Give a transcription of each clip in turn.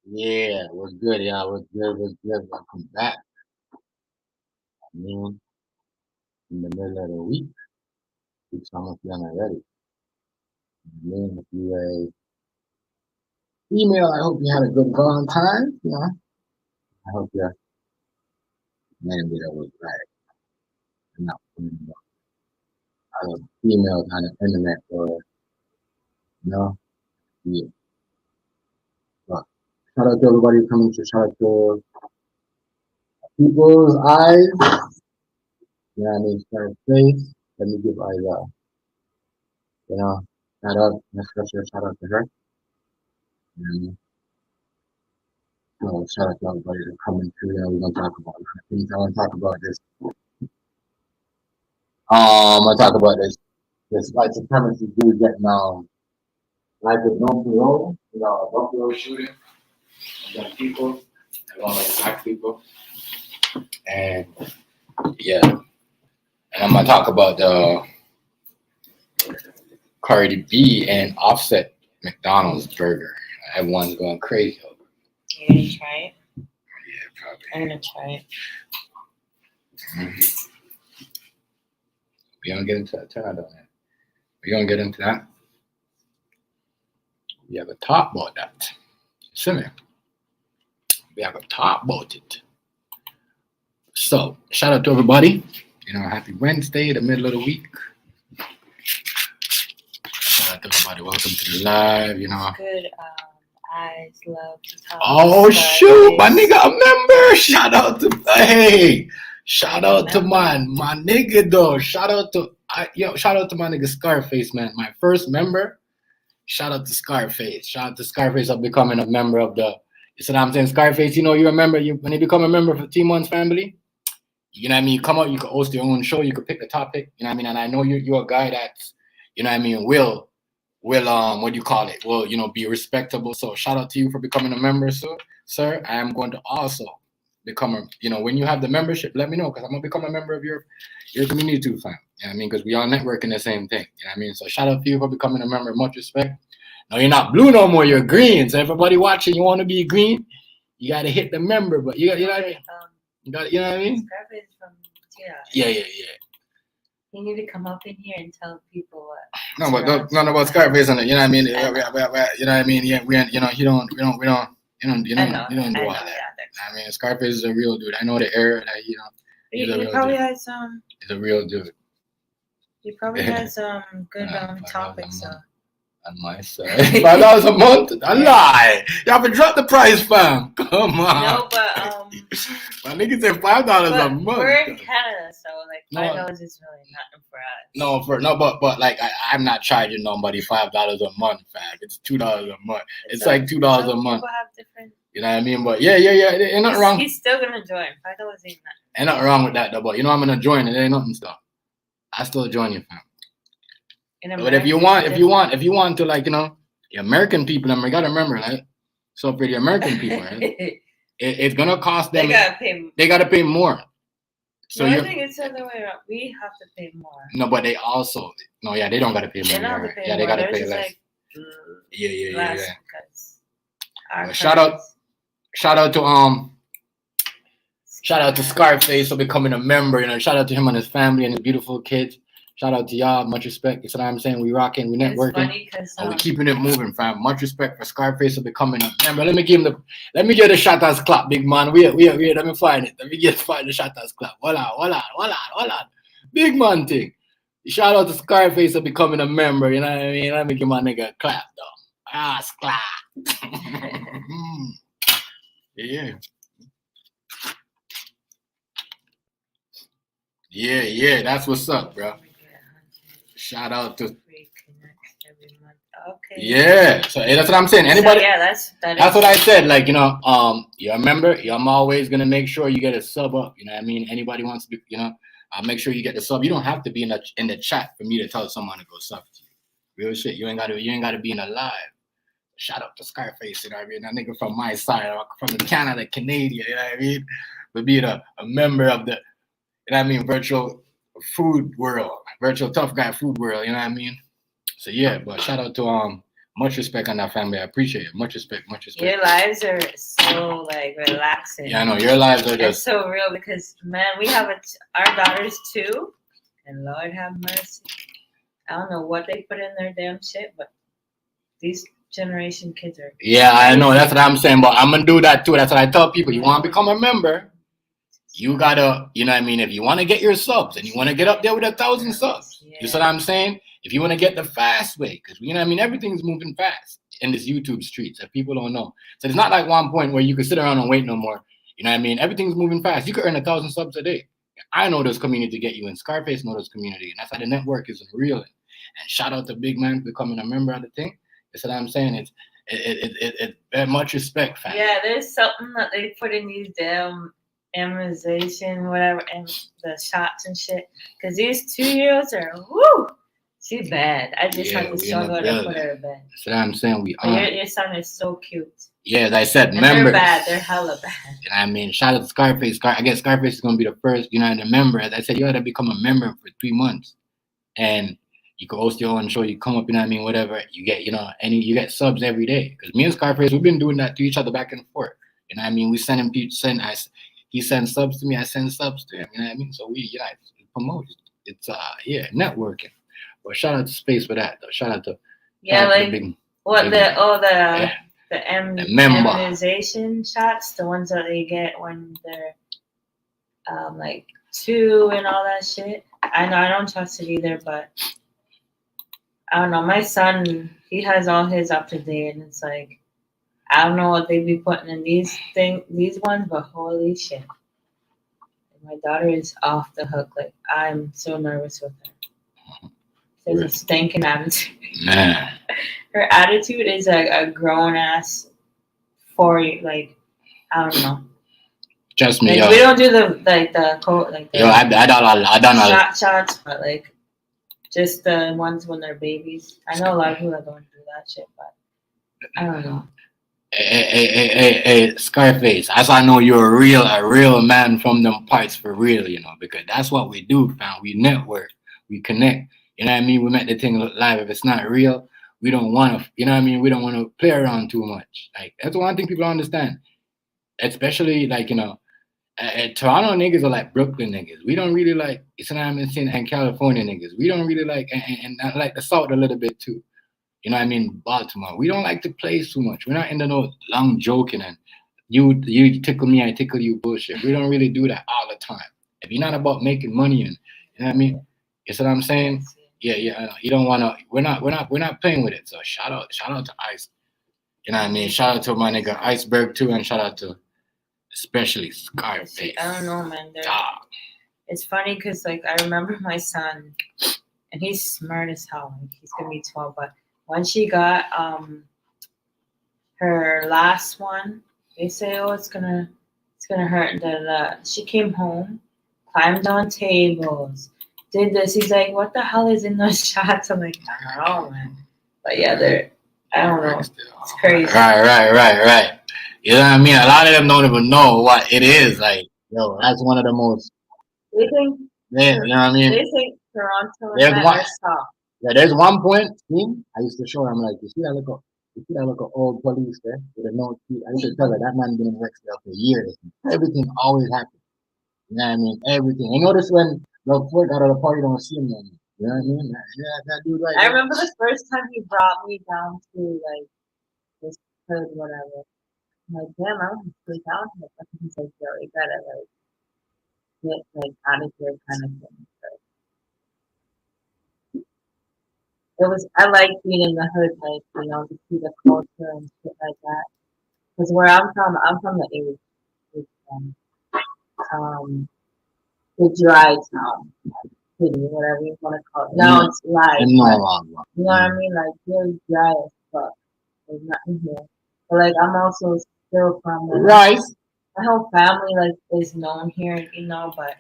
Yeah, was good. Yeah, was good. Was good. Welcome back. I mean, in the middle of the week, which some of you are not ready. I mean, if you a female, I hope you had a good Valentine. You know, I hope your man did it was right. And not other females on the internet or yeah. But shout out to everybody coming to shout out to people's eyes. You know what I mean? Start face. Let me give eyes you know, shout out, special shout out to her. And so shout out to everybody that's coming through. We're gonna talk about a lot of things. I want to talk about this. I want to talk about this white supremacy dude getting like with no parole, no parole shooting against people, along with black people, and yeah, and I'm gonna talk about the Cardi B and Offset McDonald's burger. Everyone's going crazy over. You gonna try it? Yeah, probably. I'm gonna try it. Mm-hmm. We gonna get into that. Turn on that. We gonna get into that. We have a talk about that. See me? We have a talk about it. So shout out to everybody. Happy Wednesday, the middle of the week. Shout out to everybody. Welcome to the live. Good. Eyes love to talk. Oh shoot, my nigga, a member. Shout out to shout out to my nigga though. Shout out to my nigga Scarface, man. My first member. Shout out to Scarface. Shout out to Scarface of becoming a member of the. You see what I'm saying? Scarface, you remember when you become a member for T-Months family. You know what I mean? You come out, you can host your own show, you can pick the topic. You know what I mean? And I know you're a guy that's, you know what I mean, will what do you call it? Will, be respectable. So shout out to you for becoming a member, sir. I am going to also become when you have the membership, let me know, because I'm gonna become a member of your community too, fam. You know what I mean? Because we all networking the same thing. You know what I mean? So shout out to you for becoming a member. Much respect. No, you're not blue no more, you're green. So everybody watching, you want to be green, you gotta hit the member, but you know what I mean? You know what I mean? Scarface from Yeah. You need to come up in here and tell people what. No, but not about Scarface on it. You know what I mean? You know what I mean? Yeah, we don't do all that. I mean, Scarface is a real dude. I know the era that He probably had some. He's a real dude. He probably had some good topics. On my side, $5 a month. I lie. Y'all been drop the price, fam. Come on. No, but my nigga said $5 a month. We're in Canada, so like $5 is really nothing for us. But like I'm not charging nobody $5 a month, fam. It's $2 a month. It's like $2 a month. People have different. You know what I mean? But yeah. Ain't nothing wrong. He's still gonna join. $5 ain't nothing. Ain't nothing wrong with that though. But I'm gonna join. It ain't nothing stuff. I still join you, fam. But if you want to, like, the American people, you gotta remember, right? So for the American people, right, it's gonna cost them. They gotta pay more. So I think it's the other way around. We have to pay more. No, but they also they don't gotta pay more. They gotta pay less. Like, yeah. Shout out to Scarface for becoming a member. Shout out to him and his family and his beautiful kids. Shout out to y'all. Much respect. You know what I'm saying? We rocking, we networking, and we keeping it moving, fam. Much respect for Scarface for becoming a member. Let me give the shout outs clap, big man. We let me find it. Let me find the shout outs clap. Hold on. Big man thing. Shout out to Scarface for becoming a member. You know what I mean? Let me give my nigga a clap though. Clap. Yeah. Yeah. That's what's up, bro. Shout out to. Okay. Yeah, so that's what I'm saying. Anybody? So, yeah, that's what I said. Like, you're a member. I'm always gonna make sure you get a sub up. You know what I mean? Anybody wants to be, I'll make sure you get the sub. You don't have to be in the chat for me to tell someone to go sub to you. Real shit. You ain't gotta be in a live. Shout out to Scarface. You know what I mean? That nigga from my side, from the Canada, Canadian. You know what I mean? But being a member of the, you know what I mean, virtual food world, virtual tough guy food world, you know what I mean? So yeah, but shout out to Much respect on that family. I appreciate it. Much respect. Much respect. Your lives are so like relaxing. Yeah, I know your lives are It's just so real because man, we have our daughters too, and Lord have mercy. I don't know what they put in their damn shit, but these generation kids are. yeah, I know. That's what I'm saying. But I'm gonna do that too. That's what I tell people. You want to become a member, you gotta, you know what I mean? If you want to get your subs and you want to get up there with 1,000 subs, you see what I'm saying? If you want to get the fast way, because you know what I mean, everything's moving fast in this YouTube streets that people don't know. So it's not like one point where you can sit around and wait no more. You know what I mean? Everything's moving fast. You could earn 1,000 subs a day. I know this community to get you in. Scarface know this community, and that's how the network is real. And shout out to Big Man for becoming a member of the thing. You see what I'm saying? It's very much respect, fam. Yeah, there's something that they put in these damn immunization, whatever, and the shots and shit. Because these 2-year-olds are, woo, she's bad. I just have to struggle to put her to bed. That's what I'm saying. Your son is so cute. Yeah, as I said, and members. They're bad. They're hella bad. You know what I mean? Shout out to Scarface. I guess Scarface is going to be the first United member. As I said, you got to become a member for 3 months. And you can host your own show. You come up, you know what I mean? Whatever. You get, you get subs every day. Because me and Scarface, we've been doing that to each other back and forth. You know what I mean? We send him, he sends subs to me. I send subs to him. You know what I mean? So we, promote. It's, networking. But shout out to Space for that, though. Shout out to the immunization shots, the ones that they get when they're like 2 and all that shit. I know I don't trust it either, but I don't know. My son, he has all his up to date, and it's like I don't know what they be putting in these ones, but holy shit. My daughter is off the hook. Like, I'm so nervous with her. She has a stinking attitude. Man. Her attitude is a grown ass I don't know. Trust me, we don't do the quote like that. I done shots, but like just the ones when they're babies. I know a lot of people that don't do that shit, but I don't know. Hey, Scarface. As I know you're a real man from them parts for real, because that's what we do, fam. We network, we connect. You know what I mean? We make the thing look live. If it's not real, we don't want to, you know what I mean? We don't want to play around too much. Like, that's one thing people don't understand. Especially, like, Toronto niggas are like Brooklyn niggas. We don't really like, you know what I'm saying, and California niggas. We don't really like, and I like the South a little bit too. You know what I mean? Baltimore. We don't like to play too much. We're not into no long joking and you tickle me, I tickle you bullshit. We don't really do that all the time. If you're not about making money and, you know what I mean? You see what I'm saying? Yeah. You don't want to. We're not playing with it. So shout out to Ice. You know what I mean? Shout out to my nigga Iceberg too, and shout out to especially Scarface. I don't know, man. It's funny because like I remember my son, and he's smart as hell. Like, he's gonna be 12, but when she got her last one, they say, oh, it's gonna hurt. And she came home, climbed on tables, did this. He's like, what the hell is in those shots? I'm like, I don't know, man. But yeah, I don't know. It's crazy. Right. You know what I mean? A lot of them don't even know what it is. Like, that's one of the most. They think. Yeah, you know what I mean? They think Toronto is soft. Yeah, there's one point. I used to show her. I'm like, you see that little old police there with a no teeth? I used to tell her that man been in Rexdale for years. Everything always happens. You know what I mean? Everything. I notice when the foot out of the party don't see him no more. You know what I mean? Yeah, that dude right there. I remember the first time he brought me down to like this hood, whatever. I'm like, damn, I want to stay down here. He's like, yo, you gotta like get like out of here kind of thing. I like being in the hood, like, to see the culture and shit like that. Because where I'm from the area. It's the dry town, city, whatever you want to call it. Now it's live. You know what I mean? Like, really dry as fuck. There's nothing here. But like, I'm also still from Rice. My whole family like is known here, but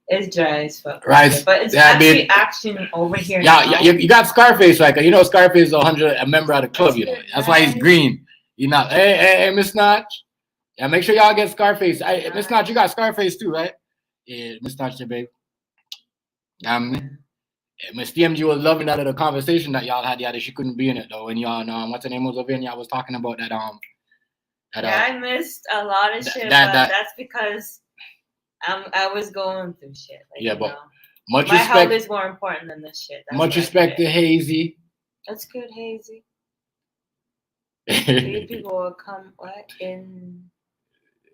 it's dry as fuck. Right. But it's actually action over here. Yeah, you got Scarface, right? Scarface is a member of the club, That's why he's green. Hey, Miss Notch. Yeah, make sure y'all get Scarface. Miss Notch, you got Scarface too, right? Yeah, Miss Notch, babe. Miss TMG was loving that little conversation that y'all had. Yeah, that she couldn't be in it though. When y'all what's her name was over, and y'all was talking about that I missed a lot of shit, but that's because I was going through shit. Like, yeah, but my health is more important than this shit. That's much respect to Hazy. That's good, Hazy. These people will come in.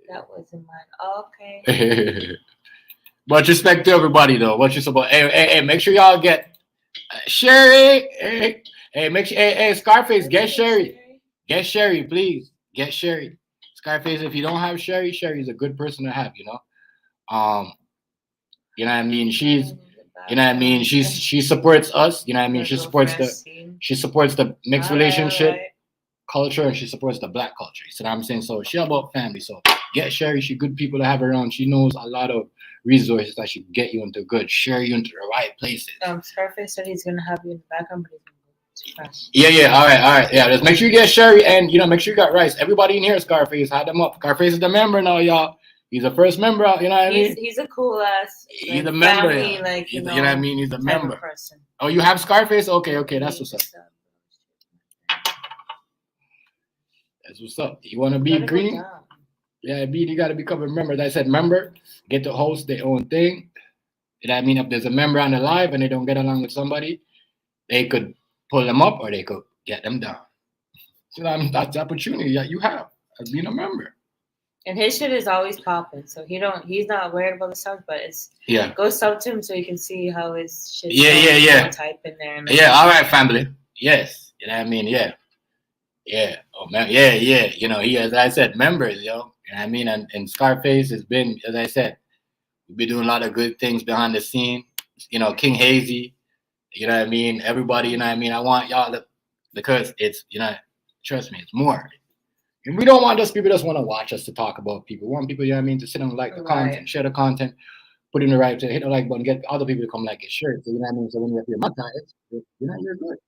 That wasn't mine. Oh, okay. Much respect to everybody though. What you supposed? Hey, make sure y'all get Sherry. Hey, make sure. Hey, Scarface, get Sherry. Get Sherry, please. Get Sherry. Scarface, if you don't have Sherry, Sherry's a good person to have. You know what I mean? She supports us. You know what I mean? She supports the mixed relationship culture, and she supports the black culture. You see what I'm saying? So she about family. So get Sherry. She good people to have around. She knows a lot of resources that should get you into good, share you into the right places. Scarface said he's gonna have you in the background, but he's gonna Yeah. All right. Yeah, just make sure you get Sherry, and make sure you got Rice. Everybody in here, Scarface, had them up. Scarface is the member now, y'all. He's the first member. You know what I mean? He's a cool ass. He's a member. Family, you know what I mean? He's a member. Person. Oh, you have Scarface? Okay, that's what's up. That's what's up. You want to be green? Yeah, you got to become a member. As I said, member, get to host their own thing. You know what I mean? If there's a member on the live and they don't get along with somebody, they could pull them up or they could get them down. So that's the opportunity that you have as being a member. And his shit is always popping, so he's not worried about the subs, but go sub to him so you can see how his shit. Yeah. Type in there. All right, family. Yes, you know what I mean. Yeah. Oh man. Yeah. He, as I said, members, yo. You know what I mean? And Scarface has been, as I said, we've been doing a lot of good things behind the scene. King Hazy. You know what I mean? Everybody. You know what I mean? I want y'all to, because it's trust me, it's more. And we don't want those people just want to watch us to talk about people. We want people, you know what I mean, to sit and like the content, share the content, put in the right, hit the like button, get other people to come like it. Sure. So, you know what I mean? So when you're monetized, you're good.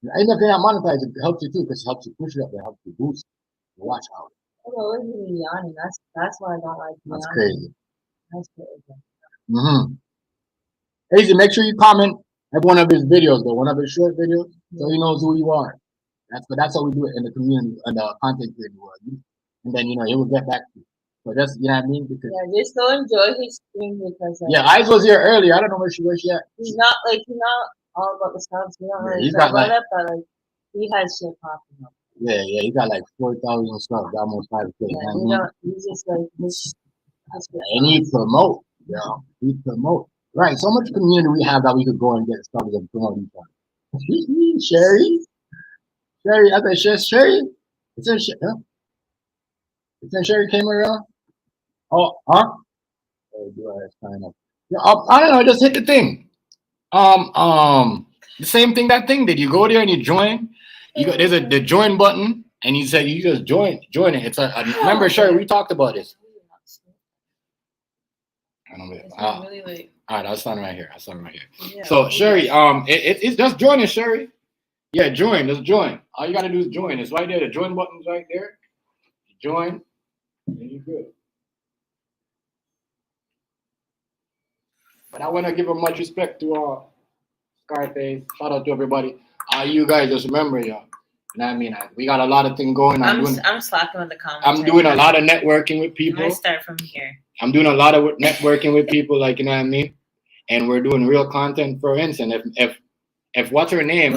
Even if you're not monetized, it helps you too, because it helps you push it up, it helps you boost the watch hour. Oh, it's really yawning. That's why I don't like yawning. That's crazy. That's crazy. Hazy, make sure you comment at one of his videos, though, one of his short videos, so he knows who you are. That's how we do it in the community, in the content creator world. And then he will get back to you. So that's what I mean. Because just go enjoy his stream because Eyes was here earlier. I don't know where she at. He's not all about the subs. He don't really talk about it, but he has shit popping up. Yeah, he got like 4,000 subs, almost 5K. He's just like this. And he promote, he promote. Right, so much community we have that we could go and get subs and promote each other. Sherry, I said Sherry. It said Sherry came around. Oh, huh? Oh, do I sign up? I don't know. Just hit the thing. The same thing that thing did. You go there and you join. There's the join button, and you say you just join it. It's remember, Sherry, we talked about this. I don't know. All right, I'll sign right here. Yeah, so Sherry, it's just joining, Sherry. Yeah, just join. All you gotta do is join. It's right there. The join button's right there. Join, and you're good. But I want to give a much respect to Scarface. Shout out to everybody. You guys just remember, y'all. You know what I mean? We got a lot of things going. I'm slacking with the comments. I'm doing a lot of networking with people. I start from here. I'm doing a lot of networking with people, like, you know what I mean? And we're doing real content. For instance, if what's her name?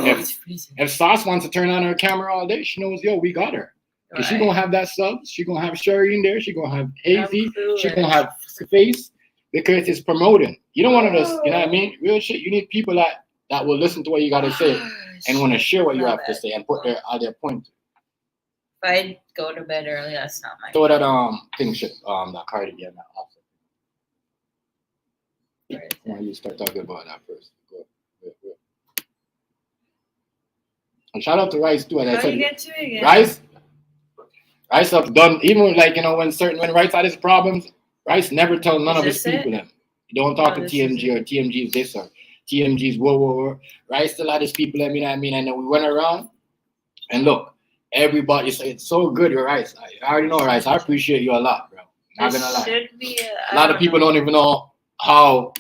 If Sauce wants to turn on her camera all day, she knows, we got her. Right. She gonna have that subs. She gonna have Sherry in there. She gonna have Hazy. She gonna have Face, because it's promoting. You don't want to just, you know what I mean? Real shit. You need people that will listen to what you gotta say and want to share what you have to say and put their point. If I go to bed early, that's not my. Throw that thing shit that Cardi B and that also. Right. You start talking about that first. Go. And shout out to Rice too. As I said, you get to it again? Rice have done, even when Rice had his problems, Rice never tell none of his people them. You don't talk to TMG or TMG's this or TMG's whoa. Rice still had his people, you know what I mean? And then we went around and look, everybody say it's so good, you're Rice. I already know Rice. I appreciate you a lot, bro. Not gonna lie. A lot of people don't even know how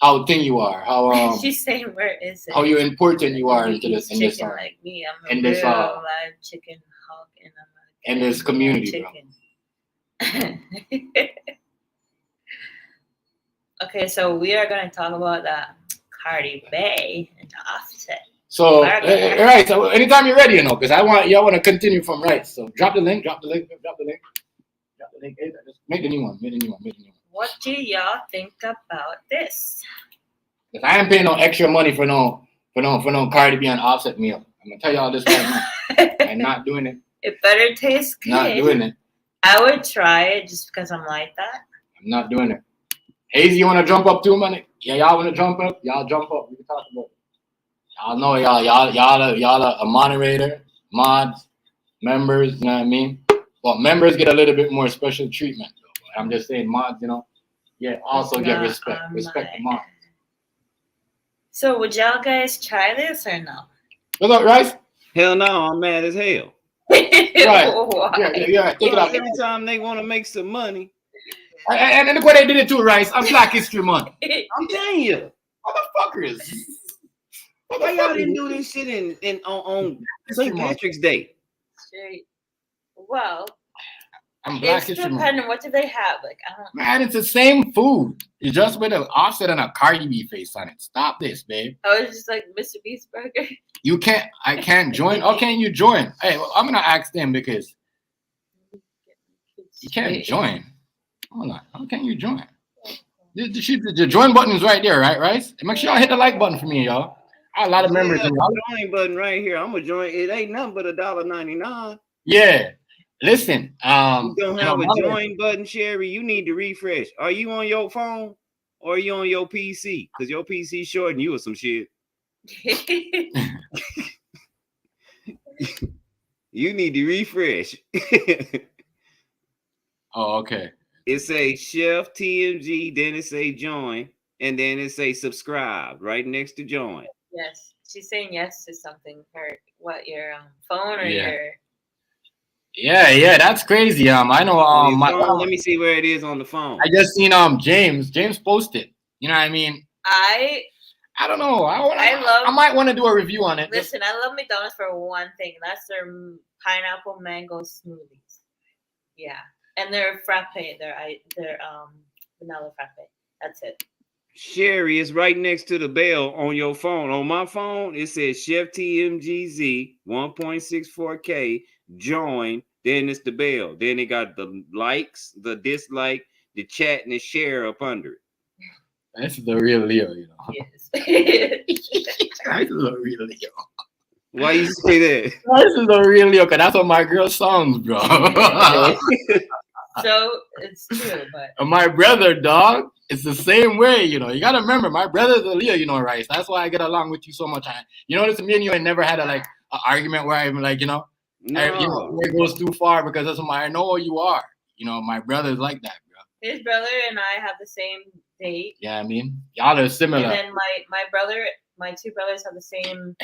how thing you are, how She's saying where is it? how you important you are into this in this chicken like me. I'm a in this real live chicken hawk, and I'm in this community, chicken. Okay, so we are gonna talk about that Cardi B and Offset. So, right. So, anytime you're ready, because y'all want to continue from right. So, drop the link. Hey, just make the new one. What do y'all think about this? If I ain't paying no extra money for no Cardi B and Offset meal, I'm gonna tell y'all this right now. I'm not doing it. It better taste good. Not doing it. I would try it just because I'm like that. I'm not doing it. Hazy, you want to jump up too, man? Yeah, y'all want to jump up? Y'all jump up. We can talk about it. Y'all know y'all are a moderator, mods, members. You know what I mean? Well, members get a little bit more special treatment. Though. I'm just saying, mods. Yeah, also get respect. Respect the mods. So, would y'all guys try this or no? What's up, Rice? Hell no, I'm mad as hell. Right. Yeah. Take it out. Every time they want to make some money. And look what they did it too, Rice. I'm Black History Month. I'm telling you. Motherfuckers. Why y'all didn't do this shit on St. Patrick's Day? Well, I'm Black History Month. Depending, what do they have? Like, I don't know. Man, it's the same food. It's just with an Offset and a Cardi B face on it. Stop this, babe. Oh, it's just like Mr. Beast burger. I can't join. How can you join? Hey, well, I'm gonna ask them because you can't join. Hold on. How can you join? The join button is right there, right, Rice? Make sure y'all hit the like button for me, y'all. I have a lot of members. Yeah, the join button right here. I'm gonna join. It ain't nothing but $1.99. Yeah. Listen. You don't have a join button, Sherry. You need to refresh. Are you on your phone or are you on your PC? Because your PC shorting you or some shit. You need to refresh. Oh, okay. It say CHEFTMGZ, then it say join, and then it say subscribe right next to join. Yes, she's saying yes to something. Your phone or your? Yeah, that's crazy. I know. Let me see where it is on the phone. I just seen James posted. You know what I mean? I don't know. I might want to do a review on it. Listen, I love McDonald's for one thing. That's their pineapple mango smoothies. Yeah. And their frappe, their vanilla frappe. That's it. Sherry, it's right next to the bell on your phone. On my phone, it says CHEFTMGZ 1.64K join. Then it's the bell. Then it got the likes, the dislike, the chat, and the share up under it. This is the real Leo, you know. Yes. This is the real Leo. Why you say that? This is the real Leo, because that's what my girl songs, bro. So it's true, but my brother, dog, it's the same way, you know. You gotta remember, my brother's a Leo, Rice. That's why I get along with you so much. You notice me and you ain't never had an argument where I'm like, no. It goes too far because that's what I know you are. My brother's like that, bro. His brother and I have the same date. Yeah, I mean, y'all are similar. And then my two brothers have the same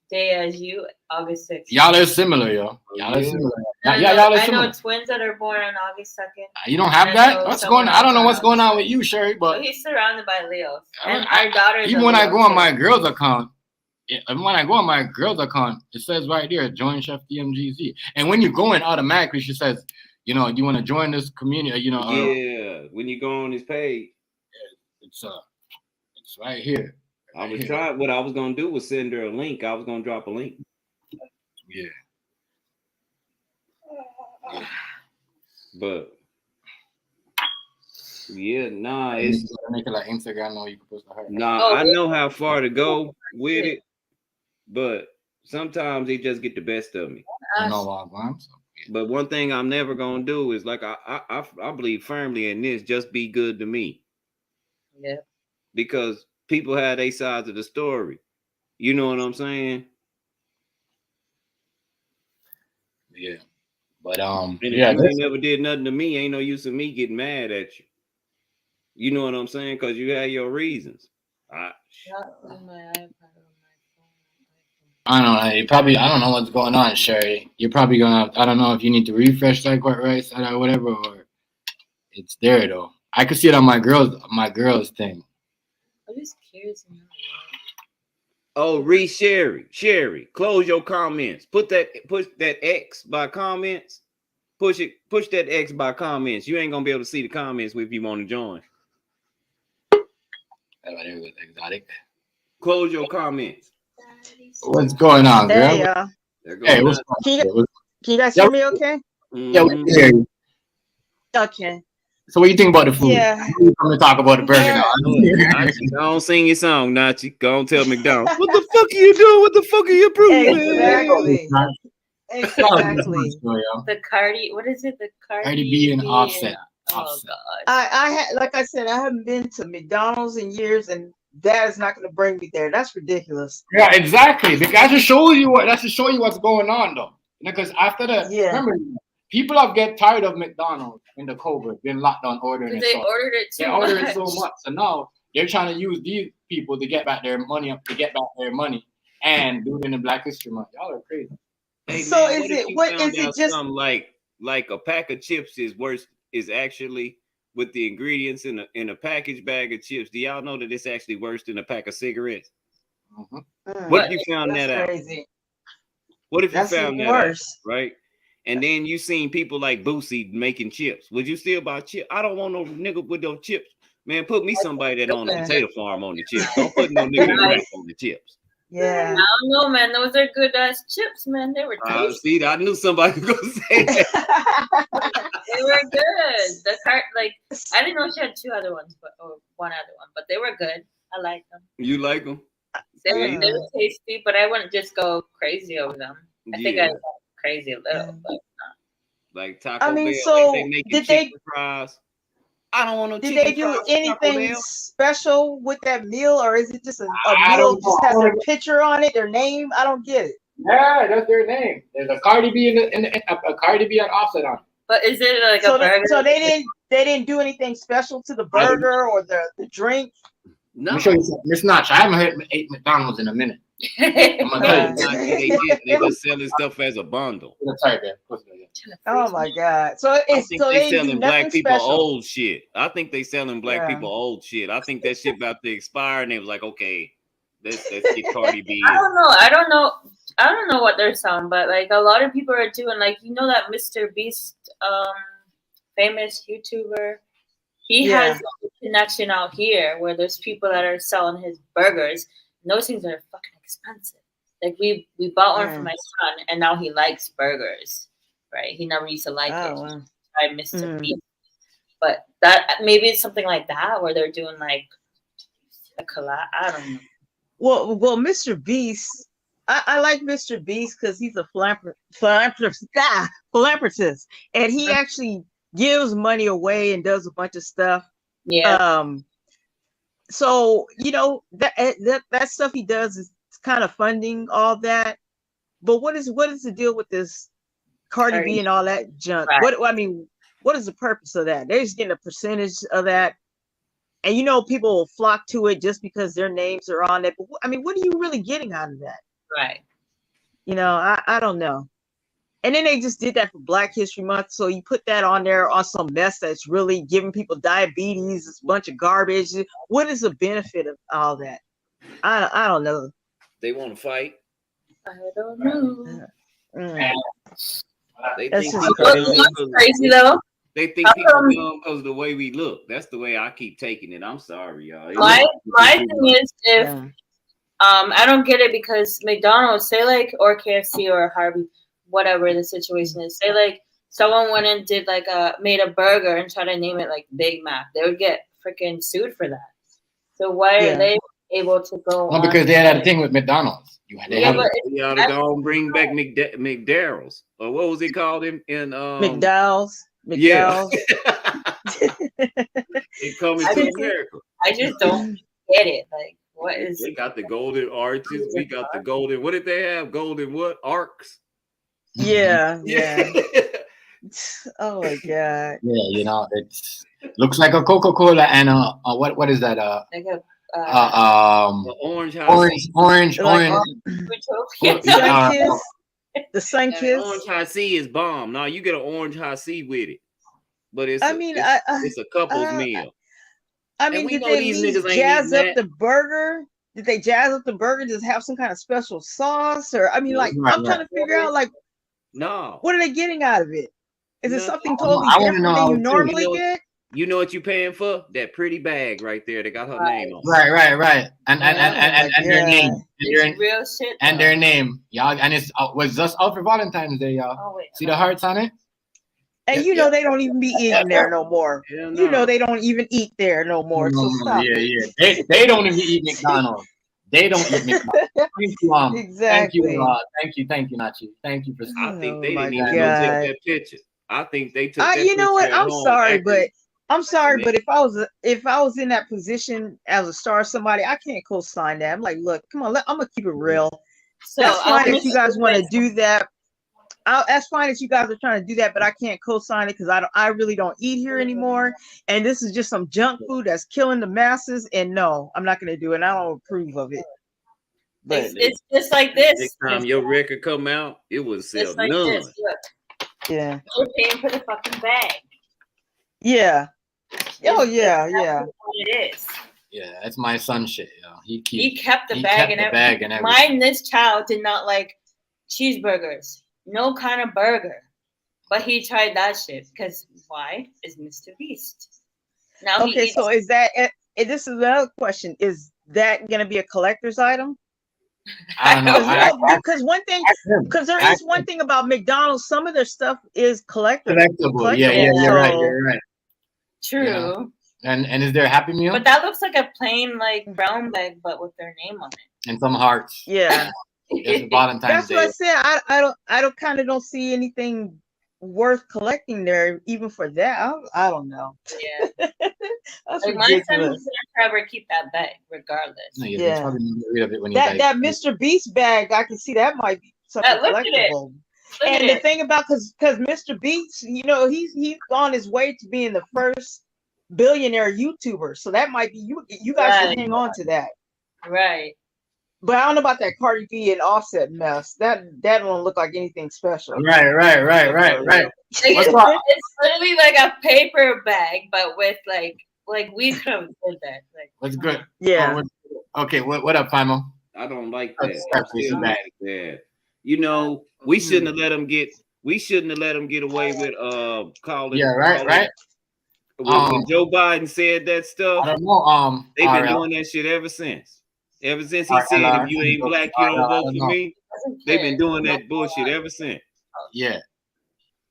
day as you, August 6th. Y'all are similar, yo. Y'all are similar. Y'all are similar. I know twins that are born on August 2nd. You don't have that? What's going on? I don't know what's going on with you, Sherry, but he's surrounded by Leos. And our daughters. Even when I go on my girl's account, it says right there, join CHEFTMGZ. And when you go in, automatically she says, you want to join this community, Yeah, when you go on his page. It's right here. I was trying. What I was gonna do was send her a link. I was gonna drop a link. Yeah. But it's make it like Instagram or you can post her. I know how far to go with it, but sometimes they just get the best of me. I know But one thing I'm never gonna do is like I believe firmly in this. Just be good to me. Yeah. Because people have their sides of the story. You know what I'm saying? Yeah. But and if you never did nothing to me, ain't no use in me getting mad at you. You know what I'm saying? Because you had your reasons. I don't know what's going on, Sherry. You're probably gonna I don't know if you need to refresh like what Rice said or whatever, or it's there though. I could see it on my girl's thing. I'm just curious to know. Oh, Sherry, close your comments. Push that X by comments. Push that X by comments. You ain't gonna be able to see the comments if you want to join. Exotic. Close your comments. What's going on, girl? Hey, y'all. Hey, what's Can going on? you guys hear me okay? Yeah, we can hear you. Okay. So what do you think about the food? Yeah. We're going to talk about the burger now. Don't sing your song, Nachi. Go on, tell McDonald's. What the fuck are you doing? What the fuck are you proving? Exactly. The Cardi, what is it? The Cardi B and Offset. Oh god. I had, like I said, I haven't been to McDonald's in years, and that is not going to bring me there. That's ridiculous. Yeah, exactly. That just shows you what's going on, though. Because after that, remember, people have get tired of McDonald's in the COVID, been locked down ordering. They ordered it too much. They ordered it so much, so now they're trying to use these people to get back their money and do it in the Black History Month. Y'all are crazy. Hey, so man, is it just something like a pack of chips is actually with the ingredients in a packaged bag of chips? Do y'all know that it's actually worse than a pack of cigarettes? Mm-hmm. What if you found that out? Crazy. What if you found that out, right? And then you seen people like Boosie making chips. Would you still buy chips? I don't want no nigga with those chips. Man, put me somebody that own a potato farm on the chips. Don't put no nigga crack on the chips. Yeah. I don't know, man. Those are good ass chips, man. They were tasty. See, I knew somebody was gonna say that. They were good. The cart, like, I didn't know she had two other ones, or one other one, but they were good. I like them. You like them? They were tasty, but I wouldn't just go crazy over them. I think I got crazy a little, but like Taco Bell. So like did they fries? I don't want no chicken Did they do anything special with that meal, or is it just a meal just has their picture on it, their name? I don't get it. Yeah, that's their name. There's a Cardi B a Cardi B and Offset on it. But is it like a burger? So they didn't do anything special to the burger or the drink? No. Let me show you something. Miss Notch, I haven't ate McDonald's in a minute. I'm gonna tell you. They just selling stuff as a bundle. Oh my god! So they selling black people old shit. I think they selling black people old shit. I think that shit about to expire, and they was like, okay, let's get Cardi B. I don't know what they're selling, but like a lot of people are doing, like, you know, that Mr. Beast, famous YouTuber. He has a connection out here where there's people that are selling his burgers. And those things are fucking expensive. Like we bought one for my son, and now he likes burgers. Right? He never used to like it. Wow. I Mr. Beast, but that maybe it's something like that where they're doing like a collab. I don't know. Well, Mr. Beast. I like Mr. Beast because he's a philanthropist, and he actually gives money away and does a bunch of stuff. Yeah. So you know that stuff he does is kind of funding all that. But what is the deal with this Cardi B and all that junk? Right. What is the purpose of that? They're just getting a percentage of that, and you know people will flock to it just because their names are on it. But what are you really getting out of that? Right. You know, I don't know. And then they just did that for Black History Month. So you put that on there on some mess that's really giving people diabetes, this bunch of garbage. What is the benefit of all that? I don't know. They want to fight. I don't know. They that's think just crazy though. They think people dumb because of the way we look. That's the way I keep taking it. I'm sorry, y'all. My thing is if I don't get it because McDonald's, say like, or KFC or Harvey, whatever the situation is, say like someone went and did like made a burger and tried to name it like Big Mac, they would get freaking sued for that. So why are they able to go? Well, because they had a thing with McDonald's. You ought to go and bring back McDarrell's, or what was it called in McDowell's? Yeah. It coming to America. I just don't get it. Like, what is? They got the golden arches. We got the golden. What did they have? Golden what? Arcs. Yeah. Oh my god. Yeah, you know, it looks like a Coca-Cola and what is that? Like a orange. The sun kiss. Orange high C is bomb. Now you get an orange high C with it, but it's it's a couple's meal. I mean, did they at least jazz up the burger? Did they jazz up the burger? Just have some kind of special sauce, or I mean, like I'm trying to figure out, like, no, what are they getting out of it? Is it something totally I different than you normally get? You know what you paying for? That pretty bag right there. They got her name on. Right. And their name. It's real shit. And their name, y'all. And it was just out for Valentine's Day, y'all. Oh, wait, see the hearts on it? And you know they don't even be eating there no more. No. You know they don't even eat there no more. So stop. Yeah. They don't even eat McDonald's. They don't eat McDonald's. Thank you, Exactly. Thank you, Nachi. Thank you for. I think they didn't even take that picture. I think they took that you know what? I'm sorry, but if I was in that position as a star, somebody, I can't co-sign that. I'm like, look, come on, I'm gonna keep it real. So that's fine if you guys want to do that. That's fine if you guys are trying to do that, but I can't co-sign it because I really don't eat here anymore, and this is just some junk food that's killing the masses. And no, I'm not gonna do it. And I don't approve of it. But it's just like this. Next time your record come out, it will sell like none. This. Look. Yeah. You're paying for the fucking bag. Yeah. Oh yeah. What it is. Yeah, that's my son shit. Yo. He kept the bag and everything. Mine, this child did not like cheeseburgers. No kind of burger. But he tried that shit because why? Is Mr. Beast. Now okay, so is that this is another question. Is that gonna be a collector's item? I don't know. Because there is one thing about McDonald's, some of their stuff is collectible. Yeah, you're right. True. You know? And is there a Happy Meal? But that looks like a plain like brown bag, but with their name on it. And some hearts. Yeah. That's what I said. I don't see anything worth collecting there, even for that. I don't know. Yeah. That's like my son was gonna try to keep that bag regardless. No, yeah. That Mr. Beast bag, I can see that might be something collectible. And the thing about because Mr. Beast, you know, he's on his way to being the first billionaire YouTuber, so that might be you guys should hang on to that. Right. But I don't know about that Cardi B and Offset mess. That don't look like anything special. Right. It's literally like a paper bag, but with like we could have did that. Like what's good? Yeah. Okay. What up, Fimo? I don't like that. You know, we shouldn't have let them get. We shouldn't have let them get away with calling. Yeah. Right. When Joe Biden said that stuff, I don't know. They've been doing that shit ever since. Ever since he said, "If you ain't black, you don't vote for me." They've been doing that bullshit ever since. Yeah.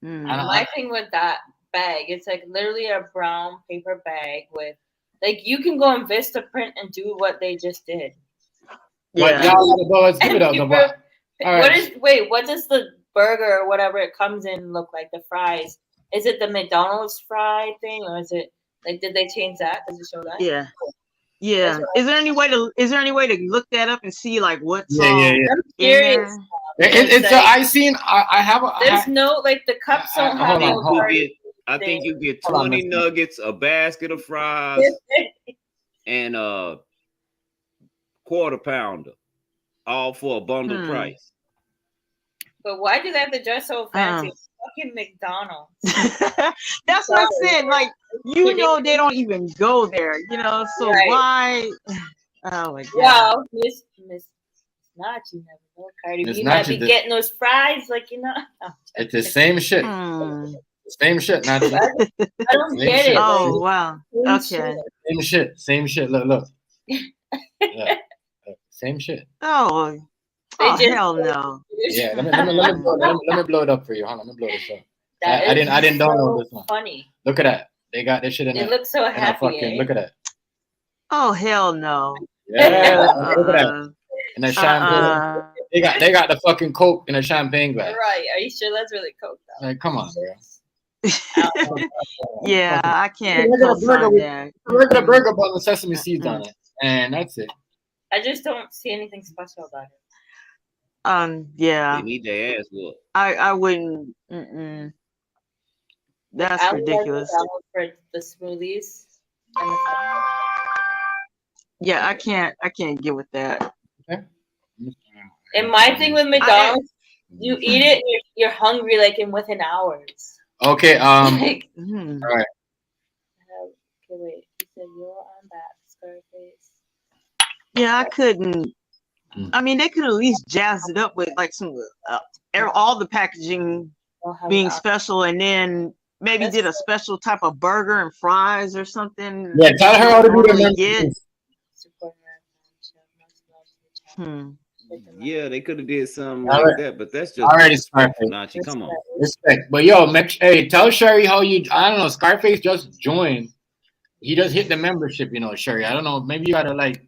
My thing with that bag, it's like literally a brown paper bag with, like, you can go on Vistaprint and do what they just did. Yeah. What does the burger or whatever it comes in look like? The fries? Is it the McDonald's fry thing, or is it like, did they change that? Does it show that? Yeah. Yeah. Is there any way to look that up and see like what's I'm curious. It's I seen I have a there's no like the cups don't have I think you get 20 nuggets, a basket of fries, and a quarter pounder, all for a bundle price. But why do they have to dress so fancy? Fucking McDonald's. That's what I said. Like, you know, they don't even go there. You know, so why? Oh my god. Well, Miss Nachi never know. Cardi B might be getting those fries, like, you know. It's the same shit. Same shit, Nachi. I don't get it. Oh wow. Okay. Same shit. Look. Yeah. Same shit. Oh. Hell no. Yeah, let me blow it up for you. Hold on, let me blow this up. I didn't download this one. Funny. Look at that. They got this shit in there. It looks so happy. Look at that. Oh hell no. Yeah, look at that. And the champagne. They got the fucking Coke in a champagne glass. Right. Are you sure that's really Coke though? Like, come on, bro. Yeah, I can't. Regular burger bun with sesame seeds on it, and that's it. I just don't see anything special about it. Yeah. They need their ass whooped. I wouldn't. That's ridiculous. For the smoothies. Yeah, I can't get with that. Okay. And my thing with McDonald's, you eat it, you're hungry like within hours. Okay. Like, all right. Okay, wait. You said you're on Scarface. Yeah, I couldn't. I mean, they could at least jazz it up with like some all the packaging being special, and then maybe did a special type of burger and fries or something. Yeah, tell her how to do the Yeah, they could have did something like that, but that's just already Scarface. Scarface. Come on. Respect. But yo, hey, tell Sherry how you. I don't know. Scarface just joined. He just hit the membership, you know, Sherry. I don't know. Maybe you gotta like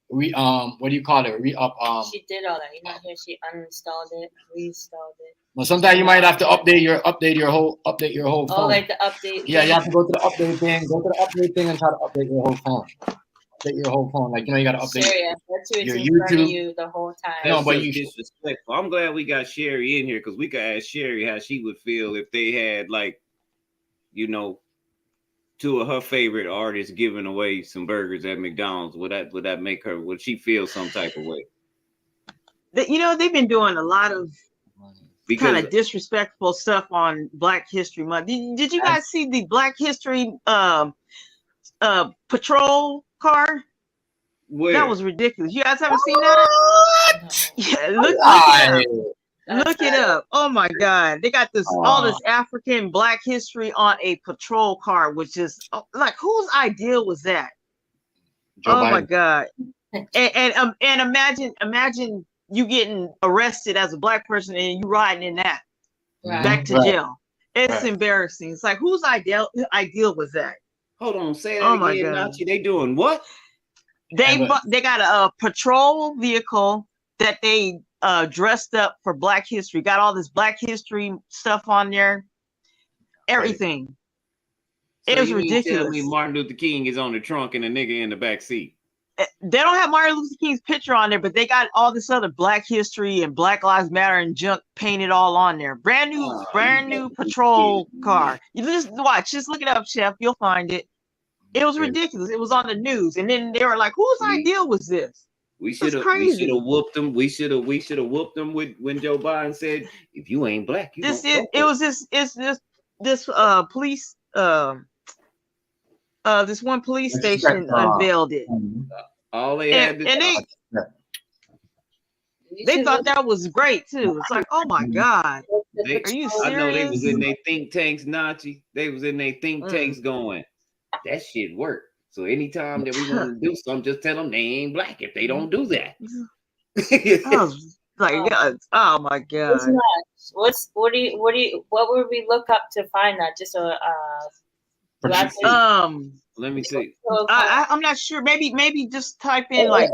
what do you call it? She did all that. You're not here. She uninstalled it, reinstalled it. Well, sometimes you might have to update your whole phone. Oh, like the update. Yeah, you have to go to the update thing. Go to the update thing and try to update your whole phone. Update your whole phone. Like, you know, you gotta update your YouTube. You the whole time. No, but you disrespectful. I'm glad we got Sherry in here because we could ask Sherry how she would feel if they had, like, you know, two of her favorite artists giving away some burgers at McDonald's. Would that make her? Would she feel some type of way? You know, they've been doing a lot of kind of disrespectful stuff on Black History Month. Did you guys see the Black History patrol car? Where? That was ridiculous. You guys haven't seen that? Yeah, look it up. Oh my God. They got all this African Black history on a patrol car, which is like, whose idea was that? Joe Biden. My God. And imagine you getting arrested as a Black person and you riding in that back to jail. It's embarrassing. It's like, whose ideal was that? Hold on, say that again, Nachi. They doing what? They got a patrol vehicle that they dressed up for Black history. Got all this Black history stuff on there. Everything. So it was ridiculous. Tell me Martin Luther King is on the trunk and a nigga in the back seat. They don't have Martin Luther King's picture on there, but they got all this other Black history and Black Lives Matter and junk painted all on there. Brand new patrol car. You just watch, just look it up, Chef. You'll find it. It was ridiculous. It was on the news, and then they were like, "Whose idea was this?" We should have whooped them. We should have whooped them when Joe Biden said, "If you ain't Black, you this police this one police station unveiled it. All they had they thought that was great too. It's like, oh my God, are you serious? I know they was in their think tanks, Nachi. They was in their think tanks going, that shit work. So anytime that we want to do something, just tell them they ain't Black if they don't do that. I was like, oh my God. What would we look up to find that? Just let me see. I'm not sure. Maybe just type in like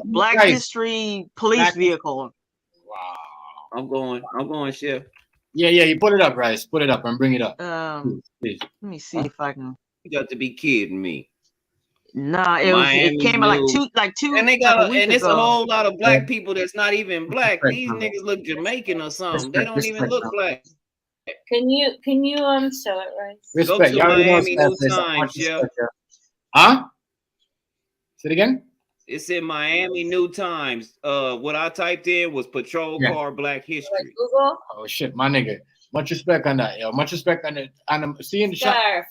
Black history police vehicle. Wow. I'm going, Chef. Yeah, you put it up, Rice. Put it up and bring it up. Please. Let me see if I can. You got to be kidding me. Nah, it came out like two. And they got it's a whole lot of Black people that's not even Black. These niggas look Jamaican or something. They don't even look Black. Can you show it, right? Respect. Go to Miami New Times, yeah. Huh? Say it again. It's in Miami New Times. What I typed in was patrol car Black history. Like Google? Oh shit, my nigga. Much respect on that, yo. Much respect on it. And I'm seeing the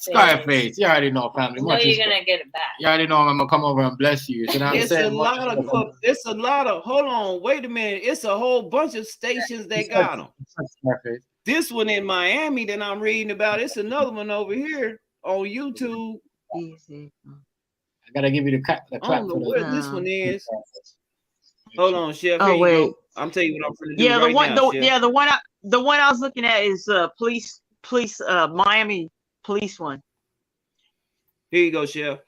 Scarface. You already know, family. You're gonna get it back. You already know I'm gonna come over and bless you. You know what I'm saying? It's a lot of. Hold on, wait a minute. It's a whole bunch of stations that got them. This one in Miami that I'm reading about. It's another one over here on YouTube. I gotta give you the clap. I don't know where this one is. Hold on, Chef. Oh wait, I'm telling you what I'm gonna do. The one I was looking at is police Miami police one. Here you go, Chef.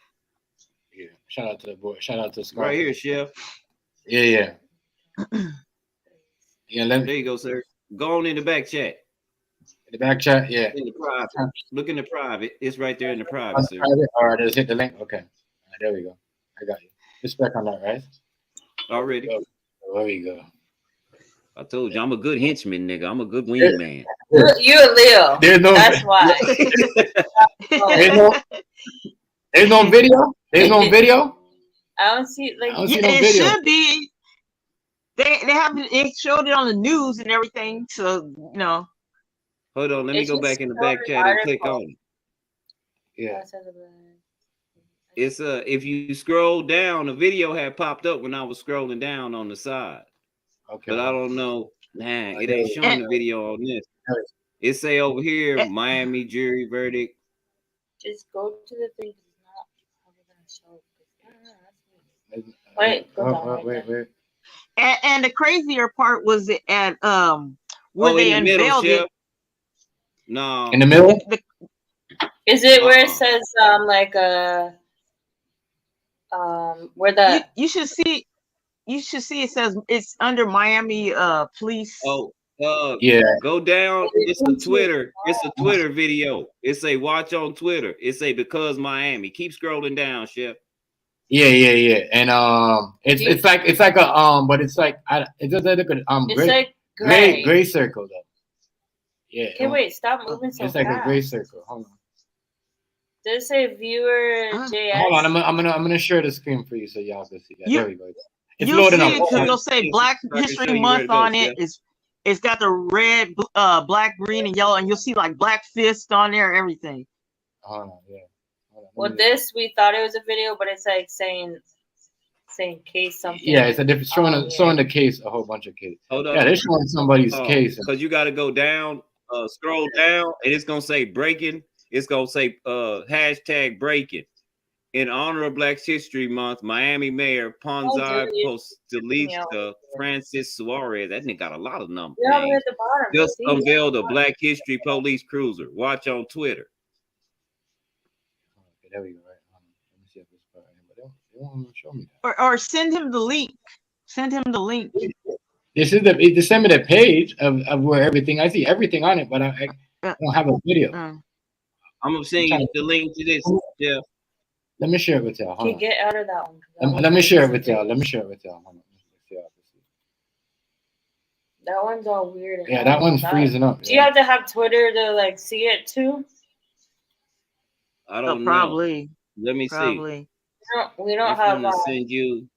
Yeah, shout out to the boy. Shout out to Scar. Right here, Chef. Yeah. There you go, sir. Go on in the back chat. In the back chat, yeah. In the private. Look in the private. It's right there in the private, sir. All right, just hit the link. Okay. All right, there we go. I got you. Respect on that, right? Already. There we go. I told you, I'm a good henchman, nigga. I'm a good wingman. You're a Leo. That's why. There's no video. There's no video. I don't see it should be. They showed it on the news and everything. So Hold on, let me go back in the back chat and click on it. Yeah. It's if you scroll down, the video had popped up when I was scrolling down on the side. Okay. But I don't know. Man, it ain't showing the video on this. It say over here, Miami jury verdict. Just go to the thing. It's not probably gonna show. Wait, go down. Wait. And the crazier part was at where they in the middle, unveiled Chef? it. No. In the middle? Is it where it says like where the You should see it says it's under Miami police. Oh, yeah. Go down. It's a Twitter. It's a Twitter video. It say watch on Twitter. It say because Miami. Keep scrolling down, Chef. Yeah. And it's like a but it's like it does look at it's like gray circle though. Yeah. Okay, wait, stop moving so fast. It's like a gray circle. Hold on. Does it say viewer JS? Hold on, I'm gonna share the screen for you so y'all can see that. There we go. It's You'll loading see up. it because it'll say Black History Month on it. It's got the red, black, green, and yellow, and you'll see like black fist on there, everything. Hold on, yeah. Well, we thought it was a video, but it's like saying case something. Yeah, it's a different showing the case, a whole bunch of cases. Hold on. Yeah, they're showing somebody's case. Because you got to go down, scroll down, and it's gonna say breaking. It's gonna say hashtag breaking. In honor of Black History Month, Miami Mayor Ponzi Postelista Francis Suarez. That nigga got a lot of numbers. Yeah, at the bottom. Just unveiled a Black History Police Cruiser. Watch on Twitter. Okay, there we go. Right. Let me see if this part. But they won't show me that. Or send him the link. Send him the link. This is they send me the page of where everything. I see everything on it, but I don't have a video. I'm gonna send you the link to this. Yeah. Let me share it with y'all. Okay, get out of that one. Let me share it with y'all. Hold on. That one's all weird. Yeah, that one's freezing up. Do you have to have Twitter to like see it too? I don't know. Probably. Let me see. We don't have. Send you.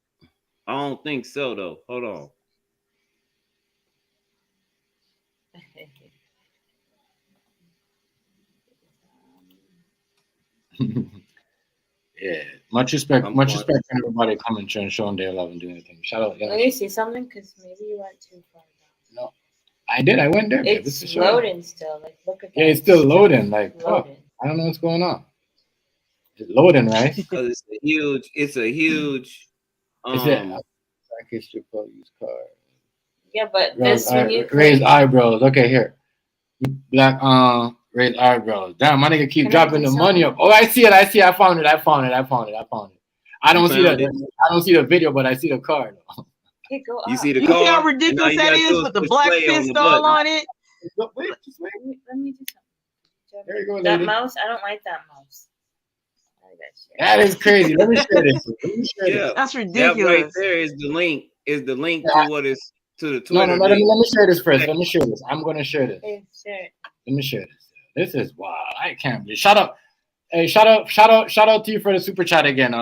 I don't think so though. Hold on. Yeah, much respect for everybody coming and showing their love and doing anything. Shout out. Let me see something because maybe you went too far down. No, I did. I went there. It's loading still. Like, look at that. Yeah, it's still loading. Like, loading. I don't know what's going on. It's loading, right? Because it's a huge. It's a huge. Black History Police card. Yeah, but this when you raised eyebrows. Okay, here. Black raised eyebrows. Damn, my nigga keep dropping the money up. Oh, I see it. I found it. I don't see that. I don't see the video, but I see the card. Okay, go you up. see the you card? See how ridiculous that is with the black fist all on it? Wait. Let me do something. There you go, that lady. mouse, I don't like that mouse. That is crazy. Let me share this. That's ridiculous. That right there is the link. Is the link to what is to the Twitter? No. Let me share this first. Let me share this. I'm gonna share this. Hey, share it. Let me share this. This is wow. I can't believe. Shout out. Hey, shout out to you for the super chat again.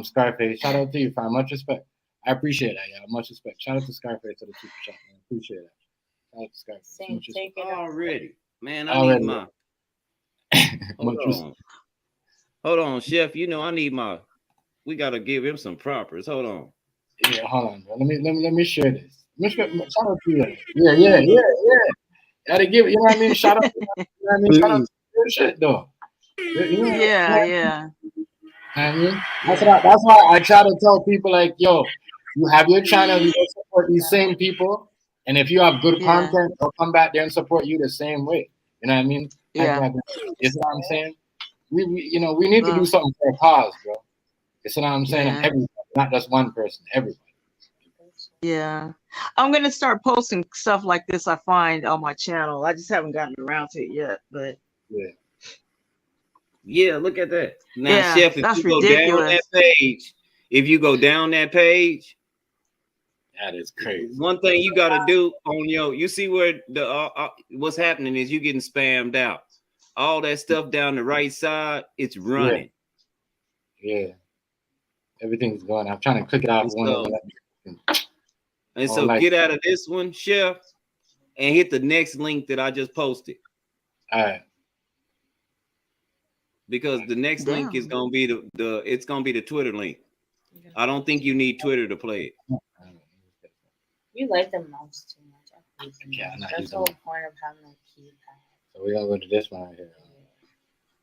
Scarface. Shout out to you, fam. Much respect. I appreciate that. Yeah, much respect. Shout out to Scarface for the super chat. Man. Appreciate that. Shout out to Scarface. Take it already, man. I need my. Hold on, Chef. You know I need my. We gotta give him some propers. Hold on. Yeah, hold on, bro. Let me share this. Shout out to you. Yeah. Gotta give it. You know what I mean? Shout out. You know what I mean? Shout out to your shit though. Yeah. I mean, that's why I try to tell people like, yo, you have your channel, you go support these same people, and if you have good content, they'll come back there and support you the same way. You know what I mean? Yeah. You know what I'm saying? We need to do something for a cause, bro. You know what I'm saying? Yeah. Everybody, not just one person, everybody. Yeah. I'm gonna start posting stuff like this I find on my channel. I just haven't gotten around to it yet, but yeah, look at that. Now, Chef, if you go down that page, that is crazy. One thing you got to do on you see where the what's happening is you getting spammed out. All that stuff down the right side, it's running. Yeah. Everything's going. I'm trying to click it out. And so get out of this one, Chef, and hit the next link that I just posted. All right. because the next link is gonna be it's gonna be the Twitter link. I don't think you need Twitter to play it. You like the mouse too much. Yeah, that's the whole point of having a keypad. So we gotta go to this one right here.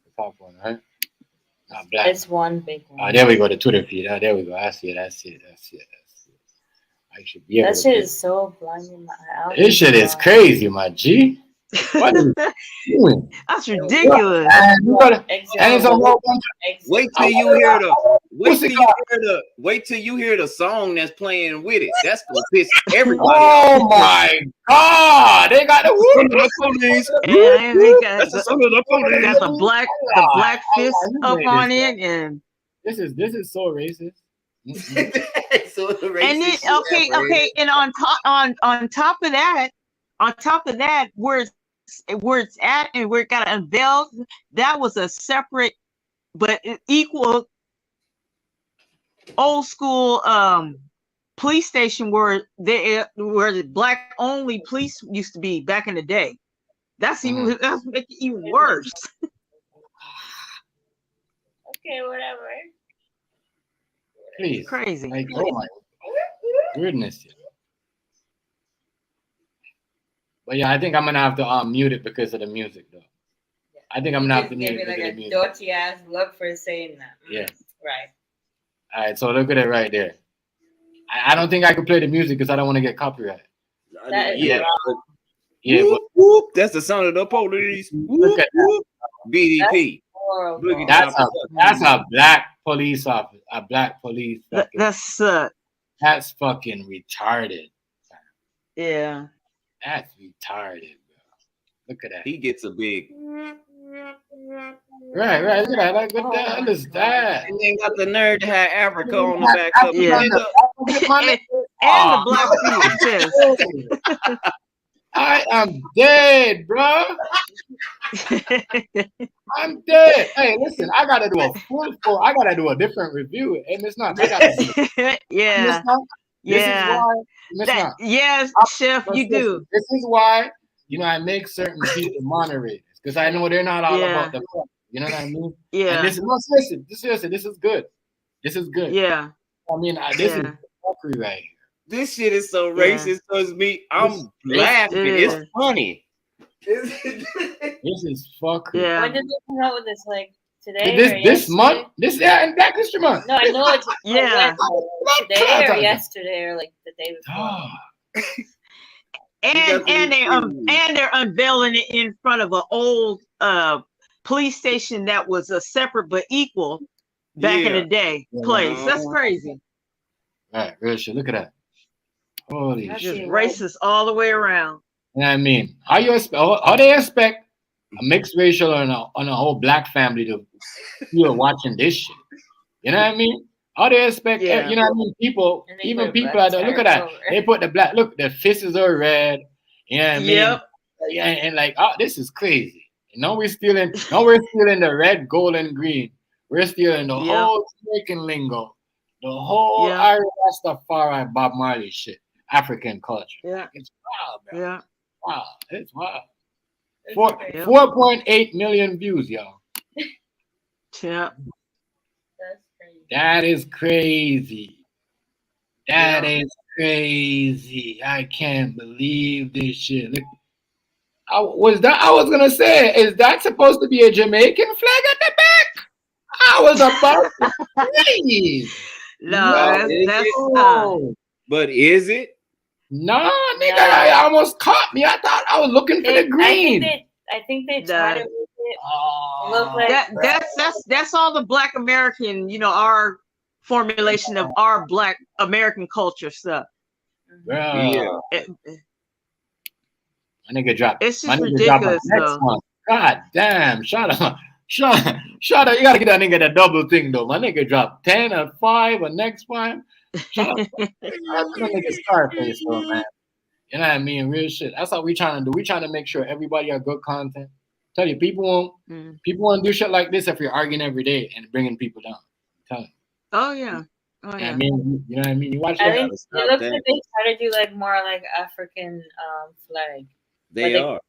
The top one, right? Not black. It's one big one. There we go. The Twitter feed. There we go. I see it. I should be able that shit is so blinding. This shit is crazy, my G. What is it doing? That's ridiculous. And it's a whole bunch of, wait till you hear the song that's playing with it. That's gonna piss everybody off. Oh my God! They got the police. And they got the black fist up on it, and this is so racist. So racist. And then okay, and on top of that, where it's at and where it got unveiled, that was a separate but equal old school police station where the black only police used to be back in the day. That's even that's make it even worse. Okay, whatever. Please, crazy. Like, oh my goodness. But yeah, I think I'm gonna have to mute it because of the music, though. I think I'm gonna have to mute it because of the music. Dirty ass look for saying that. Yeah. Right. All right, so look at it right there. I don't think I can play the music because I don't want to get copyrighted. Yeah. Yeah. Whoop, whoop. That's the sound of the police. Whoop, whoop. BDP. That's a black police officer. A black police. That's fucking retarded. Yeah. That's retarded, bro. Look at that. He gets a big. Right. Look at that. Like, what the hell is that? And they got the nerd to have Africa on the back of it. Yeah. And the black feet. I am dead, bro. I'm dead. Hey, listen, I gotta do I gotta do a different review, and it's not. Yeah. Yes, Chef, you do. This is why, I make certain people moderators, because I know they're not all about the fun. You know what I mean? Yeah. And seriously, this is good. This is good. Yeah. I mean, this is fuckery right here. This shit is so racist because I'm laughing. It's funny. This is fuckery. Yeah. When did they come out with this? Like today? This month? In Black History Month. No, I know it's today or yesterday or like the day before. And they're unveiling it in front of an old police station that was a separate but equal back in the day place. That's crazy. Right, real shit. Look at that. Holy shit. Racist all the way around. You know what I mean? How they expect a mixed racial on a whole black family to feel watching this shit? You know what I mean? How they expect, you know what I mean? People out there, look at that. They put the black, look, the fists are red. You know what I mean? Yep. Yeah, and like, this is crazy. We're still in the red, gold, and green. We're still in the whole Jamaican lingo. The whole Rastafari Bob Marley shit. African culture. Yeah. It's wild, bro. Yeah. Wow. It's wild. 4.8 million views, y'all. Yeah. That is crazy. That is crazy. I can't believe this shit. Look, I was gonna say, is that supposed to be a Jamaican flag at the back? I was about to say. No, that's but is it? No, nigga, I almost caught me. I thought I was looking for the green. I think they tried it with it. Oh, that's all the Black American, our formulation of our Black American culture stuff. Bro. My nigga dropped. It's just ridiculous, though. God damn, shut up. You gotta get that nigga that double thing though. My nigga dropped 10 or 5 or next 5. Shut up. That's the nigga Scarface though, man. You know what I mean? Real shit. That's what we trying to do. We trying to make sure everybody got good content. Tell you, people won't do shit like this if you're arguing every day and bringing people down. Tell you. Oh yeah. I mean, you know what I mean? You watch I think it looks like they try to do like more like African flag. They are.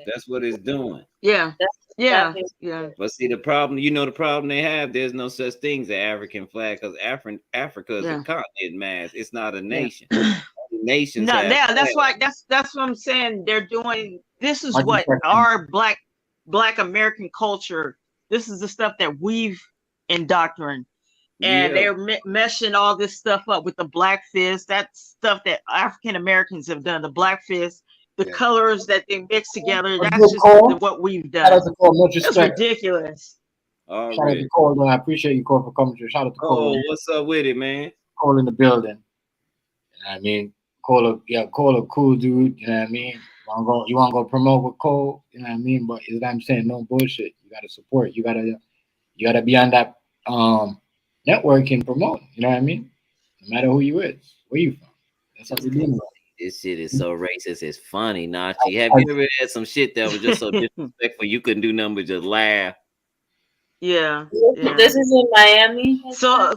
That's what it's doing. Yeah. That's Yeah, yeah. But see the problem, the problem they have. There's no such thing as an African flag because Africa is a continent mass. It's not a nation. Nations No, have yeah, that's flags. why that's what I'm saying. They're doing this is what our black American culture. This is the stuff that we've indoctrinated. And they're meshing all this stuff up with the black fist. That stuff that African Americans have done, the black fist, the colors that they mix together. That's just what we've done. That's ridiculous. Shout out to Cole, man. I appreciate you, Cole, for coming through. Shout out to Cole. Oh, what's up with it, man? Cole in the building. You know what I mean? Cole, a cool dude. You know what I mean? You want to go promote with Cole? You know what I mean? But is that I'm saying no bullshit. You got to support. You gotta be on that networking, promoting. You know what I mean? No matter who you is, where you from. That's what we're doing. This shit is so racist. It's funny, Nachi. Have you ever had some shit that was just so disrespectful you couldn't do nothing but just laugh? Yeah. This is in Miami. So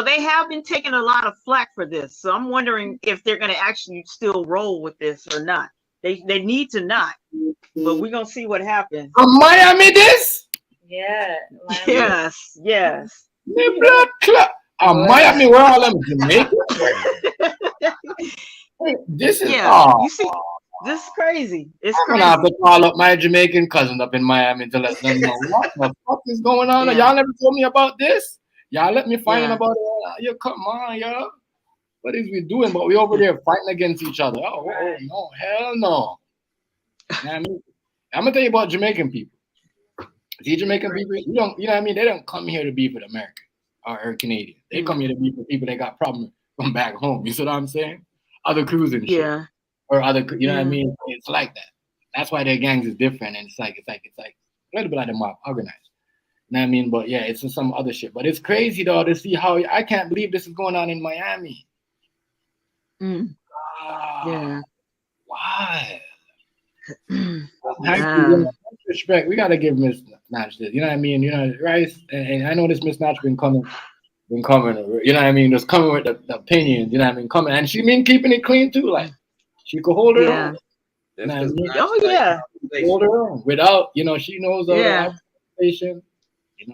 they have been taking a lot of flack for this. So I'm wondering if they're going to actually still roll with this or not. They need to not, but we're gonna see what happens. Miami, this? Yeah. Miami. Yes. The blood clot. Miami, where all them Jamaicans? This is you see, this is crazy. It's I'm gonna have to call up my Jamaican cousin up in Miami to let them know what the fuck is going on. Y'all never told me about this. Y'all let me find out about it. Yo, come on, y'all. What is we doing? But we over there fighting against each other. Oh no, hell no. I mean, I'm gonna tell you about Jamaican people. See, Jamaican people, you know what I mean? They don't come here to be with America or Canadian. They come here to be for people that got problems from back home. You see what I'm saying? Other crews and shit. Yeah. Or other, you know what I mean? It's like that. That's why their gangs is different, and it's like a little bit like the mob organized. You know what I mean? But yeah, it's some other shit. But it's crazy though to see how I can't believe this is going on in Miami. Yeah. Why? Respect. We gotta give Miss Natch this. You know what I mean? You know, Rice, and I know this Miss Natch been coming. You know what I mean? Just coming with the opinions. You know what I mean? Coming, and she been keeping it clean too. Like she could hold her own. You know what I mean? Oh yeah. Hold her own without, she knows the station. And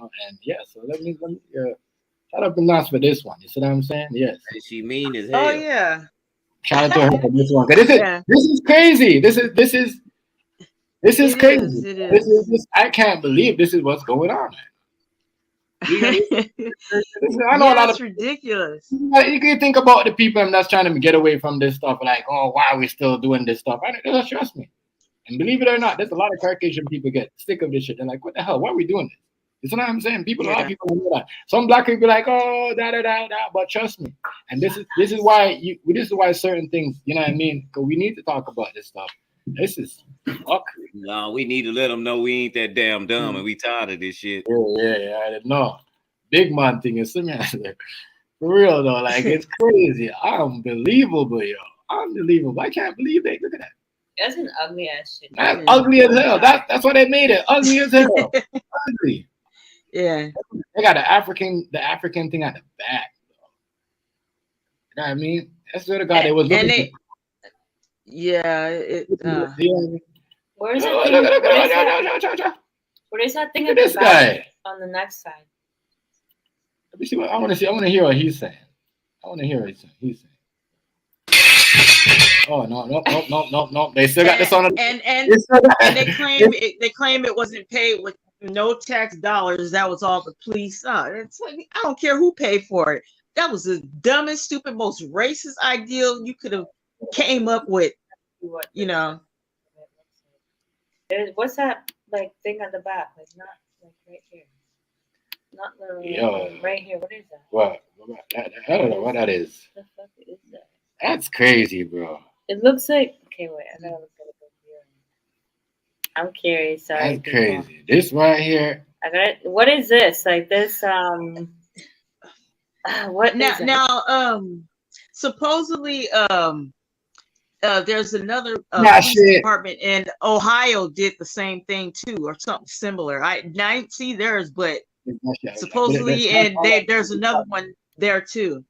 so let me shout out to Nas for this one. You see what I'm saying? Yes. She mean as hell. Oh yeah. Shout out to her for this one. This is crazy. This is crazy. This is I can't believe this is what's going on. I know a lot of ridiculous. You can think about the people that's trying to get away from this stuff, like, oh, why are we still doing this stuff? Just trust me. And believe it or not, there's a lot of Caucasian people get sick of this shit. They're like, what the hell? Why are we doing this? You know what I'm saying? A lot of people know that. Some black people like, oh, da. But trust me. And this is why certain things, you know what I mean? Because we need to talk about this stuff. This is fuck. No, we need to let them know we ain't that damn dumb and we tired of this shit. Yeah, I didn't know. Big man thing is for real though. Like it's crazy, unbelievable, yo, unbelievable. I can't believe they look at that. That's an ugly ass shit. That's ugly as hell. That's why they made it ugly as hell. Ugly. Yeah. They got the African thing at the back. You know what I mean? That's what the guy they was looking. Where's that? Where's that thing at the back? On the next side. Let me see what I want to see. I want to hear what he's saying. Oh no. They still got this on. And they claim it wasn't paid with no tax dollars. That was all the police. It's like, I don't care who paid for it. That was the dumbest, stupid, most racist idea you could have came up with. What's that like thing at the back? Like not like right here. Not the right here. What is that? What? I don't know what that is. What the fuck is that? That's crazy, bro. It looks like. Okay, wait. I gotta look at it here. I'm curious. Sorry. That's crazy. This right here. What is this? Like this? What now? Supposedly, there's another police department in Ohio did the same thing too, or something similar. I didn't see theirs, but supposedly, and there's another one there too.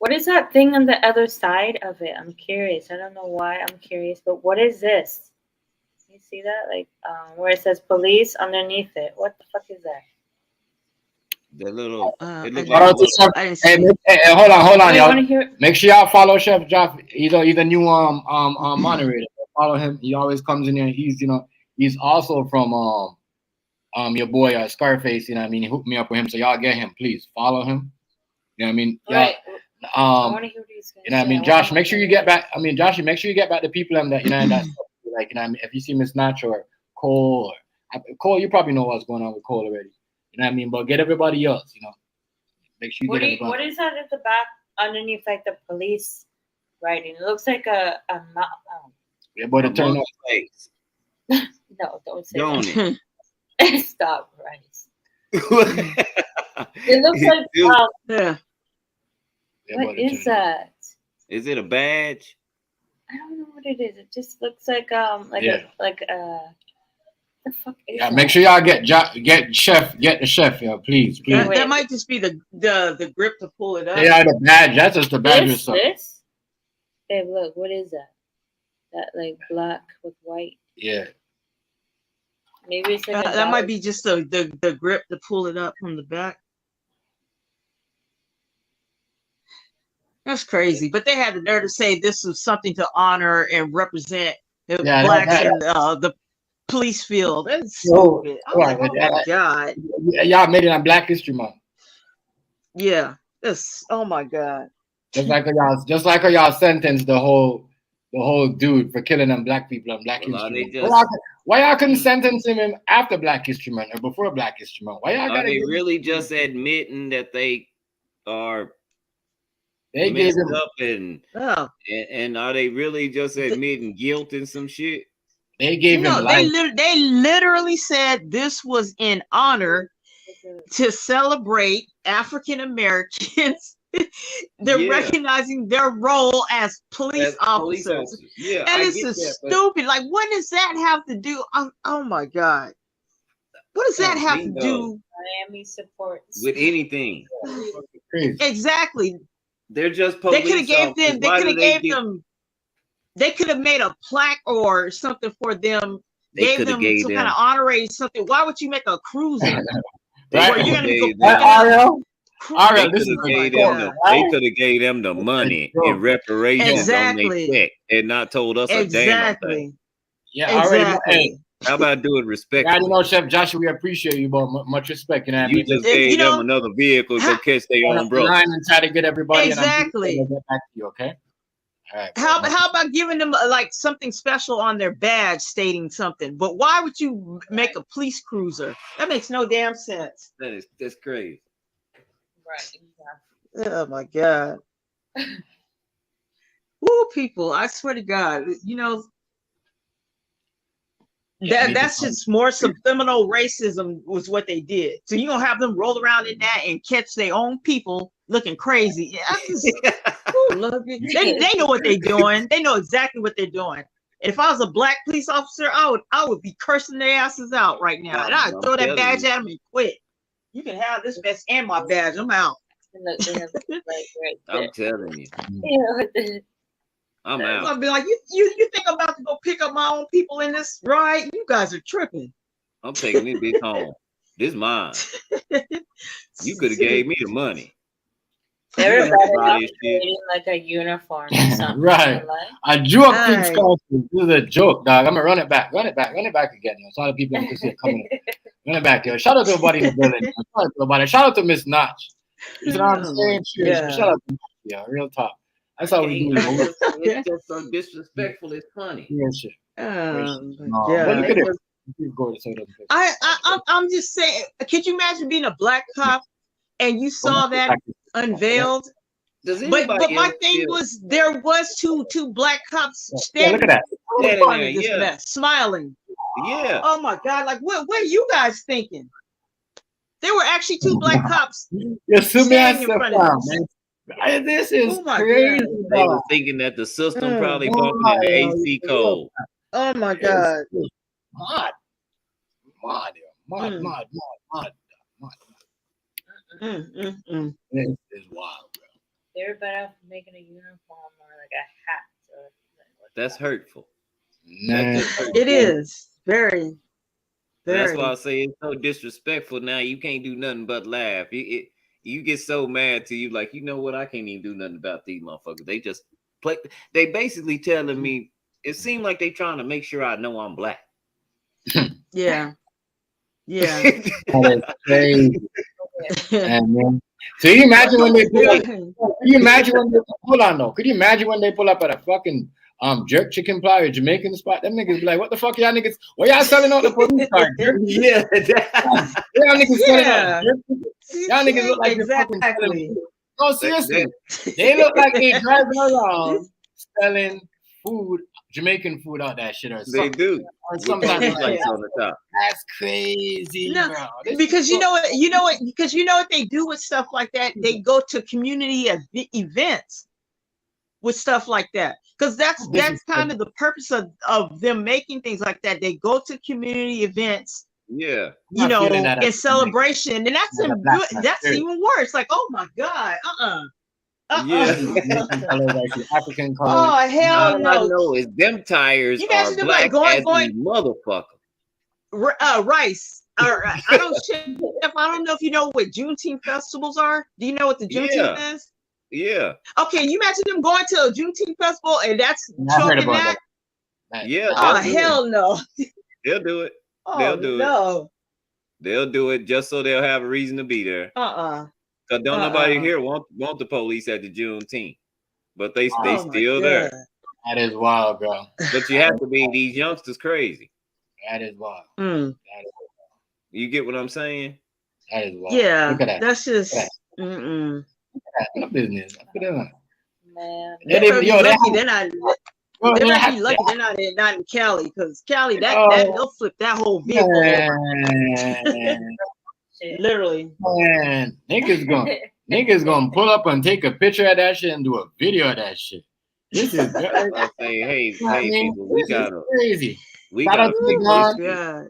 What is that thing on the other side of it? I'm curious. I don't know why I'm curious, but what is this? You see that? Like where it says police underneath it. What the fuck is that? The little. It looks Shout like a out to little. Chef. I didn't Hey, see. hold on, Oh, you y'all. want to hear? Make sure y'all follow Chef Joff. He's a new moderator. Follow him. He always comes in here. He's also from your boy Scarface. You know what I mean? He hooked me up with him. So y'all get him, please follow him. You know what I mean? Right. I Um, want to hear what he's gonna you know what I say. mean? Josh, make sure you get back. I mean, Josh, make sure you get back the people that that stuff. Like, you know what I mean? If you see Miss Natch or Cole Cole, you probably know what's going on with Cole already. You know what I mean? But get everybody else. Make sure you get everybody. What is that at the back underneath like the police writing? It looks like a Yeah, boy, to turn up. Face. no, don't say Don't that. it? Stop, Rice. It looks like Yeah. Yeah, what is that? Is it a badge? I don't know what it is. It just looks like the fuck is Yeah, that? make sure y'all get the chef, yo, please. That might just be the grip to pull it up. They are the badge. That's just the badge or something. This? Babe, look, what is that? That like black with white. Yeah. Maybe it's like that might be just the grip to pull it up from the back. That's crazy. But they had the nerve to say this was something to honor and represent the blacks in the police field. That's stupid. Oh my God. Y'all made it on Black History Month. Yeah. Oh my God. Just like how y'all sentenced the whole dude for killing them black people on Black History Month. Why y'all couldn't sentence him after Black History Month or before Black History Month? Why y'all gotta really just admitting that they are They messed gave him up and are they really just admitting guilt and some shit? They gave him life. They literally said this was in honor to celebrate African Americans. They're recognizing their role as police officers. Yeah, and it's stupid. Like, what does that have to do? Oh my God. What does that have to do? Miami supports with anything. Exactly. They're just police. They could have made a plaque or something for them. Gave them some kind of honorary something. Why would you make a cruiser? Right? You're gonna go they could have gave them the money in reparations on their check and not told us a damn thing. Yeah, exactly. How about doing respect? I don't know, Chef Joshua, we appreciate you, but much respect. You know what I mean? You just gave them another vehicle to catch their own brother. And try to get everybody. Exactly. And get back to you, okay? All right. How about giving them like something special on their badge stating something? But why would you make a police cruiser? That makes no damn sense. That's crazy. Right. Oh my God. Woo, people! I swear to God, that's just more subliminal racism was what they did. So you gonna have them roll around in that and catch their own people looking crazy. They know what they're doing. They know exactly what they're doing. And if I was a black police officer, I would be cursing their asses out right now. And I'd throw that badge at them and quit. You can have this vest and my badge. I'm out. I'm telling you. I'm out. I'll be like, you think I'm about to go pick up my own people in this ride? You guys are tripping. I'm taking this bitch home. This mine. You could have gave me the money. Everybody like a uniform or something. Right. A joke. This is a joke, dog. I'm gonna run it back again. So the people can see it coming. Run it back, yo. Shout out to everybody in the building. Shout out to Miss Notch. You know what I'm saying? Yeah. Shout out to Notch, yeah, real talk. That's how we do it. It's just so disrespectful. It's funny. Yeah, shit. But look at it. I'm just saying. Could you imagine being a black cop and you saw that unveiled? But my thing was there was two black cops standing. Yeah, look at that. Smiling. Yeah. Oh my God! Like what are you guys thinking? There were actually two black cops standing in front of us. This is crazy. They were thinking that the system probably bumping in the AC code. Oh my God. Mod. It's wild, bro. They were better off making a uniform or like a hat. Or That's hurtful. Man. That's just hurtful. It is very, That's very. why I say it's so disrespectful now. You can't do nothing but laugh. You get so mad to you, like, you know what? I can't even do nothing about these motherfuckers. They just play. They basically telling me, it seemed like they trying to make sure I know I'm black. Yeah. Yeah. That is crazy. And then, so you imagine when they pull up, hold on though. Could you imagine when they pull up at a fucking jerk chicken pie or Jamaican spot? Them niggas be like, what the fuck y'all niggas? Why y'all selling out the police car? Yeah. Y'all niggas selling out jerk chicken. Y'all niggas look like exactly. you're fucking selling food. No, seriously. They look like they driving around selling food, Jamaican food out that shit or something. They do. Or With something police like lights that. on the top. That's crazy, No, bro. This because is you know what, because you know what they do with stuff like that. They go to community events with stuff like that. Because that's kind of the purpose of them making things like that. They go to community events, Yeah. you know, in celebration, and that's even good. That's even worse. Like, oh my God, Yeah. African colors. Oh hell All no! I know is them tires You are imagine them, black like, as going- a motherfucker. Rice. I don't know if you know what Juneteenth festivals are. Do you know what the Juneteenth is? Yeah. Okay, you imagine them going to a Juneteenth festival and that's choking that? Yeah. Oh hell no! They'll do it. Oh They'll do no! it. They'll do it just so they'll have a reason to be there. Cause don't nobody here want the police at the Juneteenth, but they still there. That is wild, bro. But you have to be these youngsters crazy. That is wild. You get what I'm saying? That is wild. Yeah, Look at that. that's just. Look at that. No business. Look at that. Man, They better be lucky they're not. They better be lucky they're not in Cali, because Cali they'll flip that whole vehicle over. Literally. Man, niggas gonna pull up and take a picture of that shit and do a video of that shit. This is I say, hey, people, we gotta crazy. We shout out to Don. God.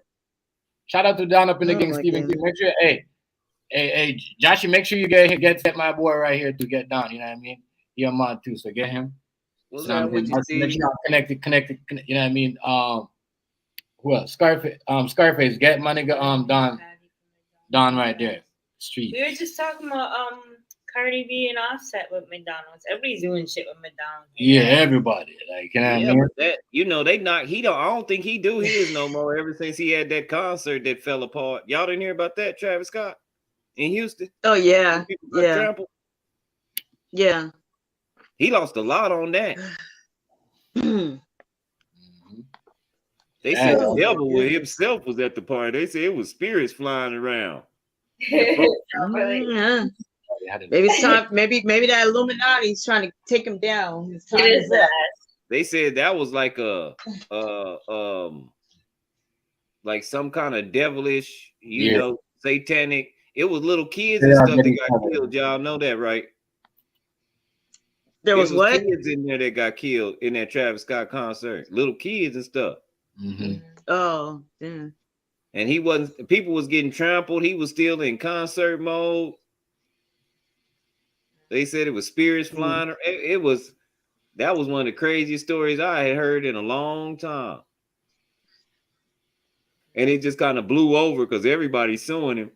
Shout out to Don up in the gang, Stephen King. Make sure, hey, Joshy, make sure you get my boy right here to get down. You know what I mean? He a mod too, so get him. What's So up with you, Steve? Connected. You know what I mean? Who else? Scarface. Get my nigga Don right there. Street. We were just talking about Cardi B and Offset with McDonald's. Everybody's doing shit with McDonald's. Yeah, everybody. Like, you know what I mean? But that, you know, I don't think he do his no more ever since he had that concert that fell apart. Y'all didn't hear about that, Travis Scott in Houston? Oh yeah. Yeah. Trampled? Yeah. He lost a lot on that. They said the devil with himself was at the party. They said it was spirits flying around. Maybe it's time. Maybe that Illuminati's trying to take him down. They said that was like like some kind of devilish, you know, satanic. It was little kids and stuff that got killed. Y'all know that, right? There was what? Kids in there that got killed in that Travis Scott concert. Little kids and stuff. Mm-hmm. Oh, damn. And people was getting trampled. He was still in concert mode. They said it was spirits flying. That was one of the craziest stories I had heard in a long time. And it just kind of blew over because everybody's suing him.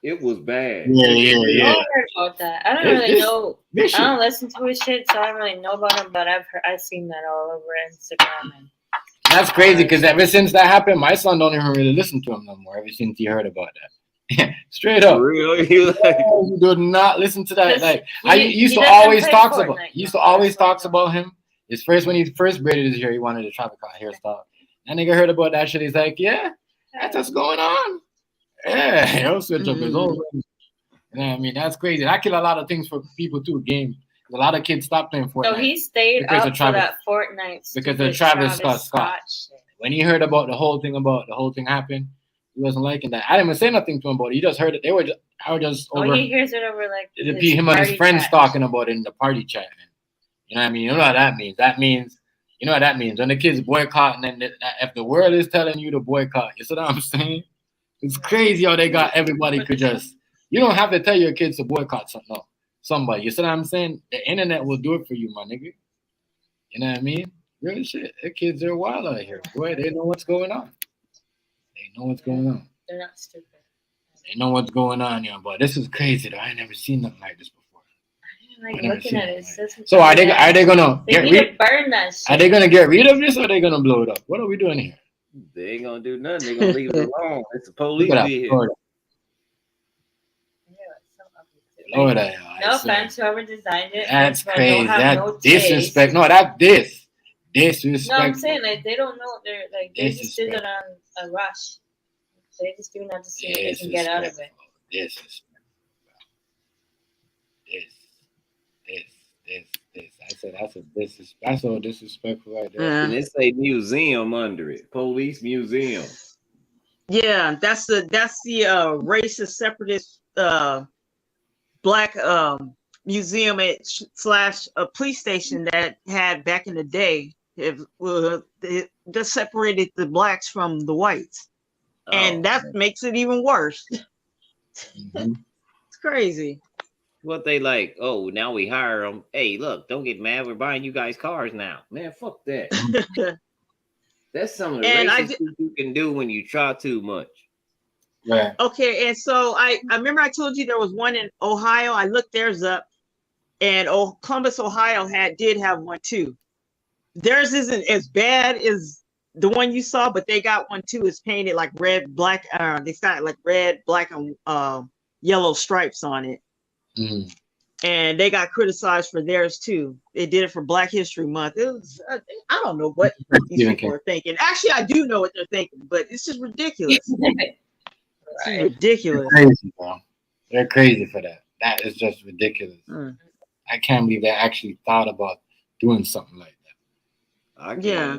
It was bad. Yeah. I heard about that. I don't really know. I don't listen to his shit, so I don't really know about him. But I've seen that all over Instagram. And that's crazy because ever since that happened, my son don't even really listen to him no more. Ever since he heard about that, straight up, really, you do not listen to that. Like he used to always talks about him. His first when he first braided his hair, he wanted a tropical hairstyle. That nigga heard about that shit. He's like, yeah, that's what's going on. Yeah, he'll switch up his own. You know what I mean? That's crazy. That killed a lot of things for people too. Game. A lot of kids stopped playing Fortnite. So he stayed up for that Fortnite because of Travis Scott. When he heard about the whole thing happened, he wasn't liking that. I didn't even say nothing to him about it. He just heard it. I was just over. He hears it over like him and his friends talking about it in the party chat. You know what I mean? You know what that means? You know what that means? When the kids boycott, and then if the world is telling you to boycott, you see what I'm saying? It's crazy how they got everybody could just. You don't have to tell your kids to boycott something. No. somebody. You see what I'm saying? The internet will do it for you, my nigga. You know what I mean? Real shit. The kids are wild out here. Boy, they know what's going on. They know what's going on. They're not stupid. They know what's going on, yeah. But this is crazy, though. I ain't never seen nothing like this before. I didn't like looking at it. So are they gonna get rid? Burn that shit. Are they gonna get rid of this, or are they gonna blow it up? What are we doing here? They ain't gonna do nothing. They're gonna leave it alone. It's a police vehicle. No offense, whoever designed it. That's crazy. That's disrespect. No, that's disrespect. No, I'm saying like they don't know. They're like they just did it on a rush. They just doing that to see what they can get out of it. Disrespect. This. I said that's all disrespectful right there. And it say museum under it. Police museum. Yeah, that's the racist separatist black museum slash a police station that had back in the day. It just separated the blacks from the whites, and that makes it even worse. Mm-hmm. It's crazy. What they like? Oh, now we hire them. Hey, look, don't get mad. We're buying you guys cars now. Man, fuck that. That's some of the racist shit you can do when you try too much. Right. Okay, and so I remember I told you there was one in Ohio. I looked theirs up, and Columbus, Ohio did have one too. Theirs isn't as bad as the one you saw, but they got one too. It's painted like red, black. They got like red, black, and yellow stripes on it. Mm. And they got criticized for theirs too. They did it for Black History Month. It was, I don't know what these people are thinking. Actually, I do know what they're thinking, but it's just ridiculous. It's ridiculous. They're crazy, bro. They're crazy for that. That is just ridiculous. I can't believe they actually thought about doing something like that. Yeah.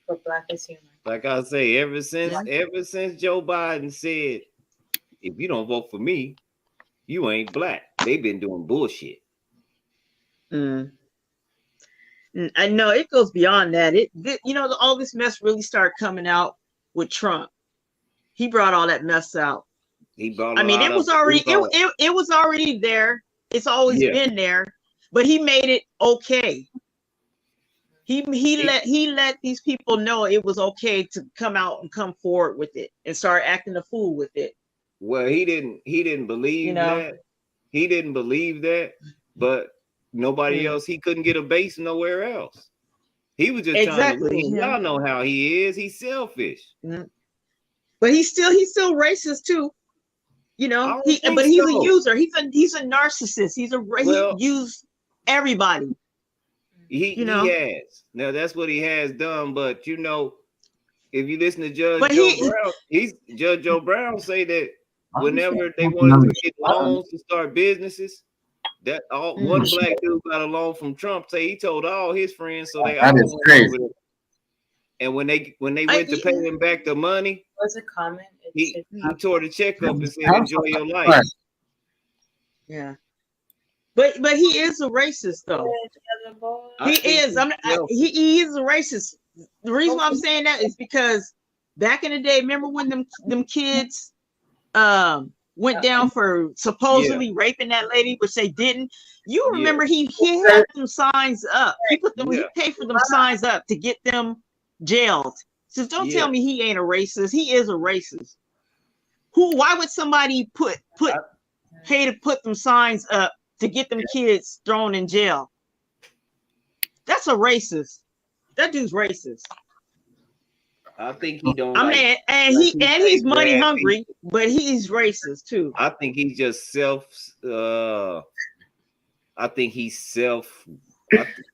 For Black History Month. Like I say, ever since Joe Biden said, if you don't vote for me, you ain't black. They've been doing bullshit. I know it goes beyond that. All this mess really started coming out with Trump. He brought all that mess out. It was already it was already there. It's always been there, but he made it okay. He let these people know it was okay to come out and come forward with it and start acting a fool with it. Well, he didn't believe that. He didn't believe that, but nobody else. He couldn't get a base nowhere else. He was just trying to win. Y'all know how he is. He's selfish. But he's still racist too. He's a user. He's a narcissist. He used everybody. He has. Now that's what he has done. But if you listen to Judge Joe Brown say that whenever they wanted to get loans to start businesses, that one black dude got a loan from Trump. He told all his friends, so they all went over there. And when they went to pay him back the money, was a comment. He tore the check up and said, "Enjoy your life." Yeah, but he is a racist though. He is a racist. The reason why I'm saying that is because back in the day, remember when them kids went down for supposedly raping that lady, which they didn't. You remember he had them signs up. He paid for them signs up to get them jailed. So don't tell me he ain't a racist. He is a racist. Why would somebody pay to put them signs up to get them kids thrown in jail? That's a racist. That dude's racist. I think he don't. He's money hungry, but he's racist too. I think he's just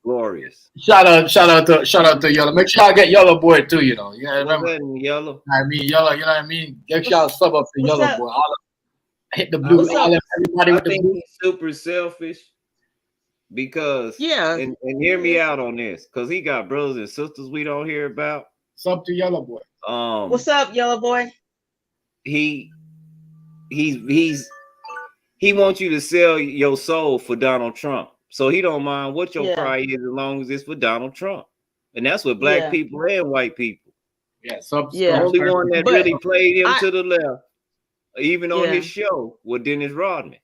glorious. Shout out to Yellow. Make sure I get Yellow Boy too. Yeah, remember Yellow. Yellow. You know what I mean? Get y'all sub up to Yellow Boy. Hit the blue. Everybody with the blue. He's super selfish because and hear me out on this, because he got brothers and sisters we don't hear about. What's up to Yellow Boy? What's up, Yellow Boy? He wants you to sell your soul for Donald Trump. So he don't mind what your price is as long as it's for Donald Trump. And that's what black people and white people. Yeah. The only one that really played him to the left even on his show with Dennis Rodman.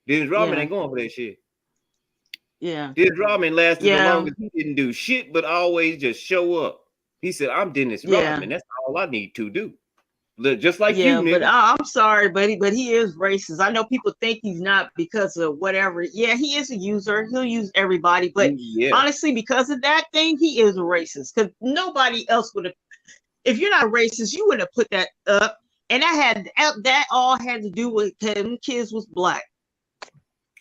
Dennis Rodman ain't going for that shit. Yeah. Dennis Rodman lasted the longest. He didn't do shit, but always just show up. He said, "I'm Dennis Rodman. That's all I need to do." Just like you, nigga. But I'm sorry, but he is racist. I know people think he's not because of whatever. Yeah, he is a user. He'll use everybody, but honestly, because of that thing, he is a racist. Because nobody else would have. If you're not a racist, you wouldn't have put that up. And that all had to do with them kids was black.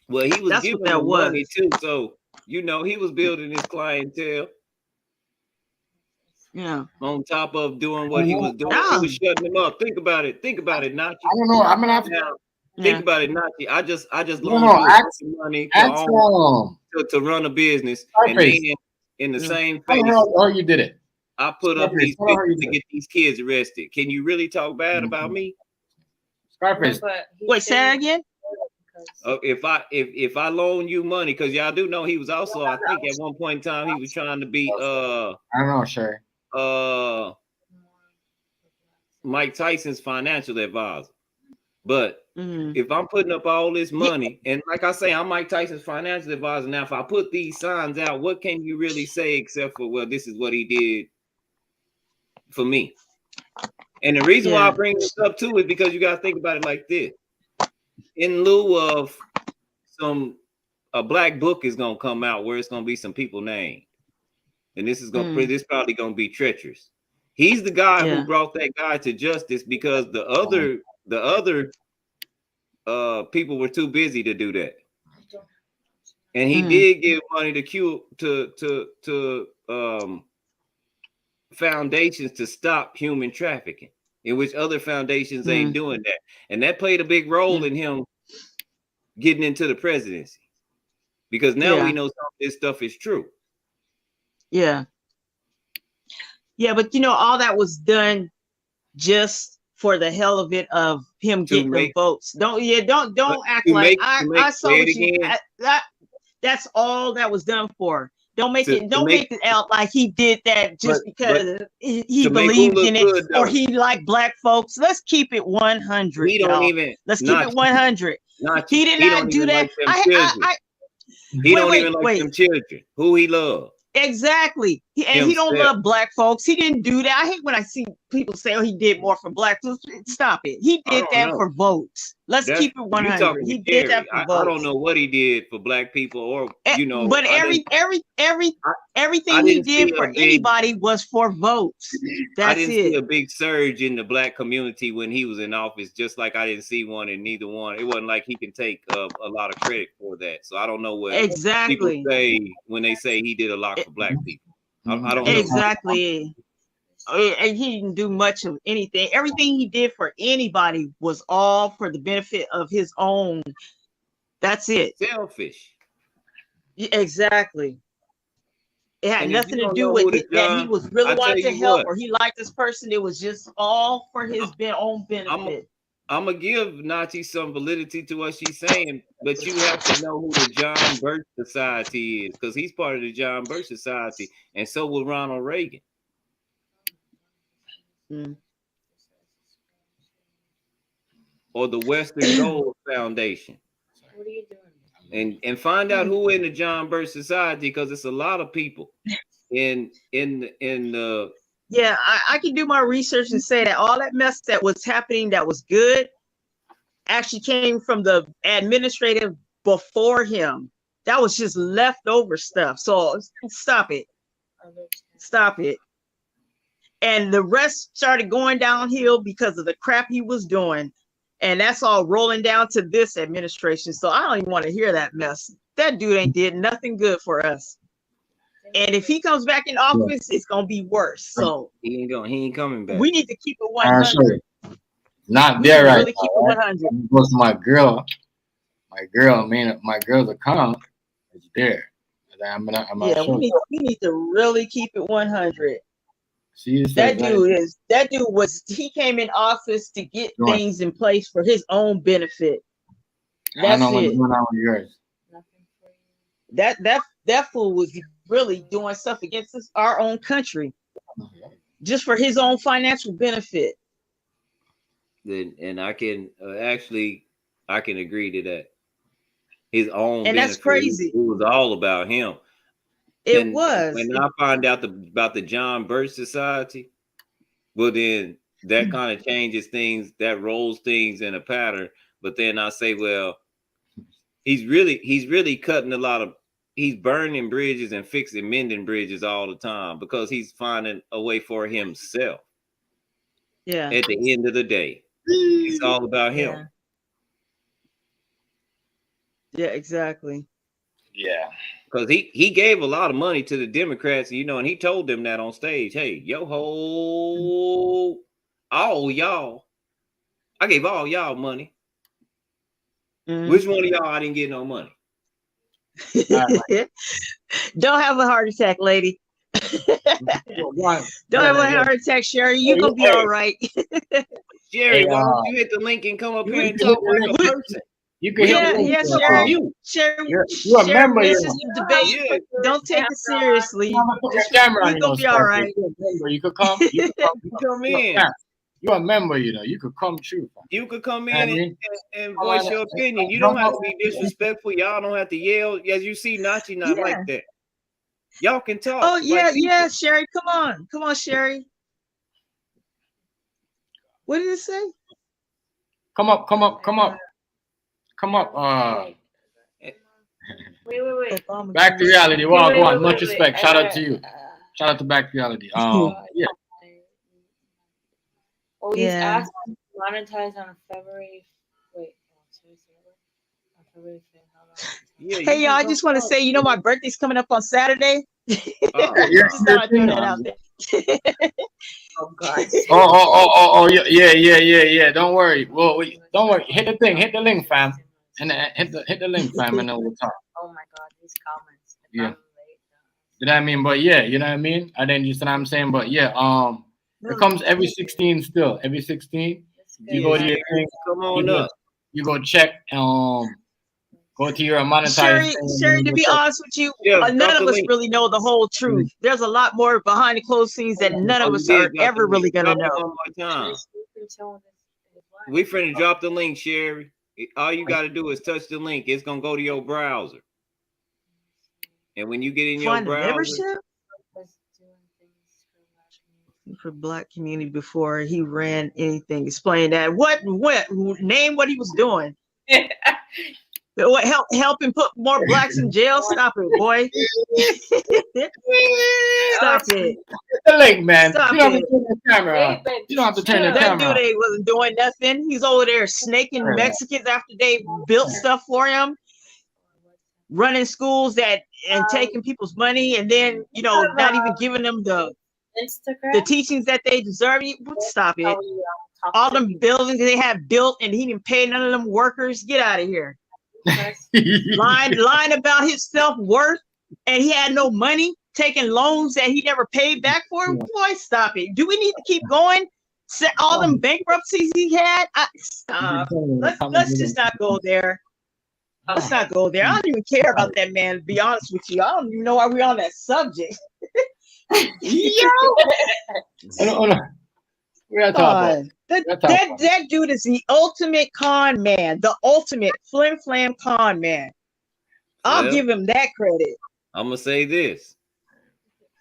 Well, he was giving them money too, so he was building his clientele. Yeah. On top of doing what he was doing, he was shutting them up. Think about it, Nachi. I don't know. I'm gonna have to think about it, Nachi. I just loaned some money to run a business, and then in the same phase, how you did it. I put up these pictures to get these kids arrested. Can you really talk bad about me? Scarface. Wait, say that again. If I loan you money, because y'all do know he was also, I think at one point in time he was trying to be I don't know, sure. Mike Tyson's financial advisor. But if I'm putting up all this money, and like I say, I'm Mike Tyson's financial advisor. Now, if I put these signs out, what can you really say except for, well, this is what he did for me? And the reason why I bring this up too is because you got to think about it like this. In lieu of a black book is gonna come out where it's gonna be some people named, and this is probably gonna be treacherous. He's the guy who brought that guy to justice because the other people were too busy to do that, and he did give money to foundations to stop human trafficking, in which other foundations ain't doing that. And that played a big role in him getting into the presidency. Because now we know some of this stuff is true. Yeah. Yeah, but all that was done just for the hell of it of him getting the votes. Don't act like I saw what you that's all that was done for. Don't make it out like he did that just because he believed in it or he liked black folks. Let's keep it 100. Let's keep it 100. He did not do that. He don't even like them children who he loved. Exactly. He don't love black folks. He didn't do that. I hate when I see people say, "Oh, he did more for black folks." Stop it. He did that for votes. Let's keep it 100. He did that for votes. I don't know what he did for black people, or but everything he did for anybody was for votes. That's I didn't see a big surge in the black community when he was in office, just like I didn't see one in neither one. It wasn't like he can take a lot of credit for that. So I don't know what people say when they say he did a lot for black people. I don't know. Exactly. And he didn't do much of anything. Everything he did for anybody was all for the benefit of his own. That's it. Selfish. Exactly. It had nothing to do with that he was really wanting to help or he liked this person. It was just all for his own benefit. I'm going to give Nachi some validity to what she's saying, but you have to know who the John Birch Society is, because he's part of the John Birch Society, and so will Ronald Reagan. Or the Western Gold Foundation. What are you doing? And find out who in the John Birch Society, because it's a lot of people in the I can do my research and say that all that mess that was happening that was good actually came from the administrative before him. That was just leftover stuff. So stop it. And the rest started going downhill because of the crap he was doing. And that's all rolling down to this administration. So I don't even want to hear that mess. That dude ain't did nothing good for us. And if he comes back in office, it's gonna be worse. So he ain't coming back. We need to keep it 100. Not there, right? Really keep it 100. Goes to my girl, my girl's account is there. I'm we need to really keep it 100. That dude he came in office to get things in place for his own benefit. That's it. Yours. That fool was really doing stuff against our own country, just for his own financial benefit. And I can I can agree to that. His own And that's benefit. crazy. It was all about him. It was. When I find out about the John Birch Society, well, then that kind of changes things, that rolls things in a pattern. But then I say, well, he's really cutting a lot of, he's burning bridges and mending bridges all the time because he's finding a way for himself. Yeah. At the end of the day, it's all about him. Yeah, exactly. Yeah. Because he gave a lot of money to the Democrats, you know, and he told them that on stage. Hey, all y'all, I gave all y'all money. Mm-hmm. Which one of y'all I didn't get no money? Don't have a heart attack, lady. Don't have a heart attack, Sherry. You're gonna be all right. Sherry, why don't you hit the link and come up here and talk like a person? You can Sherry. You remember this is the debate. Yeah. Don't take it seriously. You're gonna be all right. You could come. You could come in. You're a member, you know. You could come true. You could come in and voice your opinion. You don't have to be disrespectful. Y'all don't have to yell. As you see, Nachi not like that. Y'all can talk. Oh yeah, Sherry. Come on, Sherry. What did it say? Come up. Wait. Back to reality. Well, go on. Much respect. Shout out to you. Shout out to Back to Reality. Yeah. Oh, he's asked to monetize on February. February 5th. Yeah, hey y'all, I just want to say, you know, my birthday's coming up on Saturday. Just thought I'd throw that out there. Oh God. Oh, yeah. Don't worry. Well, don't worry. Hit the thing. Hit the link, fam. And hit the link, fam, and then we'll talk. Oh my God, these comments. Yeah. You know what I mean? But yeah, you know what I mean? I didn't just know what I'm saying, but yeah, it comes every 16 still. Every 16. You go to your thing. Come on up. You go check, go to your monetized. Sherry, to be honest with you, none of us really know the whole truth. There's a lot more behind the closed scenes that none of us are ever really gonna know. One more time. We finna drop the link, Sherry. All you gotta do is touch the link. It's gonna go to your browser. And when you get in your browser, membership for Black community before he ran anything. Explain that. What name what he was doing. What helping put more blacks in jail? Stop it, boy. Stop it. The link, man. Stop you don't have to turn the camera on. You don't have to turn the camera on. That dude wasn't doing nothing. He's over there snaking Mexicans after they built stuff for him, running schools and taking people's money, and then not even giving them the teachings that they deserve. Stop it. All them buildings they have built, and he didn't pay none of them workers. Get out of here. lying about his self-worth, and he had no money, taking loans that he never paid back for. Boy, stop it. Do we need to keep going? All them bankruptcies he had? Stop. Let's just not go there. Let's not go there. I don't even care about that man, to be honest with you. I don't even know why we're on that subject. That dude is the ultimate con man, the ultimate flim flam con man. I'll give him that credit. I'm gonna say this,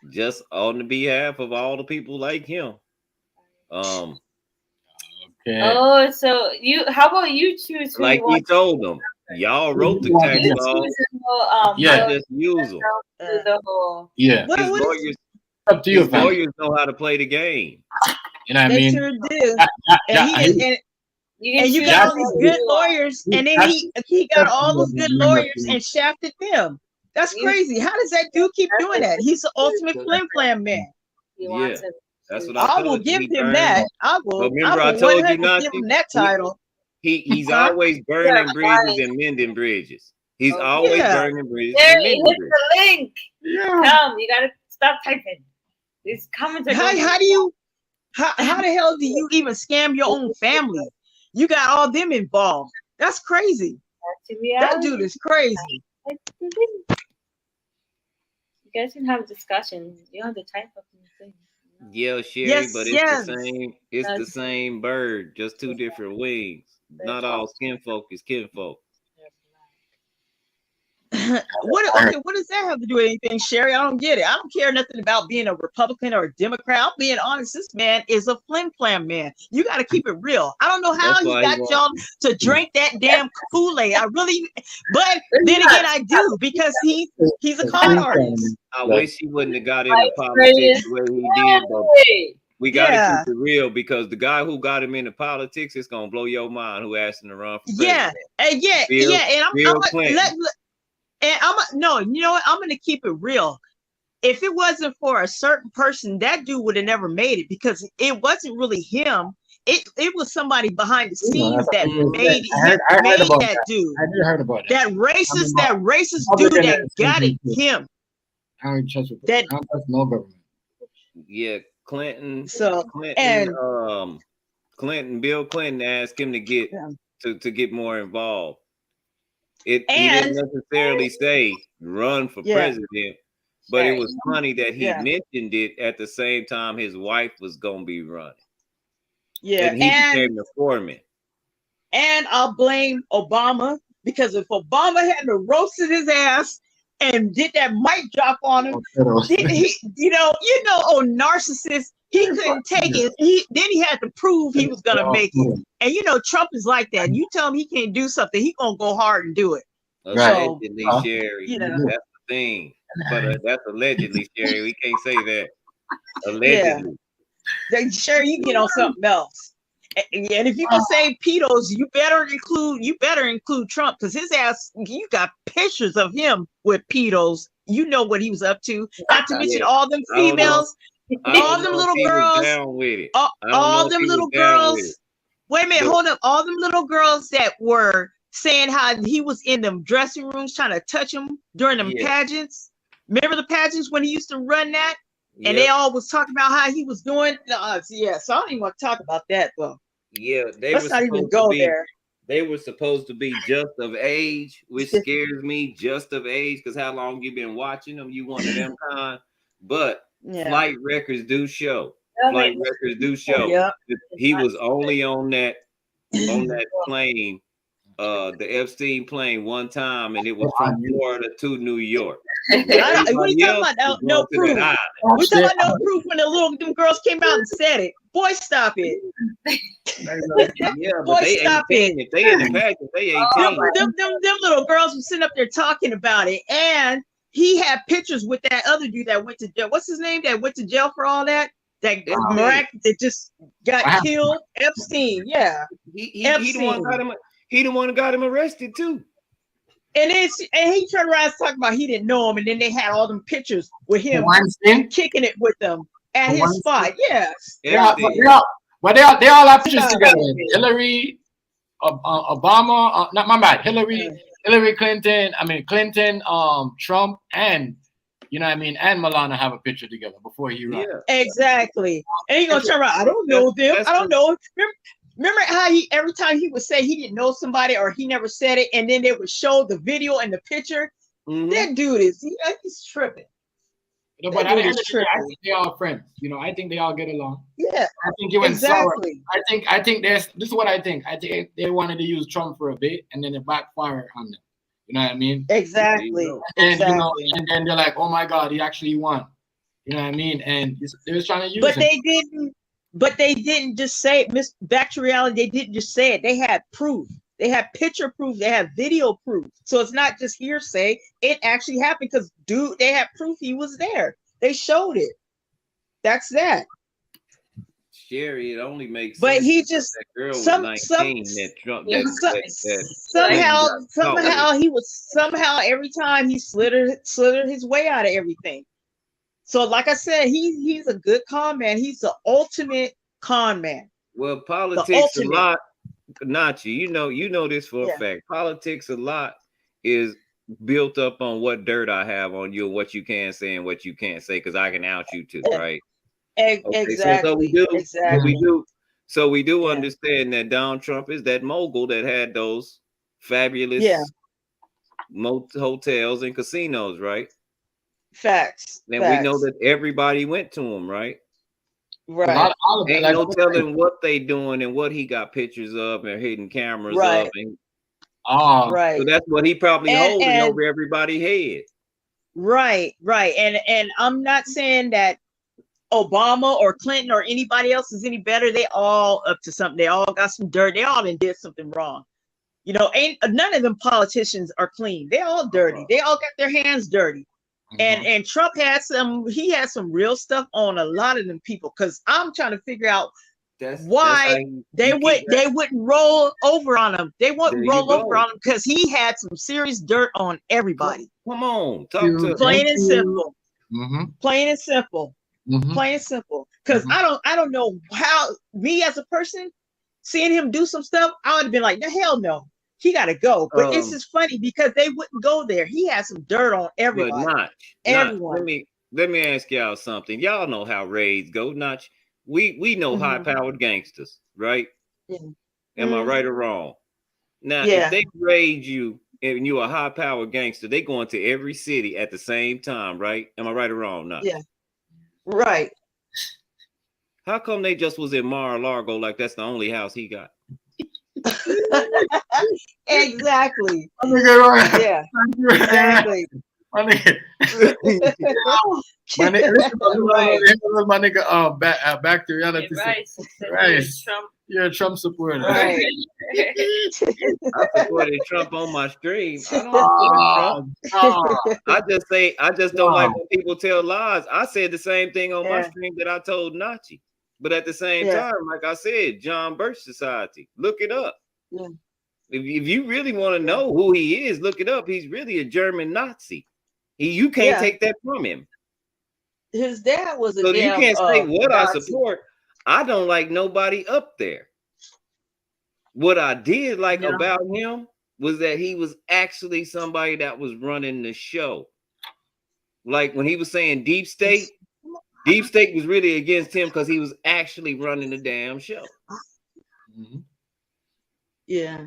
just on the behalf of all the people like him. Okay. Oh, so how about you choose? Like we told them, y'all wrote the tax law. Just use them. Yeah. Lawyers, up to you. Lawyers know how to play the game. You know what I mean? They sure do. And you got all these good lawyers, and then he got all those good lawyers and shafted them. That's crazy. How does that dude keep doing that? He's the ultimate flim flam man. Yeah, that's what I will give him that. I will. Remember, I told you not to give him that title. He's always burning bridges and mending bridges. He's always burning bridges. There, hit the link. Come, you gotta stop typing. These comments are. How the hell do you even scam your own family? You got all them involved. That's crazy. That dude is crazy. You guys can have a discussion. You don't have to type up anything. Yeah, Sherry, Yes, but it's yes. the same. It's the same bird, just two different wings. Not all skin folk is kinfolk. What does that have to do with anything, Sherry? I don't get it. I don't care nothing about being a Republican or a Democrat. I'm being honest. This man is a flim flam man. You got to keep it real. I don't know how That's he why he got wants y'all to drink that damn Kool-Aid. I really, but then again, I do because he's a con artist. I wish he wouldn't have got into politics the way he did, but we got to Yeah. keep it real because the guy who got him into politics is gonna blow your mind. Who asked him to run for Yeah, president? yeah, and Bill Clinton. no, you know what? I'm gonna keep it real. If it wasn't for a certain person, that dude would have never made it because it wasn't really him. It was somebody behind the scenes that made that dude. I never heard about that. That racist dude that got it, him. I don't trust no government. Yeah, Clinton. So Bill Clinton asked him to get to get more involved. He didn't necessarily say run for president, but it was funny that he mentioned it at the same time his wife was gonna be running. Yeah, and he became the foreman. And I'll blame Obama because if Obama hadn't roasted his ass and did that mic drop on him, he, narcissist, he couldn't take it. He had to prove he was gonna make it. And Trump is like that. You tell him he can't do something, he gonna go hard and do it. Allegedly, Sherry. That's the thing. But that's allegedly, Sherry. We can't say that. Allegedly. Yeah. Sherry, you get on something else. And if you can say pedos, you better include Trump because his ass, you got pictures of him with pedos. You know what he was up to. Not to mention all them females, all them little girls, all them little girls. Wait a minute, hold up. All them little girls that were saying how he was in them dressing rooms trying to touch him during them pageants. Remember the pageants when he used to run that? And they all was talking about how he was doing. So I don't even want to talk about that though. Yeah, let's not even go there. They were supposed to be just of age, which scares me. Just of age, because how long you been watching them? You one of them kind. But flight records do show. He was only on that plane. The Epstein plane one time, and it was from Florida to New York. We talking about no proof. We talking about no proof when them girls came out and said it. Boy, stop it. Boy, stop 18. If they in the pageant, they 18. Them little girls were sitting up there talking about it, and he had pictures with that other dude that went to jail. What's his name? That went to jail for all that. That just got killed. Epstein. Yeah. He the one who got him arrested too. And he turned around and talked about he didn't know him, and then they had all them pictures with him kicking it with them at his spot. Yes. But they all have pictures together. Hillary, Obama, not my bad. Hillary Clinton. Clinton, Trump, and and Milana have a picture together before he ran. Yeah. Exactly. And he gonna turn around. I don't know them. I don't know. Remember how every time he would say he didn't know somebody or he never said it, and then they would show the video and the picture. Mm-hmm. That dude he's tripping. But I think they're all friends. I think they all get along. Yeah, I think it went sour. I think this is what I think. I think they wanted to use Trump for a bit, and then it backfired on them. You know what I mean? Exactly. And and then they're like, "Oh my God, he actually won." You know what I mean? And they was trying to use him. But they didn't just say it. Back to reality, they didn't just say it. They had proof. They had picture proof. They had video proof. So it's not just hearsay. It actually happened because, they had proof he was there. They showed it. That's that. Sherry, it only makes but sense. He just that girl was 19 that Trump somehow every time he slithered his way out of everything. So, like I said, he's a good con man. He's the ultimate con man. Well, politics a lot, Nachi. You know this for a fact. Politics a lot is built up on what dirt I have on you, and what you can say and what you can't say, because I can out you too, right? Exactly. So we do. So we do understand that Donald Trump is that mogul that had those fabulous hotels and casinos, right? Facts. And we know that everybody went to him, right? Right. Ain't no telling what they doing and what he got pictures of and hidden cameras Right. of. And right. so that's what he probably holding over everybody's head. Right. And I'm not saying that Obama or Clinton or anybody else is any better. They all up to something. They all got some dirt. They all did something wrong. You know, ain't none of them politicians are clean. They all dirty. They all got their hands dirty. And Trump had some real stuff on a lot of them people, because I'm trying to figure out why they wouldn't roll over on him. They wouldn't roll over on him because he had some serious dirt on everybody. Come on, talk to plain and simple. Plain and simple. Plain and simple. Because I don't know how, me as a person seeing him do some stuff, I would have been like, the hell no. He got to go. But it's just funny because they wouldn't go there. He had some dirt on everybody. But everyone. Let me ask y'all something. Y'all know how raids go. Notch. We know high-powered gangsters, right? Am I right or wrong? Now, if they raid you and you're a high-powered gangster, they go into every city at the same time, right? Am I right or wrong? Notch? Yeah. Right. How come they just was in Mar-a-Lago like that's the only house he got? Exactly. Yeah. Exactly. My nigga, bacteriality. Rice. You're a Trump supporter. Right. I supported Trump on my stream. I just don't like when people tell lies. I said the same thing on my stream that I told Nachi. But at the same time, like I said, John Birch Society, look it up. Yeah. If you really want to know who he is, look it up. He's really a German Nazi. You can't take that from him. His dad was a so damn, you can't say what Nazi. I support. I don't like nobody up there. What I did like about him was that he was actually somebody that was running the show. Like when he was saying deep state was really against him because he was actually running the damn show. Yeah.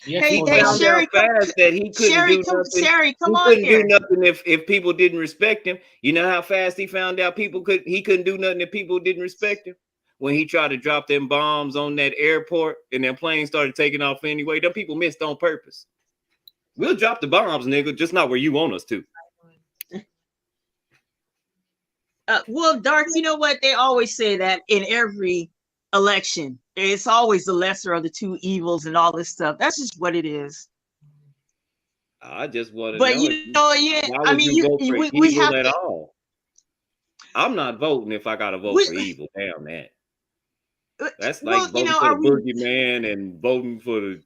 Hey, Sherry, that he couldn't do nothing. Sherry, come on here. Do nothing if people didn't respect him. You know how fast he found out he couldn't do nothing if people didn't respect him? When he tried to drop them bombs on that airport and their plane started taking off anyway, them people missed on purpose. We'll drop the bombs, nigga, just not where you want us to. Well, Dark, you know what? They always say that in every election. It's always the lesser of the two evils and all this stuff. That's just what it is. I just want to know. But I mean, we have at all. I'm not voting if I got to vote for evil. Damn that. That's like voting for the boogeyman and voting for the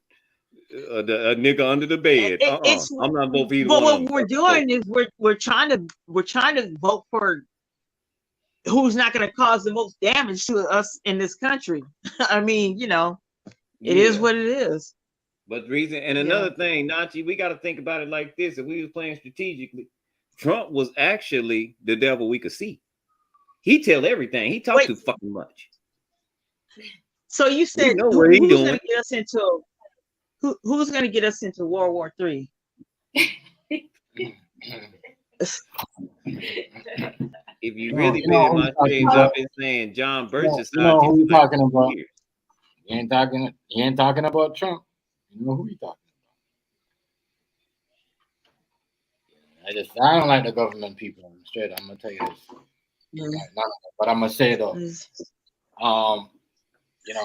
nigga under the bed. I'm not voting for either one. But what we're doing is we're trying to vote for who's not going to cause the most damage to us in this country. I mean, it is what it is. But another thing, Nachi, we got to think about it like this. If we was playing strategically, Trump was actually the devil we could see. He tell everything. He talked too fucking much. So you said who's going to get us into who's going to get us into World War III? If you really been in my streams, I've been saying John Birch Society. You know who you talking about? He ain't talking about Trump. You know who he talking about. I don't like the government people. I'm straight. I'm gonna tell you this. But I'm gonna say though.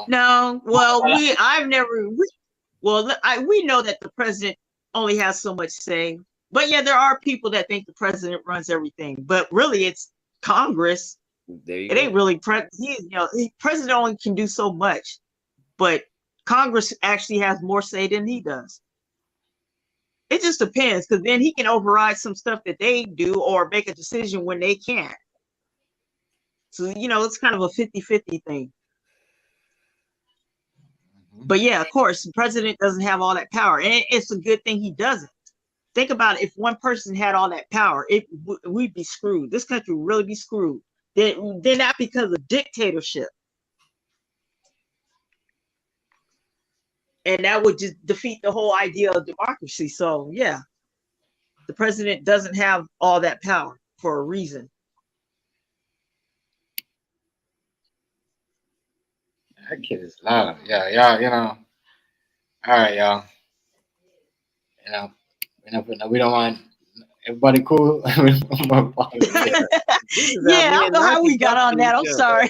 No, well, we know that the president only has so much say. But yeah, there are people that think the president runs everything. But really, it's Congress. It ain't really president only can do so much, but Congress actually has more say than he does. It just depends, because then he can override some stuff that they do or make a decision when they can't. So, it's kind of a 50-50 thing. But yeah, of course, the president doesn't have all that power, and it's a good thing he doesn't. Think about it. If one person had all that power, we'd be screwed. This country would really be screwed. They're not because of dictatorship. And that would just defeat the whole idea of democracy. So yeah, the president doesn't have all that power for a reason. That kid is loud. Yeah, y'all, you know. All right, y'all. You know, we don't want everybody cool. Yeah, this is how Yeah, me I don't and know how Naki we got talk on to that. each I'm other. sorry.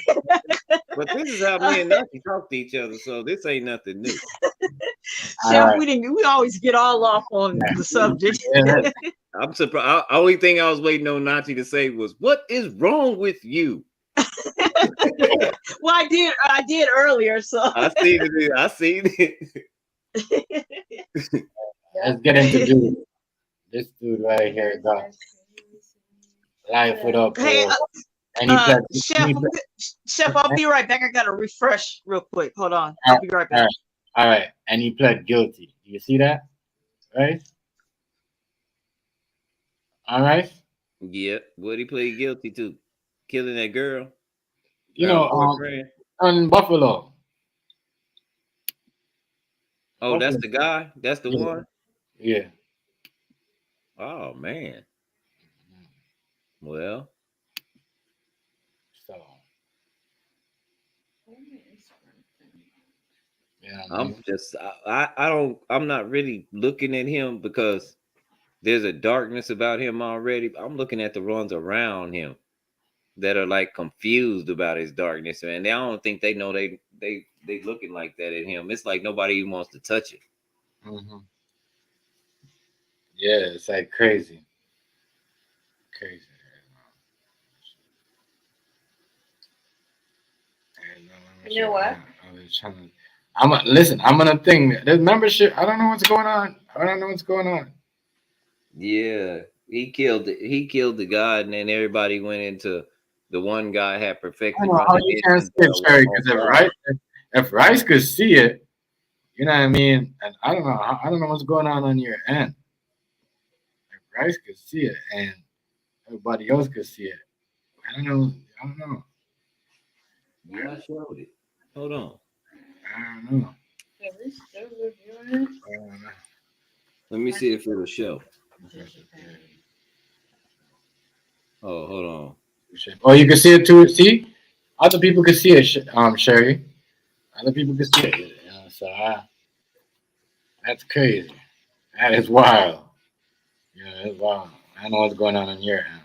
But this is how me and Naki talk to each other. So this ain't nothing new. Chef, right. we always get all off on Yeah. the subject. Yeah. I'm surprised. Only thing I was waiting on Nachi to say was, "What is wrong with you?" Well, I did earlier, so I seen it. I seen it. Let's get into this dude right here. Got life without hey, parole. And he pled. Chef, I'll be right back. I gotta refresh real quick. Hold on, I'll be right back. All right. And he pled guilty. Do you see that? Right? All right. Yeah, what he plead guilty to? Killing that girl. You Her know, boyfriend. on Buffalo. Oh, that's the guy. That's the Yeah. one. Yeah. Oh man. Well, So, yeah, I'm just. I don't. I'm not really looking at him because there's a darkness about him already. I'm looking at the ones around him that are like confused about his darkness, and I don't think they know they looking like that at him. It's like nobody even wants to touch it. Mm-hmm. Yeah, it's like crazy. Crazy. You know what? Listen. I'm gonna think. There's membership. I don't know what's going on. I don't know what's going on. Yeah, he killed the guy, and then everybody went into the one guy had I perfected don't know how you can't see it, Sherry. Because if Rice could see it, you know what I mean. And I don't know. I don't know what's going on your end. If Rice could see it, and everybody else could see it, I don't know. I don't know. Yeah, I showed it. Hold on. I don't know. Yeah, we still reviewing it. I don't know. Let me see if it'll show. Oh, hold on. Oh, you can see it too. See, other people can see it. Sherry. Other people can see it. You know, so that's crazy. That is wild. Yeah, that's wild. I don't know what's going on in your end.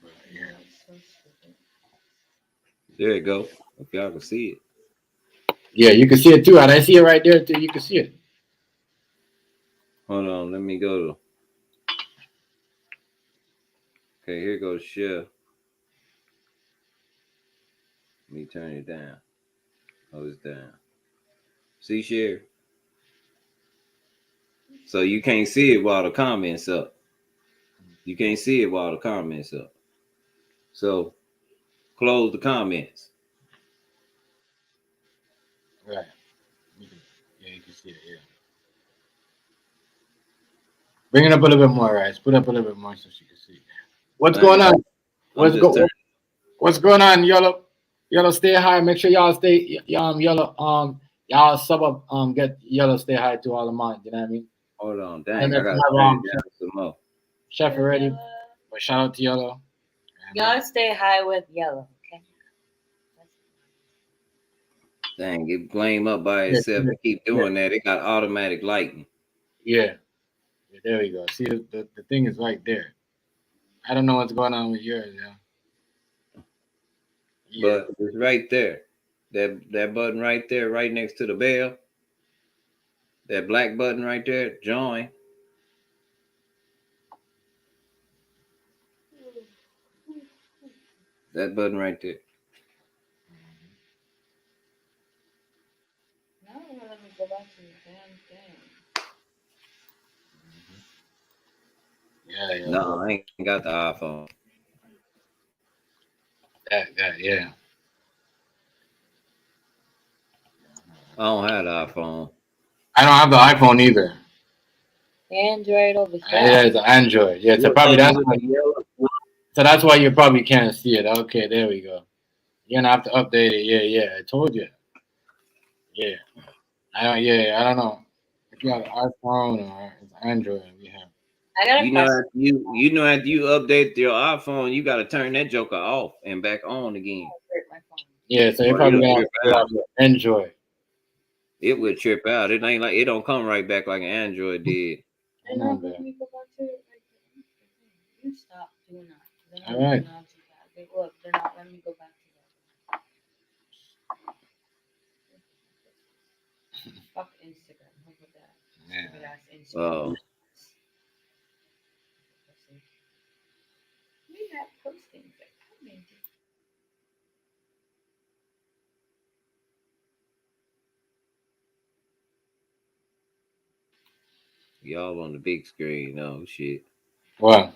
But, yeah. There you go. If y'all can see it. Yeah, you can see it too. And I see it right there too. You can see it. Hold on. Let me go to. Okay, here goes share. Let me turn it down. Oh, it's down. See share. So you can't see it while the comments up. You can't see it while the comments up. So close the comments. Right. Yeah, you can see it. Yeah. Bring it up a little bit more, right? Put up a little bit more so she can see. What's going on? What's going on, yellow? Yellow, stay high. Make sure y'all stay yellow. Y'all sub up. Get yellow. Stay high to all the mine. You know what I mean? Hold on, dang, And I if gotta you turn have it down some more. Chef already, but shout out to yellow. Y'all stay high with yellow, okay? Dang, it blame up by itself and keep doing that. It got automatic lighting. Yeah. Yeah, there we go. See, the thing is right there. I don't know what's going on with yours, yeah. But it's right there. That button right there, right next to the bell. That black button right there, join. That button right there. Now let me go back to the damn thing. Yeah. No, I ain't got the iPhone. Yeah. I don't have the iPhone. I don't have the iPhone either. Android over here. Yeah, it's an Android. Yeah, so probably that's why you probably can't see it. Okay, there we go. You're gonna have to update it. Yeah. I told you. Yeah. I don't know. If you have an iPhone or it's Android, we have. I got after you update your iPhone, you gotta turn that joker off and back on again. Yeah, so you Or probably it'll gonna trip have out. to Android. It would trip out. It ain't like it don't come right back like an Android did. I know, but let me go back to it. Like, you stop doing that. They're not All right. allowed to do that. Look, they're not letting me go back to that. Fuck Instagram. Look at that. Yeah. Stupid ass Instagram. Oh, Maybe that posting. Like, how many do- y'all on the big screen. Oh shit. What?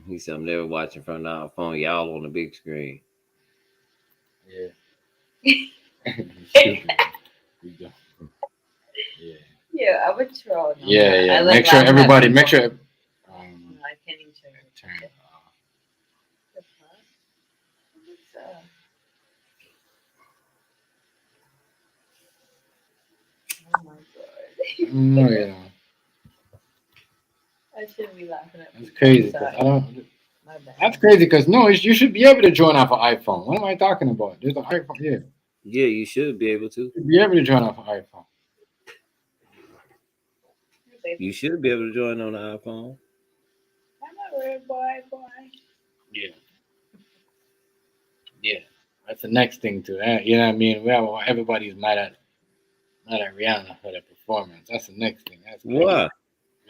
He said I'm never watching from our phone. Y'all on the big screen. Yeah. Stupid. You don't. Yeah. Yeah, I would troll. No, Yeah, but yeah. I like Make sure laughing at everybody. people. Make sure. No, I can't even turn it. Turn it off. The fuck? What's up? Oh my god. No, yeah. I shouldn't be laughing at That's people. crazy. Sorry. 'Cause I don't. My bad. That's crazy because no, you should be able to join off an iPhone. What am I talking about? There's an iPhone. Yeah, Yeah, you should be able to. you should be able to join off an iPhone. You should be able to join on the iPhone. I'm a weird boy. Yeah. Yeah. That's the next thing too. You know what I mean? Everybody's mad at Rihanna for the performance. That's the next thing. That's crazy. What?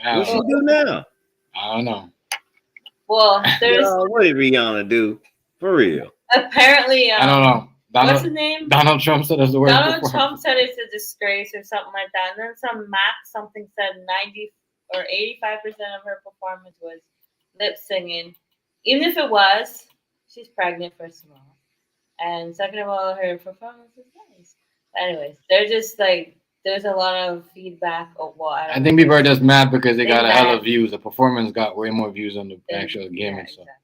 What she do now? I don't know. Well, there's What did Rihanna do? For real? apparently. I don't know. What's his name? Donald Trump said it's the worst Donald performance. Trump said it's a disgrace or something like that. And then some Mac something said 90 or 85% of her performance was lip singing. Even if it was, she's pregnant, first of all. And second of all, her performance is nice. Anyways, they're just like, there's a lot of feedback of what I think people are just mad because they They got a hell mad. of views. The performance got way more views on the actual game Yeah, and stuff. exactly.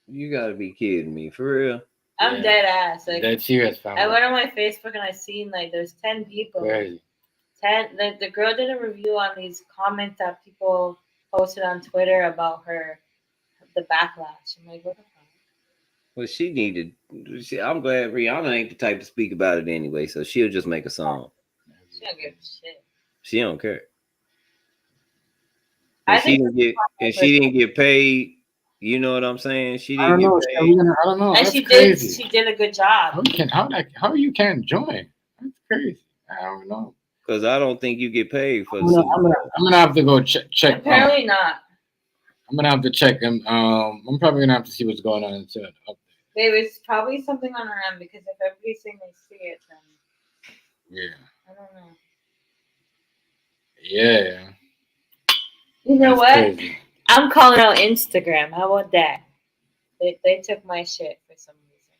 You gotta be kidding me. For real? I'm Yeah. dead ass. Like, Dead serious, I family. went on my Facebook and I seen like there's 10 people. Crazy. 10. The girl did a review on these comments that people posted on Twitter about her, the backlash. I'm like, what the fuck? Well, she needed. I'm glad Rihanna ain't the type to speak about it anyway, so she'll just make a song. She don't give a shit. She don't care. I And she think didn't get paid. You know what I'm saying? She I didn't don't know. get paid. I don't know. and That's she crazy. did a good job. How you can't join? That's crazy. I don't know. Because I don't think you get paid for the I'm Super Bowl. gonna have to go check. Apparently not. I'm gonna have to check him. I'm probably gonna have to see what's going on and update. Babe, it's probably something on her end because if everybody's saying they see it, then Yeah. I don't know. Yeah. You know That's what? crazy. I'm calling out Instagram. How about that? They took my shit for some reason.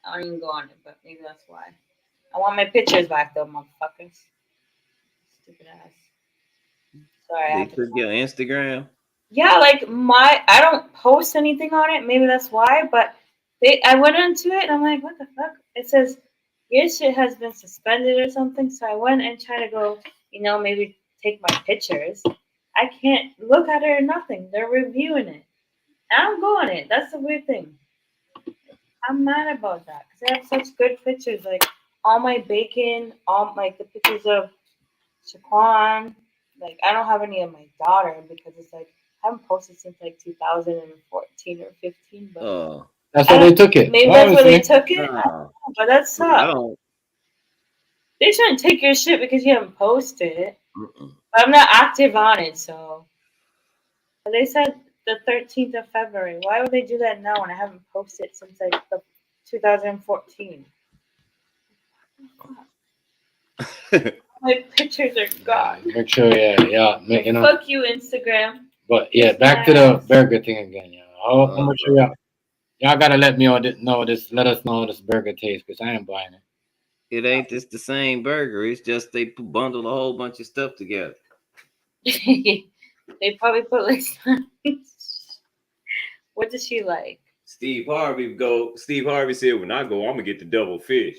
I don't even go on it, but maybe that's why. I want my pictures back though, motherfuckers. Stupid ass. Sorry. I They have to took your Instagram. Yeah, like I don't post anything on it. Maybe that's why. But I went into it and I'm like, what the fuck? It says your shit has been suspended or something. So I went and tried to go, maybe take my pictures. I can't look at it or nothing. They're reviewing it. I don't go on it. That's the weird thing. I'm mad about that because I have such good pictures. Like all my bacon, all like the pictures of Shaquan. Like I don't have any of my daughter because it's like I haven't posted since like 2014 or 15. But That's why they took it. maybe that's where they took it. No. But that I sucks. don't. They shouldn't take your shit because you haven't posted it. Mm-mm. But I'm not active on it, so. But they said the 13th of February. Why would they do that now when I haven't posted since like the 2014? My pictures are gone. Make sure, yeah. Fuck you, Instagram. But yeah, back to the burger thing again, y'all. How much y'all gotta let me know this. Let us know how this burger tastes because I ain't buying it. It ain't just the same burger. It's just they bundled a whole bunch of stuff together. They probably put like. What does she like? Steve Harvey said, when I go, I'm gonna get the double fish.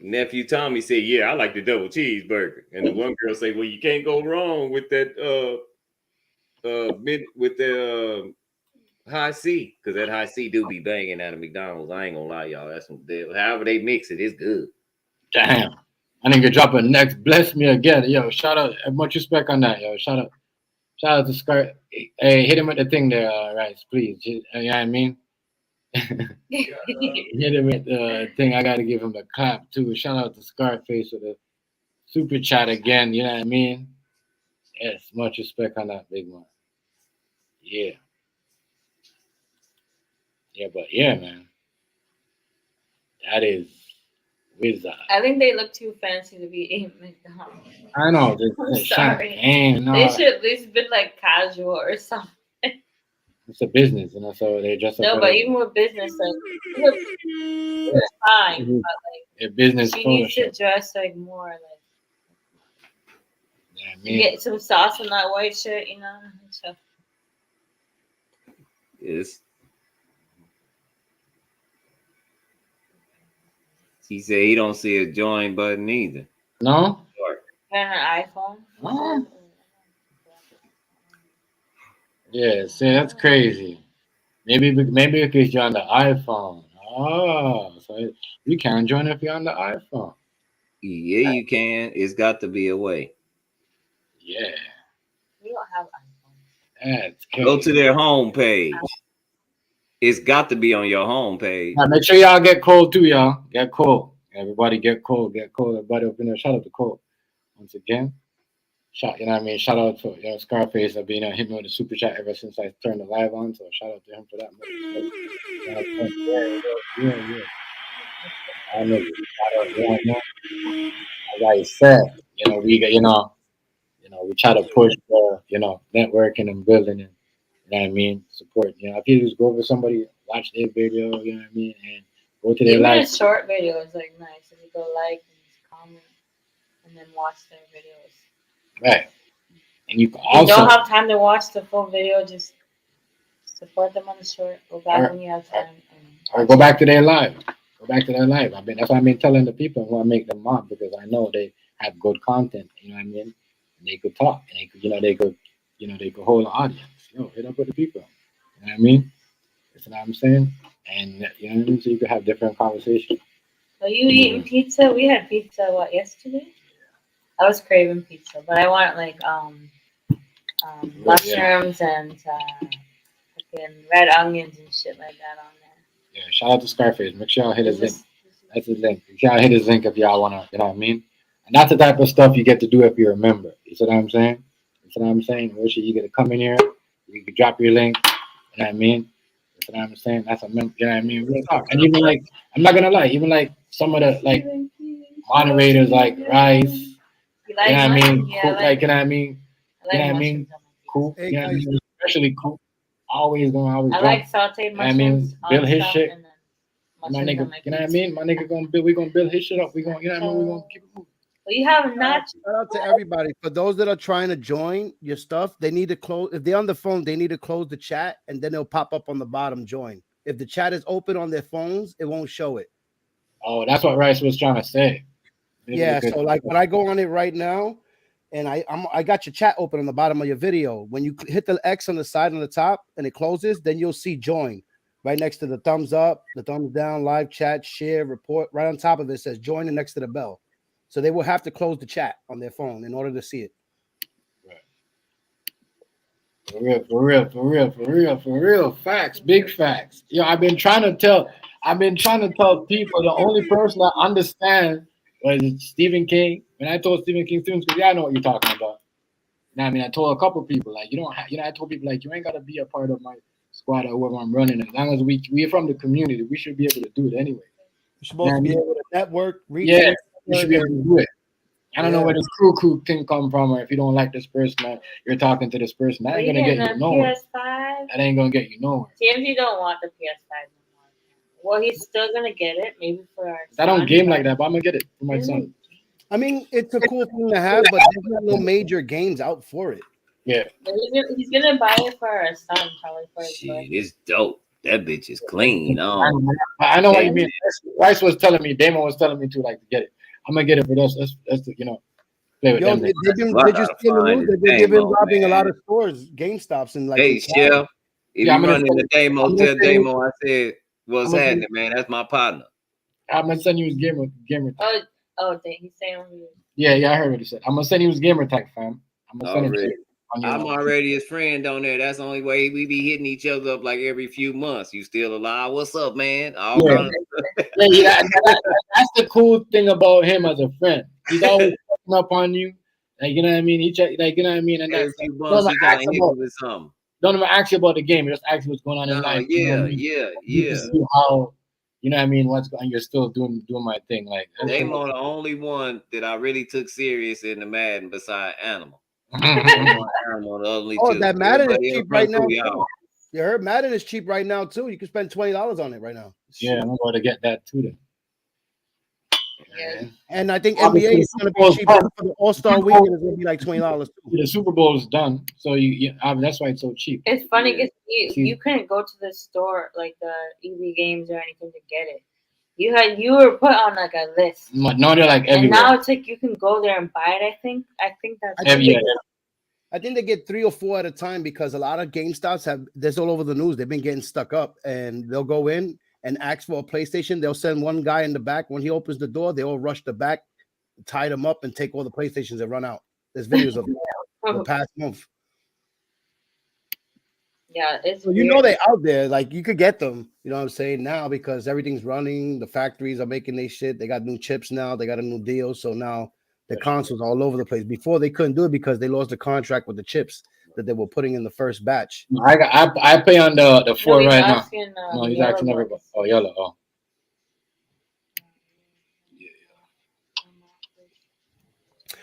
Nephew Tommy said, yeah, I like the double cheeseburger. And the one girl said, well, you can't go wrong with that High C, because that high C do be banging at a McDonald's. I ain't gonna lie, y'all. That's some deal. However they mix it, it's good. Damn. I think you're dropping next. Bless me again. Yo, shout out. Much respect on that, yo. Shout out to Scar. Hey, hit him with the thing there, Rice, please. You know what I mean? Hit him with the thing. I got to give him the clap, too. Shout out to Scarface with the super chat again. You know what I mean? Yes, much respect on that, big one. Yeah. Yeah, but yeah, man. That is wizard. I think they look too fancy to be eating McDonald's. I know. I'm sorry. Champagne, They should at least been like casual or something. It's a business, you know, so they just no, but even with business, like it's fine. But like, a business. She needs to dress like more like. Yeah, I mean, get some sauce on that white shirt, you know. So. Yes. He said he don't see a join button either. No. And an iPhone. Oh. Yeah, see, that's crazy. Maybe because you're on the iPhone. Oh, so you can't join if you're on the iPhone. Yeah, you can. It's got to be a way. Yeah. We don't have iPhones. That's crazy. Go to their homepage. It's got to be on your homepage. Now, make sure y'all get cold too, y'all. Get cold. Everybody get cold. Get cold. Everybody up in there. Shout out to Cold. Once again. You know what I mean? Shout out to Scarface. I've been hitting me with the super chat ever since I turned the live on. So shout out to him for that. Yeah. I know. As I said, we try to push for, networking and building and, you know what I mean, support. You know, if you just go over somebody, watch their video, you know what I mean, and go to their live. Even a short video is like nice. If you go like and comment and then watch their videos. Right. And you can also. You don't have time to watch the full video, just support them on the short. Go back when you have time. Or go back to their live. That's what I've been telling the people who I make them mob, because I know they have good content, you know what I mean? And they could talk, and they could hold an audience. Hit up with the people. You know what I mean? That's what I'm saying. And you know what I mean? So you could have different conversations. Are you eating pizza? We had pizza yesterday? I was craving pizza, but I want like mushrooms and fucking red onions and shit like that on there. Yeah, shout out to Scarface. Make sure y'all hit his link. That's his link. Y'all hit his link if y'all wanna, you know what I mean? And that's the type of stuff you get to do if you're a member. You see what I'm saying? Wish you get to come in here, you can drop your link, you know what I mean? That's what I'm saying. That's a member, you know what I mean? Real talk. And even like, I'm not gonna lie, even like some of the like moderators like Rice. You know what I mean? Yeah, cool, like, you know what I mean? You know what I mean? Cool. Hey, you know what I mean? Especially cool. Always. I like sauteed mushrooms. I mean, build his shit. My nigga, you know what I mean? My nigga we gonna build his shit up. We gonna, you know what I mean? We gonna keep it moving. Well, you have not. Shout out to everybody. For those that are trying to join your stuff, they need to close. If they're on the phone, they need to close the chat, and then it'll pop up on the bottom. Join. If the chat is open on their phones, it won't show it. Oh, that's what Rice was trying to say. Maybe yeah. So like when I go on it right now, and I got your chat open on the bottom of your video. When you hit the X on the side on the top and it closes, then you'll see join right next to the thumbs up, the thumbs down, live chat, share, report. Right on top of it says join and next to the bell. So they will have to close the chat on their phone in order to see it. Right. For real. Facts, big facts. I've been trying to tell people the only person that understands was Stephen King. When I told Stephen King students, because I know what you're talking about. You know what I mean? I told a couple people, like, I told people, like, you ain't got to be a part of my squad or whoever I'm running. As long as we're from the community, we should be able to do it anyway. You're supposed to be able to network, reach. Yeah, you should be able to do it. I don't know where this crew thing come from, or if you don't like this person, you're talking to this person. That ain't gonna get you nowhere. PS5? That ain't gonna get you nowhere. TMZ don't want the PS5 anymore. Well, he's still gonna get it, maybe for our son. I don't game like that, but I'm gonna get it for my son. I mean, it's a cool thing to have, but there's not no major games out for it. Yeah. He's gonna buy it for our son, probably for his birthday. It's dope. That bitch is clean. I know what you mean. Rice was telling me, Damon was telling me to like to get it. I'm gonna get it for us. Let's play with them. Did you see the news that they've been robbing a lot of stores, GameStops, and like. Hey, Chef, If Yeah, you running the Damo, tell Damo I said, what's happening, man? That's my partner. I'm gonna send you his gamer. Oh, dang, he's saying. Yeah, I heard what he said. I'm gonna send you his gamer tag, fam. I'm gonna send it. I'm already his friend on there. That's the only way we be hitting each other up like every few months. You still alive? What's up, man? That's the cool thing about him as a friend. He's always checking up on you. Like, you know what I mean? He check, like, you know what I mean? And every few months he gotta hit me with something. Don't even ask you about the game. Just ask you what's going on in life. Yeah. To see how, you know what I mean, what's going on. You're still doing my thing. Like, Damo the only one that I really took serious in the Madden beside Animal. That Madden is cheap right now. You heard Madden is cheap right now too. You can spend $20 on it right now. Yeah, I'm going to get that too then. Yeah. And I think NBA is going to be cheap for the All-Star Weekend. It's going to be like $20 too. The Super Bowl is done, so that's why it's so cheap. It's funny because you couldn't go to the store like the EV games or anything to get it. You were put on like a list. No, they're like everywhere. And now it's like you can go there and buy it. I think that's everywhere. I think they get 3 or 4 at a time because a lot of GameStops this all over the news. They've been getting stuck up, and they'll go in and ask for a PlayStation. They'll send one guy in the back. When he opens the door, they all rush the back, tie them up, and take all the PlayStations and run out. There's videos of the past month. Yeah, it's so you know they're out there. Like you could get them. You know what I'm saying now because everything's running. The factories are making their shit. They got new chips now. They got a new deal. So now the consoles are all over the place. Before they couldn't do it because they lost the contract with the chips that they were putting in the first batch. I pay on the 4 right now. No, he's asking everybody. Oh, yellow. Oh. Yeah.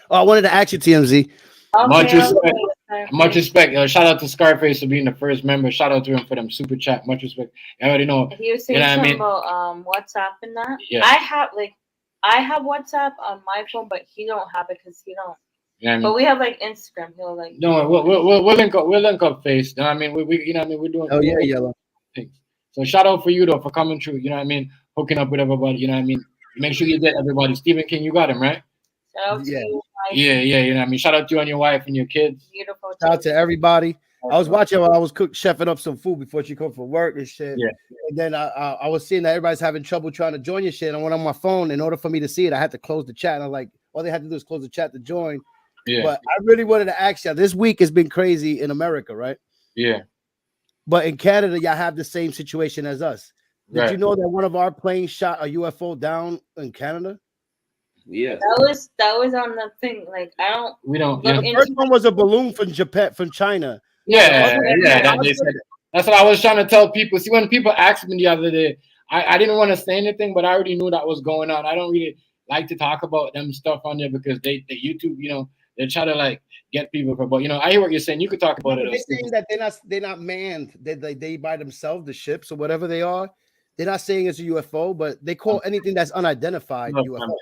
Oh, I wanted to ask you, TMZ. Okay, much respect. Shout out to Scarface for being the first member. Shout out to him for them super chat. Much respect. I already know. He was saying something about WhatsApp and that. Yeah. I have WhatsApp on my phone, but he don't have it because he don't. Yeah, but we have like Instagram. He'll like. No, we'll link up. We'll link up face. You know what I mean? We you know what I mean? We're doing. Oh yeah, yellow. Things. So shout out for you though for coming through. You know what I mean? Hooking up with everybody. You know what I mean? Make sure you get everybody. Stephen King, you got him right. Shout out to you. Yeah. You know what I mean? Shout out to you and your wife and your kids. Beautiful. Shout out to everybody. I was watching while I was chefing up some food before she come from work and shit. Yeah. And then I was seeing that everybody's having trouble trying to join your shit. And I went on my phone. In order for me to see it, I had to close the chat. And I'm like, all they had to do is close the chat to join. Yeah. But I really wanted to ask you. This week has been crazy in America, right? Yeah. But in Canada, y'all have the same situation as us. Did you know that one of our planes shot a UFO down in Canada? Yeah. That was on the thing. Like we don't. The first one was a balloon from Japan, from China. Yeah. That's what I was trying to tell people. See, when people asked me the other day, I didn't want to say anything, but I already knew that was going on. I don't really like to talk about them stuff on there because they YouTube, you know, they try to like get people. But you know, I hear what you're saying. You could talk about it. They're saying that they're not manned. They by themselves, the ships or whatever they are. They're not saying it's a UFO, but they call anything that's unidentified UFO.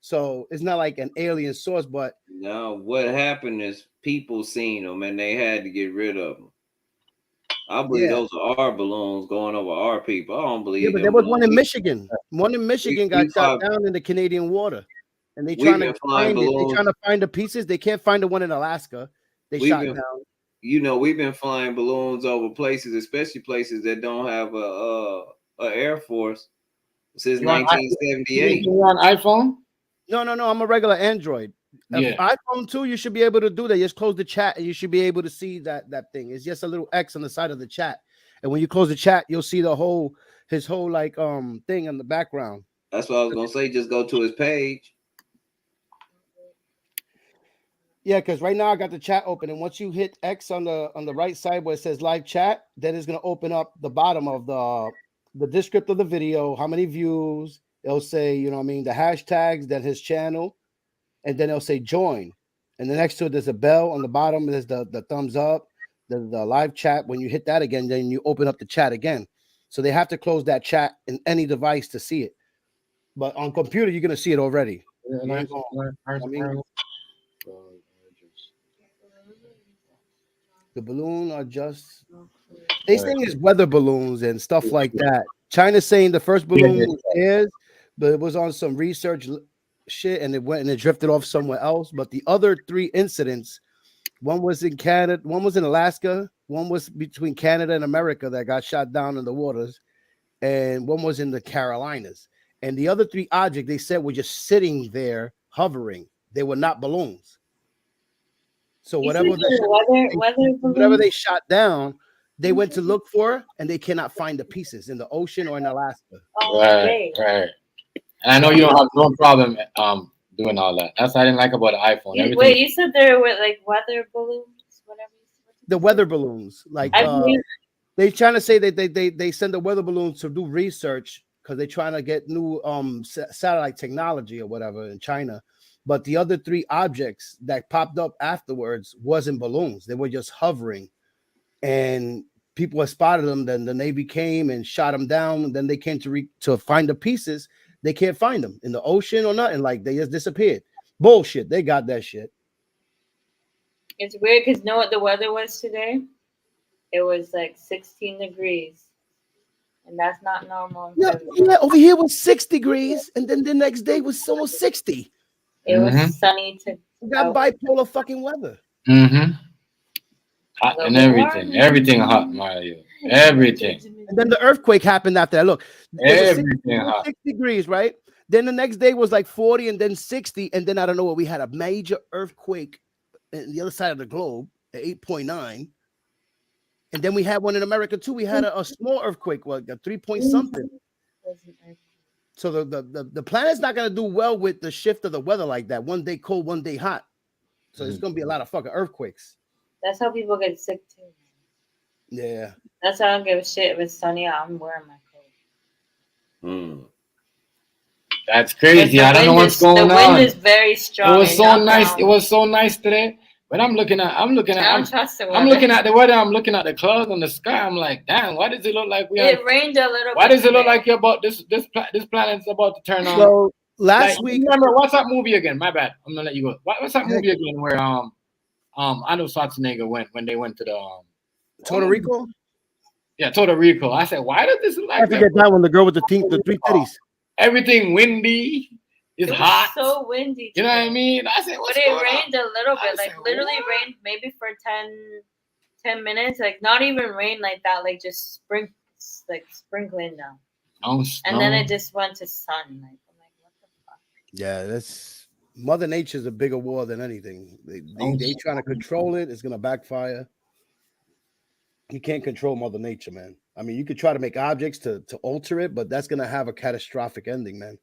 So it's not like an alien source, but no, what happened is people seen them and they had to get rid of them. I believe those are our balloons going over our people. I don't believe. Yeah, but there was one in Michigan. One in Michigan got shot down in the Canadian water, and they trying to find it. They trying to find the pieces. They can't find the one in Alaska. They shot down. You know, we've been flying balloons over places, especially places that don't have a Air Force since 1978. You on iPhone? No. I'm a regular Android. Yeah. iPhone 2, you should be able to do that. Just close the chat and you should be able to see that thing. It's just a little X on the side of the chat. And when you close the chat, you'll see his whole like thing in the background. That's what I was gonna say. Just go to his page. Yeah, because right now I got the chat open, and once you hit X on the right side where it says live chat, then it's gonna open up the bottom of the description of the video, how many views. It'll say, you know what I mean, the hashtags, then his channel. And then it'll say join. And then next to it, there's a bell on the bottom. There's the thumbs up, the live chat. When you hit that again, then you open up the chat again. So they have to close that chat in any device to see it. But on computer, you're going to see it already. Yeah, the balloon are just... They saying it's weather balloons and stuff like that. China's saying the first balloon was theirs, but it was on some research shit and it went and it drifted off somewhere else. But the other 3 incidents, one was in Canada, one was in Alaska, One was between Canada and America that got shot down in the waters, and one was in the Carolinas. And the other 3 objects they said were just sitting there hovering. They were not balloons. So whatever they shot down, they went to look for, and they cannot find the pieces in the ocean or in Alaska. Right. And I know you don't have no problem doing all that. That's what I didn't like about the iPhone. Wait, you said there were like weather balloons, whatever. The weather balloons, like they trying to say that they send the weather balloons to do research because they're trying to get new satellite technology or whatever in China. But the other 3 objects that popped up afterwards wasn't balloons; they were just hovering, and people had spotted them. Then the Navy came and shot them down. And then they came to find the pieces. They can't find them in the ocean or nothing. Like they just disappeared. Bullshit. They got that shit. It's weird because know what the weather was today? It was like 16 degrees. And that's not normal. Yeah, over here was 6 degrees, and then the next day was almost 60. It was sunny to. We got bipolar fucking weather. Hot and everything. Everything hot, Mario. Everything. And then the earthquake happened after that. Look, everything hot. 6 degrees, right? Then the next day was like 40 and then 60. And then I don't know what we had a major earthquake on the other side of the globe at 8.9. And then we had one in America too. We had a small earthquake, like a 3 point something. So the planet's not gonna do well with the shift of the weather like that. One day cold, one day hot. So there's gonna be a lot of fucking earthquakes. That's how people get sick too. Yeah. That's why I don't give a shit if it's sunny. I'm wearing my coat. That's crazy. I don't know what's going on. The wind is very strong. It was so nice. It was so nice today. But I'm looking at the weather. I'm looking at the clouds on the sky. I'm like, damn, why does it look like it rained a little bit? Why does it look like you're about this planet's about to turn on? So last week, remember what's that movie again? My bad. I'm gonna let you go. What's that movie again where Arnold Schwarzenegger went when they went to the Puerto Rico? Yeah, Puerto Rico. I said, why does this look like I forget that one, the girl with the 3 titties. Everything windy. It's hot. So windy. You know what I mean? I said, but it rained a little bit. Like literally rained maybe for 10 minutes. Like not even rain like that. Like just sprinkling down. And then it just went to sun. Like I'm like, what the fuck? Yeah, that's Mother Nature's a bigger war than anything. They trying to control it. It's gonna backfire. You can't control Mother Nature, man. I mean, you could try to make objects to alter it, but that's gonna have a catastrophic ending, man.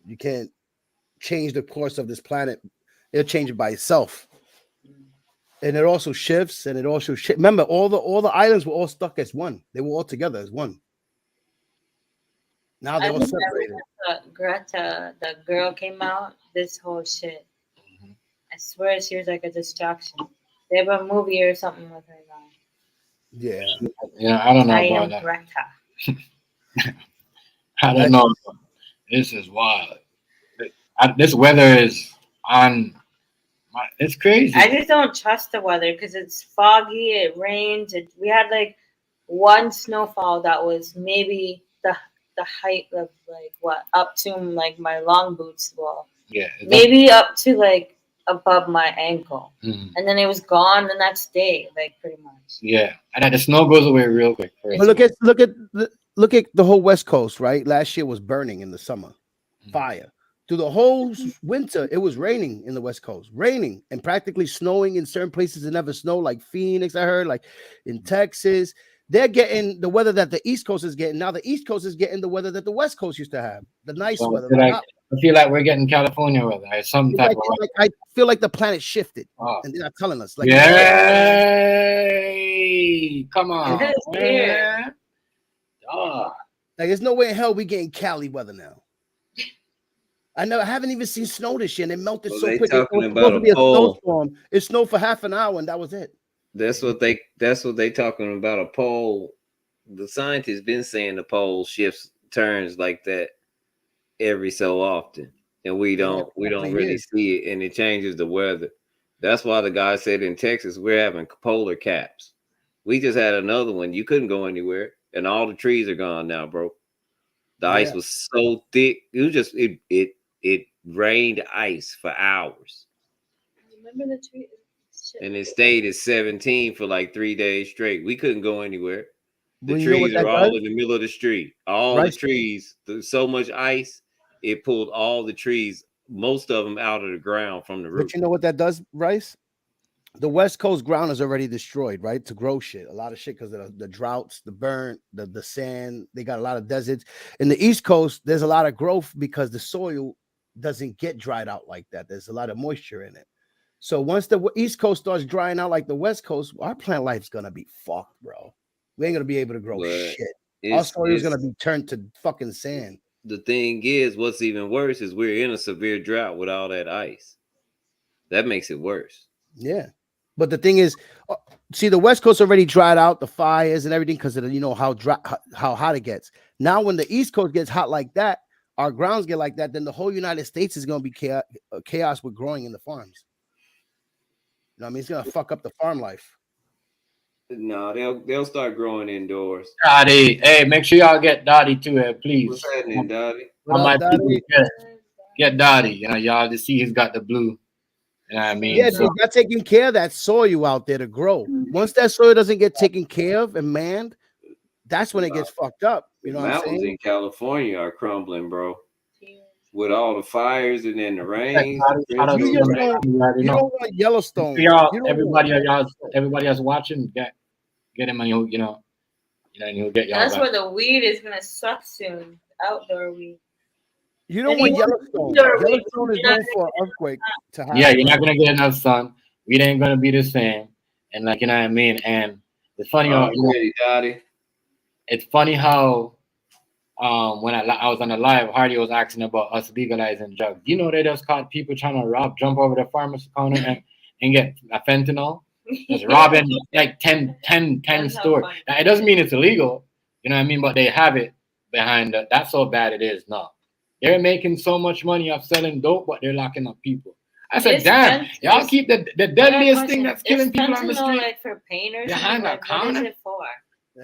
You can't change the course of this planet. It'll change it by itself. And it also shifts, and it also remember all the islands were all stuck as one. They were all together as one. Now they're all separated. Greta, the girl came out, this whole shit. I swear she was like a distraction. They have a movie or something with her now. Yeah. Yeah, I don't know about that. Greta. I don't know. This is wild. This weather is on. It's crazy. I just don't trust the weather because it's foggy. It rains. We had like one snowfall that was maybe the height of like what up to like my long boots. Well, yeah, maybe up to like above my ankle, and then it was gone the next day, like pretty much. Yeah, and the snow goes away real quick. But look at the whole West Coast, right? Last year was burning in the summer, fire. Through the whole winter, it was raining in the West Coast, raining and practically snowing in certain places that never snow, like Phoenix, I heard, like in Texas. They're getting the weather that the East Coast is getting. Now the East Coast is getting the weather that the West Coast used to have, the nice weather. I feel like we're getting California weather. I feel like the planet shifted, and they're not telling us. Like, yay! Come on, man. Like, there's no way in hell we getting Cali weather now. I haven't even seen snow this year, and it melted so quick. Talking about a pole. It snowed for half an hour, and that was it. That's what they talking about, a pole. The scientists been saying the pole turns like that every so often, and we don't really see it, and it changes the weather. That's why the guy said in Texas we're having polar caps. We just had another one. You couldn't go anywhere, and all the trees are gone now, bro. The ice was so thick. It was just it rained ice for hours. Remember the tree? and it stayed at 17 for like 3 days straight. We couldn't go anywhere. The Well, you know what trees are that all does? in the middle of the street. All Right. the trees, there's so much ice, it pulled all the trees, most of them out of the ground from the roof. But you know what that does, Rice? The West Coast ground is already destroyed, right? To grow shit, a lot of shit because of the droughts, the burnt, the sand. They got a lot of deserts. In the East Coast, there's a lot of growth because the soil doesn't get dried out like that. There's a lot of moisture in it. So once the East Coast starts drying out like the West Coast, our plant life's gonna be fucked, bro. We ain't gonna be able to grow shit. Our soil is gonna be turned to fucking sand. The thing is, what's even worse is we're in a severe drought with all that ice. That makes it worse. Yeah. But the thing is, see, the West Coast already dried out, the fires and everything because of how hot it gets. Now, when the East Coast gets hot like that, our grounds get like that, then the whole United States is going to be chaos with growing in the farms. You know what I mean? It's going to fuck up the farm life. No, they'll start growing indoors. Dottie, hey, make sure y'all get Dottie too, please. What's happening, Dottie? Get Dottie. You know, y'all to see he's got the blue. You know what I mean? Yeah, so they're taking care of that soil out there to grow. Once that soil doesn't get taken care of and manned, that's when it gets fucked up. You know what I'm saying? Mountains in California are crumbling, bro. With all the fires and then the rain. You don't want Yellowstone. Everybody else watching, get him and he'll get y'all. That's where the weed is gonna suck soon. Outdoor weed. You don't want Yellowstone. Yellowstone is known for an earthquake to happen. Yeah, you're not gonna get enough sun. Weed ain't gonna be the same. And like, you know what I mean? And it's funny it's funny how when I was on the live, Hardy was asking about us legalizing drugs. You know, they just caught people trying to jump over the pharmacy counter and get a fentanyl. Just robbing like 10 stores. Now, it doesn't mean it's illegal, you know what I mean? But they have it behind it. That's how bad it is now. They're making so much money off selling dope, but they're locking up people. I said, damn, y'all keep the deadliest thing that's killing people on the street like for pain or behind the counter. What is it for?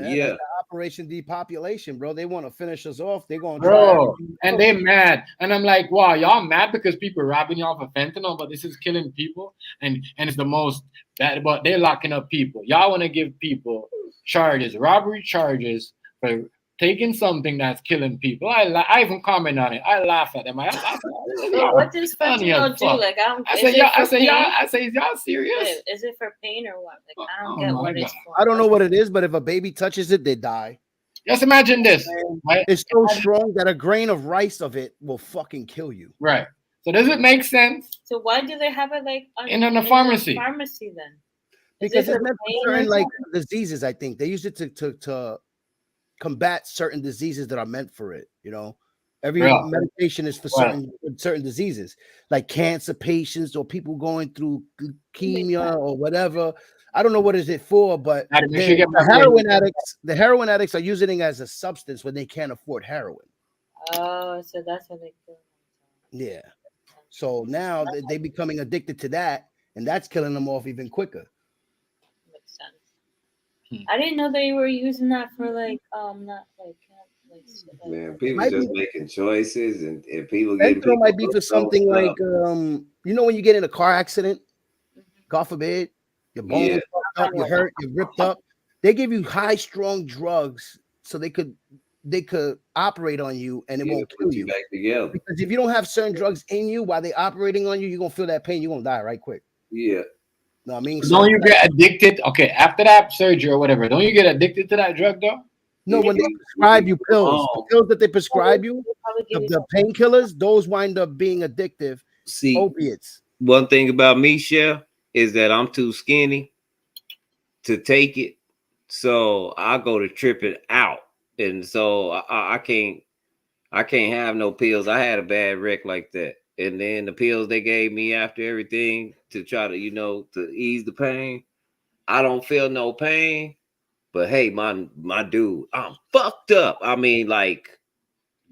Yeah. Operation Depopulation, bro. They want to finish us off. They're going to bro, and they mad. And I'm like, wow, y'all mad because people robbing y'all for fentanyl, but this is killing people, and it's the most bad. But they're locking up people. Y'all want to give people charges, robbery charges for taking something that's killing people. I even comment on it. I laugh at them. So what does fentanyl do? Like I say, is y'all serious? Is it for pain or what? Like I don't get what it's for. I don't know what it is, but if a baby touches it, they die. Just imagine this. Right? It's so strong that a grain of rice of it will fucking kill you. Right. So does it make sense? So why do they have it like in the pharmacy? Pharmacy then? Because it's meant for certain like diseases. I think they use it to combat certain diseases that are meant for it. You know, every medication is for certain diseases, like cancer patients or people going through leukemia or whatever. I don't know what is it for, but the heroin addicts are using it as a substance when they can't afford heroin. Oh, so that's what they do. Yeah. So now they becoming addicted to that, and that's killing them off even quicker. Makes sense. I didn't know they were using that for like not like man, people just making choices and people getting people might be for something like you know when you get in a car accident, God forbid, your bones fucked up, you hurt, you're ripped up. They give you high strong drugs so they could operate on you and it won't kill you. Back together. Because if you don't have certain drugs in you while they're operating on you, you're gonna feel that pain, you're gonna die right quick. Yeah. No, I mean, don't you get addicted? Okay, after that surgery or whatever, don't you get addicted to that drug though? No, when they prescribe you pills, the pills that they prescribe you, the painkillers, those wind up being addictive. See, opiates. One thing about me, Chef, is that I'm too skinny to take it, so I go to tripping out, and so I can't have no pills. I had a bad wreck like that. And then the pills they gave me after everything to try to, to ease the pain. I don't feel no pain, but hey, my dude, I'm fucked up. I mean, like,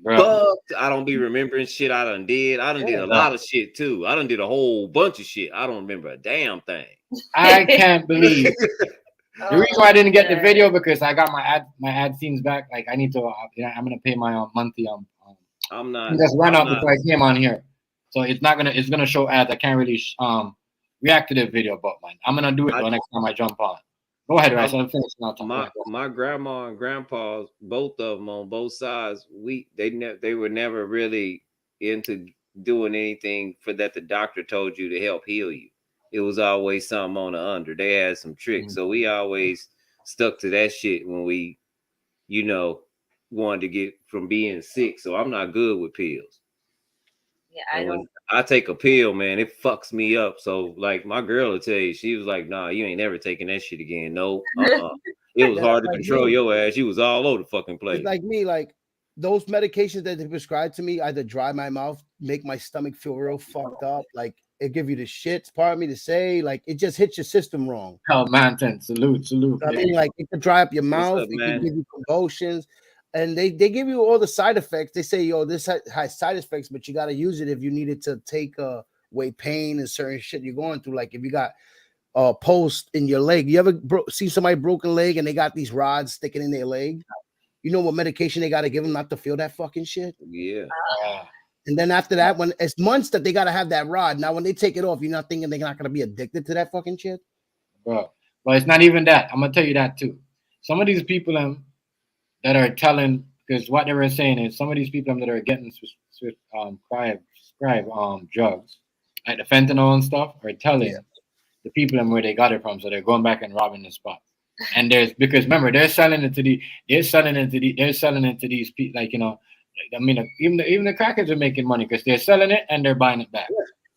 fucked. I don't be remembering shit I done did. I done did a lot of shit too. I done did a whole bunch of shit. I don't remember a damn thing. I can't believe. The reason why I didn't get the video because I got my ad scenes back. Like I need to, I'm gonna pay my monthly. I'm not. Just run out before I came on here. So it's gonna show ads. I can't really react to the video about, man. I'm gonna do it the next time I jump on. Go ahead, Rice. I'm finished now. My grandma and grandpa's, both of them on both sides, they were never really into doing anything for that the doctor told you to help heal you. It was always something on the under. They had some tricks, so we always stuck to that shit when we, wanted to get from being sick. So I'm not good with pills. Yeah, when I take a pill, man, it fucks me up. So like my girl will tell you, she was like, "Nah, you ain't never taking that shit again." No, it was hard to control your ass. You was all over the fucking place. It's like me, like those medications that they prescribe to me either dry my mouth, make my stomach feel real fucked up, like it give you the shits. Pardon me to say, like it just hits your system wrong. Oh, Mountain, salute. I mean, like it can dry up your mouth, it can give you convulsions, and they give you all the side effects. They say, yo, this has side effects, but you got to use it if you need it to take away pain and certain shit you're going through. Like if you got post in your leg, you ever see somebody broken leg and they got these rods sticking in their leg? You know what medication they got to give them not to feel that fucking shit? Yeah. And then after that, when it's months that they got to have that rod. Now, when they take it off, you're not thinking they're not going to be addicted to that fucking shit? Bro, but it's not even that. I'm going to tell you that too. Some of these people that are telling, because what they were saying is some of these people that are getting prescribed drugs, like the fentanyl and stuff, are telling the people where they got it from. So they're going back and robbing the spot. And because remember, they're selling it to these people, like, I mean, even the crackers are making money because they're selling it and they're buying it back.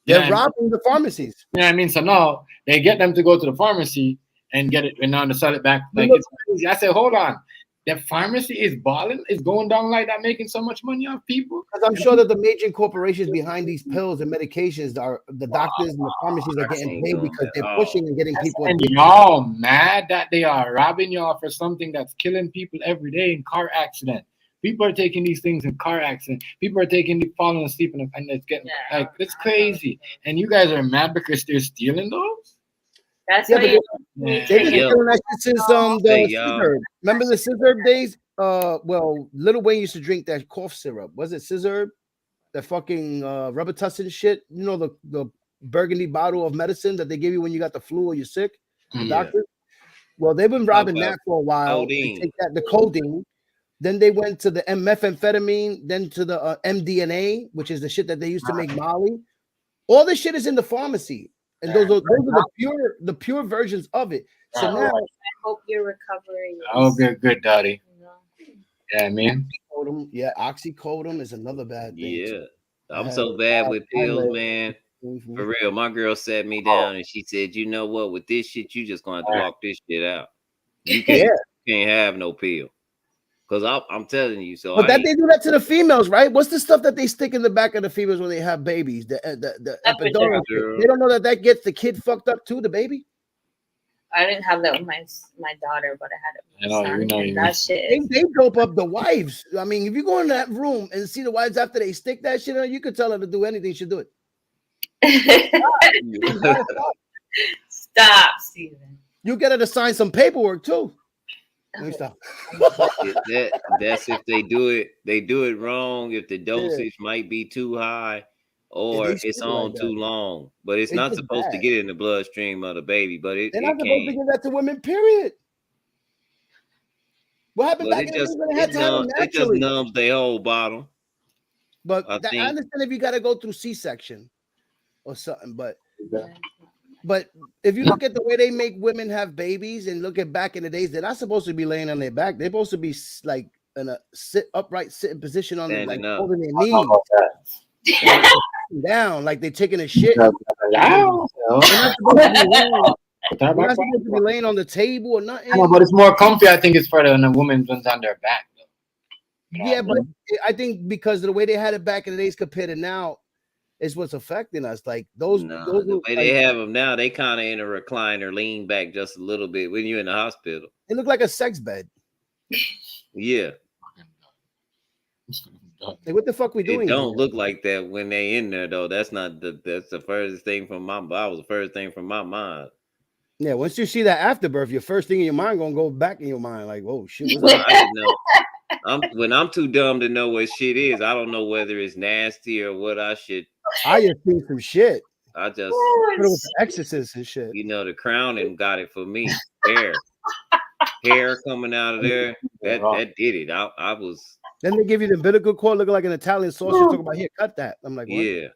Yeah. They're robbing the pharmacies. You know what I mean? So now they get them to go to the pharmacy and get it and now to sell it back. Like it's crazy. I said, hold on. The pharmacy is balling, is going down like that, making so much money off people. Because I'm sure that the major corporations behind these pills and medications are the doctors and the pharmacies are getting paid because they're pushing and getting people. And y'all mad that they are robbing y'all for something that's killing people every day in car accident. People are taking these things in car accident. People are falling asleep and it's getting like it's crazy. And you guys are mad because they're stealing those. That's they've been doing that shit since the scissor. Remember the scissor days? Well, Lil Wayne used to drink that cough syrup. Was it scissor? That fucking rubber tussin shit. You know the burgundy bottle of medicine that they give you when you got the flu or you're sick. The doctor. Well, they've been robbing that for a while. They take that, the codeine. Then they went to the methamphetamine, then to the MDMA, which is the shit that they used to make Molly. All this shit is in the pharmacy, and those are the pure versions of it. So now, I hope you're recovering. Oh, good, Daddy. Yeah, man. Yeah, oxycodone is another bad thing. Yeah, I'm so bad with pills, man. For real, my girl sat me down and she said, "You know what? With this shit, you just gonna have to walk this shit out. You can't have no pill." Because I'm telling you, so. But they do that to the females, right? What's the stuff that they stick in the back of the females when they have babies? The epidural. They don't know that gets the kid fucked up too, the baby. I didn't have that with my daughter, but I had it with my son. That shit. They dope up the wives. I mean, if you go in that room and see the wives after they stick that shit on, you could tell her to do anything. She'll do it. Stop, Steven. You get her to sign some paperwork too. That's if they do it wrong, if the dosage might be too high or it's on too long, but it's not supposed to get in the bloodstream of the baby, but they're not supposed to give that to women, period. What happened back in the day when they had to have them naturally? It just numbs their whole bottom. But I understand if you got to go through C-section or something, but if you look at the way they make women have babies and look at back in the days, they're not supposed to be laying on their back. They're supposed to be like in a upright sitting position on like holding their knees down, like they're taking a shit. They're not supposed to be laying on the table or nothing. No, but it's more comfy. I think it's for the women ones on their back. Yeah, but I think because of the way they had it back in the days compared to now, is what's affecting us. Like those the way they have them now, they kind of in a recliner, lean back just a little bit when you're in the hospital. It look like a sex bed. Yeah. Like, what the fuck we doing? It don't look like that when they in there though. That's the furthest thing from my. That was the first thing from my mind. Yeah, once you see that afterbirth, your first thing in your mind gonna go back in your mind like, whoa, shit. When I'm too dumb to know what shit is, I don't know whether it's nasty or what I should. I just seen some shit. I just Put it with the Exorcist and shit. you know, the crowning got it for me. Hair coming out of there. That did it. I was. Then they give you the umbilical cord looking like an Italian sausage. Talking about, here, cut that. I'm like, what? Yeah.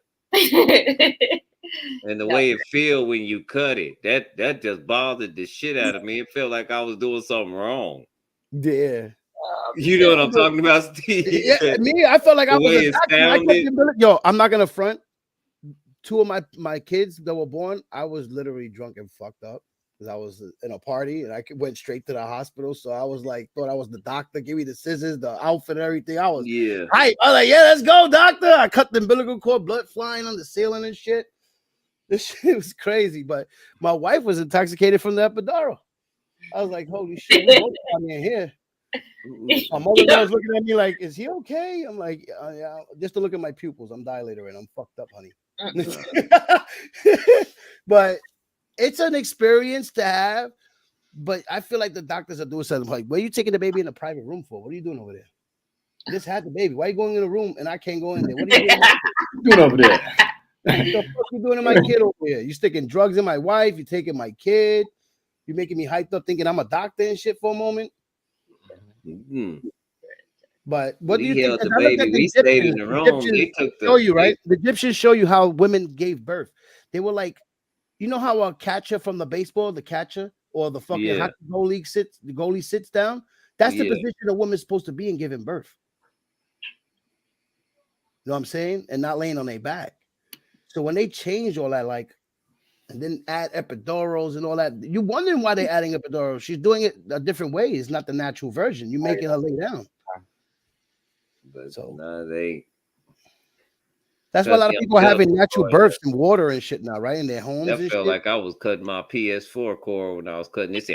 And the way it feel when you cut it, that just bothered the shit out of me. It felt like I was doing something wrong. Yeah. You know what I'm talking about, Steve? Yeah, me, I felt like I was a doctor. Yo, I'm not gonna front. Two of my kids that were born, I was literally drunk and fucked up because I was in a party and I went straight to the hospital. So I was like, thought I was the doctor. Give me the scissors, the outfit, and everything. I was hype. I was like, yeah, let's go, doctor. I cut the umbilical cord, blood flying on the ceiling and shit. This shit was crazy. But my wife was intoxicated from the epidural. I was like, holy shit, we both got me in here. My mother was looking at me like, is he okay? I'm like, yeah, just to look at my pupils. I'm dilated and I'm fucked up, honey. But it's an experience to have. But I feel like the doctors are doing something like, where are you taking the baby in a private room for? What are you doing over there? You just had the baby. Why are you going in the room and I can't go in there? What are you doing over there? What the fuck you doing to my kid over here? You sticking drugs in my wife? You taking my kid? You making me hyped up thinking I'm a doctor and shit for a moment? Mm-hmm. But what do you think? The baby. We stayed in the room. They took show you, right? The Egyptians show you how women gave birth. They were like, you know how a catcher from the baseball, the catcher or the fucking hockey goalie sits down. That's the position a woman's supposed to be in giving birth. You know what I'm saying? And not laying on their back. So when they change all that, like, and then add epidurals and all that, you're wondering why they're adding epidurals. She's doing it a different way. It's not the natural version. You're making her lay down. But so that's why a lot of people are having natural births in water and shit now, right? In their homes. That felt like I was cutting my PS4 cord when I was cutting it.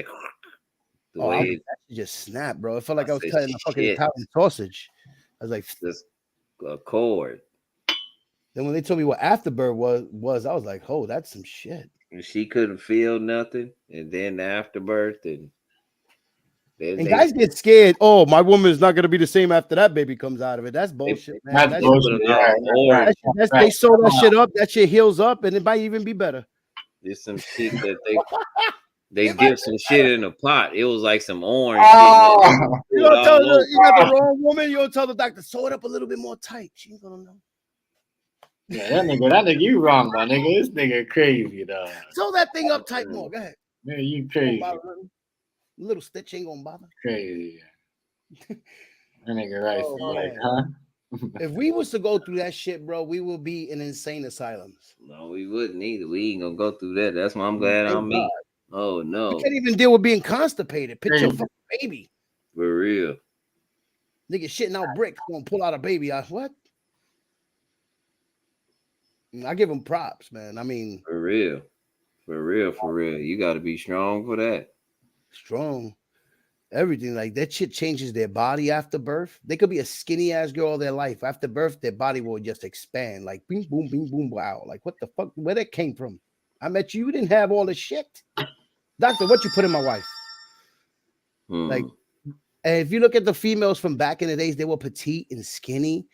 It just snapped, bro. It felt like I was cutting a fucking Italian sausage. I was like, just a cord. Then when they told me what afterbirth was, I was like, oh, that's some shit. And she couldn't feel nothing, and then the afterbirth, and guys get scared. Oh, my woman is not gonna be the same after that baby comes out of it. That's bullshit, man. That's bullshit. They sew that shit up. That shit heals up, and it might even be better. There's some shit that they dip some shit in a pot. It was like some orange. You got the wrong woman. You don't tell the doctor, sew it up a little bit more tight. She ain't gonna know. Yeah, that nigga, you wrong, my nigga. This nigga crazy, dog. Sew that thing up tight more. Go ahead. Man, you crazy. Little stitch ain't gonna bother. Crazy. That nigga right. Huh? If we was to go through that shit, bro, we will be in insane asylums. No, we wouldn't either. We ain't gonna go through that. That's why I'm glad I'm me. Oh no. You can't even deal with being constipated. Picture your fucking baby. For real. Nigga shitting out bricks, gonna pull out a baby. What? I give them props, man. I mean, for real. You got to be strong for that. Strong. Everything like that shit changes their body after birth. They could be a skinny ass girl all their life. After birth, their body will just expand like bing, boom, bing, boom, wow. Like what the fuck? Where that came from? I met you. You didn't have all this shit. Doctor, what you put in my wife? Like, and if you look at the females from back in the days, they were petite and skinny.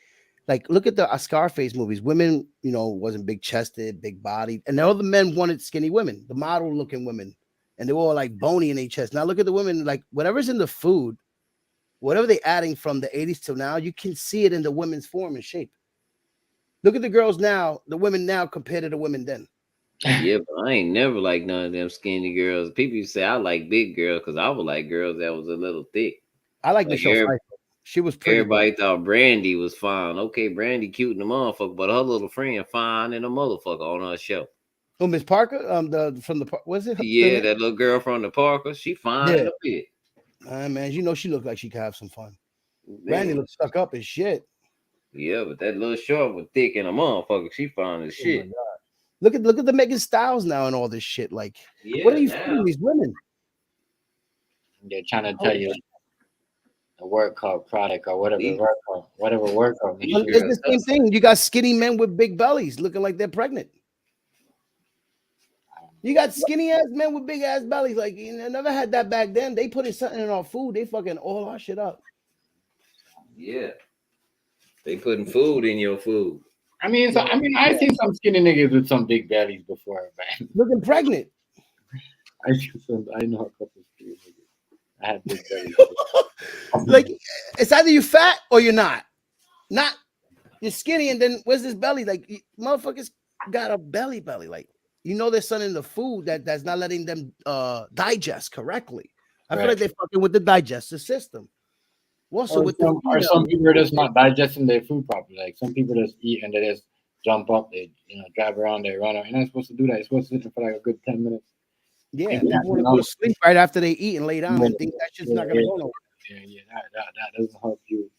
Like, look at the Scarface movies. Women, wasn't big chested, big bodied. And all the men wanted skinny women, the model looking women. And they were all like bony in their chest. Now look at the women, like whatever's in the food, whatever they're adding from the 80s till now, you can see it in the women's form and shape. Look at the girls now, the women now compared to the women then. Yeah, but I ain't never like none of them skinny girls. People used to say I like big girls because I would like girls that was a little thick. I like Michelle Pfeiffer. She was pretty. Everybody thought Brandy was fine. Okay, Brandy cute in the motherfucker, but her little friend fine in a motherfucker on her show. Oh, Miss Parker, was it? Yeah, that little girl from the Parker, she fine in a bit. Man, she looked like she could have some fun. Brandy looked stuck up as shit. Yeah, but that little short was thick in a motherfucker. She fine as shit. Look at the Megan Styles now and all this shit. Like, what are you feeding these women? They're trying to tell you a workout product or whatever workout. It's the same thing. You got skinny men with big bellies looking like they're pregnant. You got skinny ass men with big ass bellies. Like, never had that back then. They put in something in our food. They fucking all our shit up. Yeah. They putting food in your food. I mean, I seen some skinny niggas with some big bellies before, man. Looking pregnant. I know a couple of skinny niggas. I had big bellies. Like it's either you fat or you're not. Not you're skinny, and then where's this belly? Like motherfuckers got a belly. Like there's something in the food that's not letting them digest correctly. I feel like they're fucking with the digestive system. Also, with some people are just not digesting their food properly. Like some people just eat and they just jump up, they drive around, they run. You're not supposed to do that. You're supposed to sit for like a good 10 minutes. Yeah, people want to go to sleep right after they eat and lay down and think that shit's not gonna go nowhere. Yeah, that doesn't help you.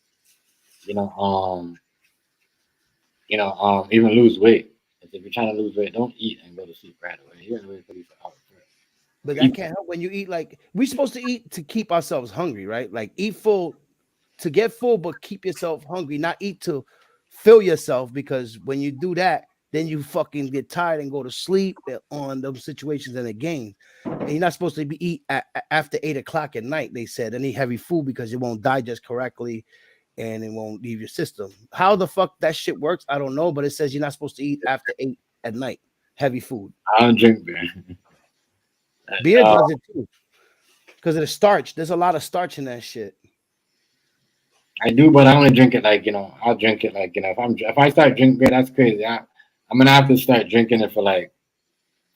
Even lose weight. If you're trying to lose weight, don't eat and go to sleep right away. You gotta wait for these hours. But that can't help when you eat. Like we're supposed to eat to keep ourselves hungry, right? Like eat full to get full, but keep yourself hungry, not eat to fill yourself, because when you do that, then you fucking get tired and go to sleep on those situations in the game. And you're not supposed to be eat after 8 o'clock at night, they said, any heavy food, because it won't digest correctly and it won't leave your system. How the fuck that shit works, I don't know, but it says you're not supposed to eat after 8 at night, heavy food. I don't drink beer. Beer does it too, because of the starch. There's a lot of starch in that shit. I do, but I only drink it I'll drink it if I start drinking beer, that's crazy. I'm gonna have to start drinking it for like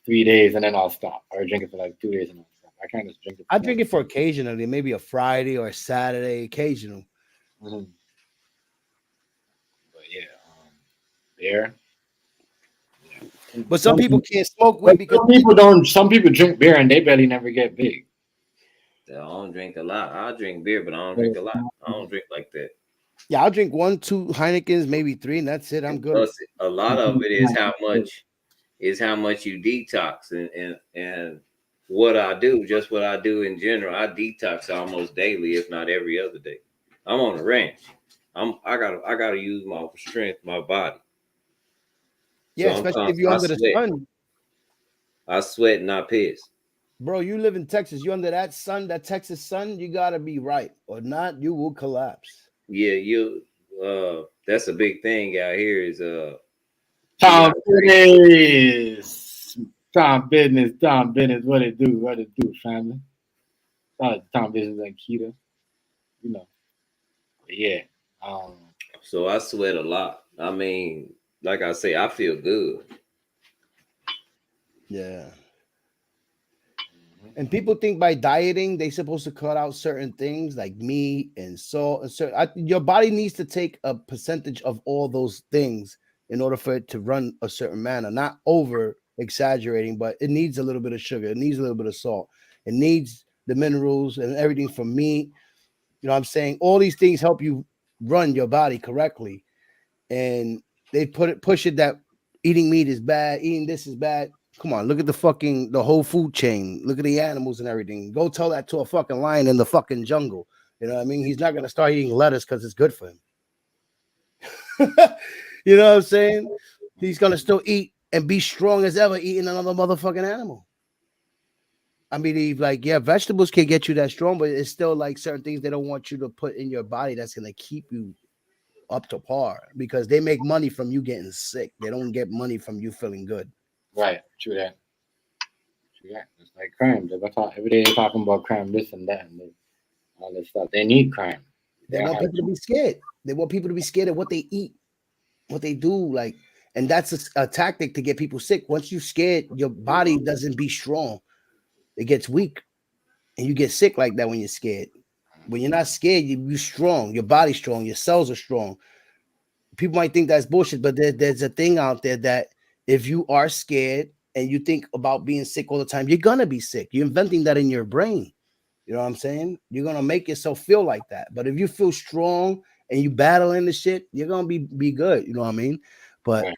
3 days and then I'll stop, or drink it for like 2 days and I'll stop. I can't just drink it. I drink it for occasionally, maybe a Friday or a Saturday, occasional. Mm-hmm. But yeah, beer. Yeah. But some people can't smoke weed because some people drink beer and they barely never get big. I don't drink a lot. I drink beer, but I don't drink a lot. I don't drink like that. Yeah, I'll drink 1, 2 Heinekens, maybe 3, and that's it. I'm good. Plus, a lot of it is how much you detox and what I do, just what I do in general. I detox almost daily, if not every other day. I'm on a ranch. I gotta use my strength, my body. Yeah, so especially if you're under the sun. I sweat and I piss. Bro, you live in Texas. You under that sun, that Texas sun, you gotta be right, or not, you will collapse. Yeah, that's a big thing out here. Is Tom business. What it do, family? Tom business and Keita, But yeah. So I sweat a lot. I mean, like I say, I feel good. Yeah. And people think by dieting they're supposed to cut out certain things like meat and salt and your body needs to take a percentage of all those things in order for it to run a certain manner. Not over exaggerating, but it needs a little bit of sugar. It needs a little bit of salt. It needs the minerals and everything from meat. You know what I'm saying? All these things help you run your body correctly. And they push it that eating meat is bad, eating this is bad. Come on, look at the whole food chain. Look at the animals and everything. Go tell that to a fucking lion in the fucking jungle. You know what I mean? He's not going to start eating lettuce because it's good for him. You know what I'm saying? He's going to still eat and be strong as ever eating another motherfucking animal. I mean, vegetables can get you that strong, but it's still like certain things they don't want you to put in your body that's going to keep you up to par, because they make money from you getting sick. They don't get money from you feeling good. Right, true that. It's like crime. Every day they're talking about crime, this and that, and all this stuff. They need crime. They want people to be scared. They want people to be scared of what they eat, what they do. And that's a tactic to get people sick. Once you're scared, your body doesn't be strong. It gets weak, and you get sick like that when you're scared. When you're not scared, you're strong. Your body's strong. Your cells are strong. People might think that's bullshit, but there's a thing out there that if you are scared and you think about being sick all the time, you're gonna be sick. You're inventing that in your brain. You know what I'm saying? You're gonna make yourself feel like that. But if you feel strong and you battling the shit, you're gonna be good. You know what I mean? But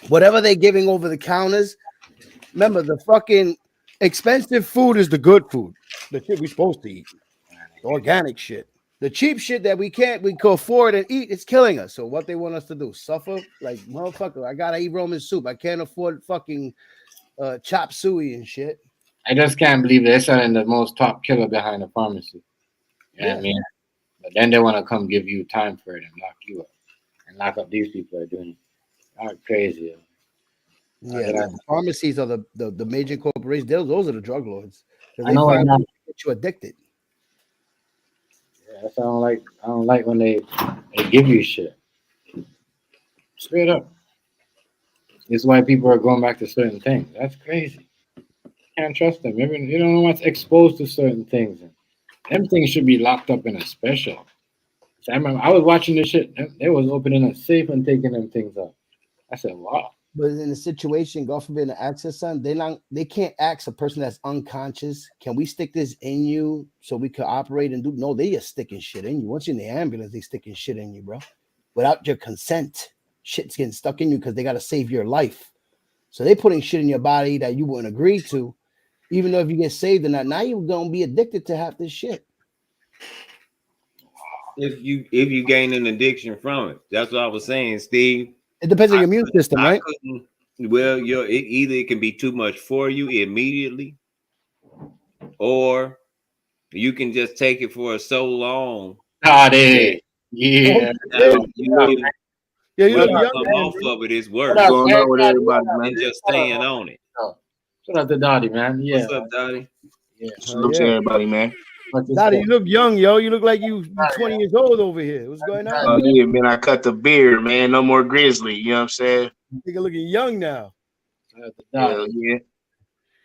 whatever they're giving over the counters, remember, the fucking expensive food is the good food. The shit we're supposed to eat. The organic shit. The cheap shit that we can afford and eat, it's killing us. So what they want us to do? Suffer? Like, motherfucker, I gotta eat Roman soup. I can't afford fucking chop suey and shit. I just can't believe they're selling the most top killer behind the pharmacy. You know what I mean? But then they want to come give you time for it and lock you up. And lock up these people that are doing it. crazy. Yeah, the pharmacies are the major corporations. Those are the drug lords. I know. They get you addicted. Yeah, that's why I don't like when they give you shit. Straight up. This is why people are going back to certain things. That's crazy. Can't trust them. You don't know what's exposed to certain things. Them things should be locked up in a special. So I remember I was watching this shit. They was opening a safe and taking them things out. I said, wow. But in a situation, God forbid, an access son, they can't ask a person that's unconscious, can we stick this in you so we could operate and do? No, they just sticking shit in you. Once you're in the ambulance, they sticking shit in you, bro. Without your consent, shit's getting stuck in you because they got to save your life. So they putting shit in your body that you wouldn't agree to, even though if you get saved or not, now you're gonna be addicted to half this shit. If you gain an addiction from it, that's what I was saying, Steve. It depends on your immune system, right? Well, it can be too much for you immediately, or you can just take it for so long. Yeah. Yeah, you look young. Off of it is worse. Going on with everybody, man. Just staying on it. Shout out to Dottie, man. Yeah. What's up, Dottie? Yeah. Salute to everybody, man. Dottie, you look young, yo. You look like you 20 years old over here. What's going on? Oh, yeah, man. I cut the beard, man. No more grizzly. You know what I'm saying? Nigga looking young now. Hell yeah.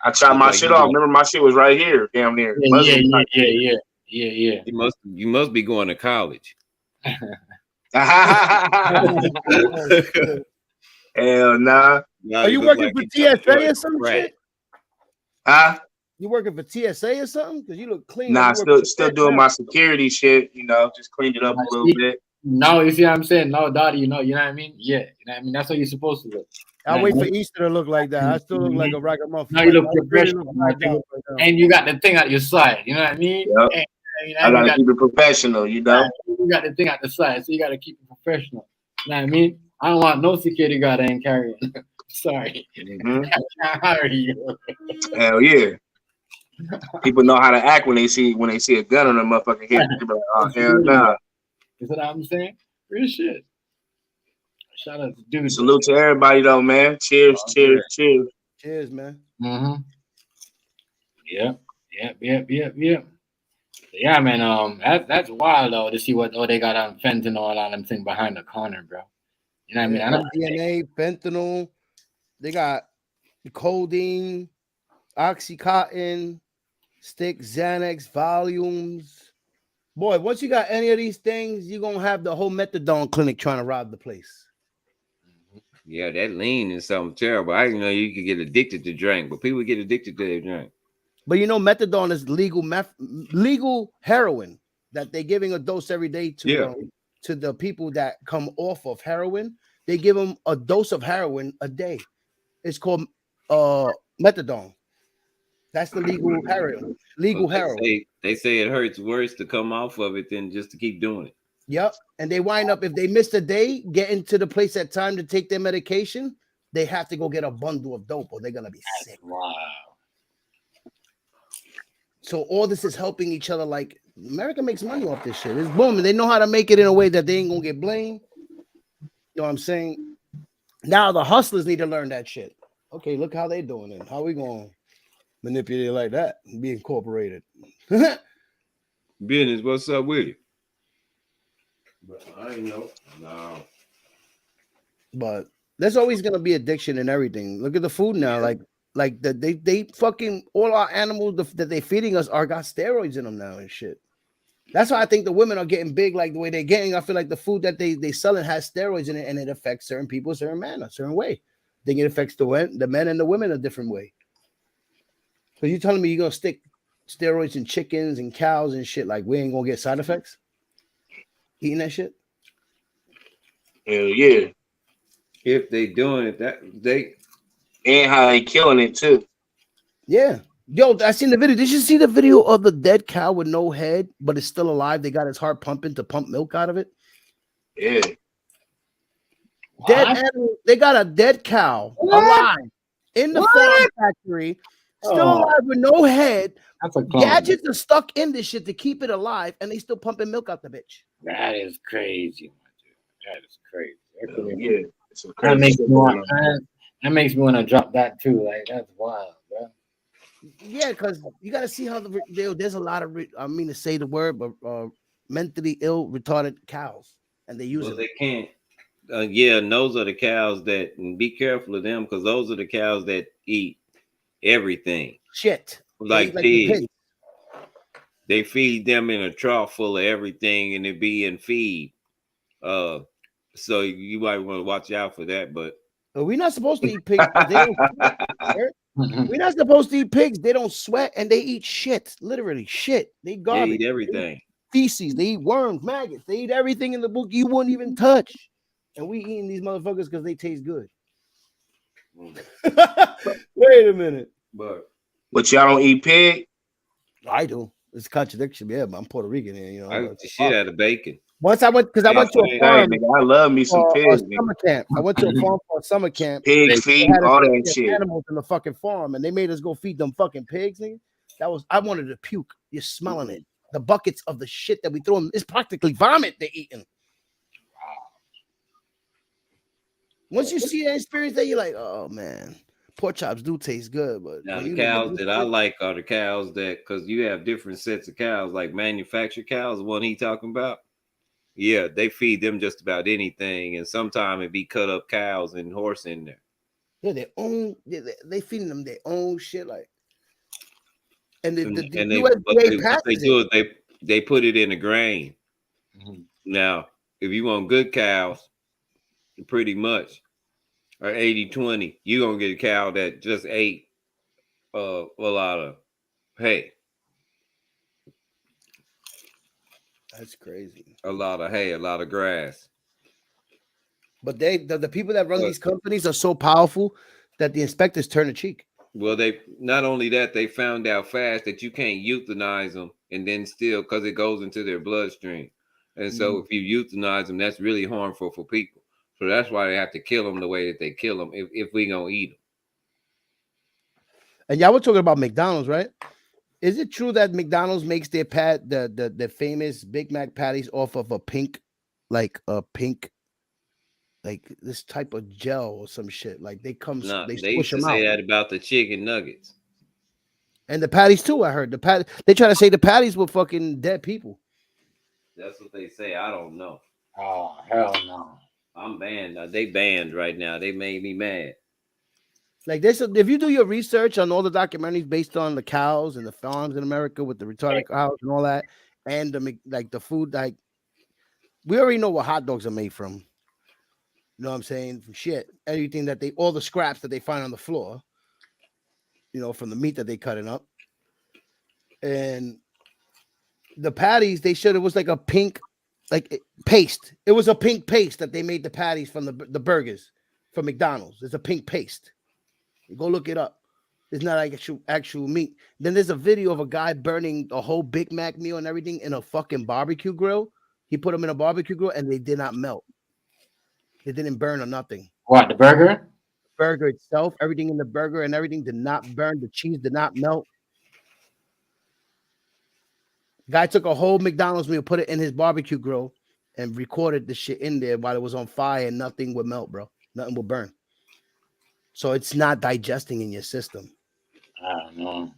I chopped my shit off. Remember, my shit was right here, damn near. Yeah. You must be going to college. Hell nah. Are you working for TSA or some shit? Huh? You working for TSA or something? Because you look clean. Nah, still doing my security shit, you know, just cleaned it up a little bit. No, you see what I'm saying? No, Dottie, you know what I mean? Yeah, you know what I mean? That's what you're supposed to look. I wait for Easter to look like that. I still look like a ragamuffin. Now you look professional. And you got the thing at your side, you know what I mean? Yep. And, I gotta keep it professional, you know? You got the thing at the side, so you gotta keep it professional. You know what I mean? I don't want no security guard that ain't carrying. Sorry. Mm-hmm. I hire you. Hell yeah. People know how to act when they see a gun on a motherfucking head. Like, oh, hell nah. Is that what I'm saying? Real shit. Shout out to dude. Salute to everybody though, man. Cheers, cheers, cheers. Cheers, man. Mm-hmm. Yep. Yeah, man. That's wild though to see what they got on fentanyl on them thing behind the corner, bro. You know what I mean? DNA, fentanyl. They got codeine, Oxycontin, stick, Xanax, volumes. Boy, once you got any of these things, you're gonna have the whole methadone clinic trying to rob the place. Yeah, that lean is something terrible. I didn't know you could get addicted to drink, but people get addicted to their drink. But you know, methadone is legal heroin that they're giving a dose every day to the people that come off of heroin. They give them a dose of heroin a day. It's called methadone. That's the legal heroin. Heroin. They say it hurts worse to come off of it than just to keep doing it. Yep. And they wind up, if they miss a day getting to the place at time to take their medication, they have to go get a bundle of dope or they're gonna be sick. Wow. So all this is helping each other. Like America makes money off this shit. It's booming. They know how to make it in a way that they ain't gonna get blamed. You know what I'm saying? Now the hustlers need to learn that shit. Okay, look how they doing it. How we gonna manipulate it like that and be incorporated? Business, what's up with you? But I ain't know. No. But there's always gonna be addiction in everything. Look at the food now. Like they fucking all our animals that they feeding us got steroids in them now and shit. That's why I think the women are getting big like the way they're getting. I feel like the food that they selling has steroids in it, and it affects certain people a certain manner, a certain way. I think it affects the men and the women a different way. So you telling me you're gonna stick steroids in chickens and cows and shit, like we ain't gonna get side effects eating that shit? Hell yeah. If they doing it, that they and how they killing it too. Yeah. Yo, I seen the video. Did you see the video of the dead cow with no head, but it's still alive? They got his heart pumping to pump milk out of it. Yeah. Dead animal. They got a dead cow alive in the farm factory, still alive with no head. That's a clone. Gadgets are stuck in this shit to keep it alive, and they still pumping milk out the bitch. That is crazy, my dude. That is crazy. Yeah. Some That crazy makes shit me going want. on. That makes me want to drop that too. Like that's wild, bro. Yeah, because you got to see how there's a lot of I mean to say the word, but mentally ill, retarded cows, and they use Well, them. they can't. Yeah, and those are the cows that. And be careful of them because those are the cows that eat everything, Shit, they like eat like the pigs. pigs. They feed them in a trough full of everything, and it be in feed. So you might want to watch out for that. But But we're not supposed to eat pigs because they don't. Sweat. We're not supposed to eat pigs. They don't sweat and they eat shit. Literally shit. They eat they garbage. eat everything. Feces. They eat worms, maggots. They eat everything in the book you wouldn't even touch. And we eating these motherfuckers because they taste good. Wait a minute. But y'all don't eat pig? I do. It's a contradiction. Yeah, but I'm Puerto Rican here, you know. I But eat the shit out of bacon. once I went, because I went to a Hey, farm nigga, I love me some for pig. a Nigga. summer camp. I went to a farm for a summer camp. Pig They feet, had all that their shit. animals in the fucking farm, and they made us go feed them fucking pigs. Nigga. I wanted to puke. You're smelling it. The buckets of the shit that we throw them, it's practically vomit they're eating. Once you see that experience, that you're like, oh man, pork chops do taste good, but Now when the you look at cows this that I shit- like are the cows that because you have different sets of cows, like manufactured cows, the one he talking about. Yeah, they feed them just about anything, and sometimes it be cut up cows and horse in there. yeah, they feeding them their own shit, like, and the And what USDA they passes do it. is they put it in a grain. Mhm. Now, if you want good cows, pretty much or 80-20, you're gonna get a cow that just ate a lot of hay. That's crazy. A lot of hay, a lot of grass. But the people that run But- these companies are so powerful that the inspectors turn a cheek. Well, they not only that, they found out fast that you can't euthanize them and then still because it goes into their bloodstream. And so if you euthanize them, that's really harmful for people. So that's why they have to kill them the way that they kill them if we gonna eat them. And y'all were talking about McDonald's, right? Is it true that McDonald's makes their the famous Big Mac patties off of a pink, like this type of gel or some shit? Like they No, they they squish used to them say out. that about the chicken nuggets. And the patties too. I heard they try to say the patties were fucking dead people. That's what they say. I don't know. Oh hell no! I'm banned. They banned right now. They made me mad. Like this, if you do your research on all the documentaries based on the cows and the farms in America with the retarded cows and all that, and the food, like we already know what hot dogs are made from. You know what I'm saying? From shit, everything all the scraps that they find on the floor. You know, from the meat that they cutting up, and the patties they showed it was like a pink, paste. It was a pink paste that they made the patties from the burgers from McDonald's. It's a pink paste. Go look it up. It's not like actual meat. Then there's a video of a guy burning a whole Big Mac meal and everything in a fucking barbecue grill. He put them in a barbecue grill and they did not melt. They didn't burn or nothing. What, the burger? Burger itself, everything in the burger and everything did not burn. The cheese did not melt. Guy took a whole McDonald's meal, put it in his barbecue grill, and recorded the shit in there while it was on fire and nothing would melt, bro. Nothing would burn. So it's not digesting in your system. I don't know.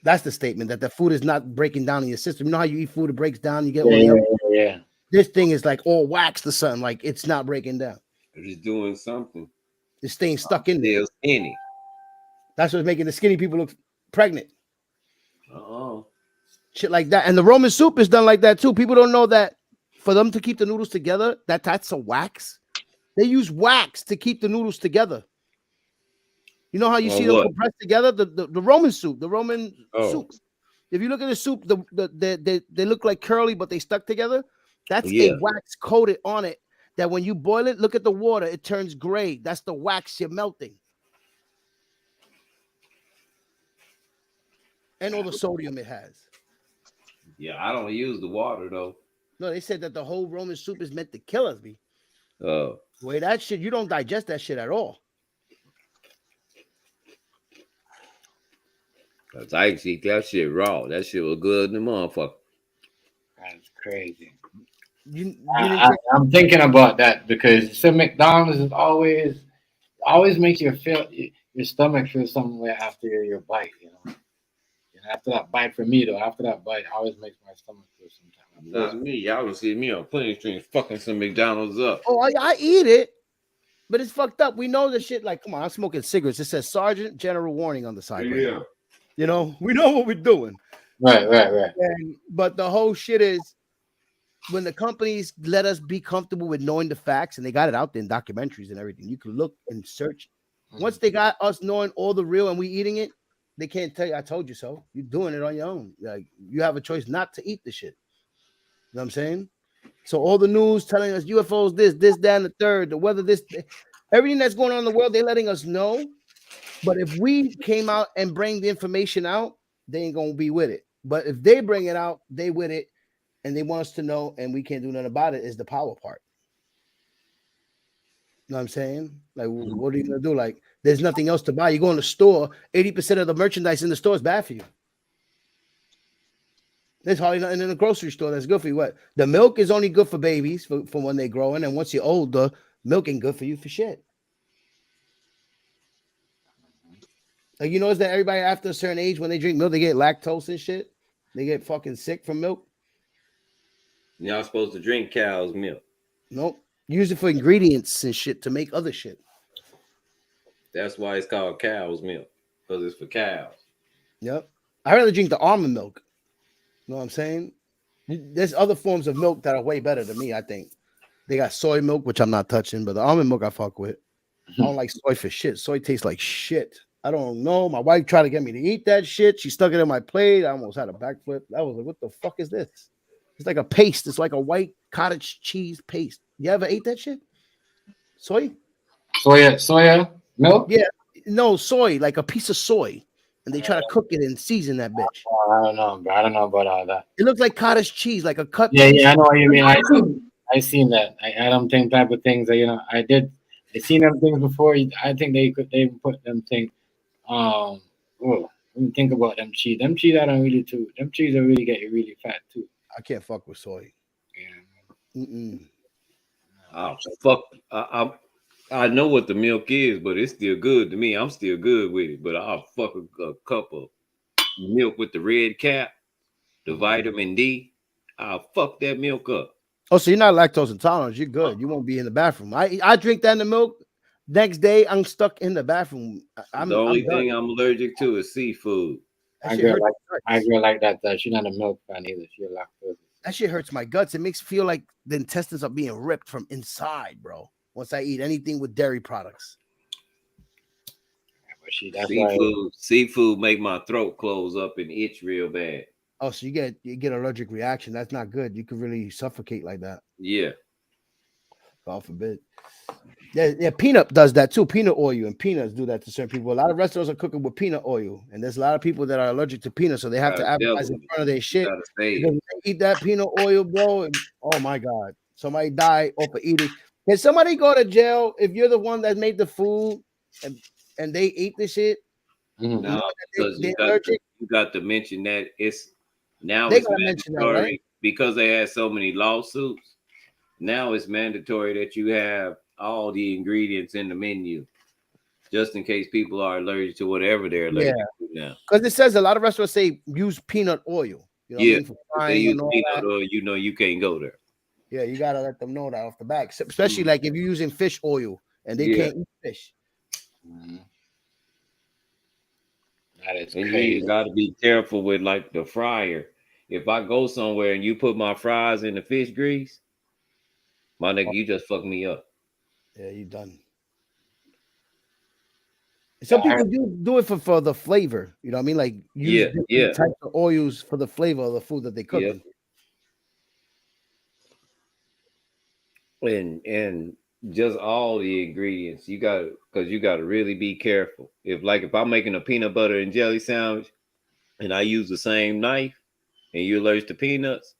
That's the statement, that the food is not breaking down in your system. You know how you eat food, it breaks down, you get Yeah. This thing is like all waxed or something, like it's not breaking down. They're just doing something. It's staying stuck in there. Still skinny. That's what's making the skinny people look pregnant. Uh-oh. Shit like that. And the Roman soup is done like that too. People don't know that for them to keep the noodles together, that's a wax. They use wax to keep the noodles together. You know how you see them compressed together? The Roman soup, soup. If you look at the soup, they look like curly, but they stuck together. That's a wax coated on it that when you boil it, look at the water, it turns gray. That's the wax you're melting. And all the sodium it has. Yeah, I don't use the water though. No, they said that the whole Roman soup is meant to kill us, B. Oh. Wait, that shit, you don't digest that shit at all. Cause I used to eat that shit raw. That shit was good in the motherfucker. That's crazy. I'm thinking about that because some McDonald's is always makes you feel your stomach feel some way after your bite. You know, and after that bite for me though, after that bite, always makes my stomach feel sometimes. That's me. Y'all gonna see me on plenty streams fucking some McDonald's up. Oh, I eat it, but it's fucked up. We know the shit. Like, come on, I'm smoking cigarettes. It says Sergeant General Warning on the side. Yeah. Right, you know, we know what we're doing. Right. But the whole shit is when the companies let us be comfortable with knowing the facts, and they got it out there in documentaries and everything. You can look and search. Once they got us knowing all the real and we eating it, they can't tell you, I told you so. You're doing it on your own. Like, you have a choice not to eat the shit. You know what I'm saying? So all the news telling us UFOs, this, that, and the third, the weather, everything that's going on in the world, they're letting us know. But if we came out and bring the information out, they ain't gonna be with it. But if they bring it out, they with it, and they want us to know, and we can't do nothing about it, is the power part. You know what I'm saying? Like, what are you gonna do? Like, there's nothing else to buy. You go in the store, 80% of the merchandise in the store is bad for you. There's hardly nothing in the grocery store that's good for you. What? The milk is only good for babies for when they're growing, and once you're older, milk ain't good for you for shit. Like, you notice that everybody after a certain age, when they drink milk, they get lactose and shit. They get fucking sick from milk. Y'all supposed to drink cow's milk. Nope. Use it for ingredients and shit to make other shit. That's why it's called cow's milk, because it's for cows. Yep. I'd rather drink the almond milk. You know what I'm saying? There's other forms of milk that are way better than me, I think. They got soy milk, which I'm not touching, but the almond milk I fuck with. I don't like soy for shit. Soy tastes like shit. I don't know. My wife tried to get me to eat that shit. She stuck it in my plate. I almost had a backflip. I was like, what the fuck is this? It's like a paste. It's like a white cottage cheese paste. You ever ate that shit? Soy milk? Yeah. No, soy, like a piece of soy. And they try to cook it and season that bitch. I don't know, bro. I don't know about all that. It looks like cottage cheese, like a cut. Yeah, I know what you mean. I seen that. I don't think type of things that I seen them things before. I think they put them things. Let me think about them cheese. Them cheese I don't really too. Them cheese will really get you really fat too. I can't fuck with soy. Yeah. Oh fuck! I know what the milk is, but it's still good to me. I'm still good with it, but I'll fuck a cup of milk with the red cap, the vitamin D. I'll fuck that milk up. Oh, so you're not lactose intolerant? You're good. You won't be in the bathroom. I drink that in the milk. Next day, I'm stuck in the bathroom. The only thing I'm allergic to is seafood. I girl like that. She's not a milk fan either. She's lactose. That shit hurts my guts. It makes me feel like the intestines are being ripped from inside, bro. Once I eat anything with dairy products. Seafood make my throat close up and itch real bad. Oh, so you get allergic reaction. That's not good. You could really suffocate like that. Yeah. God forbid. Yeah, peanut does that too. Peanut oil and peanuts do that to certain people. A lot of restaurants are cooking with peanut oil, and there's a lot of people that are allergic to peanuts, so they have to advertise in front of their shit. They eat that peanut oil, bro. And, oh my God, somebody die off of eating. Can somebody go to jail if you're the one that made the food and they ate the shit? No, because you got to mention that it's mandatory because they had so many lawsuits. Now it's mandatory that you have all the ingredients in the menu, just in case people are allergic to whatever they're allergic to now. Because it says a lot of restaurants say use peanut oil. You know yeah, what I mean? For they use peanut oil. You can't go there. Yeah, you gotta let them know that off the back, especially like if you're using fish oil and they can't eat fish. That is and crazy. You got to be careful with like the fryer. If I go somewhere and you put my fries in the fish grease, my nigga, you just fuck me up. Yeah, you done. Some people do it for the flavor. You know what I mean? Like use different types of oils for the flavor of the food that they cook. And just all the ingredients you got to really be careful. If I'm making a peanut butter and jelly sandwich and I use the same knife and you're allergic to peanuts,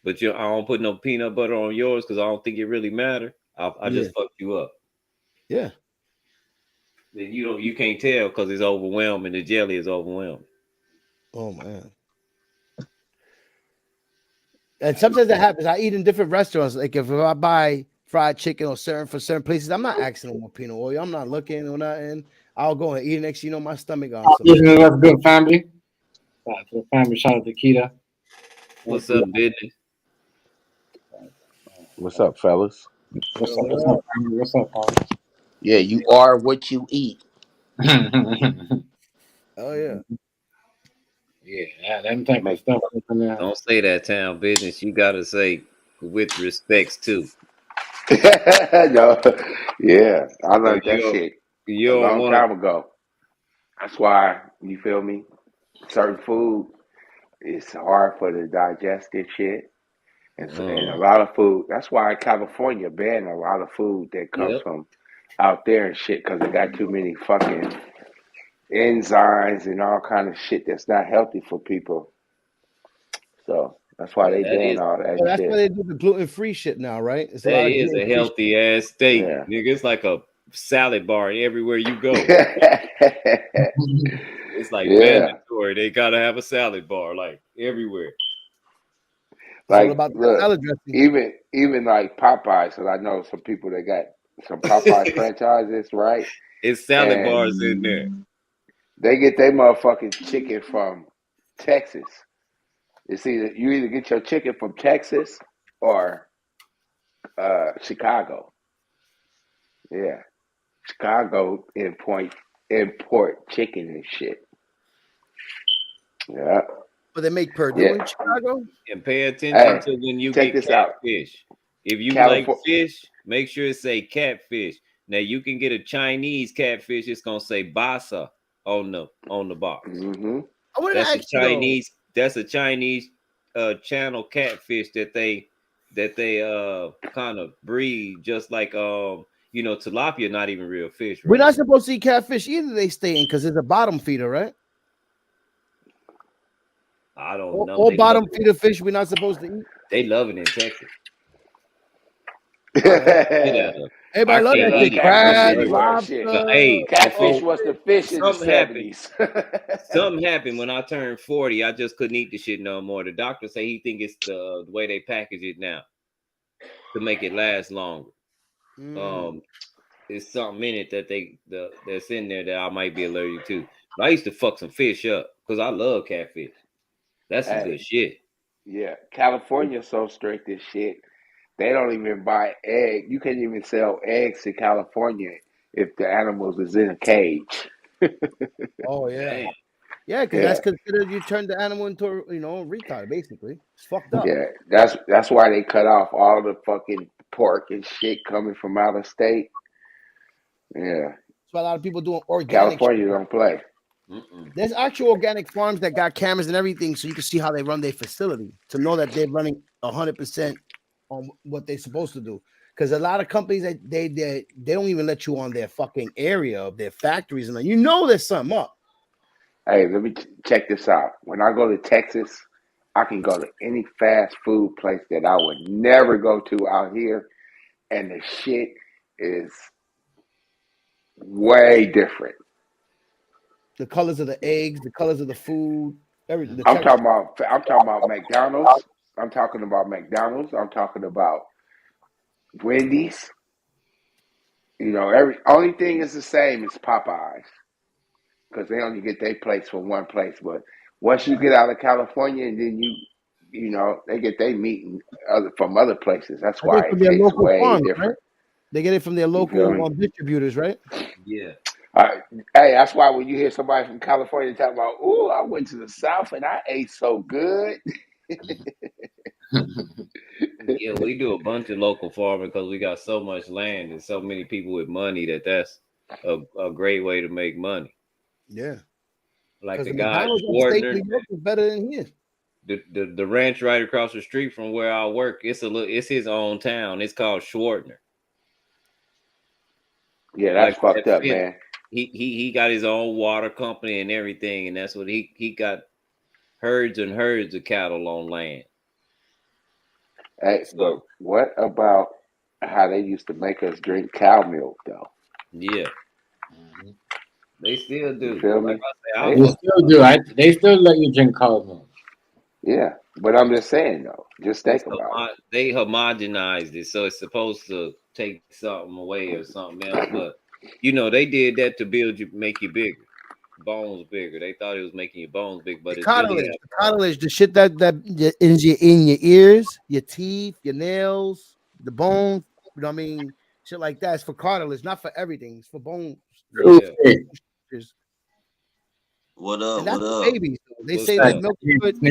but I don't put no peanut butter on yours because I don't think it really matter. I just fucked you up. Yeah. Then you can't tell because it's overwhelming. The jelly is overwhelming. Oh man. And sometimes that happens. I eat in different restaurants. Like if I buy fried chicken or for certain places, I'm not asking them what peanut oil. I'm not looking or nothing. I'll go and eat it. Next, my stomach on some shit. That's good, family. Shout out to the family. Shout out to Keita. What's up, business? What's up, fellas? What's up, family? What's up, family? Yeah, you are what you eat. Oh yeah. Yeah, them type of stuff. Don't say that, town business. You gotta say with respects too. No, yeah, I learned that You shit you a don't long want time ago. That's why, you feel me? Certain food, it's hard for the digestive shit. And a lot of food, that's why California banned a lot of food that comes Yep. from out there and shit, because it got too many fucking enzymes and all kind of shit that's not healthy for people. So that's why they ban all that That's shit. why they do the gluten-free shit now, right? It's a That lot of is a gluten-free healthy ass steak, Yeah. nigga. It's like a salad bar everywhere you go. It's like mandatory. They gotta have a salad bar like everywhere. It's all Like, about the look, salad dressing. even like Popeyes, because I know some people that got some Popeye franchises, right? It's salad And bars in there. they get their motherfucking chicken from Texas. It's you either get your chicken from Texas or Chicago. Yeah, Chicago import chicken and shit. Yeah. But they make Purdue in Chicago. And pay attention to when you get catfish. If you like fish, make sure it say catfish. Now you can get a Chinese catfish. It's gonna say basa on the box. Mm-hmm. That's a Chinese channel catfish that they kind of breed, just like tilapia, not even real fish. Right? We're not supposed to eat catfish either. They stay in because it's a bottom feeder, right? I don't know. All bottom feeder fish we're not supposed to eat. They love it in Texas. Everybody love that shit. Crab, lobster. Hey, catfish was the fish in the 70s. Something happened when I turned 40. I just couldn't eat the shit no more. The doctor say he think it's the way they package it now to make it last longer. It's something in it that that's in there that I might be allergic to. But I used to fuck some fish up because I love catfish. That's some good shit. Yeah, California's so strict as shit. They don't even buy eggs. You can't even sell eggs in California if the animals is in a cage. Oh yeah, yeah, because that's considered you turn the animal into a retard. Basically, it's fucked up. Yeah, that's why they cut off all the fucking pork and shit coming from out of state. Yeah, that's why a lot of people doing organic. California don't play. There's actual organic farms that got cameras and everything, so you can see how they run their facility to know that they're running 100% on what they're supposed to do. Because a lot of companies they don't even let you on their fucking area of their factories, and there's something up. Hey, let me check this out. When I go to Texas, I can go to any fast food place that I would never go to out here, and the shit is way different. The colors of the eggs, the colors of the food, everything. I'm talking about McDonald's. I'm talking about McDonald's. I'm talking about Wendy's. Only thing is the same is Popeyes, because they only get their plates from one place. But once you get out of California, and then they get their meat from other places. That's why it tastes way different. Right? They get it from their local distributors, right? Yeah. Hey, that's why when you hear somebody from California talking about, "Ooh, I went to the South and I ate so good." Yeah, we do a bunch of local farming because we got so much land and so many people with money that's a great way to make money. Yeah, like the guy Schwartner, is better than here. The ranch right across the street from where I work, it's his own town. It's called Schwartner. Yeah, that's fucked up, man. He got his own water company and everything, and that's what he got herds and herds of cattle on land. Hey, but what about how they used to make us drink cow milk, though? Yeah. They still do. You feel me? They still do. They still let you drink cow milk. Yeah. But I'm just saying though, just think It's about it. they homogenized it, so it's supposed to take something away or something else. But you know, they did that to build you, make you bigger, bones bigger. They thought it was making your bones big, but The it's really cartilage, the shit that is in your ears, your teeth, your nails, the bones. You know what I mean? Shit like that. It's for cartilage, not for everything. It's for bones. yeah. What up? And that's What for up? babies. They What's say up? that milk is good.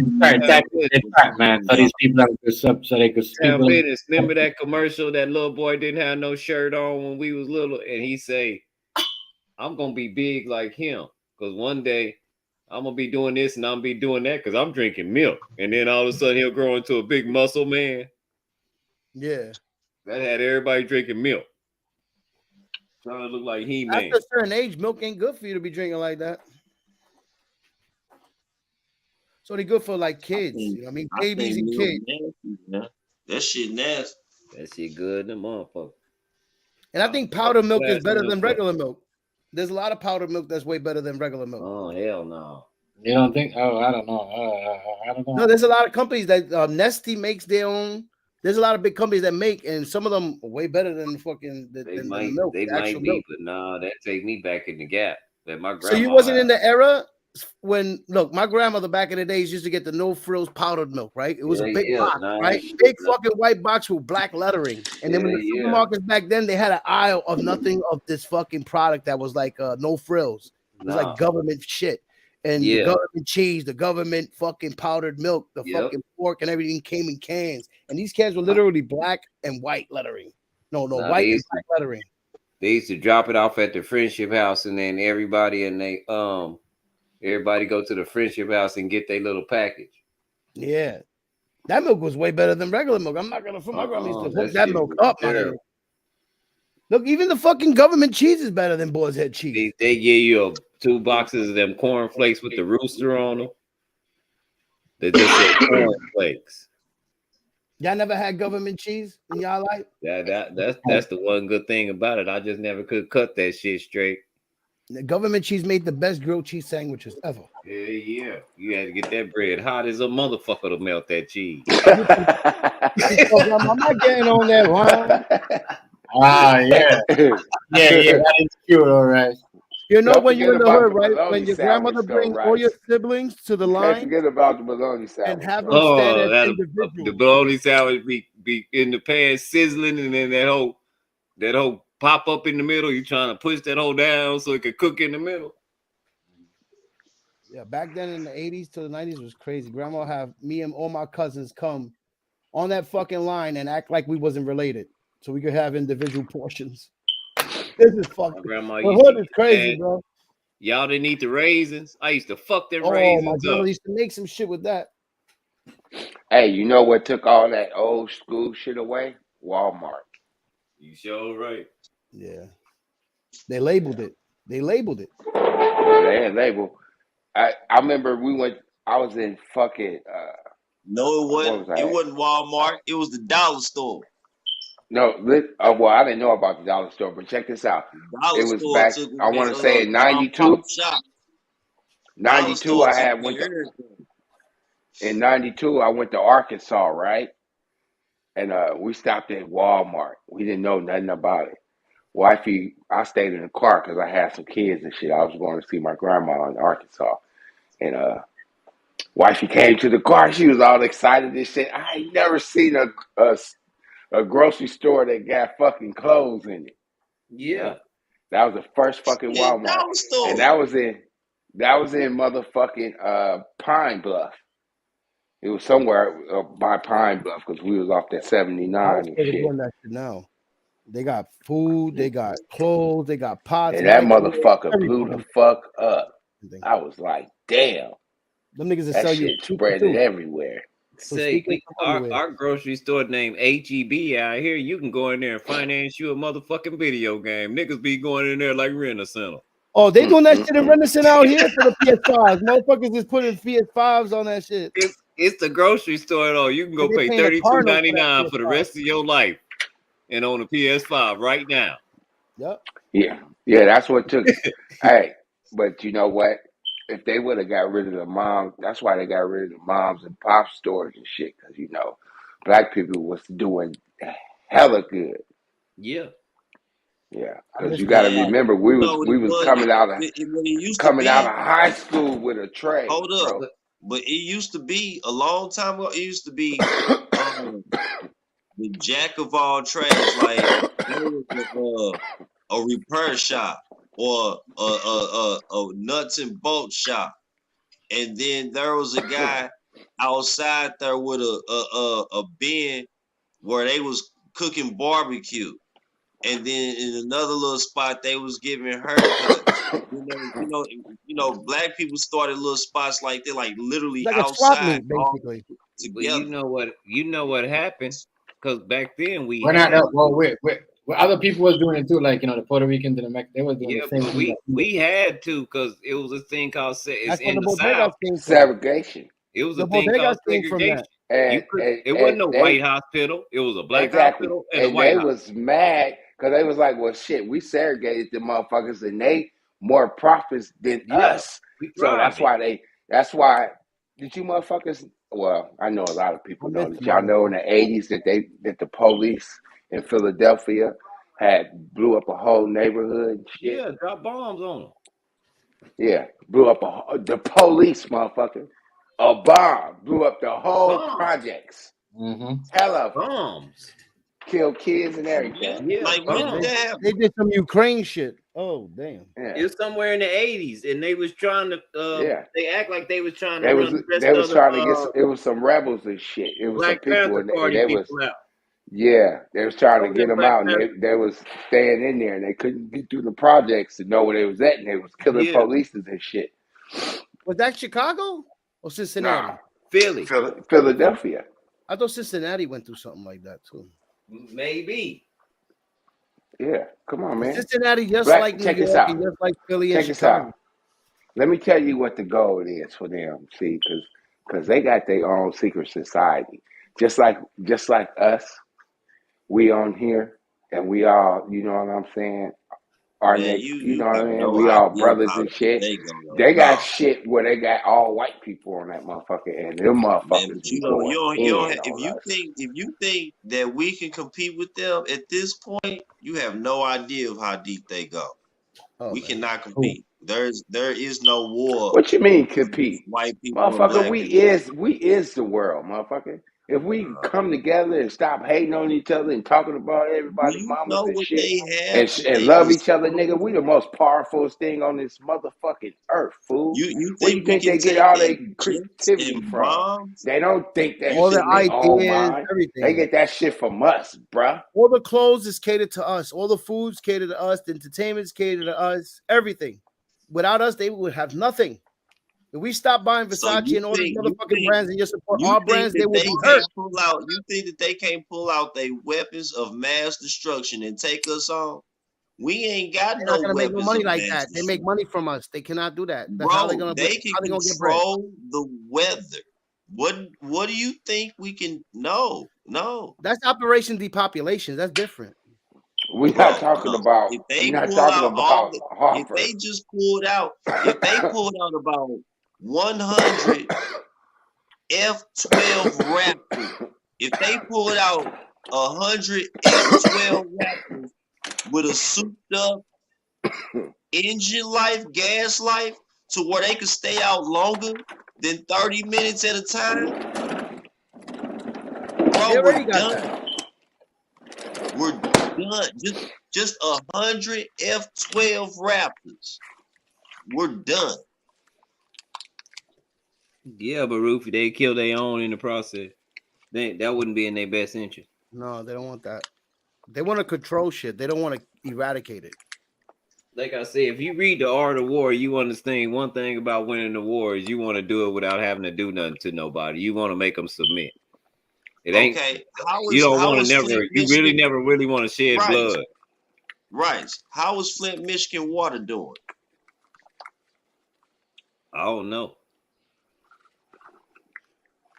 Man, so these people have to so they could speak. Damn business. Remember that commercial? That little boy didn't have no shirt on when we was little, and he say, "I'm gonna be big like him, cause one day I'm gonna be doing this and I'm gonna be doing that, cause I'm drinking milk." And then all of a sudden he'll grow into a big muscle man. Yeah. That had everybody drinking milk, trying to look like He-Man. After a certain age, milk ain't good for you to be drinking like that. It's only good for like kids. You know what I mean? Babies and kids. Nasty, that shit nasty. That shit good, the motherfucker. And I think powdered milk is better than regular milk. There's a lot of powdered milk that's way better than regular milk. Oh hell no! You don't think? Oh, I don't know. I don't know. No, there's a lot of companies that Nestle makes their own. There's a lot of big companies that make, and some of them are way better than fucking They than might, the milk. they the might actual be, milk. but nah, that take me back in the gap. That my grandma. So you wasn't in the era when my grandmother back in the days used to get the no frills powdered milk, right? It was a big box, right? Big fucking white box with black lettering. And then when the supermarkets back then, they had an aisle of nothing of this fucking product that was like no frills. It was like government shit. And the government cheese, the government fucking powdered milk, the fucking pork and everything came in cans. And these cans were literally black and white lettering. No, white and black lettering. They used to drop it off at the Friendship House, and then everybody go to the Friendship House and get their little package. Yeah. That milk was way better than regular milk. I'm not gonna my grandma used to hook that milk up, man. Look, even the fucking government cheese is better than Boar's Head cheese. They give you 2 boxes of them cornflakes with the rooster on them. They just say cornflakes. Y'all never had government cheese in y'all life? That's the one good thing about it. I just never could cut that shit straight. The government cheese made the best grilled cheese sandwiches ever. Yeah. You had to get that bread hot as a motherfucker to melt that cheese. I'm not getting on that one. Ah, yeah. That is cute, all right. You know when you're in the hood, right? When your grandmother brings all your siblings to the line. Can't forget about the bologna sandwich. And have them stand as individuals. The bologna sandwich be in the pan sizzling, and then that whole pop up in the middle. You trying to push that whole down so it could cook in the middle. Yeah, back then in the 80s to the 90s was crazy. Grandma have me and all my cousins come on that fucking line and act like we wasn't related, so we could have individual portions. This is fucking. Grandma the hood is crazy, bro. Y'all didn't eat the raisins. I used to fuck them raisins. My grandma up. used to make some shit with that. Hey, you know what took all that old school shit away? Walmart. You sure right. Yeah. They labeled it. Yeah, they had label. I remember I was in fucking no, it wasn't. It wasn't Walmart. It was the dollar store. No, well, I didn't know about the dollar store, but check this out. It was back, I want to say in 92. 92, in 92, I went to Arkansas, right? And we stopped at Walmart. We didn't know nothing about it. Wifey, I stayed in the car because I had some kids and shit. I was going to see my grandma in Arkansas. And wifey came to the car. She was all excited and shit. I ain't never seen a grocery store that got fucking clothes in it. Yeah. That was the first fucking Walmart. And that was in motherfucking Pine Bluff. It was somewhere by Pine Bluff because we was off that 79 and shit. Now they got food, they got clothes, they got pots. And that motherfucker blew the fuck up. I was like, damn. Them niggas that shit spread it everywhere. Say our grocery store named HEB out here. You can go in there and finance you a motherfucking video game. Niggas be going in there like Rent-A-Center. Oh, they doing that shit in Rent-A-Center out here for the PS5s. Motherfuckers is putting PS5s on that shit. It's the grocery store though. You can go pay $32.99 for the rest of your life and own a PS5 right now. Yep. Yeah, that's what took. Hey, but you know what? if they would have got rid of the moms, that's why they got rid of the moms and pop stores and shit. Because black people was doing hella good. Yeah. Yeah, because you got to remember, we was coming out of high school with a trade. Hold up, but it used to be a long time ago. It used to be the jack of all trades, like a repair shop or a nuts and bolts shop, and then there was a guy outside there with a bin where they was cooking barbecue. And then in another little spot, they was giving haircuts. Black people started little spots like they're like literally like outside, basically. together. But you know what happened? Because back then we're not. Other people was doing it too, like the Puerto Ricans and the Mexicans. They was doing the same thing. We had to, because it was a thing called it's in the South. Segregation. It was a thing called segregation. It wasn't a white hospital. It was a black hospital and a white hospital. They was mad because they was like, well, shit, we segregated the motherfuckers and they more profits than us. So that's why, did you motherfuckers, well, I know a lot of people know that. Y'all know in the 80s that the police in Philadelphia had blew up a whole neighborhood and shit. Yeah, dropped bombs on them. Yeah, blew up the police, motherfucker. A bomb blew up the whole projects. Mm-hmm. Hella bombs. Killed kids and everything. Yeah, like they did some Ukraine shit. Oh damn! Yeah. It was somewhere in the 80s, and they was trying to. They act like they was trying to. They was trying to get. It was some rebels and shit. It was Black some people Panther and Party they people was. Out. Yeah, they was trying to get them out, and they was staying in there, and they couldn't get through the projects to know where they was at, and they was killing police and shit. Was that Chicago or Cincinnati? Nah, Philly. Philadelphia. I thought Cincinnati went through something like that too. Maybe. Yeah, come on, man. Cincinnati, just like New York, and just like Philly and Chicago. Let me tell you what the goal is for them. See, because they got their own secret society, just like us. We on here, and we all, you know what I'm saying? You know what I mean? We all brothers and shit. They got shit where they got all white people on that motherfucker, and them motherfuckers. If you think that we can compete with them at this point, you have no idea of how deep they go. We cannot compete. There is no war. What you mean compete? White people, motherfucker. We is the world, motherfucker. If we come together and stop hating on each other and talking about everybody's mamas and shit and love each other, nigga, we the most powerful thing on this motherfucking earth, fool. Where you think they get all their creativity from? They don't think that all shit the ideas, everything. They get that shit from us, bruh. All the clothes is catered to us. All the foods catered to us. The entertainment is catered to us. Everything. Without us, they would have nothing. If we stop buying Versace and all these motherfucking brands and just support our brands, they will be hurt. You think that they can't pull out their weapons of mass destruction and take us on? We ain't got no weapons. Make no money like that. They make money from us. They cannot do that. That's how they can control the weather. What do you think we can? No. That's Operation Depopulation. That's different. We're not talking about. If they just pulled out about 100 F-12 Raptors. If they pulled out 100 F-12 Raptors with a souped up engine life, gas life, to where they could stay out longer than 30 minutes at a time, bro, we're done. We're done. Just 100 F-12 Raptors. We're done. Yeah, but Rufy, they kill their own in the process. That wouldn't be in their best interest. No, they don't want that. They want to control shit. They don't want to eradicate it. Like I said, if you read The Art of War, you understand one thing about winning the war is you want to do it without having to do nothing to nobody. You want to make them submit. It ain't. Okay. You don't want to You really never really want to shed blood. Right. How is Flint, Michigan water doing? I don't know.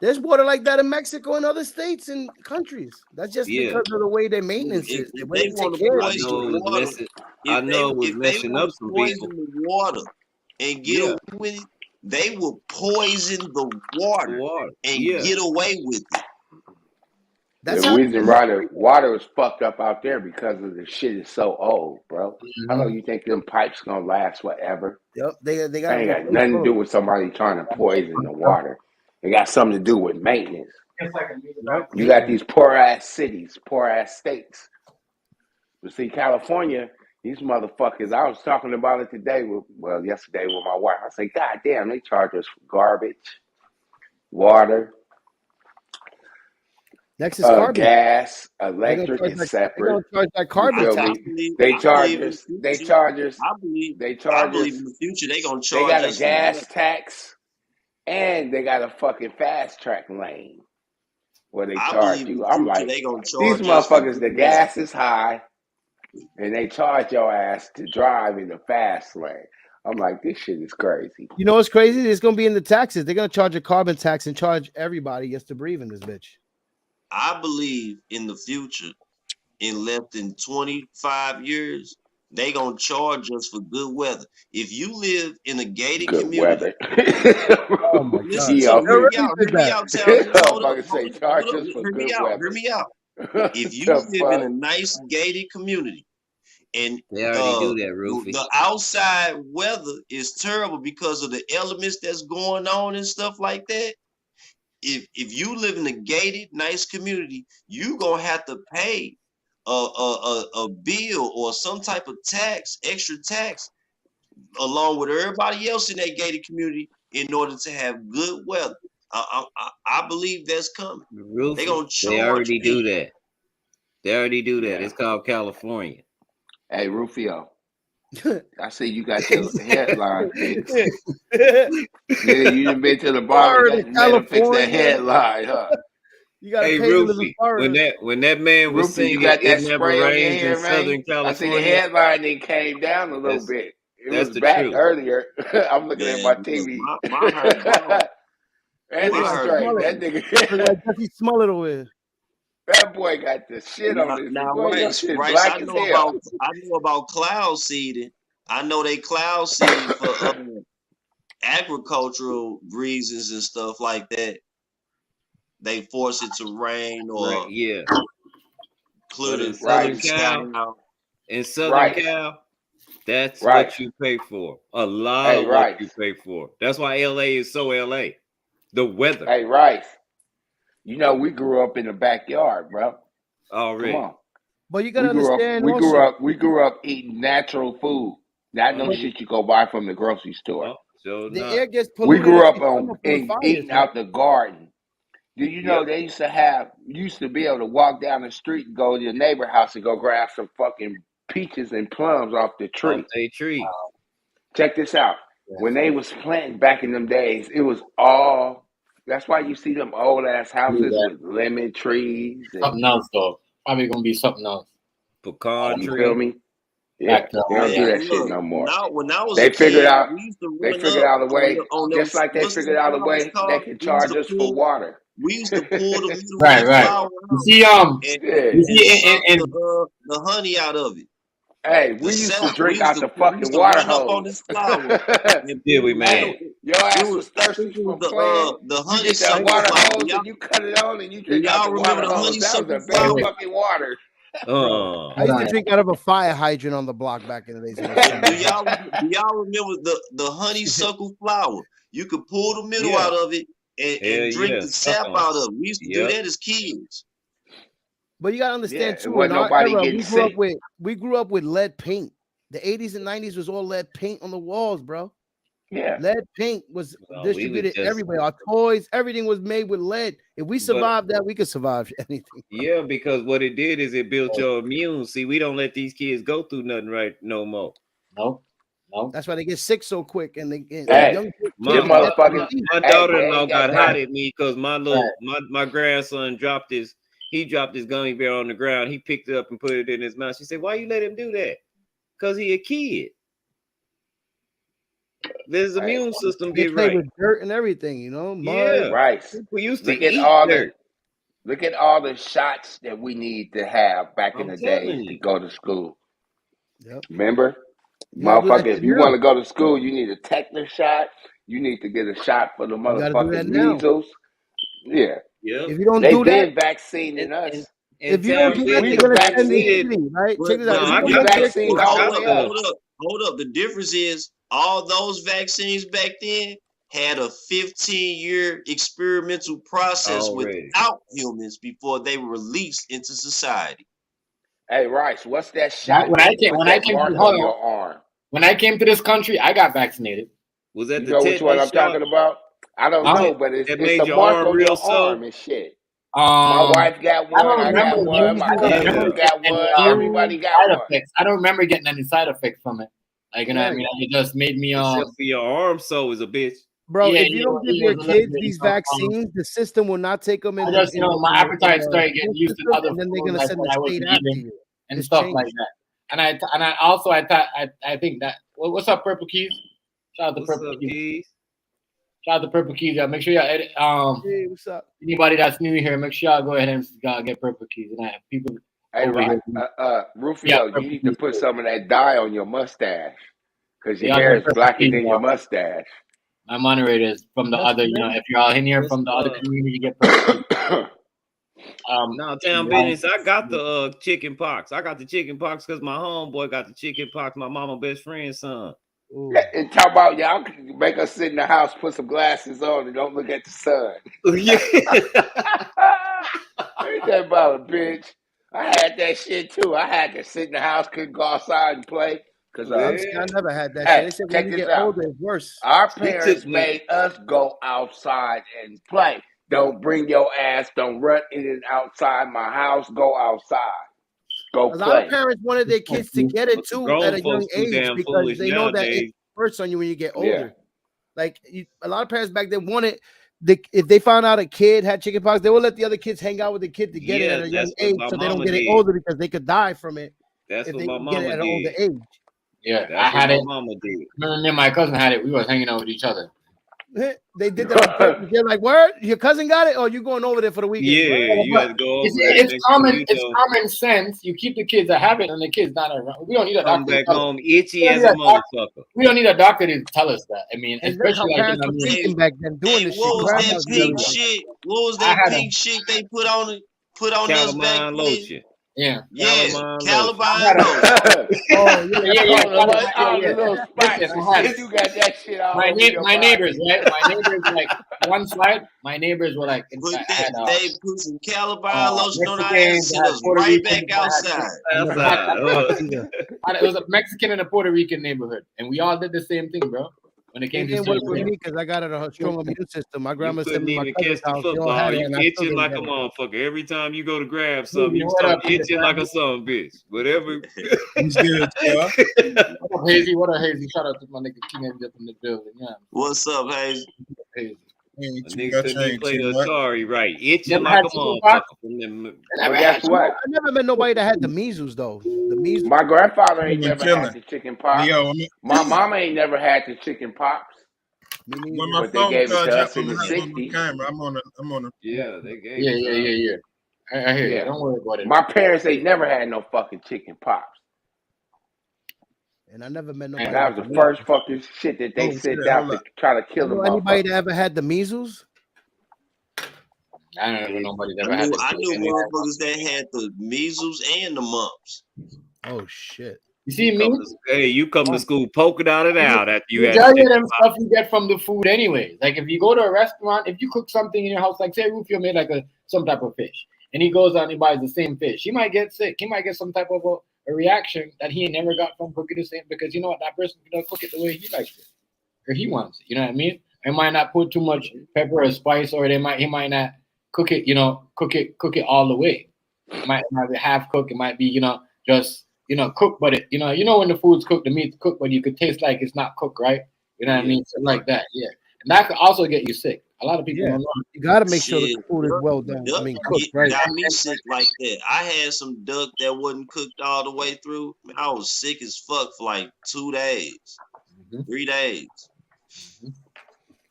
There's water like that in Mexico and other states and countries. That's just because of the way their maintenance is. The way they take care of I know it was messing up some people. The water and get away with it, they will poison the water and get away with it. The reason why the water is fucked up out there because of the shit is so old, bro. How long you think them pipes gonna last forever? Yep, they got ain't got nothing to do with somebody trying to poison the water. It got something to do with maintenance. You got these poor ass cities, poor ass states. But see, California, these motherfuckers. I was talking about it yesterday with my wife. I say, God damn, they charge us for garbage, water. Next is carbon. Gas, electric is separate. Charge that carbon tax. They charge us. They charge us. I believe in the future they gonna charge us. They got a gas tax, and they got a fucking fast track lane where they charge you. I'm like, these motherfuckers. The gas is high, and they charge your ass to drive in the fast lane. I'm like, this shit is crazy. You know what's crazy? It's gonna be in the taxes. They're gonna charge a carbon tax and charge everybody just to breathe in this bitch. I believe in the future, in less than 25 years, they gonna charge us for good weather. If you live in a gated community, oh my listen God. to me, hear me out, hear me out. If you live in a nice gated community and they already do that, Rufy. The outside weather is terrible because of the elements that's going on and stuff like that. If you live in a gated, nice community, you gonna have to pay a bill or some type of tax, extra tax, along with everybody else in that gated community in order to have good weather. I believe that's coming. Rufy, they gonna charge. They already do that. They already do that. It's called California. Hey, Rufio. I see you got your headline fixed. Yeah, you done been to the bar and fix that headline, huh? You gotta hey, pay Rufy, when that man was singing, you got that it never spray rains on your hair, in Southern California. I see the headline that came down a little bit. It was back earlier. I'm looking at my TV. My heart and it's straight. That nigga like Jesse Smollett over here. That boy got the shit on his Rice, I know about cloud seeding. I know they cloud seed for agricultural reasons and stuff like that. They force it to rain or clear the Southern Cal. In Southern Cal, that's what you pay for. A lot of what you pay for. That's why LA is so LA. The weather. Hey, Rice. You know, we grew up in the backyard, bro. Already. Come on. But you gotta understand. We grew up eating natural food. Not no shit you go buy from the grocery store. The air gets polluted. We grew up eating out the garden. Did you know they used to be able to walk down the street and go to your neighbor's house and go grab some fucking peaches and plums off the tree? Check this out. When they was planting back in them days, it was all. That's why you see them old ass houses with lemon trees. Something else though. Probably gonna be something else. Pecan tree. You feel me? Yeah, they don't do that shit no more. They figured out a way, just like they figured out a way they can charge us for water. We used to pull the right. You see, the honey out of it. Hey, we used to drink out the fucking water hose. Yeah, we man. Your ass was thirsty from playing. The honey you get that water hose and you cut it on and you drink out the water hose. That was the best fucking water. I used to drink out of a fire hydrant on the block back in the days. Do y'all remember the honeysuckle flower? You could pull the middle out of it and drink the sap out of it. We used to do that as kids. But you gotta understand too. In our era, we grew up with lead paint. The 80s and 90s was all lead paint on the walls, bro. Yeah, lead paint was distributed everywhere. Our toys, everything was made with lead. If we survived that, we could survive anything. Yeah, because what it did is it built your immune. See, we don't let these kids go through nothing right no more. No. That's why they get sick so quick. And my daughter-in-law got hot at me because my grandson dropped his gummy bear on the ground. He picked it up and put it in his mouth. She said, "Why you let him do that?" Because he a kid. His immune system get right. With dirt and everything, you know. Mud. Yeah, right. We used to eat dirt. Look at all the shots that we need to have back in the day to go to school. Yep. Remember? Motherfucker, if you want to go to school, you need a tetanus shot. You need to get a shot for the gotta do that motherfucking now. measles. Yeah. Yep. If you don't They do that, been vaccinating us. if you don't do that, we they're the gonna vaccine. send the city, right? Check this out. No, If I you We don't got get the vaccine vaccinated, all the way up. Hold up. The difference is all those vaccines back then had a 15-year experimental process already. without humans before they were released into society. Hey, Rice, what's that shot? When I came mark to on your arm. When I came to this country, I got vaccinated. Was that You the know which one I'm tetanus shot? talking about? I don't know, but That it's made a your mark arm on real your arm sore? and shit. My wife got I one. don't I remember got one. My nephew got one. Everybody got side one. effects. I don't remember getting any side effects from it. Like, you know what I mean? It just made me Except for your arm sore is a bitch. bro. Yeah, if you don't give your kids these vaccines, the system will not take them in. I just, my appetite started getting used to other and then they're foods, gonna like send what the I was state after eating you. and It's stuff changed. like that. And I also thought I think that what's up, Purple Keys? Shout out to What's Purple up, Keys. Keys? Shout out to Purple Keys. Y'all make sure y'all edit, Hey, what's up? anybody that's new here, make sure y'all go ahead and get Purple Keys. And I have people. Hey, over right, here. Rufio, Yeah, you need to put some of that dye on your mustache because your Yeah, hair is Purple blacker Keys, than bro. your mustache. My moderators from the other, if y'all in here from the other community, you get Purple Keys. No, damn business. I got the chicken pox. I got the chicken pox because my homeboy got the chicken pox. My mama best friend's son. Yeah, and talk about y'all can make us sit in the house, put some glasses on, and don't look at the sun. Yeah. Ain't that about a bitch? I had that shit too. I had to sit in the house, couldn't go outside and play. Cause I never had that hey, shit. They said when check you this get out. older, it's worse. Our parents made us go outside and play. Don't bring your ass. Don't run in and outside my house. Go outside. Go A play. lot of parents wanted their kids to get it too Grown at a young folks too age damn because foolish they know that nowadays. it hurts on you when you get older. Yeah. Like a lot of parents back then wanted if they found out a kid had chickenpox, they would let the other kids hang out with the kid to get it at a young age so they don't get it older because they could die from it. That's if what they my get mama it at an older did. age. Yeah, That's I had what it. my mama did. Remember, me and my cousin had it. We was hanging out with each other. They did that on purpose. They're like, "Word, your cousin got it, or you going over there for the weekend?" Yeah, Word? you had to go over. It's common sense. You keep the kids a habit, and the kids not around. We don't need a Come doctor. back home itchy as a motherfucker. We don't need a doctor to tell us that. I mean, And look how especially parents were teaching back then, doing this shit. What was that Grandmas pink really- shit? What was that pink shit they put on us back Calamine then? lotion. Yeah. Calamine lotion. Oh, You got that shit all my over your body. neighbors, right? My neighbors, like one side, my neighbors were like, They put some Calamine lotion on our ass and sent us Puerto right Rican, back outside. It was a Mexican and a Puerto Rican neighborhood, and we all did the same thing, bro. When it came It to didn't work with me because I got a strong immune system. My grandma said Couldn't me my even cousin's catch the house, they all football. had it, You and I still itching didn't like a get it. motherfucker. Every time you go to grab something, you what start up, itching like a son of a bitch. Whatever. He's good, yeah. What a hazy. Shout out to my nigga King up in the building. Yeah. What's up, Hazy? Hazy. A nigga couldn't even play the Atari right. Itching Never like had a chicken motherfucker. Well, guess what? I never met nobody that had the measles though. The measles. My grandfather ain't Been never chilling. had the chicken pox. Yo, My mama ain't never had the chicken pox. when my But they phone gave it charge to up us in on the my 60s. camera, I'm on a Yeah, they gave Yeah. I hear you. Don't worry about it. My parents ain't never had no fucking chicken pox. And I never met nobody. And that was the first fucking shit that they sent out to try to kill them. Anybody that ever had the measles? I don't know nobody that ever I had knew the motherfuckers that had the measles and the mumps. Oh shit! You see me? You come to school poking out and out after you had Majority of them stuff you get from the food anyway. Like if you go to a restaurant, if you cook something in your house, like say Rufio made like some type of fish, and he goes out and he buys the same fish, he might get sick. He might get some type of a reaction that he never got from cooking the same, because you know what, that person don't cook it the way he likes it or he wants it. You know what I mean? They might not put too much pepper or spice, or he might not cook it. Cook it all the way. It might be half cooked. It might be just cooked, but it when the food's cooked, the meat's cooked, but you could taste like it's not cooked, right? You know what I mean? So like that, yeah. And that could also get you sick. A lot of people don't know. You got to make sure the food is well done. Duck I mean, cooked, right? got me sick like that. I had some duck that wasn't cooked all the way through. I was sick as fuck for like 2 days, 3 days.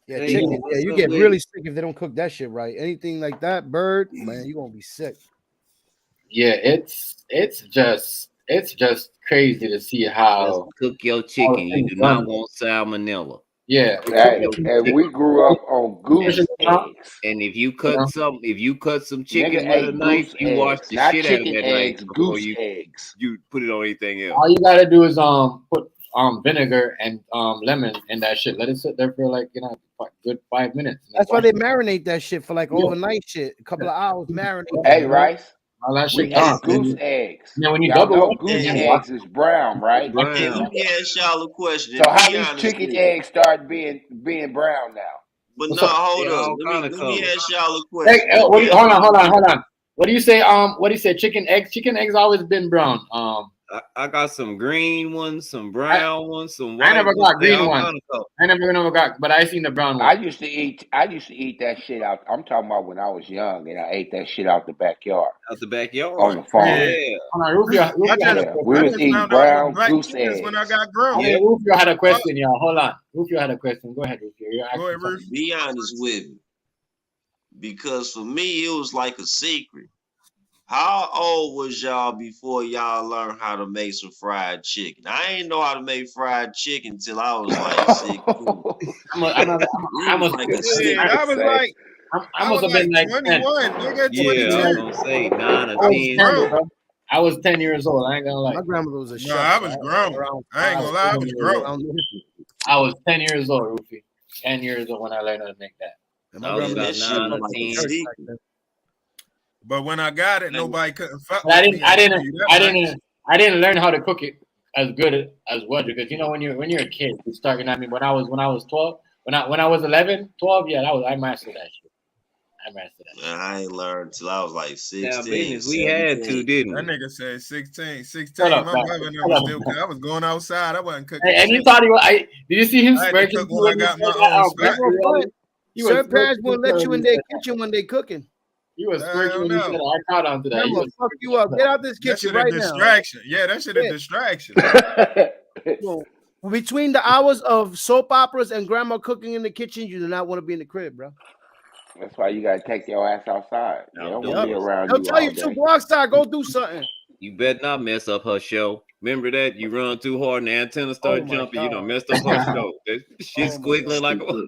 Yeah, chicken. Yeah, you get really sick if they don't cook that shit right. Anything like that, bird, man, you're gonna be sick. Yeah, it's just crazy to see how cook your chicken. You do not want salmonella. Yeah. Hey, and we grew up on goose eggs. And if you cut some chicken Nigga with a ate knife, goose you wash eggs, the not shit out of chicken that eggs, knife before goose you eggs. put it on anything else. All you gotta do is put vinegar and lemon in that shit. Let it sit there for like good 5 minutes. That's why they marinate that shit for like overnight shit. A couple of hours marinate. Hey, Rice. All that We shit ate goose eggs. Now when you Y'all double know up, goose then eggs is brown, right? Hey, let me ask y'all a question. So And how be these honest chicken with me. eggs start being brown now? But What's no, up? hold They up. all Let kinda me colors. ask y'all a Hey, question. hold on. What do you say? What do you say? Chicken eggs? Chicken eggs always been brown. I got some green ones, some brown ones, some white I never ones. got They green all ones. kind of colors. I never got, but I seen the brown I one. used to eat that shit out. I'm talking about when I was young and I ate that shit out the backyard Out the backyard. on the farm. Yeah. Hold on, Rufio had a Yeah, we I was just eating found out it was brown black goose chickens when I eggs. got grown. Yeah. Rufio had a question, y'all. Hold on. Rufio had a question. Go ahead, Rufio. You're asking Go ahead, something. Rufio. Be honest with me. Because for me, it was like a secret. How old was y'all before y'all learned how to make some fried chicken? I ain't know how to make fried chicken till I was like 16. I must like a Shit, I was Say. like, I must have been like 10. 21, nigga, Yeah, I 22. was gonna say 9 I or was 10. 10, bro. I was 10 years old. I ain't gonna lie. My grandmother was a chef. No, I so was grown. around I ain't gonna lie, I was grown. I was 10 years old, Rufy. 10 years old when I learned how to make that. And my I was grandmother about that shit 9 or was like a 10. secret. But when I got it, nobody couldn't fuck But with me. I didn't learn how to cook it as good as what, because you know when you're a kid, you start. I mean, when I was 12, when I was 11, 12, yeah, I mastered that shit. Man, I ain't learned till I was like Now, 16, business, we had to, 17. didn't That we? nigga said 16. 16, Shut up, my bro. mother Shut never up, still bro. cooked. I was going outside. I wasn't cooking And he shit. thought did you see him I had to smirking cook when I got my own spot. He was Certain parents smirking won't let you in their when kitchen when they cooking. he was smirking Hell when he said no. I caught on to that. He Remember, was fuck you up. Get out this That kitchen shit a right now. distraction. Yeah, that shit a distraction. So, between the hours of soap operas and grandma cooking in the kitchen, you do not want to be in the crib, bro. That's why you gotta take your ass outside. They don't want to be around They'll you tell all you to day. go outside, go do something. You better not mess up her show. Remember that? You run too hard and the antenna start Oh my jumping. You done God. messed up her show. That shit's Oh my squiggling like a.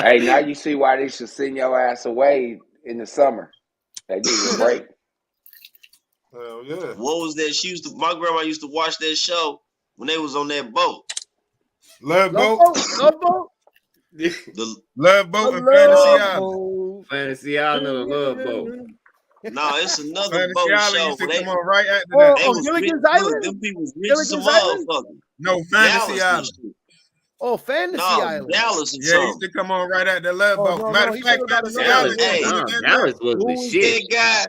Hey, now you see why they should send your ass away in the summer. They need a break. Hell yeah. What was that? My grandma used to watch that show when they was on that boat. Love boat. Love boat. The Love boat and Fantasy Island. Fantasy Island or Love Boat. No, it's another Fantasy boat Island show. used to They come on right after that. they was rich. Gilligan's Look, Island? them people was rich as a Gilligan's Island? motherfucker. No, Fantasy Dallas and Island. shit. Oh, Fantasy No, Island. Dallas and Yeah, it used something. to come on right at the Love Oh, boat. no, Matter no, of he fact, talking about Fantasy another Island boat. is Hey, good again Dallas now. was Who the was shit. that guy?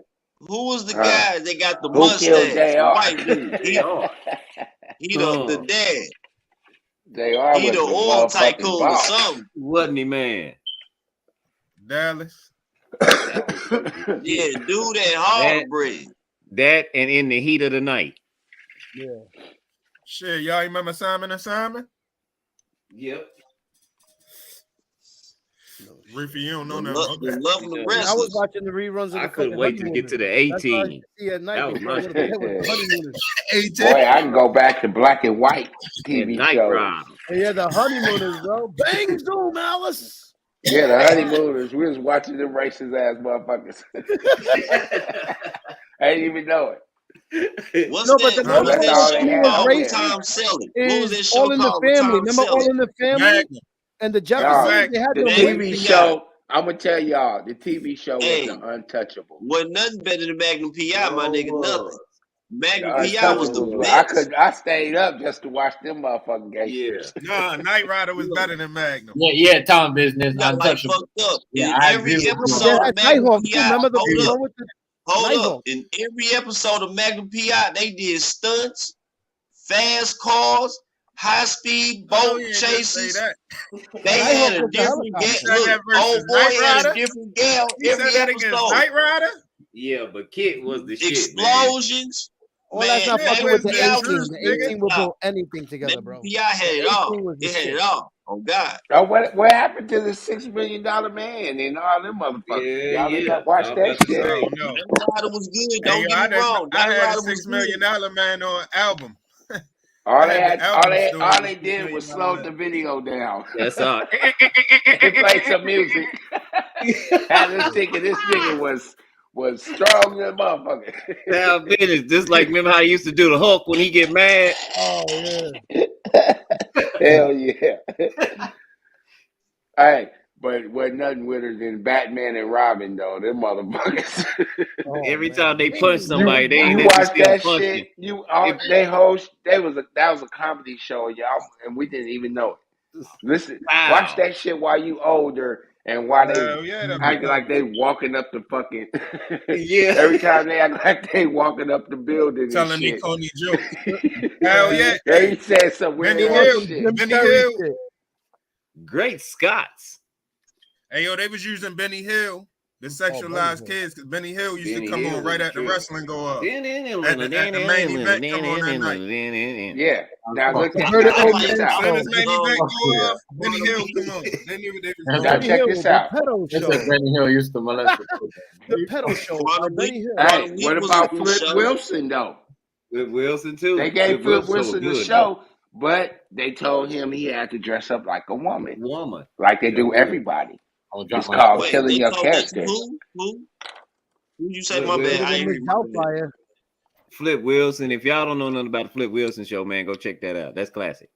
Who was the guy that got the Who killed mustache? The JR? white dude. He the dad. JR He was the the oil motherfucking tycoon or boss. something. Wasn't he, man? Dallas. Yeah, dude that hog bread. That and In the Heat of the Night. Yeah. Shit, y'all remember Simon and Simon? Yep. Riffy, you don't know The nothing about that. love of the I was wrestlers. watching the reruns of the I couldn't fucking wait to get to the Honeymooners. That's what I 18. used to see at night That was before I my go to bed shit. with the Honeymooners. Boy, I can go back to black and white And TV Night shows. Rider. Yeah, the Honeymooners, bro. Bang zoom, Alice. Yeah, the Honeymooners. We was watching them racist ass motherfuckers. I didn't even know it. What's No, but that? the What most was That's that all show they thing had was on called with there. Tom Selleck? What was that Is show All in the called with Family. Tom Remember All Selleck? in the Family? Magnum. And the No, Jeffersons, they had the them Magnum TV movies. PI. show, I'm going to tell y'all, the TV show was Hey, The Untouchable. wasn't nothing better than Magnum PI, my nigga. Nothing. The Magnum PI was the Untouchables. best. I stayed up just to watch them motherfucking gangsters. Nah, Knight Rider was better than Magnum. Yeah, Tom Business, You got like Untouchable. fucked up. Yeah, In I every agree with No, but you. they episode had of Magnum Nighthawk too. PI, Remember the one with the hold up. Nighthawk? In every episode of Magnum PI, they did stunts, fast cars, high speed I know boat you ain't just say chases. that. They Nighthawk had a was the different You gal. helicopter. said Look, that old versus boy Knight had a Rider? different gal You every said that against episode. Knight Rider? Yeah, but Kit was the shit, man. Explosions. All that's not Yeah, fucking Magnum with the Wesley PI and was 18. Truth, The nigga. 18 will pull anything together, Magnum bro. PI had The it all. 18 was the It had shit. it all. Oh God. Oh, what happened to the $6 million man and all them motherfuckers? Yeah, Y'all did yeah. not watch I was that about to shit? I say. don't know. Knight Rider was good. Hey, Don't yo, get me wrong. I Knight had a Rider was $6 million good. man on album. All I they had had, the album all store they to did pay was my slow rent. the video down. That's all. And play some music. Had this nigga was strong as a motherfucker. Now business, just like remember how he used to do the Hulk when he get mad. Oh yeah. Hell yeah. Hey, but wasn't nothing with her than Batman and Robin though. Them motherfuckers. Oh, Every man. time they punch somebody, they ain't You let you watch see them that punching. shit. That was a comedy show, y'all, and we didn't even know it. Listen, watch Wow. that shit while you older, and while they Hell yeah, that act be like they walking up the fucking. Yeah. Every time they act like they walking up the building and telling me shit. corny jokes. Hell yeah. They Hey, said some weird Benny ass Hill. shit. Benny Hill. Great Scots. Hey, yo, they was using Benny Hill to sexualize kids because Benny Hill used Benny to come Hill on right was at the true. wrestling go up. Yeah. At the main event come on that night. Yeah. Now look at Perverted now old check this man out. Soon as show. main event go Yeah. off, Benny Hill come on. They knew they was Now going. check this out. The pedo They show. said Benny Hill used to molest the The pedo show. Quantum Benny Leap, Hill. Hey, Quantum Leap what was about a good Flip show. Wilson though? With Wilson too. They gave Flip Wilson the good, show, but they told him he had to dress up like a woman, Woman. like they Yeah, do woman. everybody. I'll drop It's my called Wait, killing they your told that to character. who? Who you say? Flip My Wilson. bad. I ain't Miss hear you. Doubtfire. Flip Wilson. If y'all don't know nothing about the Flip Wilson show, man, go check that out. That's classic.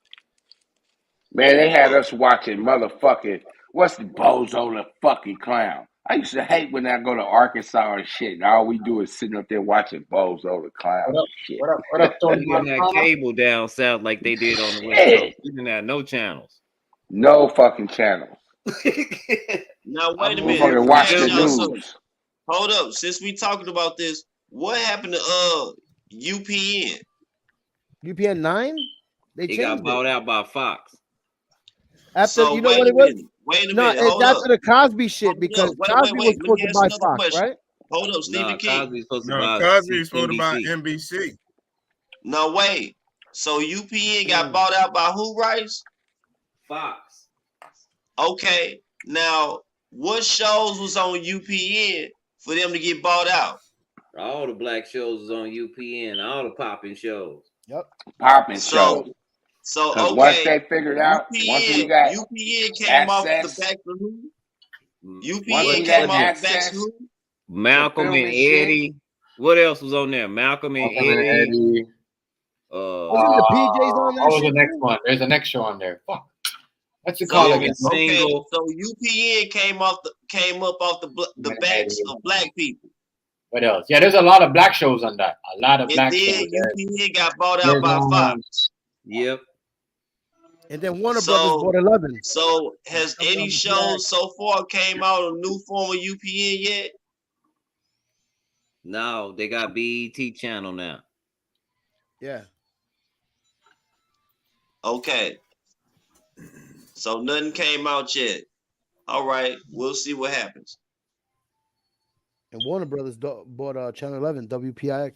Man, they had us watching motherfucking what's the Bozo the fucking clown. I used to hate when I go to Arkansas and shit, and all we do is sitting up there watching Bozo the clown What and up? shit. What up, We Tony didn't have Montana? cable down south like they did on the West Shit. Coast. We didn't have no channels. No fucking channels. Now wait a minute. Motherfucker Let me watch ask the y'all something. news. Hold up. Since we talking about this, what happened to UPN? UPN 9? They It got changed bought it. out by Fox. After So you know wait what a it was? minute. Wait a No, minute. it's Hold up. after the Cosby shit Hold because up. Wait. Cosby was Let supposed me to ask buy another Fox, question. right? Hold up, Stephen Nah, King. Cosby's supposed to No, buy Cosby was supposed to buy NBC. NBC. No, wait. So UPN got bought out by who, Rice? Fox. Okay. Now, what shows was on UPN for them to get bought out? All the black shows is on UPN. All the popping shows. Yep. Popping shows. So Because okay. once they figured out, once we got UPN came off the access, back of who? once UPN we came got off the back access of who? Malcolm film and and shit. Eddie. What else was on there? Malcolm and Malcolm and Eddie. Eddie. Wasn't the PJs on that What was the shit? next one? There's a next show on there. Fuck. What's it called again? Okay, Single. so UPN came up off the backs of black people. What else? Yeah, there's a lot of black shows on that. A lot of And black then shows. UPN got bought out by Fox. Yep. And then Warner Brothers bought 11. So has any shows so far came out a new form of UPN yet? No, they got BET channel now. Yeah. Okay. So nothing came out yet. All right, we'll see what happens. And Warner Brothers bought Channel 11, WPIX.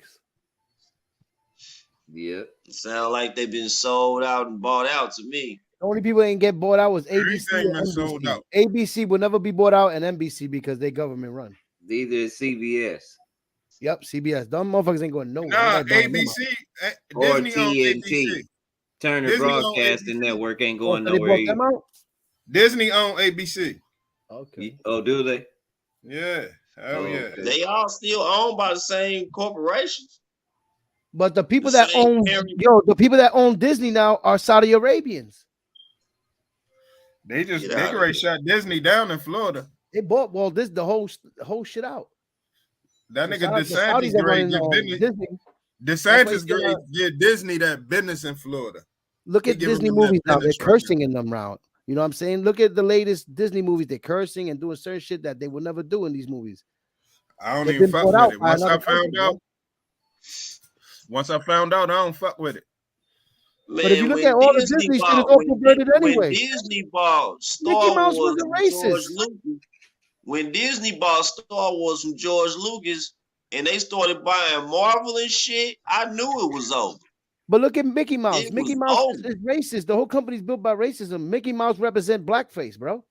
Yep. Sound like they've been sold out and bought out to me. The only people that ain't get bought out was ABC. Everything and been sold NBC. out. ABC will never be bought out, and NBC because they government run. These are CBS. Yep, CBS. Them motherfuckers ain't going nowhere. Nah, Nobody buying them ABC. out. Or Disney owns TNT. ABC. Turner Disney own Broadcasting ABC. Network ain't Oh, going so they nowhere bought them either. out? Disney own ABC. Okay. Oh, do they? Yeah. Hell Oh, yeah. okay. They all still owned by the same corporations. But the people The that same own parent. the people that own Disney now are Saudi Arabians. They just Get out of Decorate shot Disney down in Florida. They bought the whole shit out. That The nigga Saudis DeSantis are grade running give Disney. That's why DeSantis he's getting grade out. give Disney that business in Florida. Look He at giving Disney them that movies now. They're business right cursing in them round. You know what I'm saying? Look at the latest Disney movies. They're cursing and doing certain shit that they would never do in these movies. I don't They've even been fuck bought with out it. by Once I another found country, out, I don't fuck with it. Man, But if you look when at all the Disney Disney shit, bought, it's all perverted when anyway. Disney bought Star Mickey Mouse Wars was a from George racist. Lucas, when Disney bought Star Wars from George Lucas and they started buying Marvel and shit, I knew it was over. But look at Mickey Mouse. It Mickey was Mouse over. is racist. The whole company's built by racism. Mickey Mouse represent blackface, bro.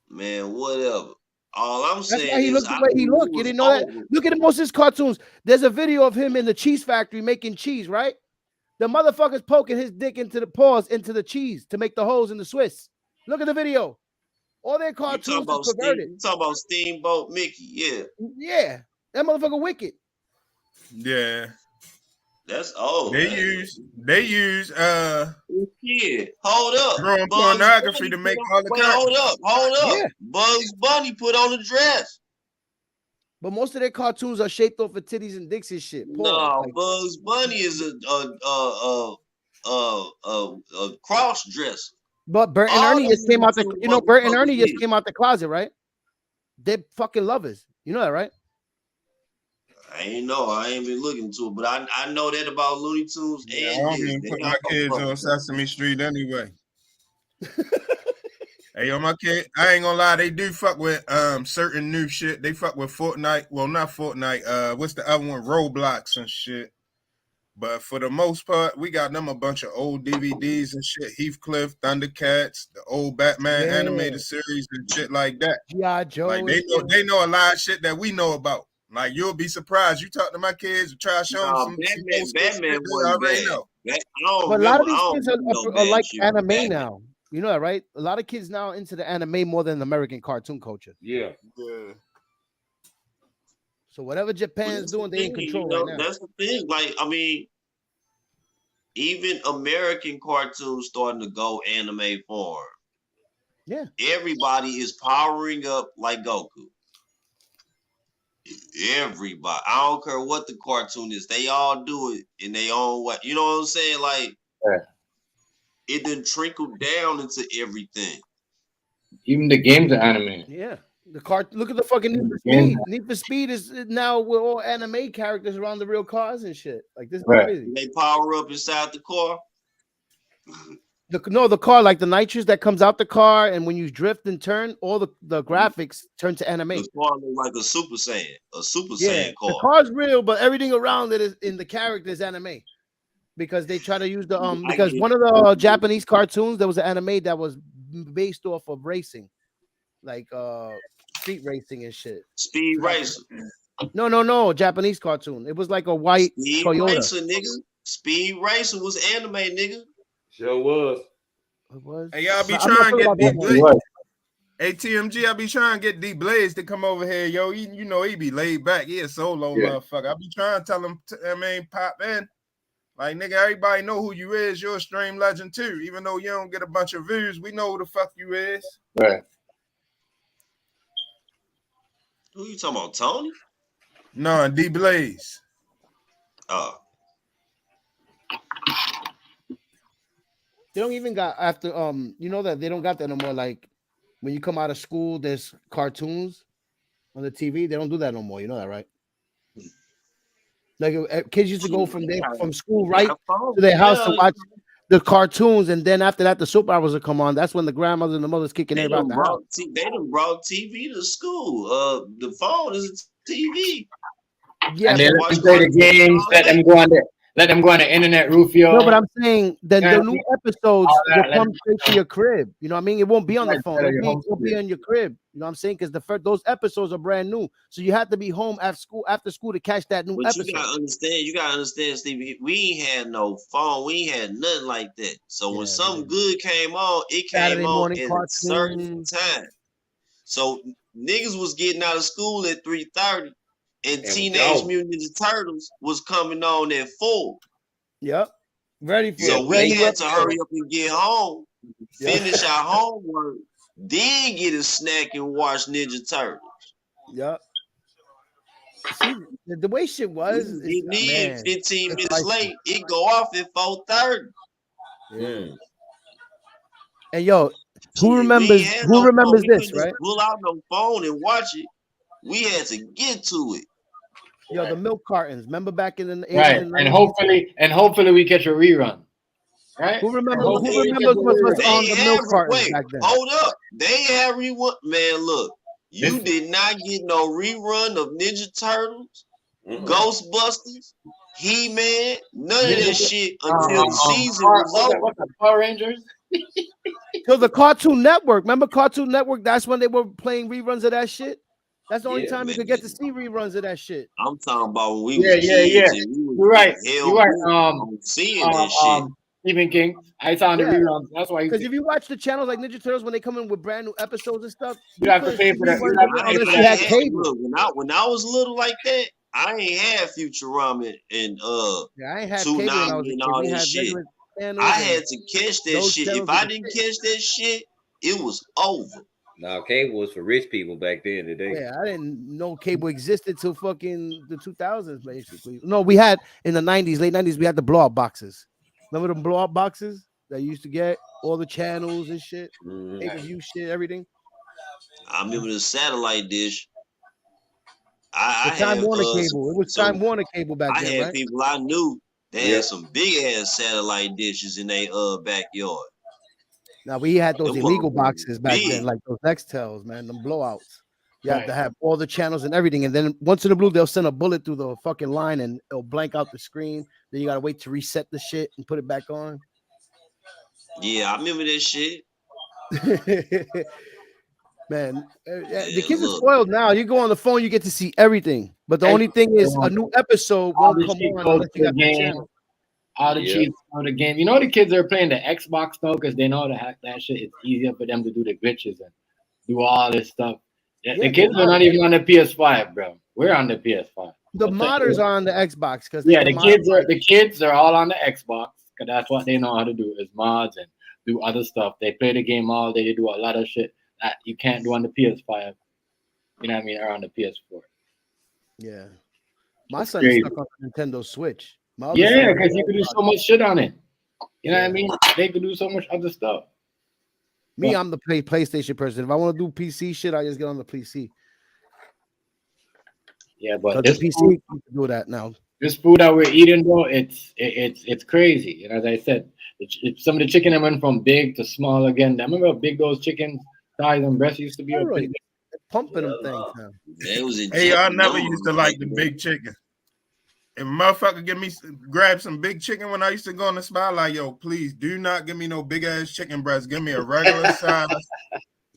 Man, whatever. All I'm That's saying why he is looked the I way he knew it looked. You was didn't know that? over. Look at most of his cartoons. There's a video of him in the cheese factory making cheese, right? The motherfucker's poking his dick into the paws into the cheese to make the holes in the Swiss. Look at the video. All their cartoons is perverted. You talking about Steamboat Mickey? Yeah. Yeah, that motherfucker wicked. Yeah. That's old. They use yeah. Hold up. Growing pornography to make all the hold up. Yeah. Bugs Bunny put on a dress. But most of their cartoons are shaped off of titties and dicks and shit. Pause. No, Like, Bugs Bunny is a cross dress. but Bert and Ernie just came out the Bert and Ernie just came out the closet, right? They're fucking lovers. You know that, right? I ain't been looking to it, but I know that about Looney Tunes. Yeah, and I don't even put my kids on Sesame Street anyway. Hey, yo, my kid, I ain't gonna lie, they do fuck with certain new shit. They fuck with Fortnite. Well, not Fortnite. What's the other one? Roblox and shit. But for the most part, we got them a bunch of old DVDs and shit. Heathcliff, Thundercats, the old Batman animated series and shit like that. G.I. Joe. Like they know a lot of shit that we know about. Like you'll be surprised. You talk to my kids and try to show them some Batman they already know. But a lot of these kids are like anime now. You know that, right? A lot of kids now into the anime more than American cartoon culture. Yeah. So whatever Japan's doing, they in control right now. That's the thing. Like, I mean, even American cartoons starting to go anime form. Yeah. Everybody is powering up like Goku. Everybody. I don't care what the cartoon is. They all do it in their own way. You know what I'm saying? Like, it didn't trickle down into everything. Even the games are anime. Yeah. Look at the fucking Need for Speed. Need for Speed is now with all anime characters around the real cars and shit. Like this is crazy. They power up inside the car. The car, like the nitrous that comes out the car, and when you drift and turn, all the graphics turn to anime. The car looks like a Super Saiyan car. The car's real, but everything around it is in the character is anime. Because they try to use the because one of the Japanese cartoons, there was an anime that was based off of racing, like street racing and shit. Speed Racer. No, Japanese cartoon. It was like a white Speed Toyota. Racer, nigga. Speed Racer was anime, nigga. Sure was. It was. Hey, y'all be trying to get D-Blaze. Hey, TMG, I be trying to get D-Blaze to come over here, yo. You know he be laid back. He a solo motherfucker. I be trying to tell him, pop in. Like, nigga, everybody know who you is. You're a stream legend, too. Even though you don't get a bunch of views, we know who the fuck you is. Right. Who you talking about, Tony? No, D-Blaze. Oh. They don't even got after you know that they don't got that no more. Like when you come out of school, there's cartoons on the TV. They don't do that no more. You know that, right? Like kids used to go from school right to their house to watch the cartoons, and then after that, the soap operas would come on. That's when the grandmothers and the mothers kicking everybody out the house. They done brought TV to school. The phone is a TV. Yeah, and they let them play the games. Let them go on the internet, Rufio. No, but I'm saying that the new episodes will come straight to your crib. You know what I mean? It won't be on the phone. It'll be on your crib. You know what I'm saying? Because those episodes are brand new. So you have to be home after school to catch that new episode. You gotta understand, Steve. We ain't had no phone. We ain't had nothing like that. So when something good came on, it came on at a certain time. So niggas was getting out of school at 3:30. And Teenage Mutant Ninja Turtles was coming on at 4. Yep. Ready for so we had to hurry up and get home, finish our homework, then get a snack and watch Ninja Turtles. Yep. See, the way shit was, you need 15 minutes late, it go off at 4:30. Yeah. And yo, who remembers this, right? Pull out no phone and watch it. We had to get to it. Yo, the milk cartons. Remember back in the 80s? Right, and hopefully we catch a rerun. Right? Who remembers what was on the milk cartons back then? Hold up, they had rerun. Man, look, you did not get no rerun of Ninja Turtles, Ghostbusters, He-Man, none of that shit until the season was over. Power Rangers. So the Cartoon Network. Remember Cartoon Network? That's when they were playing reruns of that shit. That's the only Yeah, time man. you could get to see reruns of that shit. I'm talking about when we Yeah, was yeah, yeah. kids and we was You're right. hell You're right. on seeing that shit. Stephen King. I saw the Yeah. reruns. That's why Because if you watch the channels like Ninja Turtles when they come in with brand new episodes and stuff, you have to pay for that. unless you had cable. Look, when I was little like that, I ain't had Futurama and Yeah, I ain't had cable when I was a Tsunami and kid. all We that had shit. regular channels I and had to catch that those shit. channels If I were didn't catch that shit, it was over. No, cable was for rich people back then today. Yeah, I didn't know cable existed till fucking the 2000s, basically. No, we had in the 90s, late 90s, we had the blow up boxes. Remember them blow up boxes that you used to get all the channels and shit, pay-per-view shit, everything. I remember the satellite dish. The Time Warner cable. It was Time Warner cable back then, I had right? people I knew that had some big ass satellite dishes in their backyard. Now we had those Them illegal motherfuckers boxes back big. then, like those Nextels, man, them blowouts. You have to have all the channels and everything, and then once in a blue, they'll send a bullet through the fucking line and it'll blank out the screen. Then you gotta wait to reset the shit and put it back on. Yeah, I remember that shit. Man, the kids are spoiled now. You go on the phone, you get to see everything. But the only thing is, a new episode won't come on unless you got the channel. All the cheats for the game. You know the kids are playing the Xbox though, because they know to hack that shit. It's easier for them to do the glitches and do all this stuff. The kids are not even on the PS5, bro. We're on the PS5. The modders are on the Xbox because the kids are all on the Xbox because that's what they know how to do is mods and do other stuff. They play the game all day. They do a lot of shit that you can't do on the PS5. You know what I mean? Or on the PS4. Yeah, my son is stuck on the Nintendo Switch. Yeah, because you can do so much shit on it. You know what I mean? They can do so much other stuff. Me, I'm the PlayStation person. If I want to do PC shit, I just get on the PC. Yeah, but this PC you can do that now. This food that we're eating, though, it's crazy. You know, as I said, some of the chicken went from big to small again. I remember how big those chicken thighs and breasts used to be. Pumping them things now. Hey, I never used to like the big chicken. If a motherfucker grab some big chicken when I used to go in the spot, like, yo, please do not give me no big ass chicken breast. Give me a regular size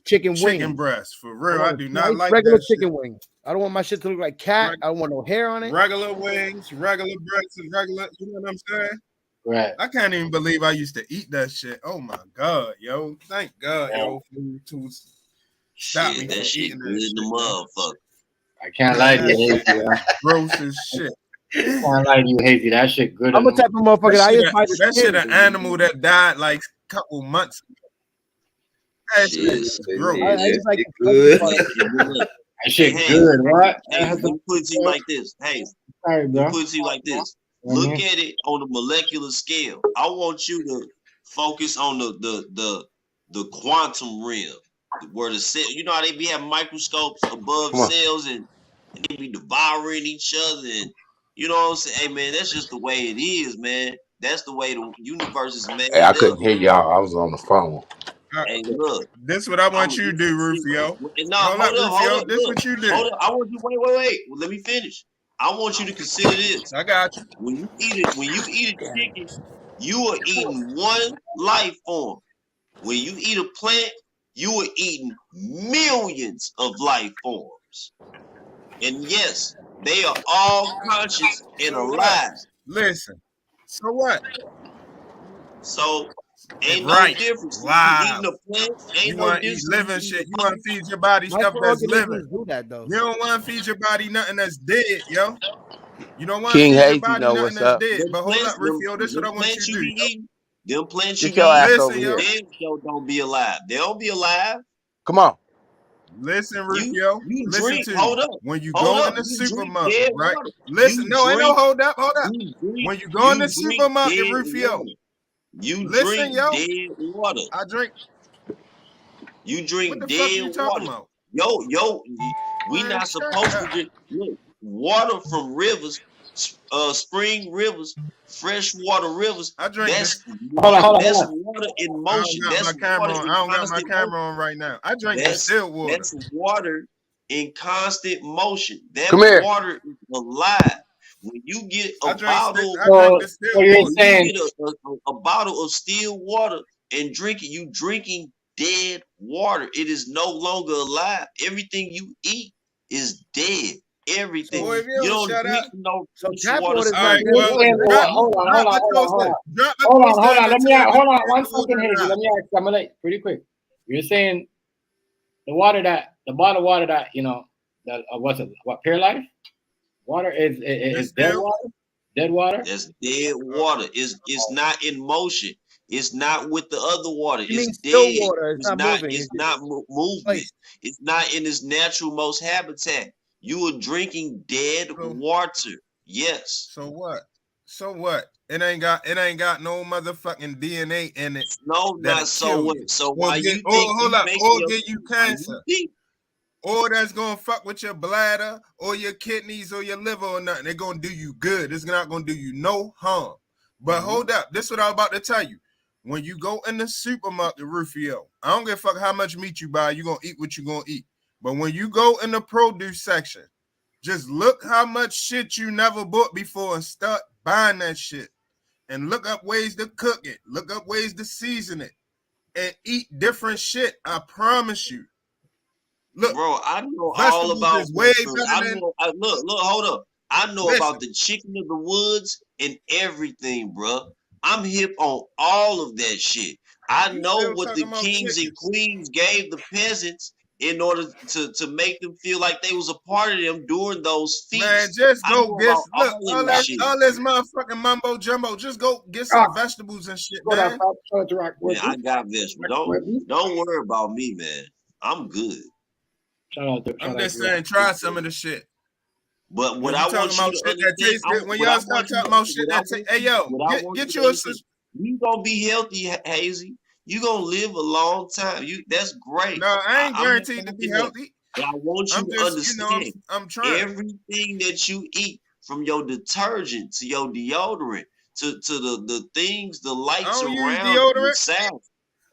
chicken wing breast. For real, I do not like regular that chicken shit. wing. I don't want my shit to look like cat. I don't want no hair on it. Regular wings, regular breasts, and regular. You know what I'm saying? Right. I can't even believe I used to eat that shit. Oh my god, yo! Thank God, yo, food to stop me from eating that shit. The motherfucker. I can't lie to you. Gross as shit. I can't lie to you, Hazy. That shit good. I'm a type of motherfucker. That shit an animal that died like a couple months ago. That shit gross. That shit good, right? Hey, let me put it to you like this. Hey, let me put it to you like this. Look at it on a molecular scale. I want you to focus on the quantum realm, where the cell. You know how they be having microscopes above cells and they be devouring each other, and you know what I'm saying? Hey man, that's just the way it is, man. That's the way the universe is made. Hey, I couldn't hear y'all. I was on the phone. Hey, look. This is what I want you to do, Rufio. No, hold up, Rufio. This is what you do. Hold up. I want you. Wait. Well, let me finish. I want you to consider this. I got you. When you eat a chicken, you are eating one life form. When you eat a plant, you are eating millions of life forms. And yes, they are all conscious and alive. Listen. So what? So ain't right. no difference. Wow. You eating a plant, ain't you no want to eat living shit. You want to feed your body stuff that's living. Do that, though. You don't want to feed your body nothing that's dead, yo. You don't want to King feed your Hazy body know nothing what's that's up. dead. But hold up, Rufio. This is what I want you to do. Them plants you Get your ass over eat, here. they don't be alive. They don't be alive. Come on. Listen, Rufio. You listen drink, to hold me. up. When you Hold go up, in the you drink supermarket, dead right? water. Listen, You no, ain't no drink- hold up. When you go in the drink supermarket, dead Rufio. water. You Listen, drink yo. dead water. I drink. You drink What the fuck you dead talking water. about? Yo, we Man, not shut supposed to up. drink. Look, water from rivers, spring rivers, freshwater rivers. I drink That's Hold on. water in motion. I That's don't got my camera water on. in I don't got my constant camera motion. on right now. I drink That's distilled water. That's water in constant motion. That Come here. water is alive. When you get a bottle, I drink distilled So you're water. saying you get a bottle of still water and drink it, you drinking dead water. It is no longer alive. Everything you eat is dead. Everything. So if You don't drink no so fresh tap water. water is all not right, good. well, Hold on. Hold on. Let me hold on 1 second, Hazy. Let me ask. I'm gonna pretty quick. You're saying the bottled water that what's it? What Pure Life water is dead water? Dead water? That's dead water. It's not in motion. It's not with the other water. You mean It's still dead. water? It's not moving. It's not movement. Place. It's not in its natural most habitat. You are drinking dead water. Yes. So what? So what? It ain't got no motherfucking DNA in it. No, not so what. So why you think or give you cancer? Or that's gonna fuck with your bladder or your kidneys or your liver or nothing. They're gonna do you good. It's not gonna do you no harm. But hold up, this is what I'm about to tell you. When you go in the supermarket, Rufio, I don't give a fuck how much meat you buy, you're gonna eat what you're gonna eat. But when you go in the produce section, just look how much shit you never bought before and start buying that shit. And look up ways to cook it, look up ways to season it, and eat different shit. I promise you. Look, bro, I know all about way look, hold up. I know about the chicken of the woods and everything, bro. I'm hip on all of that shit. I know what the kings and queens gave the peasants in order to make them feel like they was a part of them during those feasts. Man, just go get all this motherfucking mumbo jumbo. Just go get some vegetables and shit, man. Yeah, I got vegetables. Don't worry about me, man. I'm good. I'm just saying, try some of the shit. But what I want you to understand, when y'all start talking about shit that tastes, hey yo, get you a sister. You gonna be healthy, Hazy. You gonna live a long time. That's great. No, I ain't guaranteed to be healthy. But I want you to understand. I'm trying. Everything that you eat, from your detergent to your deodorant to the things, the lights around the sound.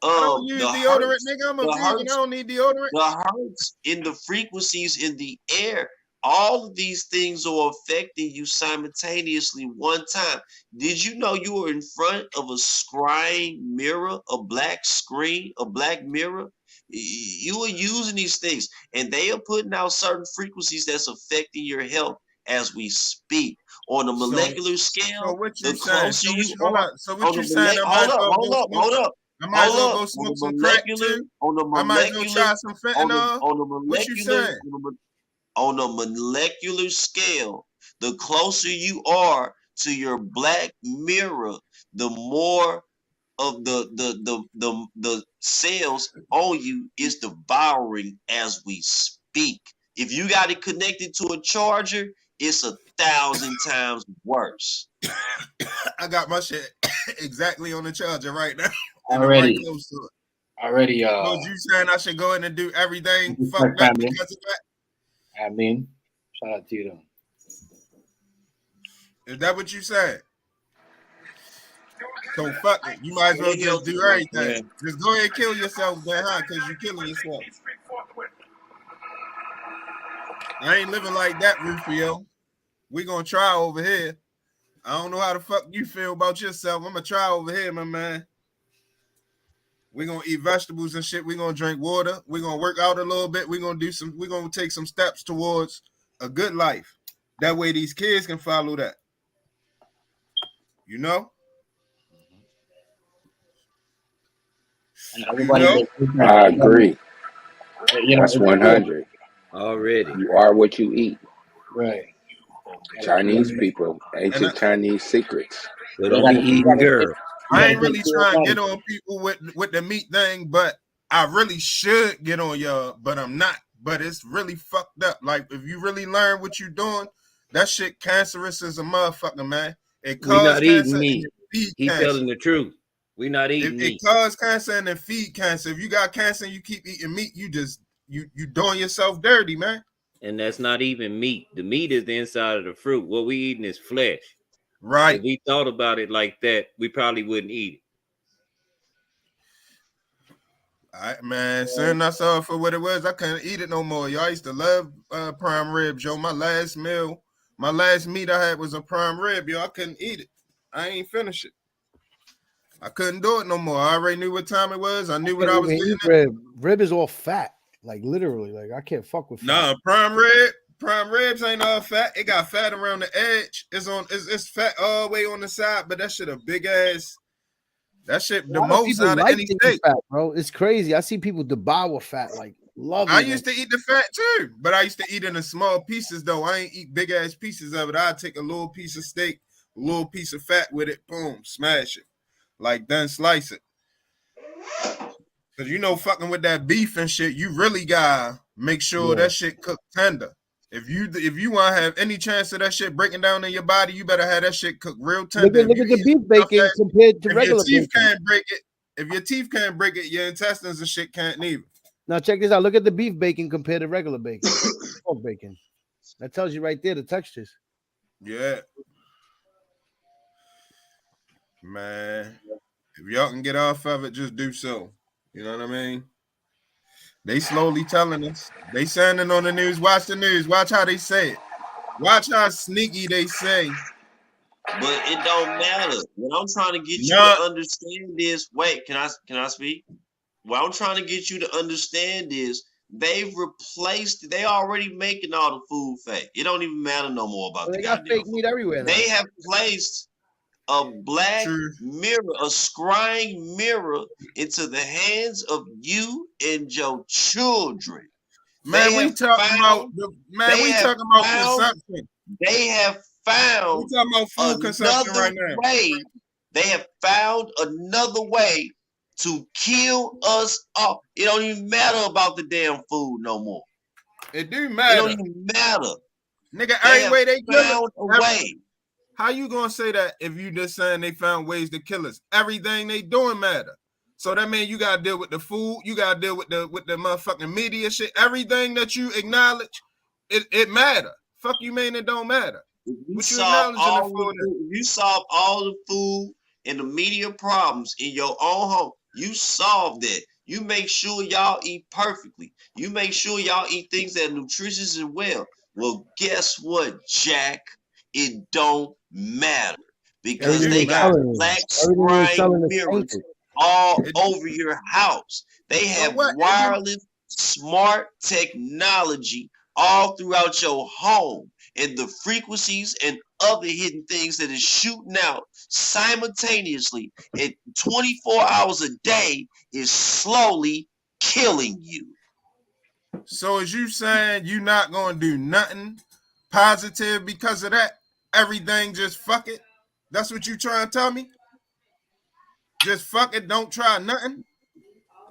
I don't use deodorant, nigga. I'm a vegan. I don't need deodorant. The hertz in the frequencies in the air. All of these things are affecting you simultaneously one time. Did you know you were in front of a scrying mirror, a black screen, a black mirror? You are using these things, and they are putting out certain frequencies that's affecting your health as we speak. On a molecular scale, so what you the closer you are. So what you saying? Hold up. I might as well go smoke some crack too. I might as well try some fentanyl. What you saying? On a molecular scale, the closer you are to your black mirror, the more of the cells on you is devouring as we speak. If you got it connected to a charger, it's 1,000 times worse. I got my shit exactly on the charger right now. Already. So you saying I should go in and do everything fucked up because of that? I mean, shout out to you though. Is that what you said? So fuck it. You might as well just do everything. Yeah. Just go ahead and kill yourself, man, huh? Because you're killing yourself. I ain't living like that, Rufio. We gonna try over here. I don't know how the fuck you feel about yourself. I'm gonna try over here, my man. We're gonna eat vegetables and shit. We're gonna drink water. We're gonna work out a little bit. We're gonna take some steps towards a good life. That way these kids can follow that. You know? I agree. That's 100. Already. You are what you eat. Right. Chinese people, ancient Chinese secrets. They don't be eating girl. I ain't really trying to get on people with the meat thing, but I really should get on y'all, but I'm not. But it's really fucked up. Like, if you really learn what you're doing, that shit cancerous as a motherfucker, man. It we not eating cancer meat. He's telling the truth. We not eating meat. It causes cancer and it feed cancer. If you got cancer and you keep eating meat, you doing yourself dirty, man. And that's not even meat. The meat is the inside of the fruit. What we eating is flesh. Right. If we thought about it like that, we probably wouldn't eat it. All right, man. Soon I saw it for what it was. I couldn't eat it no more. Y'all, I used to love prime rib, Joe. My last meat I had was a prime rib, yo. I couldn't eat it. I ain't finish it. I couldn't do it no more. I already knew what time it was. I knew what I was getting. Rib is all fat. Like literally, like I can't fuck with fat. Nah, prime ribs ain't all fat. It got fat around the edge. It's fat all the way on the side, but that shit a big ass. That shit the most out of any steak, fat, bro. It's crazy. I see people devour fat, like love. I used to eat the fat too, but I used to eat it in small pieces though. I ain't eat big ass pieces of it. I'd take a little piece of steak, a little piece of fat with it, boom, smash it, like then slice it. Cause you know, fucking with that beef and shit, you really gotta make sure that shit cooked tender. If you want to have any chance of that shit breaking down in your body, you better have that shit cooked real tender. Look at the beef bacon compared to regular bacon. If your teeth can't break it, your intestines and shit can't neither. Now check this out. Look at the beef bacon compared to regular bacon, pork bacon. That tells you right there the textures. Yeah, man. If y'all can get off of it, just do so. You know what I mean? They slowly telling us. They sounding on the news. Watch the news. Watch how they say it. Watch how sneaky they say. But it don't matter. What I'm trying to get you to understand is, wait, can I speak? What I'm trying to get you to understand is they already making all the food fake. It don't even matter no more about they got fake meat everywhere. They have placed a black mirror, a scrying mirror into the hands of you and your children. Man, we talking about consumption. They have found we talking about food consumption right now. They have found another way to kill us off. It don't even matter about the damn food no more. It do matter. It don't even matter. Nigga, every way they found a way. How you gonna say that if you just saying they found ways to kill us? Everything they doing matter. So that means you gotta deal with the food, you gotta deal with the motherfucking media shit. Everything that you acknowledge, it matter. Fuck you mean it don't matter. You solve all the food and the media problems in your own home. You solve that. You make sure y'all eat perfectly. You make sure y'all eat things that are nutritious and well. Well, guess what, Jack? It don't matter because they got black scrying mirrors all over your house. They have wireless smart technology all throughout your home, and the frequencies and other hidden things that is shooting out simultaneously at 24 hours a day is slowly killing you. So is you saying you not gonna do nothing positive because of that? Everything just fuck it? That's what you trying to tell me? Just fuck it, don't try nothing?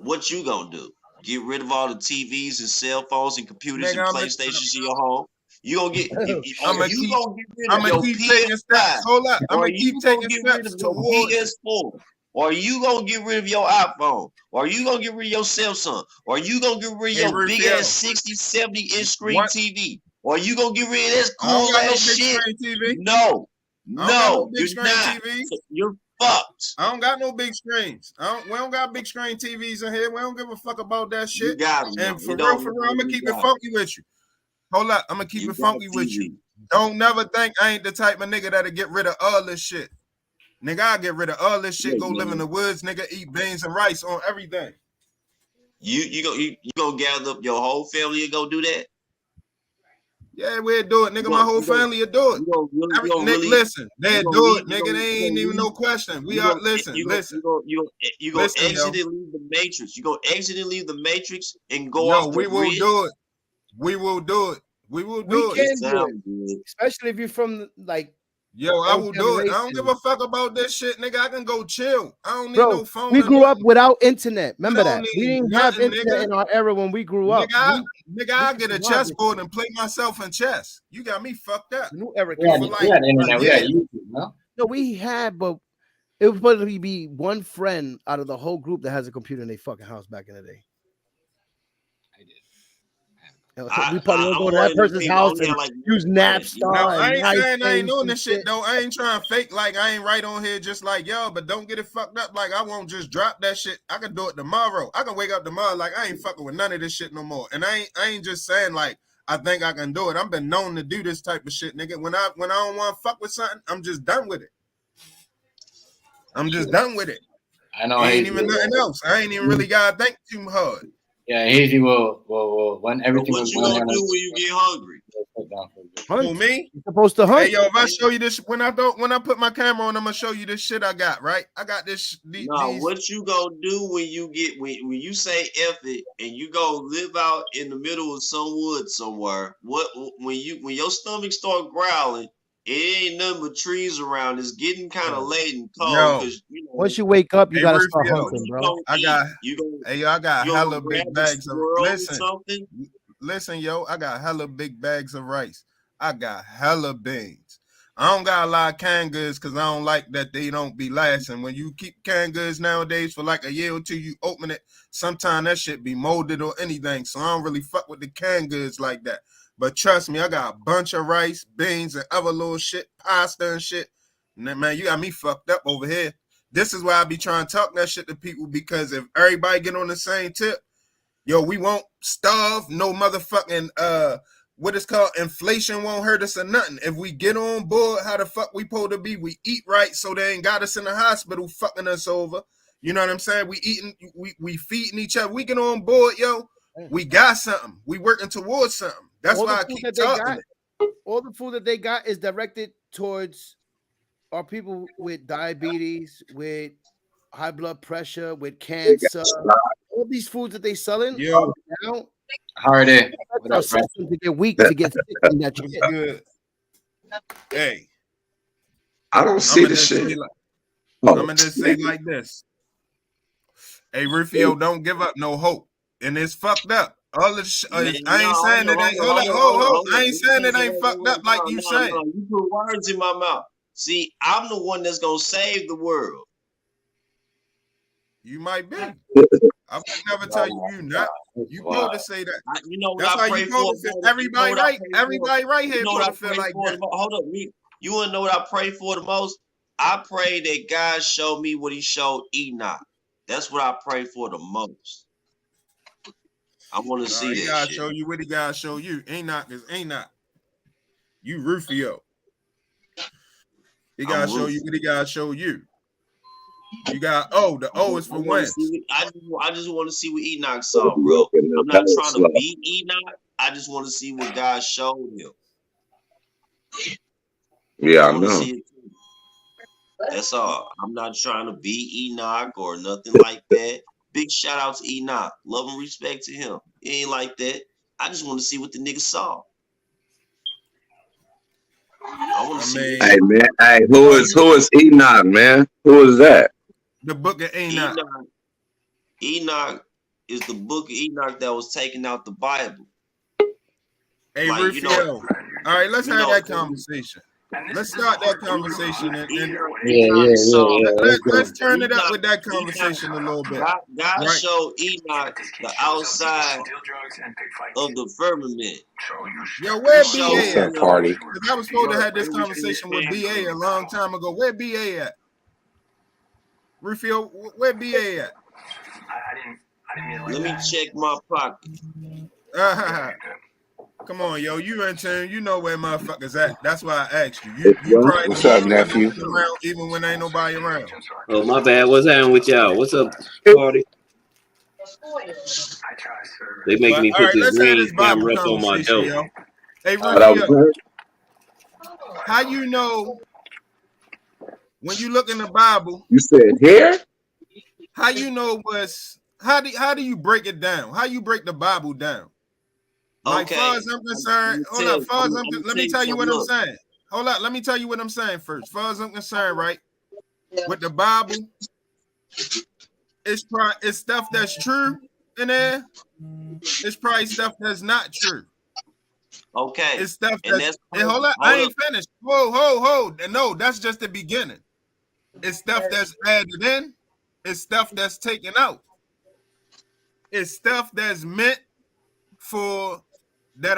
What you gonna do? Get rid of all the TVs and cell phones and computers and PlayStations in your home? You gonna get? I'm gonna keep taking steps. Hold up, I'm gonna keep taking steps towards PS4. Or you gonna get rid of your iPhone? Or you gonna get rid of your Samsung? Or you gonna get rid of your big ass 60, 70 inch screen TV? Or you gonna get rid of this cool ass shit? No, you're not. You're fucked. I don't got no big screens. We don't got big screen TVs in here. We don't give a fuck about that shit. You got them, and for real, I'm gonna keep it funky with you. Hold up, I'm gonna keep it funky with you. Don't never think I ain't the type of nigga that'll get rid of all this shit. Nigga, I'll get rid of all this shit. Go live in the woods, nigga. Eat beans and rice on everything. You gonna gather up your whole family and go do that? Yeah, we'll do it, nigga. My whole family will do it. Listen, they'll do it, nigga. They ain't even no question. We are listen. You gonna exit and leave the matrix. You gonna exit and leave the matrix and go off the we will do it. We will do it. We will do it. Especially if you're from like. Yo, I will do it. I don't give a fuck about this shit, nigga. I can go chill. I don't need no phone. We grew up without internet. Remember that? We didn't have internet in our era when we grew up. Nigga, I'll get a chessboard and play myself in chess. You got me fucked up. New era. We had internet. We had YouTube, no? No, we had, but it was supposed to be one friend out of the whole group that has a computer in their fucking house back in the day. We probably go to that person's house and use Napstar. No, I ain't saying I ain't doing this shit though. I ain't trying to fake like I ain't right on here just like y'all, but don't get it fucked up. Like I won't just drop that shit. I can do it tomorrow. I can wake up tomorrow like I ain't fucking with none of this shit no more. And I ain't just saying like I think I can do it. I've been known to do this type of shit, nigga. When I don't want to fuck with something, I'm just done with it. I'm just done with it. I know. Ain't even nothing else. I ain't even really gotta think too hard. Yeah, Hazy will when everything what was you going gonna on. do when you get hungry? Who, me? You're supposed to hunt. Hey, yo, if I show you this, when I put my camera on, I'm gonna show you this shit I got, right? I got this. These. What you gonna do when you get when you say F it and you go live out in the middle of some woods somewhere? What when your stomach start growling? It ain't nothing but trees around. It's getting kind of late and cold because once you wake up, you Hey, gotta start Rufio, hunting, bro. I got you hella grab big a bags of squirrel or listen. something? Listen, yo, I got hella big bags of rice. I got hella beans. I don't got a lot of canned goods because I don't like that they don't be lasting. When you keep canned goods nowadays for like a year or two, you open it, sometimes that shit be molded or anything. So I don't really fuck with the canned goods like that. But trust me, I got a bunch of rice, beans, and other little shit, pasta and shit. And then, man, you got me fucked up over here. This is why I be trying to talk that shit to people, because if everybody get on the same tip, yo, we won't starve. No motherfucking what is called inflation won't hurt us or nothing. If we get on board, how the fuck we supposed to be? We eat right, so they ain't got us in the hospital fucking us over. You know what I'm saying? We feeding each other. We get on board, yo. We got something. We working towards something. That's why I keep talking. All the food that they got is directed towards our people with diabetes, with high blood pressure, with cancer. All these foods that they selling yo now. Hardy. Our system to get weak to get sick in that shit. Good. Hey, I don't see the shit. I'm gonna just say like this. Hey, Rufio, don't give up no hope. And it's fucked up. All the I ain't saying it ain't. Hold. I ain't saying it ain't fucked up like you saying. You put words in my mouth. See, I'm the one that's gonna save the world. You might be. I would never tell you not. You supposed to say that. You know what That's I how pray you supposed for? to feel. Everybody right. Everybody right here supposed to feel like that. Hold up, you wanna know what I pray for the most? I pray that God show me what He showed Enoch. That's what I pray for the most. I want to see He that gotta shit. show you what he gotta show you. Enoch is Enoch. You Rufio. He gotta show you what he gotta show you. You got the O is for wins. I just want to see what Enoch saw, bro. I'm not trying to beat Enoch. I just want to see what God showed him. Yeah, I know. That's all. I'm not trying to beat Enoch or nothing like that. Big shout out to Enoch. Love and respect to him. He ain't like that. I just want to see what the nigga saw. I want to see. Hey man, hey, who is Enoch, man? Who is that? The book of Enoch. Enoch is the book of Enoch that was taken out the Bible. Hey, like, Rufio. All right, let's have that conversation. Let's start that conversation let's turn it up with that conversation a little bit. God showed Enoch the outside of the firmament. Yo, where BA at? Party. I was supposed to have this conversation with BA a long time ago. Where BA at? Rufio, where BA at? Let me check my pocket. Come on, yo, you in tune. You know where motherfuckers at. That's why I asked you. You probably what's up, nephew? Around, even when ain't nobody around. Oh, my bad. What's happening with y'all? What's up, party? They make me put this green camera up on my dope. Hey, Rufio, how you know when you look in the Bible? You said here? How you know how do you break it down? How you break the Bible down? Like, far as I'm concerned, let me tell you what I'm saying. Hold up, let me tell you what I'm saying first. Far as I'm concerned, right? With the Bible, it's stuff that's true in there. It's probably stuff that's not true. Okay. It's stuff that's hold up, I ain't finished. Whoa. No, that's just the beginning. It's stuff that's added in, it's stuff that's taken out. It's stuff that's meant for that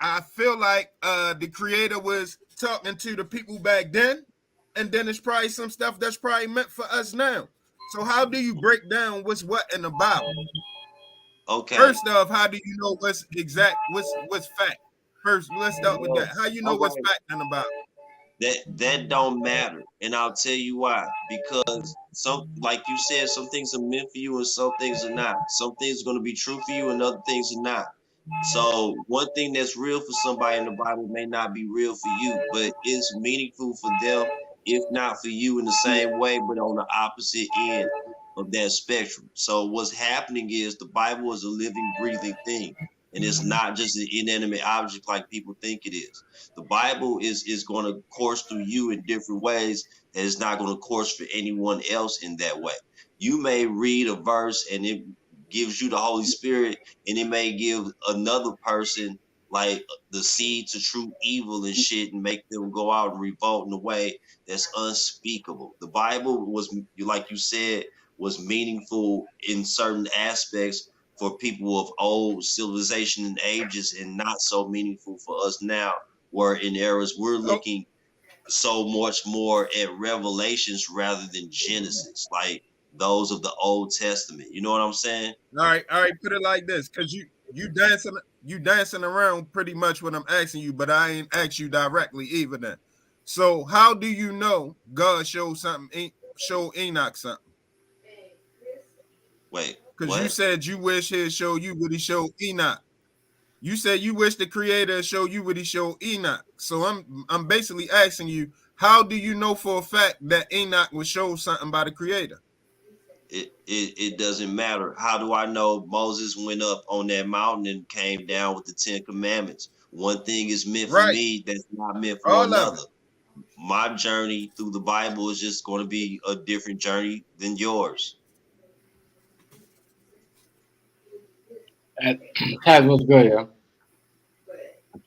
I feel like the creator was talking to the people back then, and then it's probably some stuff that's probably meant for us now. So how do you break down what's what in the Bible? Okay. First off, how do you know what's fact? First, let's start with that. How you know what's fact in the Bible? That don't matter, and I'll tell you why. Because some, like you said, some things are meant for you and some things are not. Some things are going to be true for you and other things are not. So one thing that's real for somebody in the Bible may not be real for you, but it's meaningful for them, if not for you in the same way, but on the opposite end of that spectrum. So what's happening is the Bible is a living, breathing thing. And it's not just an inanimate object like people think it is. The Bible is going to course through you in different ways, and it's not going to course for anyone else in that way. You may read a verse and it gives you the Holy Spirit, and it may give another person like the seed to true evil and shit and make them go out and revolt in a way that's unspeakable. The Bible was, like you said, was meaningful in certain aspects for people of old civilization and ages, and not so meaningful for us now, where in eras we're looking so much more at Revelations rather than Genesis, like those of the Old Testament. You know what I'm saying? All right. Put it like this, because you dancing around pretty much what I'm asking you, but I ain't asked you directly either. Then, so how do you know God showed Enoch something? Wait, because you said you wish He'd show you what He showed Enoch. You said you wish the Creator show you what He showed Enoch. So I'm basically asking you, how do you know for a fact that Enoch was showed something by the Creator? It doesn't matter. How do I know Moses went up on that mountain and came down with the 10 Commandments? One thing is meant for me that's not meant for another. My journey through the Bible is just going to be a different journey than yours. Taz, what's good, yeah?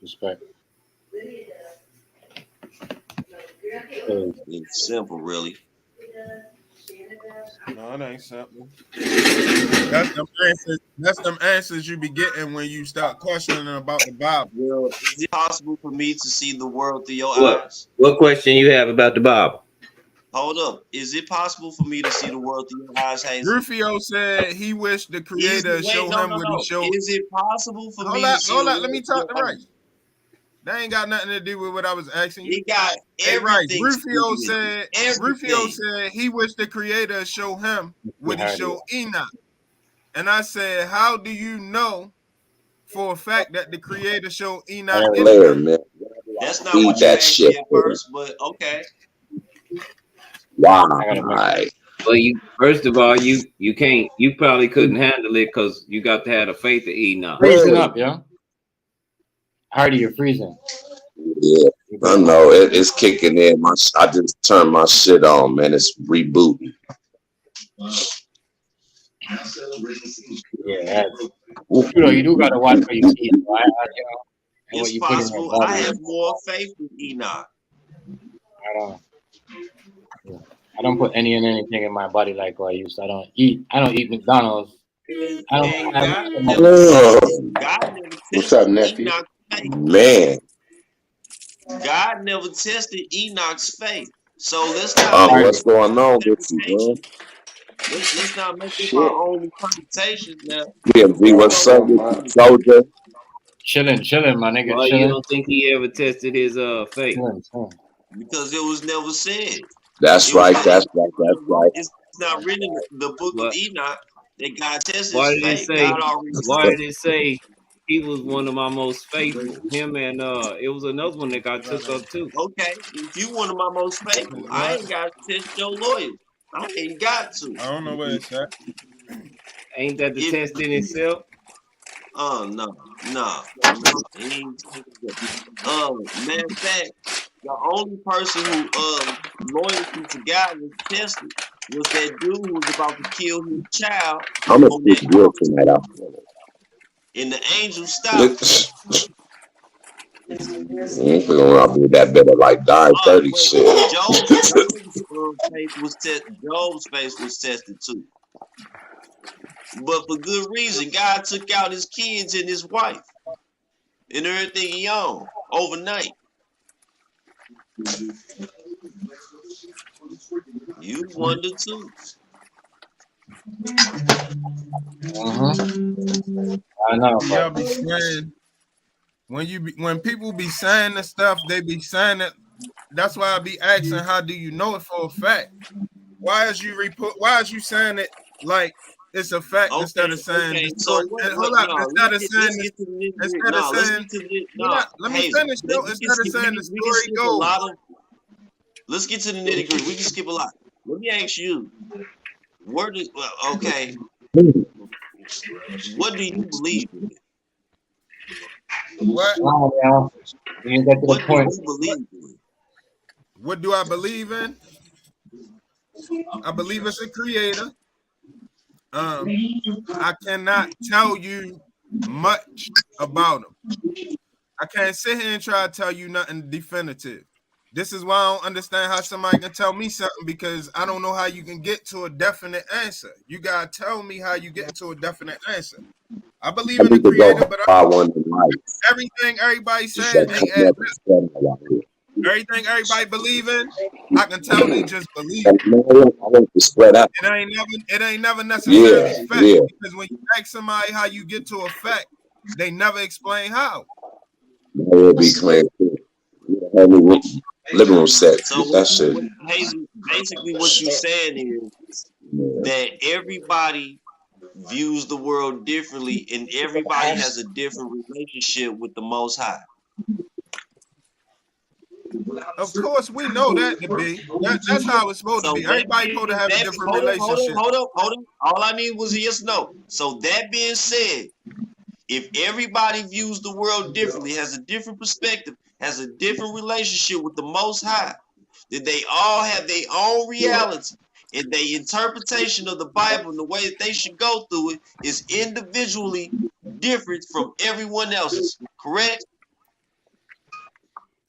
Respect. It's simple, really. No, it ain't simple. That's them answers you be getting when you start questioning about the Bible. Well, is it possible for me to see the world through your eyes? What question you have about the Bible? Hold up. Is it possible for me to see the world through your eyes, Hazel? Rufio said he wished the Creator showed him what He showed. Is it possible for me to see Hold on, let me talk to Rice. That ain't got nothing to do with what I was asking you. It got everything. Rufio said he wished the Creator show him what He showed Enoch. And I said, how do you know for a fact that the Creator showed Enoch? That's not what you asked me at first, but okay. Wow. Well, first of all, you probably couldn't handle it because you got to have the faith of Enoch. Freezing up, yeah. Hardy, you're freezing. Yeah, I know it's kicking in. I just turned my shit on, man. It's rebooting. Yeah, you do gotta watch what you see. It's possible. I have more faith in Enoch. I don't put anything in my body like what I used to. I don't eat McDonald's. What's up, nephew? Man. God never tested Enoch's faith. So let's not what's going on with you, man? Let's not make this our own interpretation now. PMG, what's up with you, soldier? Chilling, my nigga. Well, you don't think he ever tested his faith? Because it was never said. That's right. That's right. It's not written in the book of Enoch that God tested Why his did it faith. say? Why did it say he was one of my most faithful? Him and it was another one that got took up too. Okay, if you one of my most faithful, I ain't got to test your lawyers. I ain't got to. I don't know where it's at. Ain't that the test in itself? No. Matter of fact, the only person who loyalty to God was tested was that dude who was about to kill his child. I'm gonna speak real tonight. And the angel stopped. I'll be that better like die 30 shit. Job's faith was tested too. But for good reason. God took out his kids and his wife and everything he owned overnight. You wonder too. I know. Y'all be saying when people be saying the stuff, they be saying it That's why I be asking, how do you know it for a fact? Why is you saying it like it's a fact instead of saying the So story? what, Hold no, up, instead of let's saying get to the nitty-gritty. instead of No, let's saying get to the hold up, let me Hazel, finish though. Instead of saying the we can story skip a goes. lot of. Let's get to the nitty gritty. We can skip a lot. Let me ask you, okay, what do you believe in? What? Wow, you get to the What do point. you believe in? What do I believe in? I believe it's a creator. I cannot tell you much about him. I can't sit here and try to tell you nothing definitive. This is why I don't understand how somebody can tell me something, because I don't know how you can get to a definite answer. You gotta tell me how you get to a definite answer. I believe in the creator, but everything everybody saying ain't adding up. Everything everybody believe in, I can tell they just believe. It ain't never necessarily fact, because when you ask somebody how you get to a fact, they never explain how. Living room set. So That shit. basically what you're saying is that everybody views the world differently and everybody has a different relationship with the Most High. Of course, we know that to be. That's how it's supposed to be. Everybody supposed to have a different relationship. Hold up. All I need was a yes, no. So that being said, if everybody views the world differently, has a different perspective, has a different relationship with the Most High, then they all have their own reality, and their interpretation of the Bible and the way that they should go through it is individually different from everyone else's. Correct?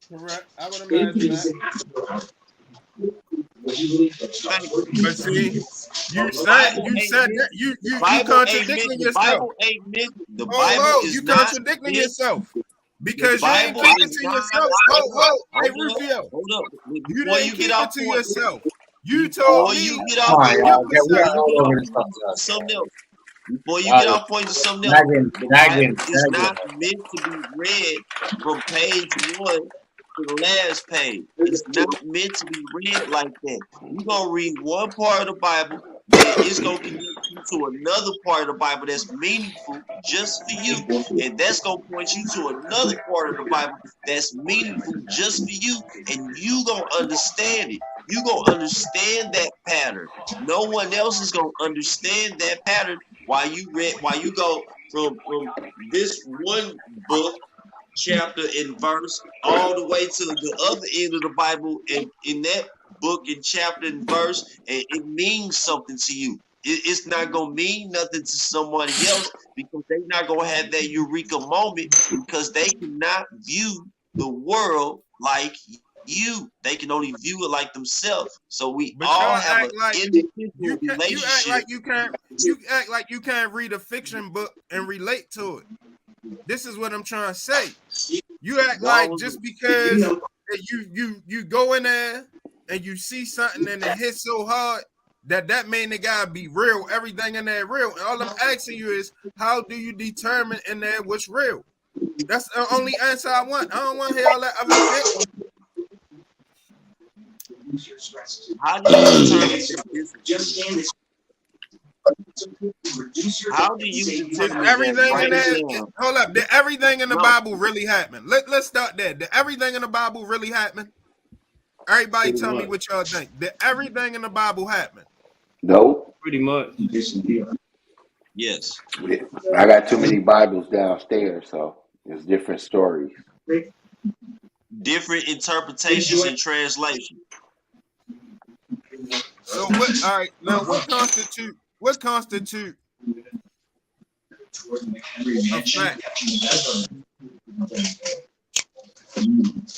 Correct. I would imagine that. But see, you contradicting yourself. The Bible is you not contradicting yourself, because you ain't keep it to yourself. Hey Rufio, hold up. You didn't keep it to yourself. You Before told me. you get off point, something else. Before you get off point to something else, the Bible is not meant to be read from page 1 to the last page. It's not meant to be read like that. You're gonna read one part of the Bible, then it's gonna connect you to another part of the Bible that's meaningful just for you, and that's gonna point you to another part of the Bible that's meaningful just for you, and you gonna understand it. You gonna understand that pattern. No one else is gonna understand that pattern while you go from this one book, chapter and verse all the way to the other end of the Bible, and in that book and chapter and verse, and it means something to you. It's not gonna mean nothing to somebody else, because they're not gonna have that eureka moment, because they cannot view the world like you. They can only view it like themselves. So we all have an individual relationship. You act like you can't read a fiction book and relate to it. This is what I'm trying to say. You act like just because you go in there and you see something and it hits so hard that mean it gotta be real. Everything in there real. And all I'm asking you is, how do you determine in there what's real? That's the only answer I want. I don't want to hear all that other shit. How do you determine How do you determine everything right in there? now? Hold up. Did everything in the Bible really happen? Let's start there. Did everything in the Bible really happen? Everybody tell me what y'all think. Did everything in the Bible happen? No. Pretty much. Yes. I got too many Bibles downstairs, so it's different stories. Different interpretations and translation. So what? All right. Now, what constitute a fact?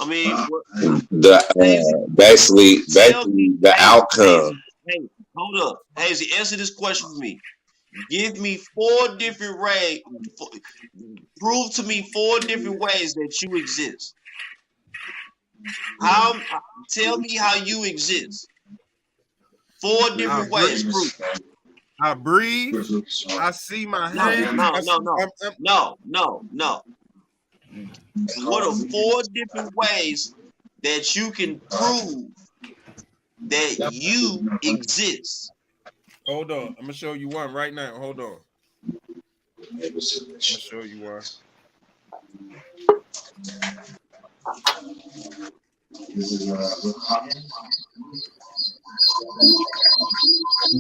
I mean, basically the outcome. Hey, hold up, Hazy. Answer this question for me. Give me 4 different ways. Prove to me 4 different ways that you exist. Tell me how you exist. 4 different ways. Prove. I breathe. I see my hand. No. What are 4 different ways that you can prove that you exist? Hold on. I'm gonna show you one right now. Hold on. I'm gonna show you one.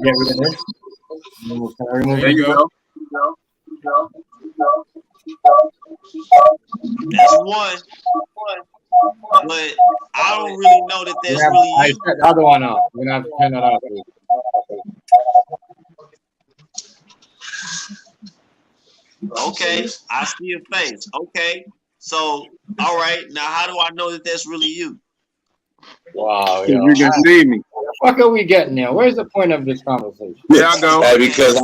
Get rid of this. There you go. That's one. But I don't really know that that's really I you. set the other one off. We're gonna have to turn that off. Please. Okay, I see your face. Okay, so all right, now how do I know that that's really you? Wow, You can see me. What the fuck are we getting there? Where's the point of this conversation? There I go. Hey, because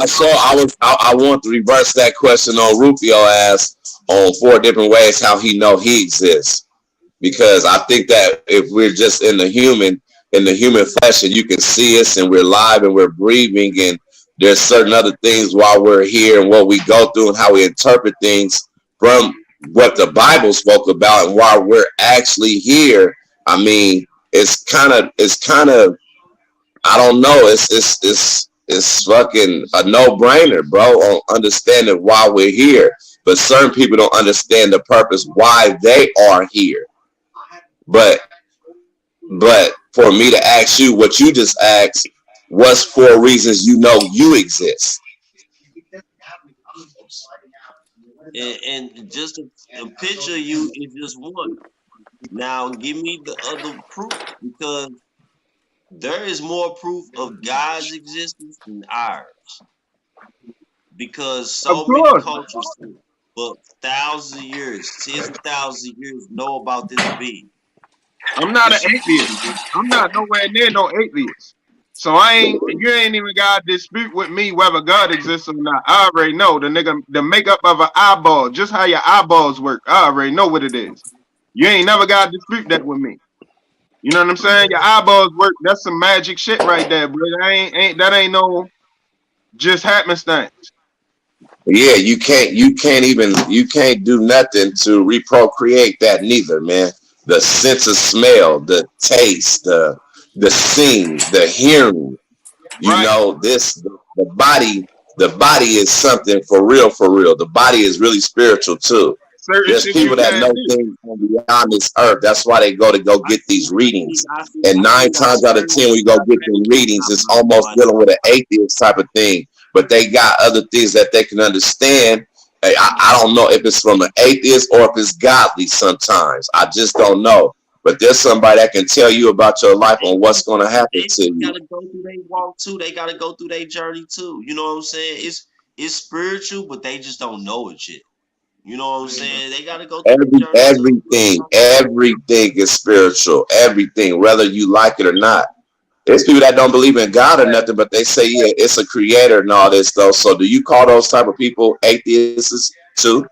I want to reverse that question on Rufio asked on 4 different ways how he know he exists. Because I think that if we're just in the human flesh and you can see us and we're live and we're breathing and there's certain other things while we're here and what we go through and how we interpret things from what the Bible spoke about and while we're actually here, I mean, it's kind of I don't know, it's fucking a no-brainer, bro, on understanding why we're here. But certain people don't understand the purpose why they are here. But for me to ask you what you just asked, what's 4 reasons you know you exist? And just a picture of you is just one. Now give me the other proof, because there is more proof of God's existence than ours. Because so many cultures for thousands of years, tens of thousands of years know about this being. I'm not an atheist. I'm not nowhere near no atheist. So you ain't even got to dispute with me whether God exists or not. I already know the makeup of an eyeball, just how your eyeballs work. I already know what it is. You ain't never got to dispute that with me. You know what I'm saying? Your eyeballs work. That's some magic shit right there, bro. That ain't no just happenstance. Yeah, you can't do nothing to reprocreate that neither, man. The sense of smell, the taste, the seeing, the hearing. You know, the body is something for real, for real. The body is really spiritual too. There's people that know things beyond this earth. That's why they go get these readings. And 9 times out of 10, when you go get them readings, it's almost dealing with an atheist type of thing. But they got other things that they can understand. I don't know if it's from an atheist or if it's godly sometimes. I just don't know. But there's somebody that can tell you about your life and what's going to happen to you. They gotta go through their walk too. They gotta go through their journey too. You know what I'm saying? It's spiritual, but they just don't know it yet. You know what I'm saying? They gotta go through everything is spiritual. Everything, whether you like it or not. There's people that don't believe in God or nothing, but they say, yeah, it's a creator and all this though. So do you call those type of people atheists too?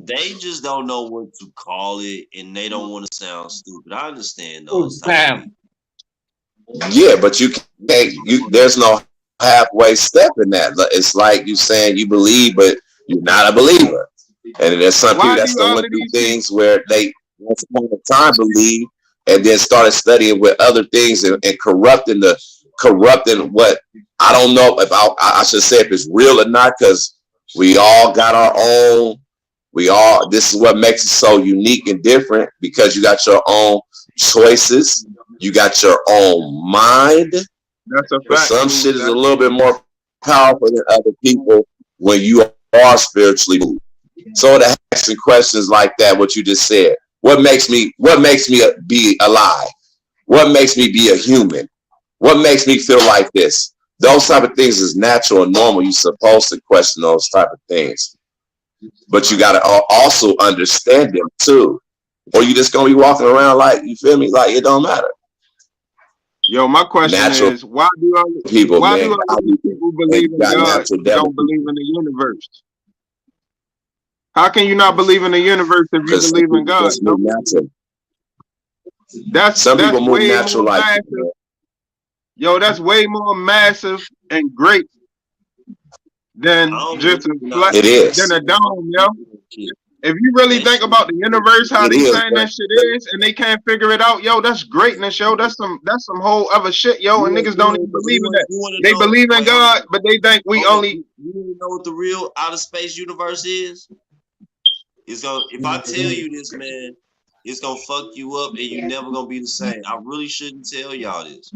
They just don't know what to call it, and they don't want to sound stupid. I understand those types of people. Yeah, but you can't. There's no halfway step in that. It's like you saying you believe, but you're not a believer. And there's some people that still went through things where they once upon a time believe, and then started studying with other things and corrupting what I don't know if I should say if it's real or not, because we all got our own. This is what makes it so unique and different, because you got your own choices, you got your own mind. That's a fact. Some shit is a little bit more powerful than other people when you are spiritually moved. So to asking questions like that, what you just said, what makes me be alive? What makes me be a human? What makes me feel like this? Those type of things is natural and normal. You're supposed to question those type of things. But you got to also understand them too. Or you just going to be walking around like, you feel me? Like it don't matter. Yo, my question is, why do other people believe in God and don't believe in the universe? How can you not believe in the universe if you believe in God? That's way more massive. Yo, that's way more massive and great than just than a dome, yo. If you really think about the universe, how It they is, saying bro. that shit is, and they can't figure it out, yo, that's greatness, yo. That's some whole other shit, yo. And niggas don't even believe in that. You want to They know? believe in Wait, hold God, on. but they think we Hold on. only. You want to know what the real outer space universe is? It's gonna. If I tell you this, man, it's gonna fuck you up, and you never gonna be the same. I really shouldn't tell y'all this.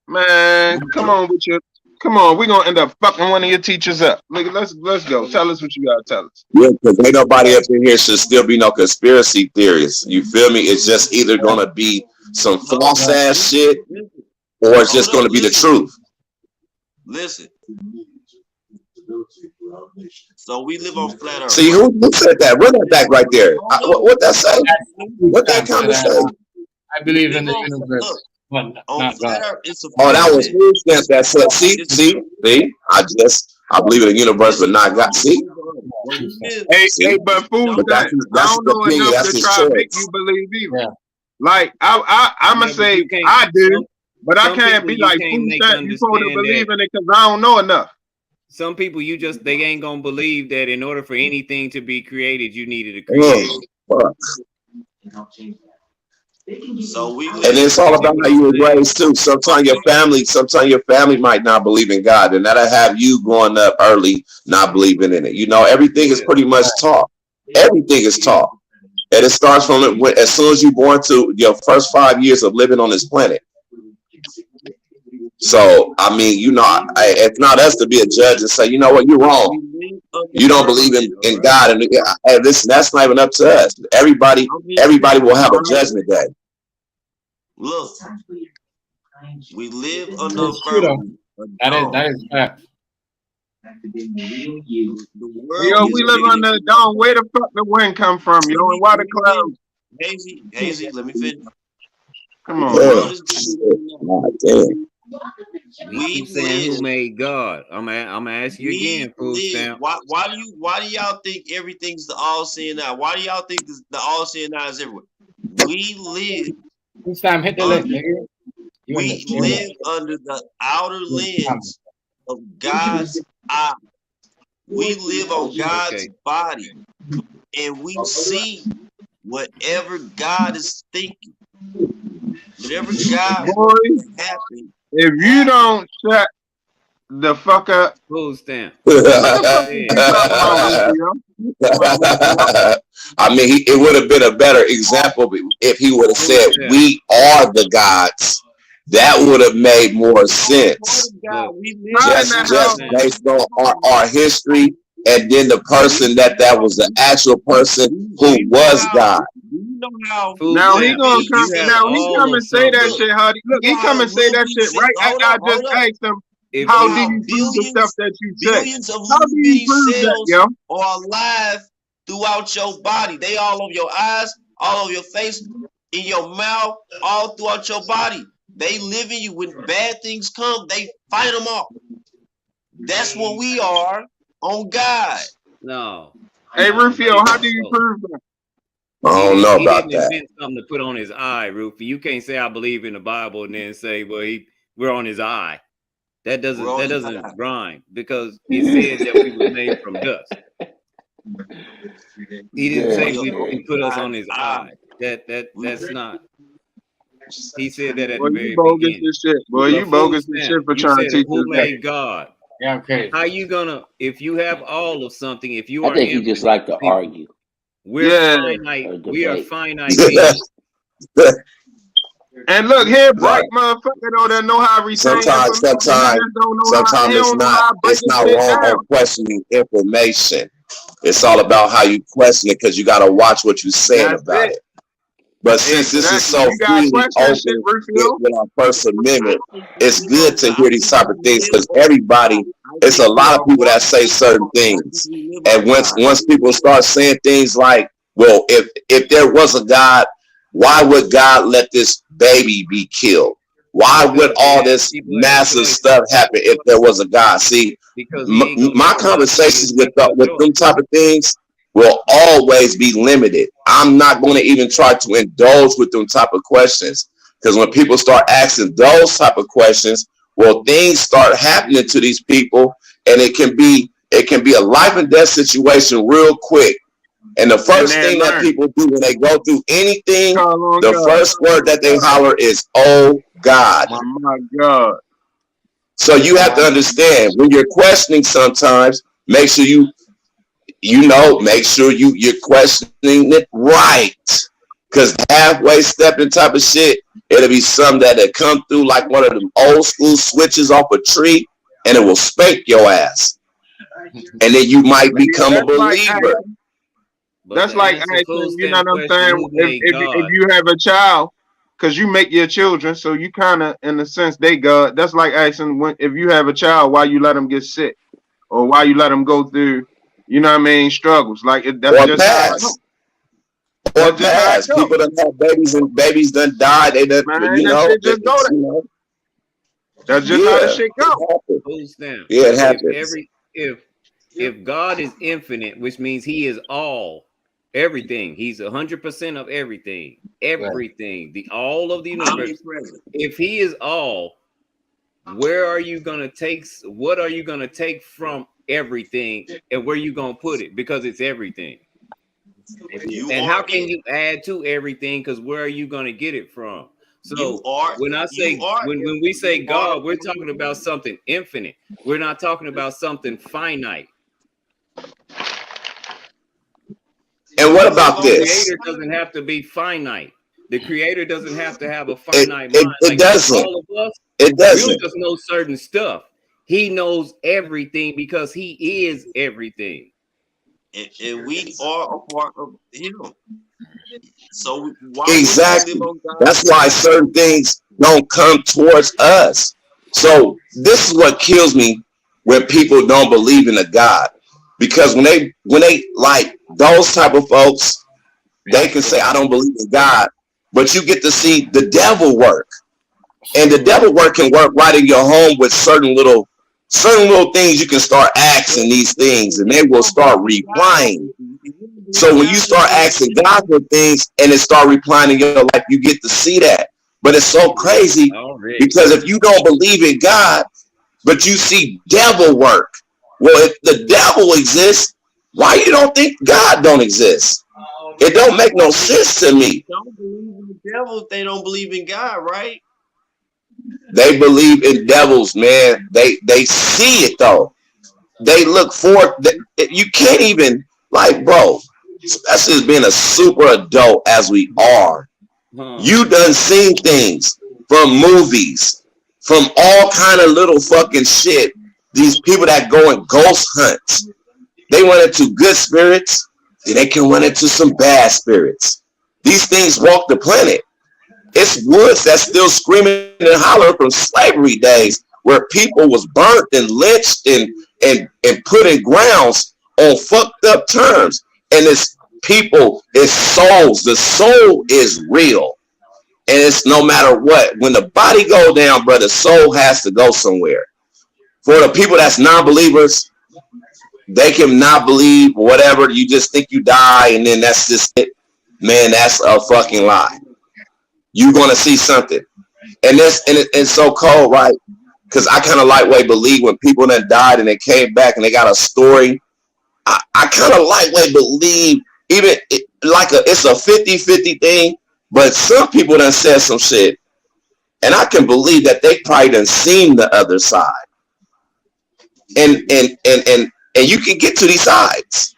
Man, come on with your. Come on, we're gonna end up fucking one of your teachers up. Nigga, let's go. Tell us what you gotta tell us. Yeah, because ain't nobody up in here should still be no conspiracy theories. You feel me? It's just either gonna be some false ass shit, or it's just gonna be the truth. Listen. So we live on flat Earth. See, who said that? Run that back right there. What that say? What that kind of say? I believe in the universe. But not God. Oh, that was food stamps that said, see, I believe in the universe, but not God. See? Hey, but food stamps, I don't know enough to try to make you believe either. Yeah. Like I'm gonna say I do, but I can't be like food stamps. You supposed to believe in it because I don't know enough. Some people they ain't gonna believe that in order for anything to be created, you needed to create it. So and it's all about how you were raised too. Sometimes your family might not believe in God, and that'll have you growing up early not believing in it. You know, everything is pretty much taught. Everything is taught, and it starts from as soon as you're born to your first 5 years of living on this planet. So, I mean, you know, it's not us to be a judge and say, you know what, you're wrong. You don't believe in God, and listen, that's not even up to us. Everybody will have a judgment day. Look, we live under a firmament. That is fact. Yo, we live under a dome. Where the fuck the wind come from, yo? And why the clouds? Hazy, let me finish. Come on. We keep saying who made God. I'm gonna ask you again, food stamp. Why do y'all think everything's the all-seeing eye? Why do y'all think the all-seeing eye is everywhere? We live. This time hit the list, nigga. We live under the outer lens of God's eye. We live on God's body, and we see whatever God is thinking. Whatever God wants to happen. If you don't shut the fuck up, food stamp. I mean, it would have been a better example if he would have said, "We are the gods." That would have made more sense. Just based on our history, and then the person that was the actual person who was God. Now he gonna come. Now he come and say that shit, Huddy. Look, he come and say that shit right after I just asked him, "How do you prove the stuff that you say? Billions of How do you prove that, yo?" Are alive throughout your body. They all over your eyes, all over your face, in your mouth, all throughout your body. They live in you. When bad things come, they fight them off. That's what we are on God. No. Hey, Rufio, how do you prove that? I don't know about he didn't that. invent something to put on his eye, Rufio. You can't say I believe in the Bible and then say, well, we're on his eye. That doesn't rhyme, because it said that we were made from dust. He didn't say he put us on his eye. That's not. He said that at the very beginning. Boy, you bogus as shit for trying to teach us who that. made God? Yeah, okay. How you gonna, if you have all of something, if you are I think you just like to argue. We're finite. We are finite beings. And look here, bright motherfucker though that know how to retain Sometimes it's not wrong on questioning information. It's all about how you question it, because you got to watch what you're saying about it. But since this is so freely open with our First Amendment, it's good to hear these type of things, because it's a lot of people that say certain things. And once people start saying things like, well, if there was a God, why would God let this baby be killed? Why would all this massive stuff happen if there was a God? See, my conversations with them type of things will always be limited. I'm not going to even try to indulge with them type of questions, because when people start asking those type of questions, well, things start happening to these people, and it can be a life and death situation real quick. And the first thing that people do when they go through anything, the first word that they holler is, "Oh God." Oh my God. So you have to understand when you're questioning sometimes, make sure make sure you're questioning it right. Because halfway stepping type of shit, it'll be something that come through like one of them old school switches off a tree, and it will spank your ass. And then you might become a believer. That's like asking, you know what I'm saying? If you have a child, because you make your children, so you kind of, in a sense, they God. That's like asking if you have a child, why you let them get sick, or why you let them go through, you know what I mean, struggles. Like that's just pass. Or pass. People that have babies and babies done died. They done, that shit just go there. That's just how the shit go. Yeah, it happens. If God is infinite, which means He is all, everything. He's 100% of everything. All of the universe. If He is all, where are you gonna take? What are you gonna take from everything, and where are you gonna put it? Because it's everything. And how can you add to everything? Because where are you gonna get it from? So when we say God, we're talking about something infinite. We're not talking about something finite. And what about this? The creator doesn't have to be finite. The creator doesn't have to have a finite mind. It doesn't. All of us, it doesn't. We don't just know certain stuff. He knows everything because He is everything. And we are a part of Him. So exactly. That's why certain things don't come towards us. So this is what kills me when people don't believe in a God. Because when they like those type of folks, they can say, I don't believe in God, but you get to see the devil work. And the devil work can work right in your home with certain little things. You can start asking these things and they will start replying. So when you start asking God for things and it start replying in your life, you get to see that. But it's so crazy because if you don't believe in God, but you see devil work, well, if the devil exists, why you don't think God don't exist? It don't make no sense to me. They don't believe in the devil if they don't believe in God, right? They believe in devils, man. They see it though. They look for it. You can't even bro, especially as being a super adult as we are. You done seen things from movies, from all kind of little fucking shit. These people that go in ghost hunts, they run into good spirits, and they can run into some bad spirits. These things walk the planet. It's woods that's still screaming and hollering from slavery days, where people was burnt and lynched and put in grounds on fucked up terms. And it's people, it's souls. The soul is real. And it's no matter what. When the body go down, brother, the soul has to go somewhere. For the people that's non-believers, they can not believe whatever. You just think you die and then that's just it. Man, that's a fucking lie. You're going to see something. And it's so cold, right? Because I kind of lightweight believe when people that died and they came back and they got a story. I kind of lightweight believe even it's a 50-50 thing, but some people done said some shit. And I can believe that they probably done seen the other side. And you can get to these sides.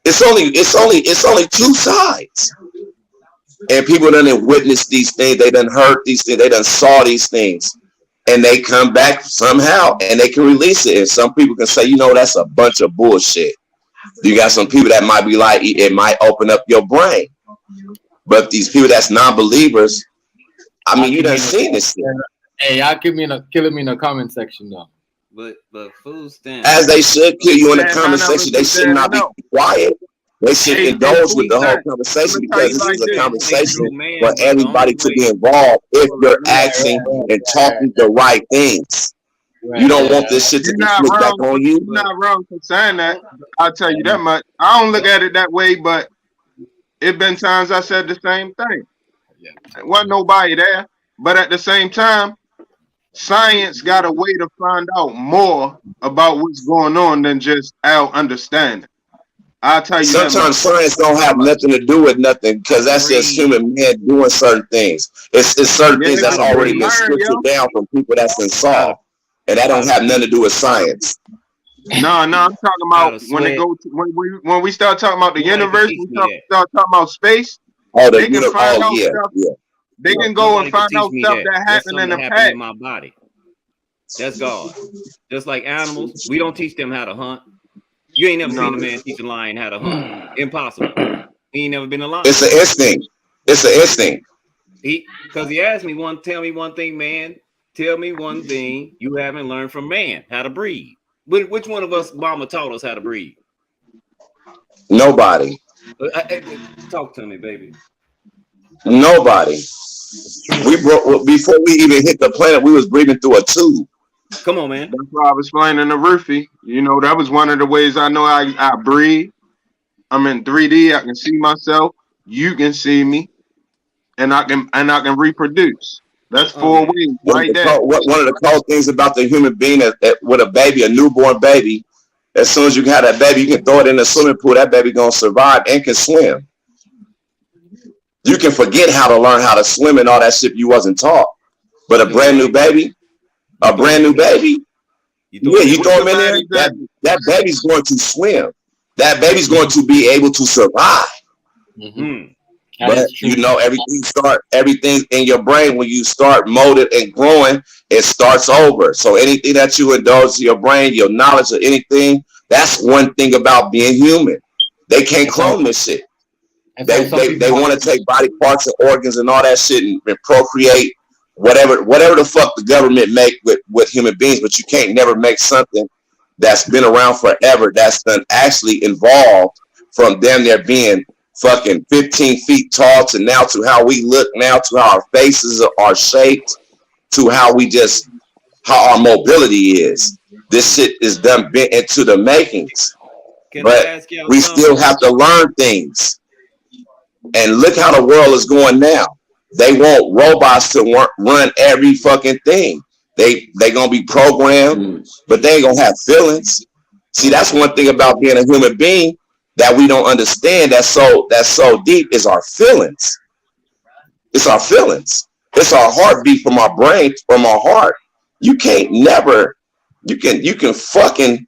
It's only two sides. And people done witnessed these things. They done heard these things. They done saw these things. And they come back somehow and they can release it. And some people can say, that's a bunch of bullshit. You got some people that might be like, it might open up your brain. But these people that's non-believers, I mean, you done seen this thing. Hey, y'all killing me in the comment section though. But food stamps. As they should kill you in the comment section, they should not be quiet. They should indulge with the whole conversation because this is a conversation for everybody to be involved if you're asking and talking the right things. You don't want this shit to be flipped back on you. You're not wrong for saying that. I'll tell you that much. I don't look at it that way, but it's been times I said the same thing. There wasn't nobody there. But at the same time, science got a way to find out more about what's going on than just our understanding. I'll tell you sometimes science don't have nothing to do with nothing because that's just human men doing certain things. It's certain things that's already been scripted down from people that's been solved, and that don't have nothing to do with science. No, I'm talking about when they go to, when we start talking about the universe, we start talking about space. They can find out stuff. Yeah. They can go and find out stuff that happened in the past. In my body. That's God. Just like animals, we don't teach them how to hunt. You ain't never seen a man teach a lion how to hunt. Impossible. He ain't never been a lion. It's an instinct. It's an instinct. Because he asked me tell me one thing, man. Tell me one thing you haven't learned from man, how to breathe. Which one of us mama taught us how to breathe? Nobody. Talk to me, baby. Nobody. Before we even hit the planet, we was breathing through a tube. Come on, man. That's why I was explaining to Roofy. You know, that was one of the ways I know I breathe. I'm in 3D. I can see myself. You can see me, and I can reproduce. That's 4 ways right there. One of the cool things about the human being that with a baby, a newborn baby, as soon as you have that baby, you can throw it in the swimming pool. That baby gonna survive and can swim. You can forget how to learn how to swim and all that shit you wasn't taught. But a brand new baby, you throw him in there, that baby's going to swim. That baby's going to be able to survive. Mm-hmm. But you know, everything in your brain, when you start molded and growing, it starts over. So anything that you indulge in your brain, your knowledge of anything, that's one thing about being human. They can't clone this shit. They want to take body parts and organs and all that shit and procreate whatever the fuck the government make with human beings, but you can't never make something that's been around forever that's been actually evolved from damn near being fucking 15 feet tall to now to how we look now, to how our faces are shaped, to how our mobility is. This shit is done bent into the makings. But we still have to learn things. And look how the world is going now. They want robots to run every fucking thing. They gonna be programmed, but they ain't gonna have feelings. See, that's one thing about being a human being that we don't understand. That's so deep is our feelings. It's our feelings. It's our heartbeat from our brain, from our heart. You can fucking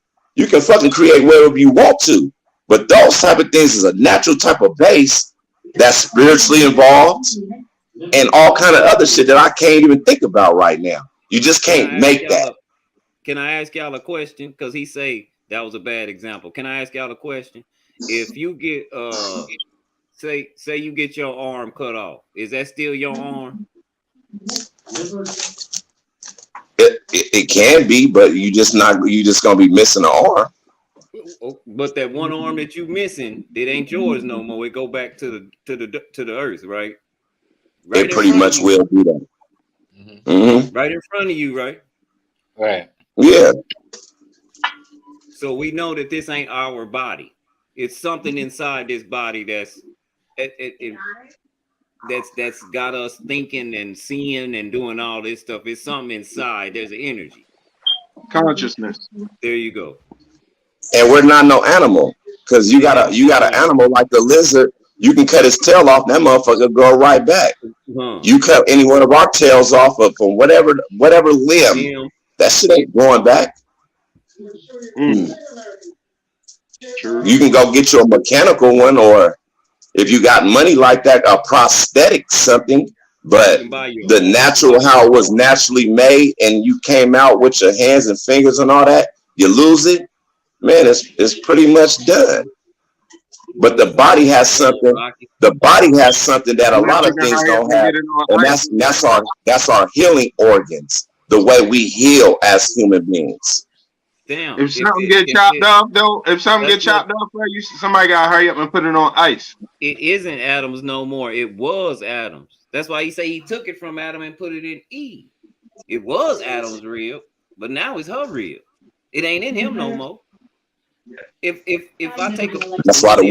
create whatever you want to, but those type of things is a natural type of base that's spiritually involved and all kind of other shit that I can't even think about right now. You just can't make that. Can I ask y'all a question? Because he say that was a bad example. Can I ask y'all a question? If you get say you get your arm cut off, is that still your arm? It can be, but you just gonna be missing an arm. But that one arm that you missing, it ain't yours no more. It go back to the earth, right? It pretty much will do that. Mm-hmm. Right in front of you, right? Right. Yeah. So we know that this ain't our body. It's something inside this body that's got us thinking and seeing and doing all this stuff. It's something inside. There's an energy. Consciousness. There you go. And we're not no animal, because you got an animal like the lizard. You can cut his tail off, that motherfucker go right back. You cut any one of our tails off from whatever limb, that shit ain't going back. True. You can go get you a mechanical one, or if you got money like that, a prosthetic something. But the natural, how it was naturally made, and you came out with your hands and fingers and all that, you lose it, man. It's pretty much done. But the body has something. The body has something that a lot of things don't have, and that's our healing organs. The way we heal as human beings. Damn. If something get chopped off, though, for you, somebody gotta hurry up and put it on ice. It isn't Adam's no more. It was Adam's. That's why he say he took it from Adam and put it in Eve. It was Adam's rib, but now it's her rib. It ain't in him no more. If I take a that's why the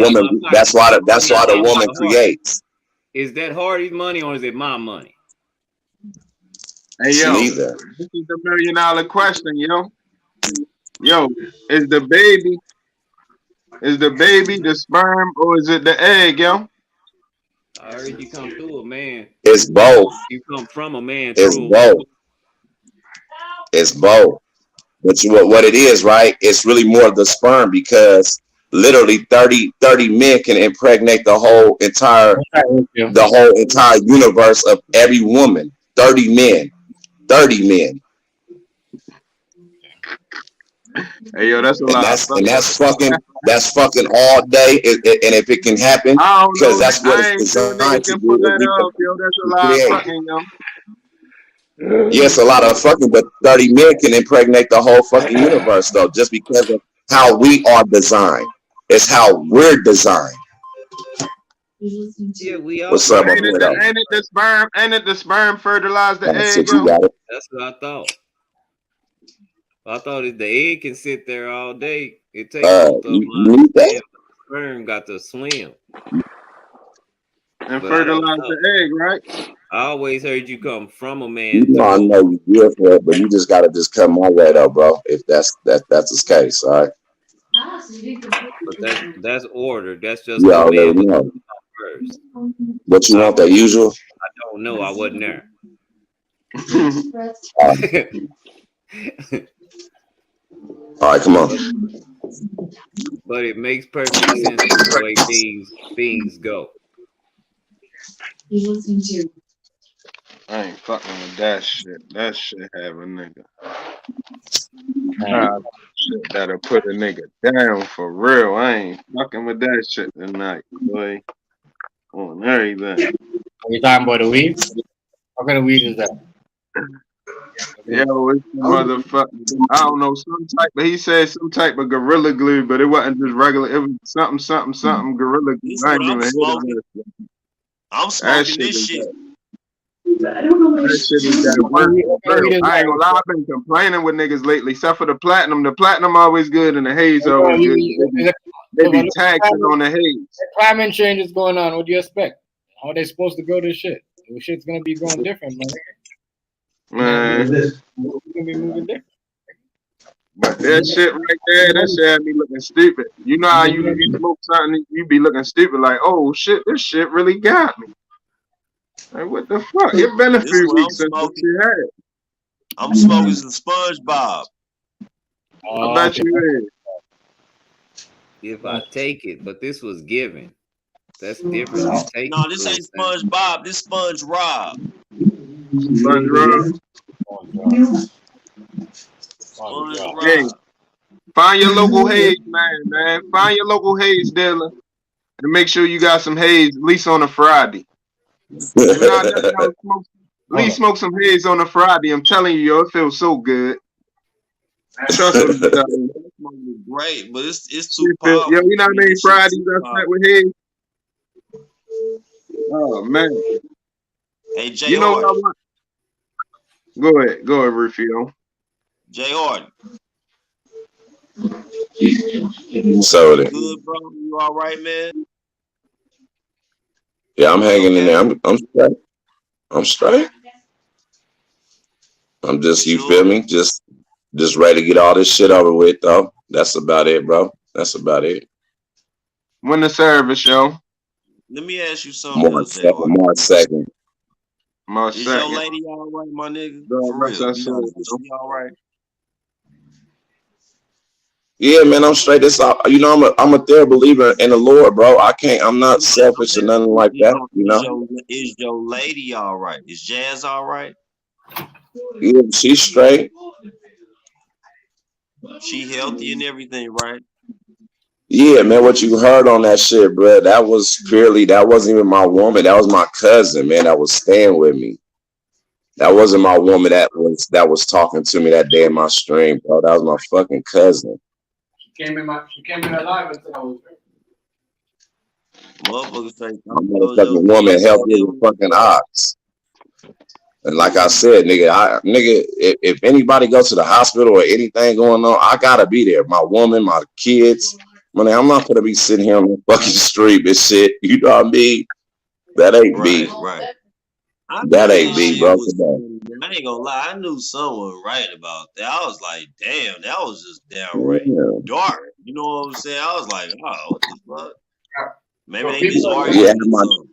woman creates. Is that Hardy's money or is it my money? Hey yo, neither. This is the $1 million question, yo. Yo, is the baby Is the baby the sperm or is it the egg, yo? I heard you come through a man. It's both. You come from a man. It's True. both. It's both. But what it is, right? It's really more of the sperm because literally 30 men can impregnate the whole entire universe of every woman. 30 men. 30 men. Hey yo, that's a lot. And that's fucking all day. And if it can happen, because that's what it's designed to do. That's a lot of fucking, yo. Yes, a lot of fucking, but 30 men can impregnate the whole fucking universe, though, just because of how we are designed. It's how we're designed. Yeah, we are. What's up, ain't it the sperm? Ain't it the sperm fertilize the egg? You got it. That's what I thought. I thought the egg can sit there all day. It takes the sperm got to swim and fertilize the egg, right? I always heard you come from a man. You know, I know you good for it, but you just gotta just come my way though, bro. If that's the case, all right. But that's order. That's just you already know. First. What you want, that usual? I don't know. I wasn't there. All right, come on. But it makes perfect sense the way things go. I ain't fucking with that shit. That shit have a nigga. Shit that'll put a nigga down for real. I ain't fucking with that shit tonight, boy. On everything. Are you talking about the weed? What kind of weed is that? Yo, it's motherfucking, I don't know, some type, but he said some type of gorilla glue, but it wasn't just regular, it was something gorilla glue. I ain't even heard of it. I'm smoking this shit. That shit is that work. I ain't gonna lie, I've been complaining with niggas lately, except for the platinum. The platinum always good and the haze always good. They be taxing on the haze. Climate change is going on. What do you expect? How are they supposed to grow this shit? This shit's gonna be going different, man. It's gonna be moving different. But that shit right there, that shit had me looking stupid. You know how you smoke something, you be looking stupid, like, oh shit, this shit really got me. Like, what the fuck? It been a few weeks since this shit had. I'm smoking some SpongeBob. I bet you is. If I take it, but this was given. That's different. No, this ain't SpongeBob. This Sponge Rob. Sponge Rob. Hey, find your local haze, man. Find your local haze dealer and make sure you got some haze at least on a Friday. At least smoke some haze on a Friday. I'm telling you, yo, it feels so good. Trust me. Great, but it's too powerful. Yo, you know how many Fridays I spent with haze? Oh man. Hey, Jay, you know what I want? Go ahead, Rufio. Jay Harden. So good, bro. You all right, man? Yeah, I'm hanging in there. I'm straight. I'm straight. I'm just, you feel me? Just ready to get all this shit over with, though. That's about it, bro. That's about it. When the service, yo? Let me ask you something. March 2nd. Is your lady all right, my nigga? For real. Is she all right? Yeah, man, I'm straight. This, you know, I'm a third believer in the Lord, bro. I'm not selfish or nothing like that. You know. Is your lady all right? Is Jazz all right? Yeah, she's straight. She healthy and everything, right? Yeah, man, what you heard on that shit, bro, that wasn't even my woman. That was my cousin, man, that was staying with me. That wasn't my woman that was talking to me that day in my stream, bro. That was my fucking cousin. She came in alive until I was there. Motherfuckers say, I'm a fucking woman healthy as a fucking ox. And like I said, if anybody goes to the hospital or anything going on, I gotta be there. My woman, my kids. I'm not gonna be sitting here on the fucking street and shit. You know what I mean? That ain't me. Right. I knew That ain't that me, shit bro. was funny, man. I ain't gonna lie. I knew someone right about that. I was like, damn, that was just downright Yeah. dark. You know what I'm saying? I was like, oh, what the fuck? Maybe Bro, they people just don't Yeah, arguing or something.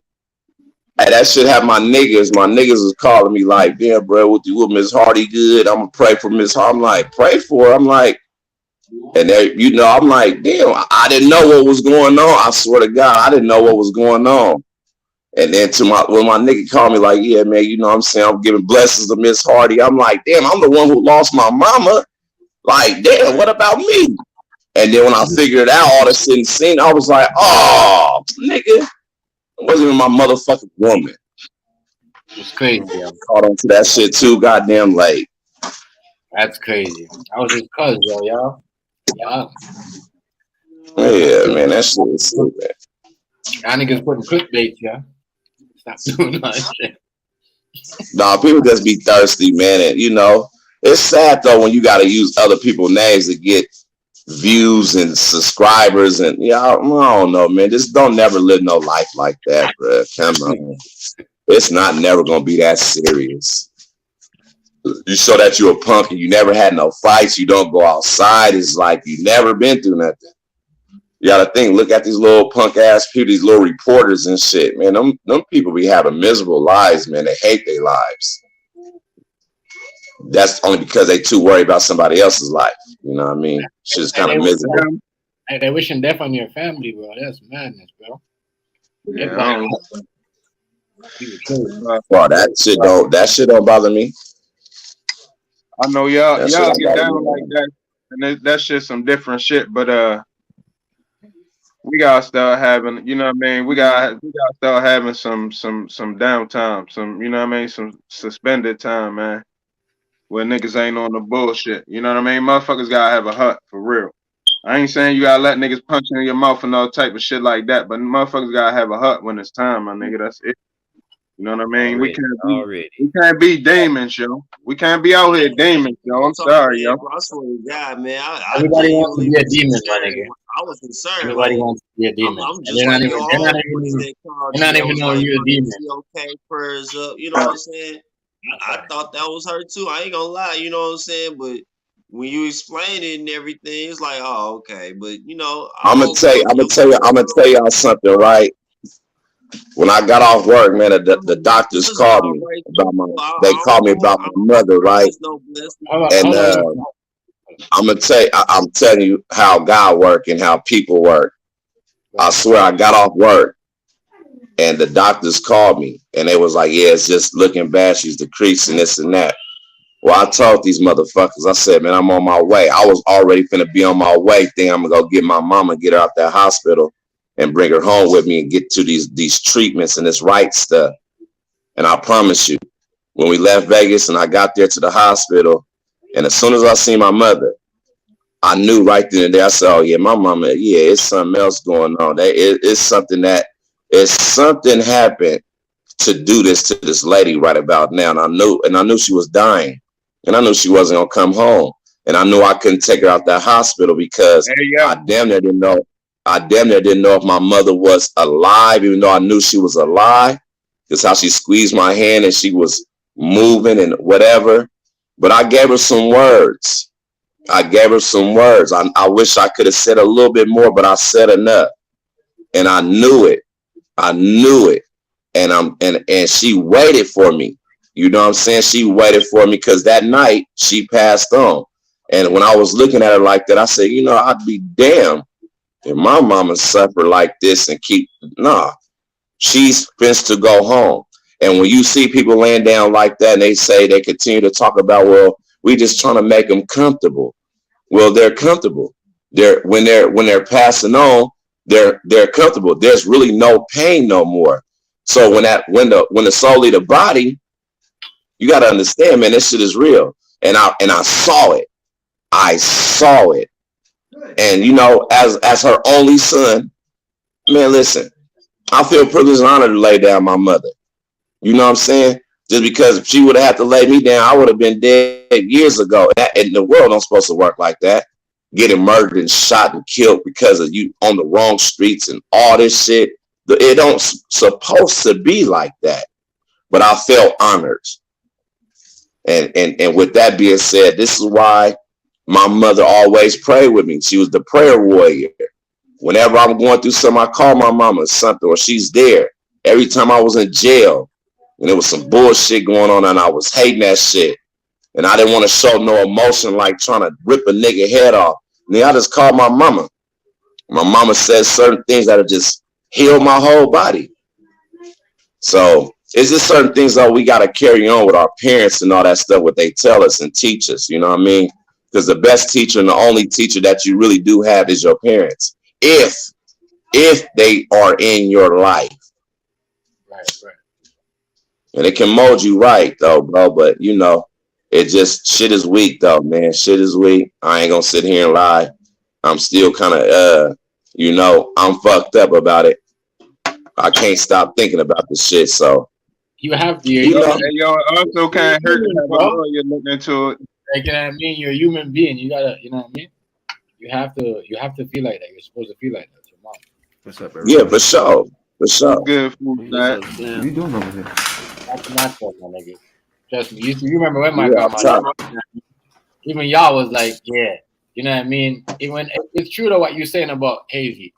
hey, that shit have my niggas. My niggas was calling me like, damn, bro, what you with Miss Hardy good? I'm gonna pray for Miss Hardy. I'm like, pray for her. I'm like, and they, you know, I'm like, damn, I didn't know what was going on. I swear to God, I didn't know what was going on. And then when my nigga called me like, yeah, man, you know what I'm saying? I'm giving blessings to Miss Hardy. I'm like, damn, I'm the one who lost my mama. Like, damn, what about me? And then when I figured it out, all the shit and scene, I was like, oh, nigga, it wasn't even my motherfucking woman. It's crazy, yo. Caught on to that shit too goddamn late. That's crazy. I was his cousin, yo, y'all. Yeah. Yeah, man, that shit is stupid. Y'all niggas putting clickbait, yeah. Stop doing that shit. Nah, people just be thirsty, man. And you know, it's sad though when you gotta use other people's names to get views and subscribers, and yeah, I don't know, man. Just don't never live no life like that, bro. Come on. It's not never gonna be that serious. You show that you're a punk and you never had no fights, you don't go outside, it's like you never been through nothing. You gotta think, look at these little punk ass people, these little reporters and shit, man. Them people be having miserable lives, man. They hate their lives. That's only because they too worried about somebody else's life. You know what I mean? Shit's kind of miserable. They wishing death on your family, bro. That's madness, bro. Yeah, Well, that shit don't bother me. I know y'all That get shit down like that, and that's just some different shit. But we gotta start having, you know what I mean? We gotta start having some downtime, some, you know what I mean, some suspended time, man. Where niggas ain't on the bullshit. You know what I mean? Motherfuckers gotta have a hut for real. I ain't saying you gotta let niggas punch in your mouth and all type of shit like that, but motherfuckers gotta have a hut when it's time, my nigga. That's it. You know what I mean? We can't be demons, yo. We can't be out here demons, yo. I'm sorry, yo. I swear to God, man. Everybody wants to be a demon, my nigga. I was concerned. Everybody wants to be a demon. I'm just like your homeboys that called they're not even knowing you're a demon. Okay, prayers up. You know what I'm saying? I thought that was her too. I ain't gonna lie. You know what I'm saying? But when you explain it and everything, it's like, oh, okay. But you know, I'm gonna tell y'all something, right? When I got off work, man, the doctors called me about my mother, right? And I'm telling you how God work and how people work. I swear I got off work and the doctors called me and they was like, yeah, it's just looking bad. She's decreasing this and that. Well, I told these motherfuckers, I said, man, I'm on my way. I was already finna be on my way, thinking I'm gonna go get my mama, get her out that hospital and bring her home with me and get to these treatments and this right stuff. And I promise you, when we left Vegas and I got there to the hospital, and as soon as I seen my mother, I knew right then and there. I said, oh yeah, my mama, yeah, it's something else going on. It's something happened to do this to this lady right about now. And I knew she was dying. And I knew she wasn't gonna come home. And I knew I couldn't take her out that hospital because I damn near didn't know if my mother was alive, even though I knew she was alive. Because how she squeezed my hand and she was moving and whatever. But I gave her some words. I wish I could have said a little bit more, but I said enough. And I knew it. And she waited for me. You know what I'm saying? She waited for me because that night she passed on. And when I was looking at her like that, I said, you know, I'd be damned if my mama suffer like this and she's supposed to go home. And when you see people laying down like that and they continue to talk about, well, we just trying to make them comfortable. Well, they're comfortable. When they're passing on, they're comfortable. There's really no pain no more. So when the soul leave the body, you got to understand, man, this shit is real. And I saw it. And you know, as her only son, man, listen, I feel privileged and honored to lay down my mother. You know what I'm saying? Just because if she would have had to lay me down, I would have been dead years ago. And the world don't supposed to work like that. Getting murdered and shot and killed because of you on the wrong streets and all this shit. It don't supposed to be like that. but I felt honored. And with that being said, this is why my mother always prayed with me. She was the prayer warrior. Whenever I'm going through something, I call my mama something, or she's there. Every time I was in jail and there was some bullshit going on and I was hating that shit, and I didn't want to show no emotion like trying to rip a nigga head off, and then I just called my mama. My mama says certain things that have just healed my whole body. So it's just certain things that we got to carry on with our parents and all that stuff, what they tell us and teach us, you know what I mean? Because the best teacher and the only teacher that you really do have is your parents, if they are in your life. Right. And it can mold you right, though, bro. But, you know, it just, shit is weak, though, man. Shit is weak. I ain't going to sit here and lie. I'm still kind of, you know, I'm fucked up about it. I can't stop thinking about this shit, so. You have to, you know, and y'all also can't hurt to have a lawyer looking into it. Like, you know what I mean? You're a human being. You gotta, you know what I mean? You have to feel like that. You're supposed to feel like that. Your mom. What's up, everybody? Yeah, for sure. For sure. Good food, man. What you doing over here? That's not fault, my nigga. Trust me. You remember when my Yeah, grandma, even y'all was like, yeah, you know what I mean? Even it's true though what you're saying about Hazy.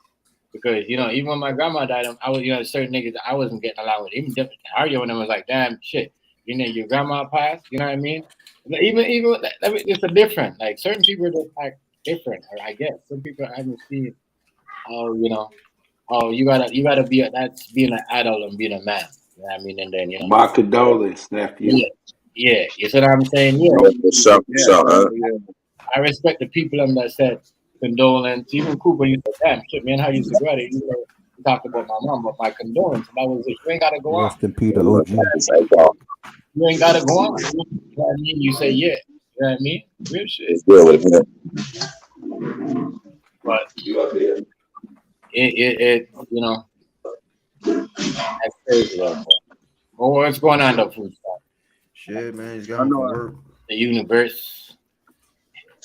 Because, you know, even when my grandma died, I was, you know, certain niggas that I wasn't getting along with. Even arguing with them was like, damn shit. You know, your grandma passed, you know what I mean? Even it's a different. Like certain people just act different, or I guess. Some people I haven't seen you know, you gotta be that's being an adult and being a man. You know what I mean? And then, you know. My condolence, nephew. Yeah. You see what I'm saying? Yeah. For sure, I respect the people that said condolence. Even Cooper, you said, damn shit, man, how you used to go at it? You talked about my mom, but my condolence. That was it. You ain't gotta go on. Rest in peace, OG. You ain't gotta go on. You know what I mean? You say yeah. You know what I mean? Real shit. But it you know, that's crazy though. Well, what's going on though, food stuff? Shit, man, he's got to work. The universe.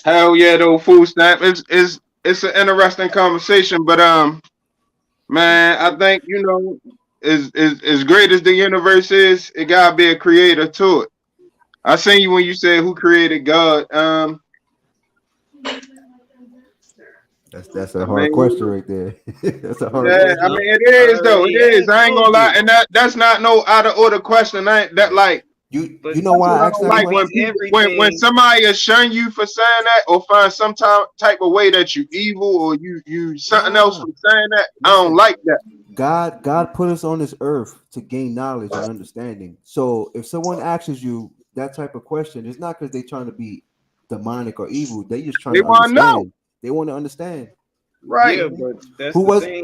Hell yeah, though, food stamp. It's an interesting conversation, but man, I think, you know, as great as the universe is, it gotta be a creator to it. I seen you when you said who created God. That's a hard question right there. That's a hard question. I mean, it is though. It is. I ain't gonna lie, and that's not no out of order question. That like you know why I asked that like question? when somebody is shun you for saying that, or find some type of way that you evil or you something else for saying that, I don't like that. God put us on this earth to gain knowledge and understanding. So if someone asks you that type of question, it's not because they're trying to be demonic or evil. They just trying to understand. Know. They want to understand. Right. Yeah, but that's who the was thing.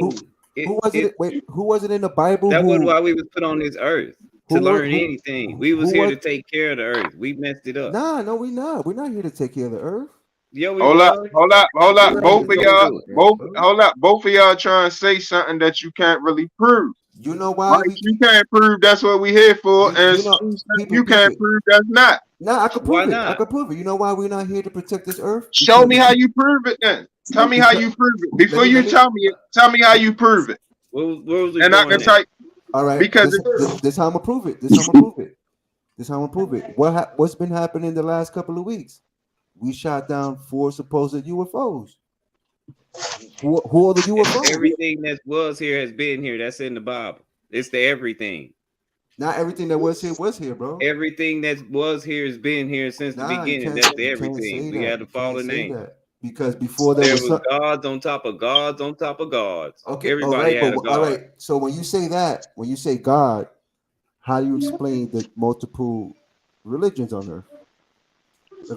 Who was it? Wait, who was it in the Bible? That was why we was put on this earth to learn anything. We was here to take care of the earth. We messed it up. Nah, no, we not. We're not here to take care of the earth. Yo, hold up. Both of y'all trying to say something that you can't really prove. You know why? You can't prove that's what we here for, and you can't prove that's not. Nah, I could prove it. I could prove it. You know why we're not here to protect this earth? Show me how you prove it then. Tell me how you prove it. Before you tell me how you prove it. Where was it and I can tell you. All right. Because this how I'm gonna prove it. This how I'm gonna prove it. What's been happening the last couple of weeks? We shot down 4 supposed UFOs. Who are the UFOs? Everything that was here has been here. That's in the Bible. It's the everything. Not everything that was here, bro. Everything that was here has been here since the beginning. That's the everything. We had to follow name. Because before there was gods on top of gods on top of gods. Okay, everybody had a god. All right. So when you say that, when you say God, how do you explain the multiple religions on earth?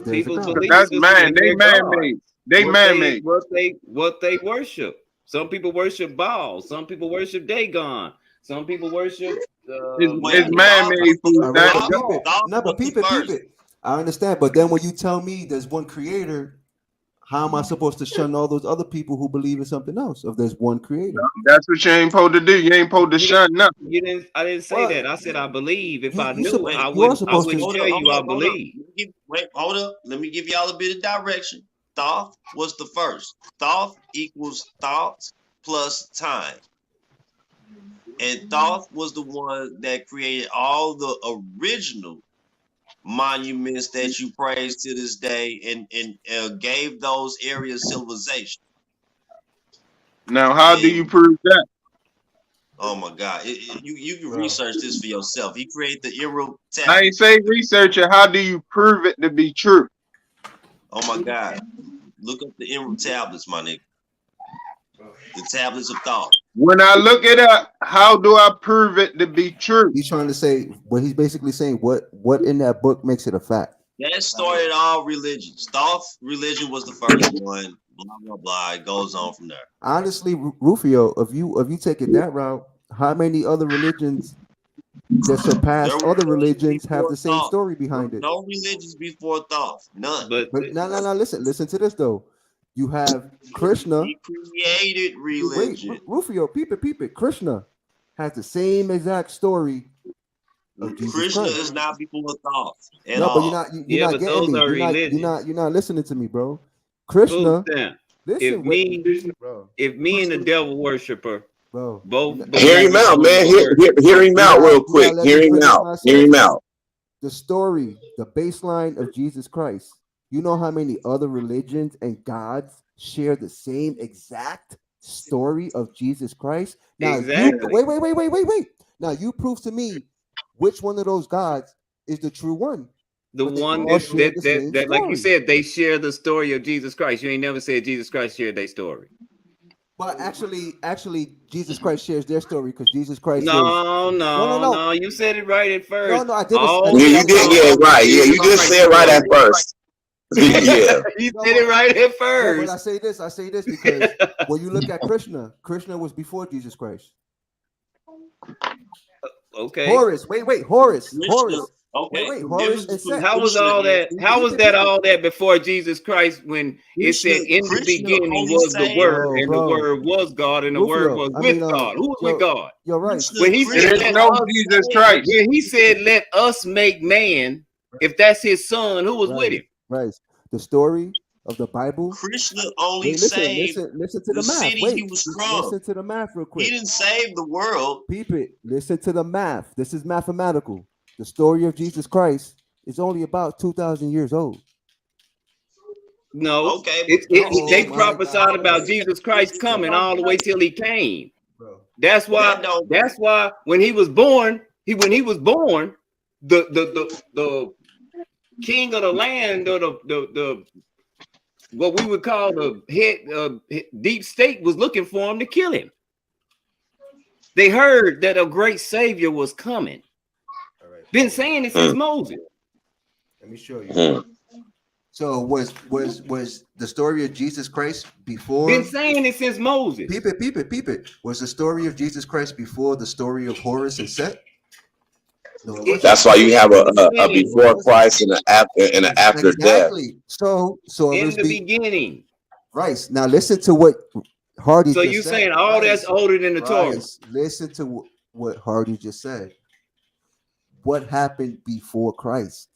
People believe that's man. They man-made. They man-made. What they worship. Some people worship Baal. Some people worship Dagon. Some people worship. It's man-made. No, but peep it. I understand, but then when you tell me there's one creator, how am I supposed to shun all those other people who believe in something else? If there's one creator, that's what you ain't supposed to do. You ain't supposed to shun nothing. I didn't say that. I said I believe. If I knew, I wouldn't tell you I believe. Wait, hold up. Let me give y'all a bit of direction. Thought was the first. Thought equals thoughts plus time. And Thoth was the one that created all the original monuments that you praise to this day, and gave those areas civilization. Now, how do you prove that? Oh my God! You can research this for yourself. He created the Emerald I tablet. ain't say research it. How do you prove it to be true? Oh my God! Look up the Emerald tablets, my nigga. The tablets of thought. When I look it up, how do I prove it to be true? He's trying to say what he's basically saying. What in that book makes it a fact? That started all religions. Thoth religion was the first one. Blah blah blah. It goes on from there. Honestly, Rufio, if you take it that route, how many other religions that surpass other religions have the same story behind it? No religions before Thoth. None. But no. Listen to this though. You have Krishna. He created religion. Wait, Rufio, peep it. Krishna has the same exact story of Jesus Krishna Christ. is not before Thoth at No, all. but you're not getting me. You're not listening to me, bro. Krishna. If me and the devil worshiper, bro, both hear him out, man. Hear him out real quick. Hear him out. The story, the baseline of Jesus Christ. You know how many other religions and gods share the same exact story of Jesus Christ? Now, wait. Now, you prove to me which one of those gods is the true one. The one that like you said, they share the story of Jesus Christ. You ain't never said Jesus Christ shared their story. But actually, Jesus Christ shares their story because Jesus Christ. No. You said it right at first. No, I didn't. You did. Yeah, right. Yeah, you just said right at first. Yeah, you did it right at first. No, but I say this because when you look at Krishna was before Jesus Christ. Okay. Horus. Horus. Okay. Wait, Horus and Seth. How was all that? How was that all that before Jesus Christ? When it said in the beginning was the Word, and the Word was God, and the Word was with God. Who was with God? You're right. When he said, Jesus Christ. When he said, "Let us make man," if that's his son, who was with him? Right. The story of the Bible. Krishna only saved listen to the math. city he was from. Listen to the math real quick. He didn't save the world. Peep it. Listen to the math. This is mathematical. The story of Jesus Christ is only about 2,000 years old. No, okay. They prophesied about Jesus Christ coming all the way till he came. Bro. That's why when he was born, the king of the land, or the what we would call the head deep state was looking for him to kill him. They heard that a great savior was coming. All right. Been saying it since Moses. Let me show you. So was the story of Jesus Christ before? Been saying it since Moses. Peep it. Was the story of Jesus Christ before the story of Horus and Seth? No, that's why you have a before Christ and an after death. So in the beginning. Right. Now listen to what Hardy. So you saying all that's older than the Torah? Listen to what Hardy just said. What happened before Christ?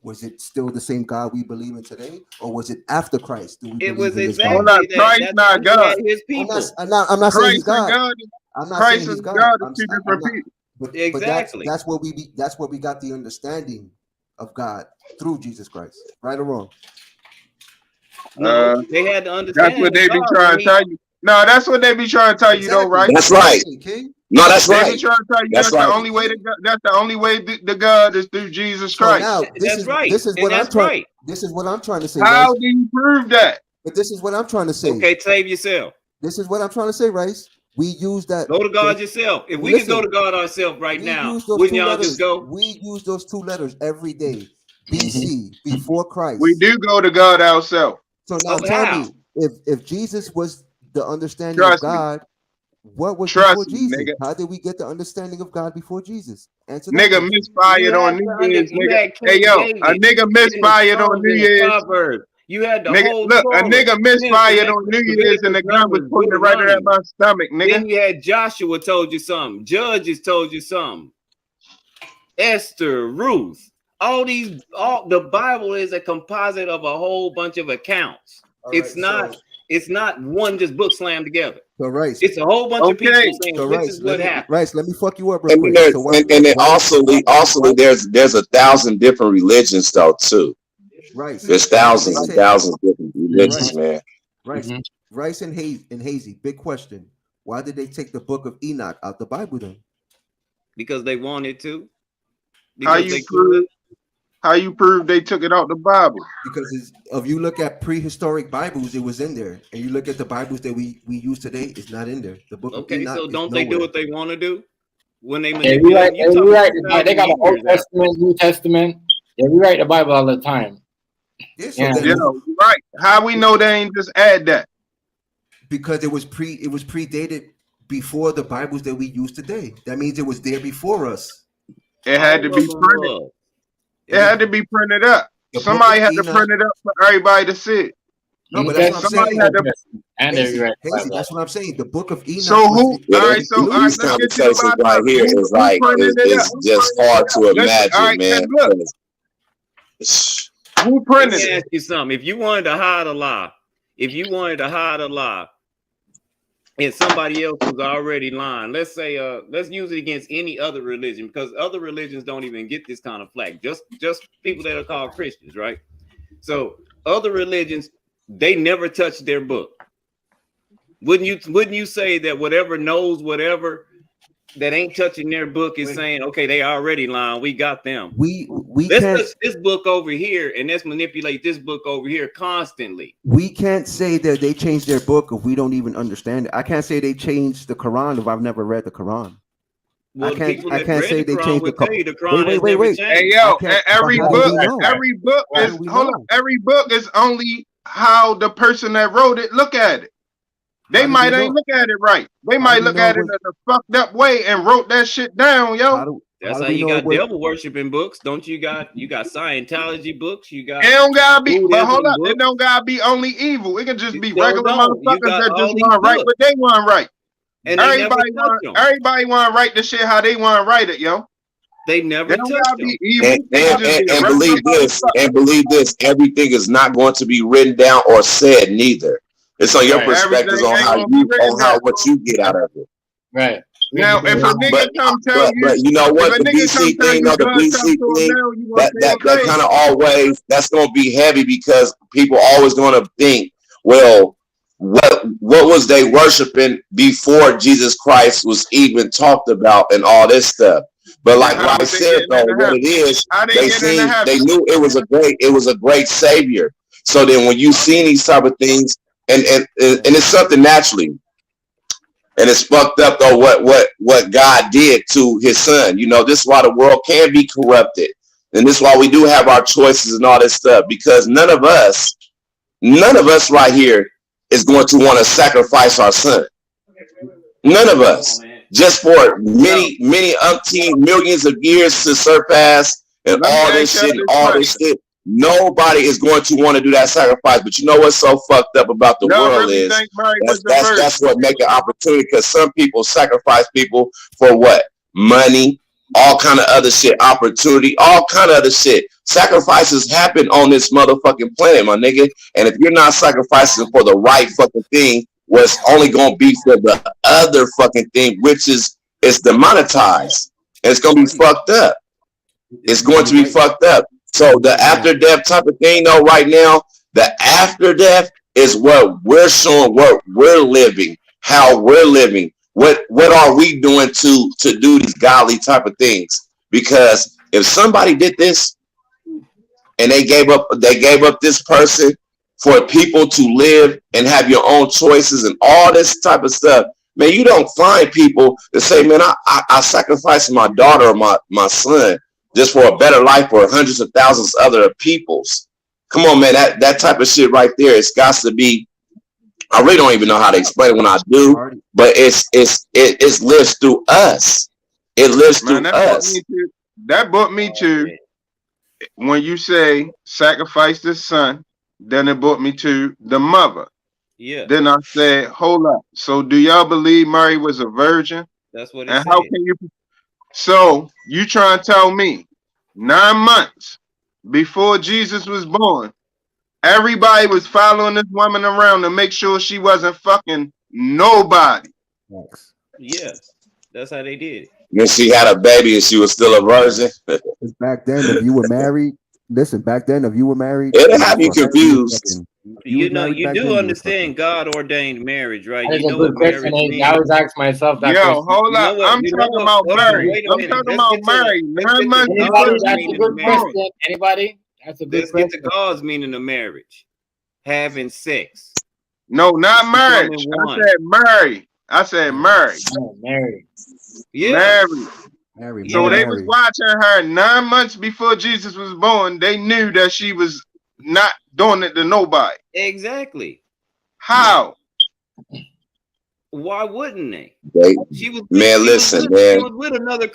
Was it still the same God we believe in today, or was it after Christ? It was exactly that. Christ not God. His people. I'm not saying he's God. I'm not saying he's God. Two different people. But exactly. That's where we got the understanding of God through Jesus Christ. Right or wrong? No, they had to understand. That's what they be trying to tell you. No, that's what they be trying to tell you, though, right? That's right. No, that's right. They be trying to tell you that's the only way to God. That's the only way to God is through Jesus Christ. So now, this is what I'm trying to say. How do you prove that? But this is what I'm trying to say. Okay, save yourself. This is what I'm trying to say, Rice. We use that. Go to God yourself. If we can go to God ourselves right now, wouldn't y'all just go? We use those two letters every day. BC, before Christ. We do go to God ourselves. So now tell me, if Jesus was the understanding of God, what was before Jesus? Nigga. How did we get the understanding of God before Jesus? Answer nigga misfired on New Year's, nigga. Hey yo, a nigga misfired on New Year's. You had the nigga, whole look, a nigga misfired on New Year's and the gun was pointing right at my stomach, nigga. Then you had Joshua told you something. Judges told you something. Esther, Ruth. All the Bible is a composite of a whole bunch of accounts. It's not It's not one just book slammed together. So Rice, it's a whole bunch of people saying so this is what happened. Rice, let me fuck you up real And quick. then, So and then also there's 1,000 different religions though too. Rice, There's thousands and thousands of different religions, man. Rice, Rice and Hazy, big question. Why did they take the book of Enoch out the Bible then? Because they wanted to. How you prove they took it out the Bible? Because if you look at prehistoric Bibles, it was in there, and you look at the Bibles that we use today, it's not in there. The book of Enoch so don't they do what they want to do when they manipulate? They got the Old Testament, New Testament. Yeah, we write the Bible all the time. Right. How we know they ain't just add that? Because it was predated before the Bibles that we use today. That means it was there before us. It had to be printed. It had to be printed up. Somebody had to print it up for everybody to see it. No, but that's what I'm saying. Hazy, that's what I'm saying. The book of Enoch. So who? These conversations right here is like it's just hard to imagine, man. Who printed Let me it? ask you something. If you wanted to hide a lie, and somebody else was already lying, let's say, let's use it against any other religion, because other religions don't even get this kind of flack. Just people that are called Christians, right? So other religions, they never touch their book. Wouldn't you say that whatever knows whatever that ain't touching their book is saying, okay, they already lying, we got them. Let's touch this book over here and let's manipulate this book over here constantly. We can't say that they changed their book if we don't even understand it. I can't say they changed the Quran if I've never read the Quran. Well, I can't say they changed the Quran. Wait. Hey yo, every book is every book is only how the person that wrote it look at it. They might ain't look at it right. They might look at it in a fucked up way and wrote that shit down, yo. That's how you got devil worshiping books, don't you? Got Scientology books. You got. It don't gotta be, but hold up, it don't gotta be only evil. It can just be regular motherfuckers that just want to write what they want to write. And everybody want to write the shit how they want to write it, yo. They never touch them. And believe this, everything is not going to be written down or said neither. It's on your perspectives on what you get out of it. Right. Now, if a nigga come tell you, but you know what, the BC thing, that kind of always, that's going to be heavy because people always going to think, well, what was they worshiping before Jesus Christ was even talked about and all this stuff? But like I said, though, what it is, they knew it was a great savior. So then when you see these type of things, and it's something naturally, and it's fucked up though what God did to his son. You know, this is why the world can be corrupted, and this is why we do have our choices and all this stuff, because none of us right here is going to want to sacrifice our son. None of us, just for many umpteen millions of years to surpass and all this shit. Nobody is going to want to do that sacrifice. But you know what's so fucked up about the world is that's what make an opportunity, because some people sacrifice people for what? Money, all kind of other shit, opportunity, all kind of other shit. Sacrifices happen on this motherfucking planet, my nigga. And if you're not sacrificing for the right fucking thing, what's only going to be for the other fucking thing, which is demonetized. And it's going to be fucked up. It's going to be fucked up. So the after death type of thing, though, right now, the after death is what we're showing, what we're living, how we're living. What are we doing to do these godly type of things? Because if somebody did this and they gave up this person for people to live and have your own choices and all this type of stuff, man, you don't find people that say, man, I sacrificed my daughter or my son just for a better life for hundreds of thousands of other people's. Come on, man, that type of shit right there, it's got to be. I really don't even know how to explain it when I do, but it lives through us. It lives through us. That brought me to when you say sacrifice the son, then it brought me to the mother. Yeah. Then I said, hold up. So do y'all believe Mary was a virgin? That's what it and said. How can you? So you trying to tell me 9 months before Jesus was born, Everybody was following this woman around to make sure she wasn't fucking nobody. Yeah, that's how they did it. When she had a baby and she was still a virgin. Back then, if you were married, listen. Back then, if you were married, it'll have you confused. You know, you do understand God ordained marriage, right? That is you a know good what marriage question. means. I always ask myself that Yo, question. hold up. I'm talking about married. I'm Wait a minute. talking Let's about get to married. the- 9 months let's before get to Anybody? That's she a God's good meaning of question. Anybody? That's a good Let's get question. to God's meaning of marriage. Having sex. No, not marriage. Becoming I one. said married. I said married. Oh, married. Yeah. Married. Married. So they married. was watching her 9 months before Jesus was born. They knew that she was not doing it to nobody. Exactly. How? Why wouldn't they? She was Man, listen, man. She was with another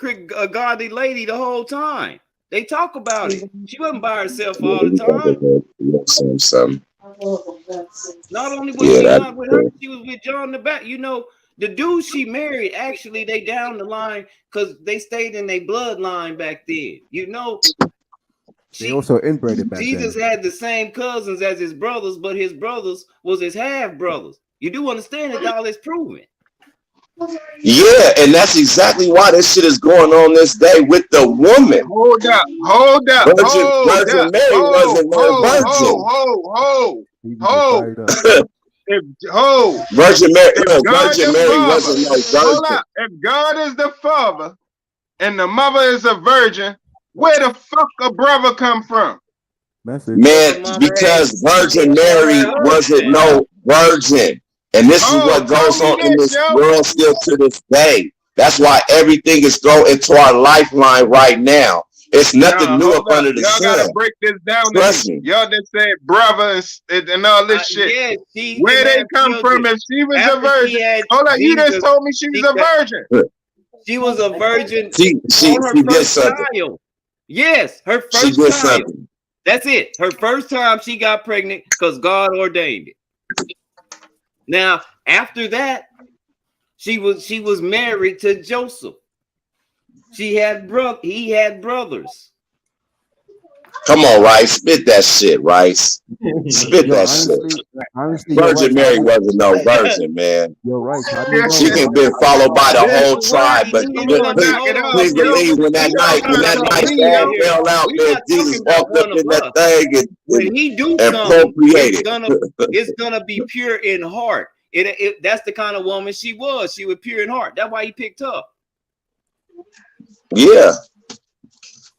godly lady the whole time. They talk about it. She wasn't by herself all the time. Something. Not only was she not with her, she was with John the Baptist. You know, the dude she married, actually, they down the line because they stayed in their bloodline back then. You know, They also inbred back Jesus then. had the same cousins as his brothers, but his brothers was his half brothers. You do understand that all is proven. Yeah, and that's exactly why this shit is going on this day with the woman. Hold up. Virgin Mary wasn't no virgin. Virgin Mary wasn't no virgin. Hold up. If God is the father and the mother is a virgin, where the fuck a brother come from? Man, because Virgin Mary wasn't no virgin. And this is what goes on in this world still to this day. That's why everything is thrown into our lifeline right now. It's nothing new up under the sun. Y'all gotta break this down. Y'all just said brother and all this shit. Yeah, where they come from if she was a virgin? Hold on, you just told me she was a virgin. She was a virgin. She did something. Child. Yes, her first she did child. Something. That's it. Her first time she got pregnant because God ordained it. Now, after that, she was married to Joseph. He had brothers. Come on, Rice. Spit that shit, Rice. Spit that shit. Honestly, Virgin Mary wasn't no virgin, man. You're right. She could have been followed by the whole tribe, but please believe when that night dad fell out, man, Jesus walked up in that thing and procreated. It's gonna be pure in heart. That's the kind of woman she was. She was pure in heart. That's why he picked her. Yeah.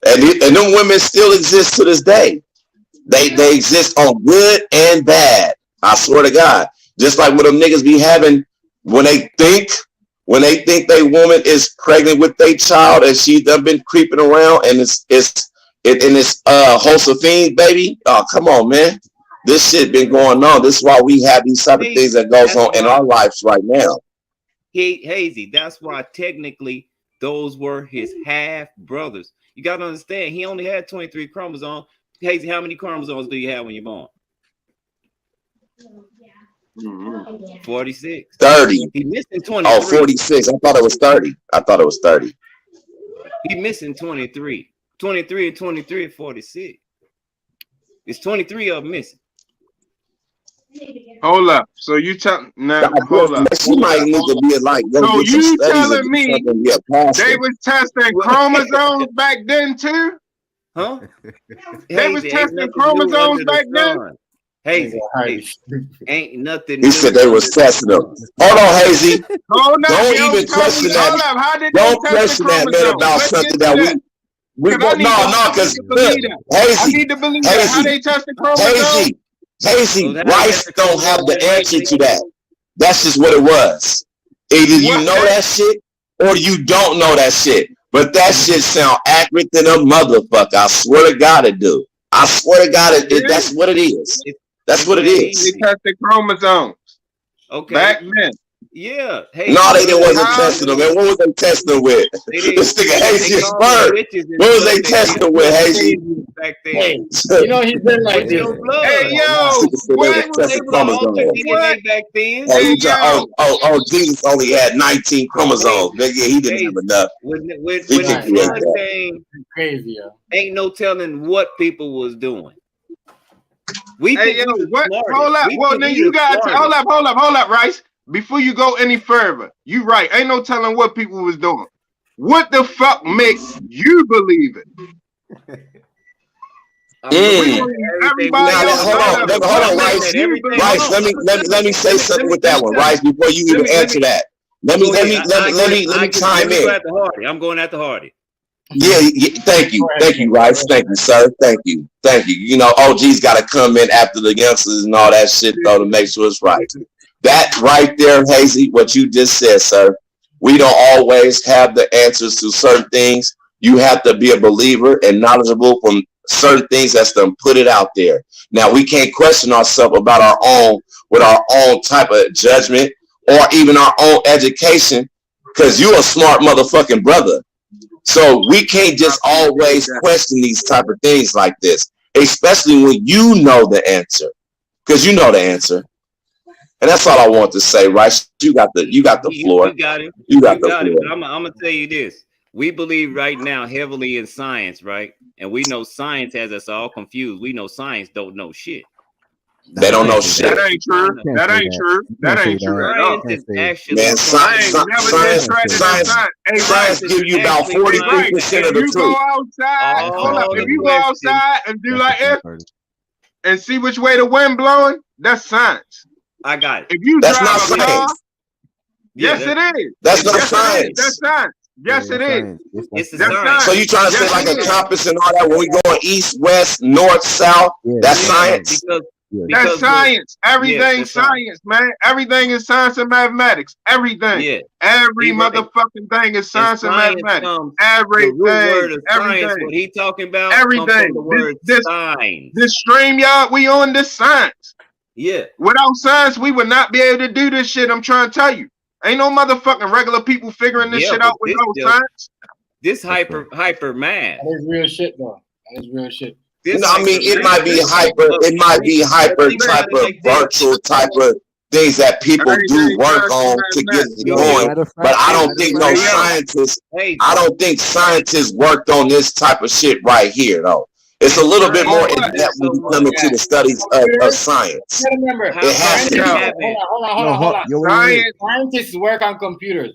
And them women still exist to this day. They exist on good and bad. I swear to God. Just like what them niggas be having when they think they woman is pregnant with their child and she done been creeping around and it's Josephine, baby. Oh, come on, man. This shit been going on. This is why we have these type of things that goes on in our lives right now. Hazy, that's why technically those were his half brothers. You got to understand, he only had 23 chromosomes. Hazy, how many chromosomes do you have when you're born? 46. 30. He missing 23. Oh, 46. I thought it was 30. He missing 23. 23 and 23 and 46. It's 23 of them missing. Hold up. So you tell now? Hold up. She might need to be like. So you telling me they was testing chromosomes back then too? Huh? They was testing chromosomes back then. Hazy, ain't nothing. He said they was testing them. Hold on, Hazy. Don't even question that. Don't question that, man, about something that we don't know. Because Hazy, I need to believe how they tested chromosomes. Hazy, Rice don't have the answer to that. That's just what it was. Either you know that shit or you don't know that shit. But that shit sound accurate than a motherfucker. I swear to God it do. I swear to God that's what it is. That's what it is. They tested chromosomes. Okay. Back then. Yeah. Hey, no, they wasn't testing them. Man, what was they testing with? This nigga Hazy is bird. What was they testing with, Hazy? Hey, you know he's been like this. Hey, yo, what back then? Jesus only had 19 chromosomes. Nigga, he didn't have enough. Crazy, ain't no telling what people was doing. We hey, yo, what? Hold up. Well, then you got to hold up, Rice. Before you go any further, you right. Ain't no telling what people was doing. What the fuck makes you believe it? Everybody hold on, Rice. Rice, let me say something with that one, Rice. Before you even answer that, let me chime in. I'm going at the Hardy. Yeah, thank you, Rice. Thank you, sir. Thank you. You know, OG's got to come in after the youngsters and all that shit though to make sure it's right. That right there, Hazy, what you just said, sir. We don't always have the answers to certain things. You have to be a believer and knowledgeable from certain things that's to put it out there. Now we can't question ourselves about our own with our own type of judgment or even our own education, because you're a smart motherfucking brother. So we can't just always question these type of things like this, especially when you know the answer, because you know the answer. And that's all I want to say, right? You got the floor. You got it. I'm gonna tell you this. We believe right now heavily in science, right? And we know science has us all confused. We know science don't know shit. They don't know shit. That ain't true. That ain't true. That ain't true at all. Science is actually science give you about 43% of the truth. Go outside, hold up. If you go outside and do like this and see which way the wind blowing, that's science. I got it. If you that's drive not a science. car, yes, it is. That's not science. That's science. Yes, it is. It's science. So you trying to say like a compass and all that when we going east, west, north, south? That's science. That's science. Everything's science, man. Everything is science and mathematics. Everything. Yeah. Every motherfucking thing is science and mathematics. Everything. What he talking about? Everything. This StreamYard we on, this science. Yeah. Without science, we would not be able to do this shit. I'm trying to tell you. Ain't no motherfucking regular people figuring this shit out without science. This hyper math. That is real shit, though. That is real shit. I mean, it might be hyper type of virtual type of things that people do work on to get it going. But I don't think scientists worked on this type of shit right here, though. It's a little bit more in depth when you come into the studies of science. It has to be. Hold on. Scientists work on computers.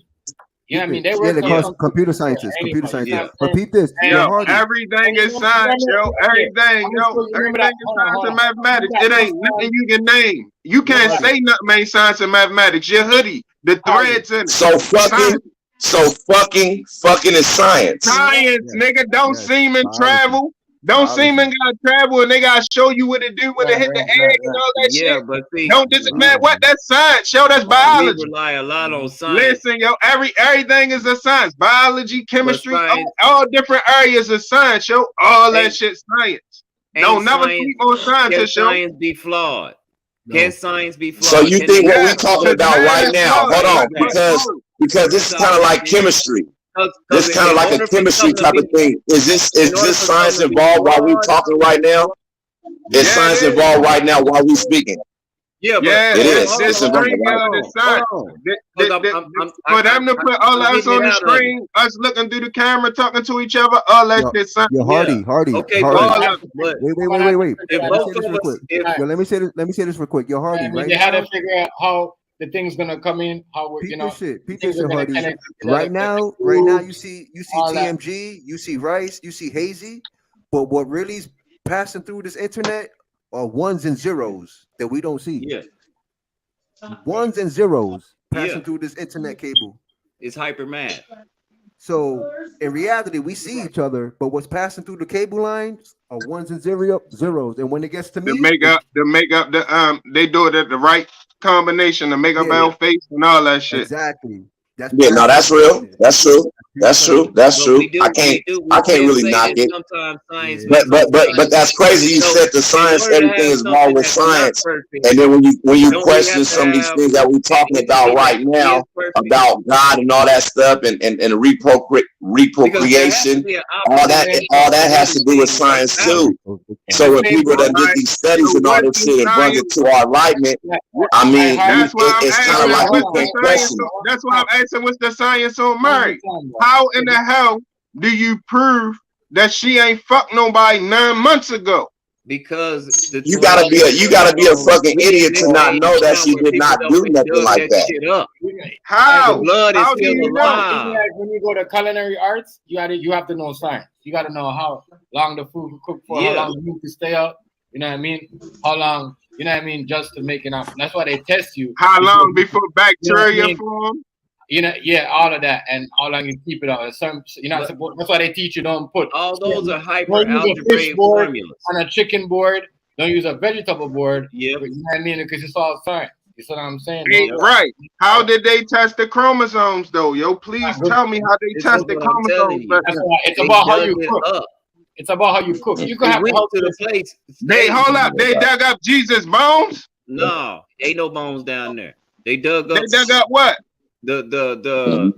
You know what I mean? They work on computer scientists. Repeat this. Everything is science, yo. Everything is science and mathematics. It ain't nothing you can name. You can't say nothing ain't science and mathematics. Your hoodie, the threads in it. So fucking is science. Science, nigga. Don't semen travel. Don't semen gotta travel and they gotta show you what to do when they hit the egg and all that shit. But see, don't man, what? That's science, yo. That's biology. We rely a lot on science. Listen, yo, everything is a science. Biology, chemistry, all different areas of science, yo. All that shit science. Don't never sleep on science, yo. Science be flawed. Can science be flawed? So you think what we're talking about right now? Hold on, because this is kind of like chemistry. This is kind of like a chemistry type of thing. Is this science involved while we're talking right now? Is science involved right now while we're speaking? Yeah, it is. It's involved. For them to put all us on the screen, us looking through the camera, talking to each other, all that shit. Yo, Hardy. Okay, wait. Let me say this real quick. Yo, Hardy, right? They had to figure out how the thing's gonna come in, how we're, Peep this shit, Hardy. Right now, you see TMG, you see Rice, you see Hazy, but what really is passing through this internet are ones and zeros that we don't see. Yeah. Ones and zeros passing through this internet cable. It's hyper mad. So in reality, we see each other, but what's passing through the cable lines are ones and zeros. And when it gets to me, they do it at the right combination to make up our face and all that shit. Exactly. That's real. That's true. I can't really knock it. But that's crazy. You said the science, everything is wrong with science, and then when you question some of these things that we're talking about right now about God and all that stuff and reprocreation, all that has to do with science too. So when people that did these studies and all this shit and bring it to our enlightenment, I mean, it's kind of like we can't question. That's why I'm asking, what's the science on Mary? How in the hell do you prove that she ain't fucked nobody 9 months ago? Because you gotta be a fucking idiot to not know that she did not do nothing like that. Shit up. How? The blood is How do still you alive. know? Like when you go to culinary arts, you have to know science. You got to know how long the food will cook for, how long the meat can stay up. You know what I mean? How long? You know what I mean? Just to make it up. That's why they test you. How long before bacteria form? You know, yeah, all of that, and how long you keep it out. Some, you know, that's why they teach you don't put all those are hyper don't use a fish board formulas on a chicken board. Don't use a vegetable board. Yeah, you know what I mean? Because it's all science. You see what I'm saying? Hey, right. How did they test the chromosomes, though? Yo, please tell me how they test the chromosomes. It's about how you cook. It's about how you cook. You can have to the place. Hold up. They dug up Jesus' bones? No, ain't no bones down there. They dug up. They dug up what? The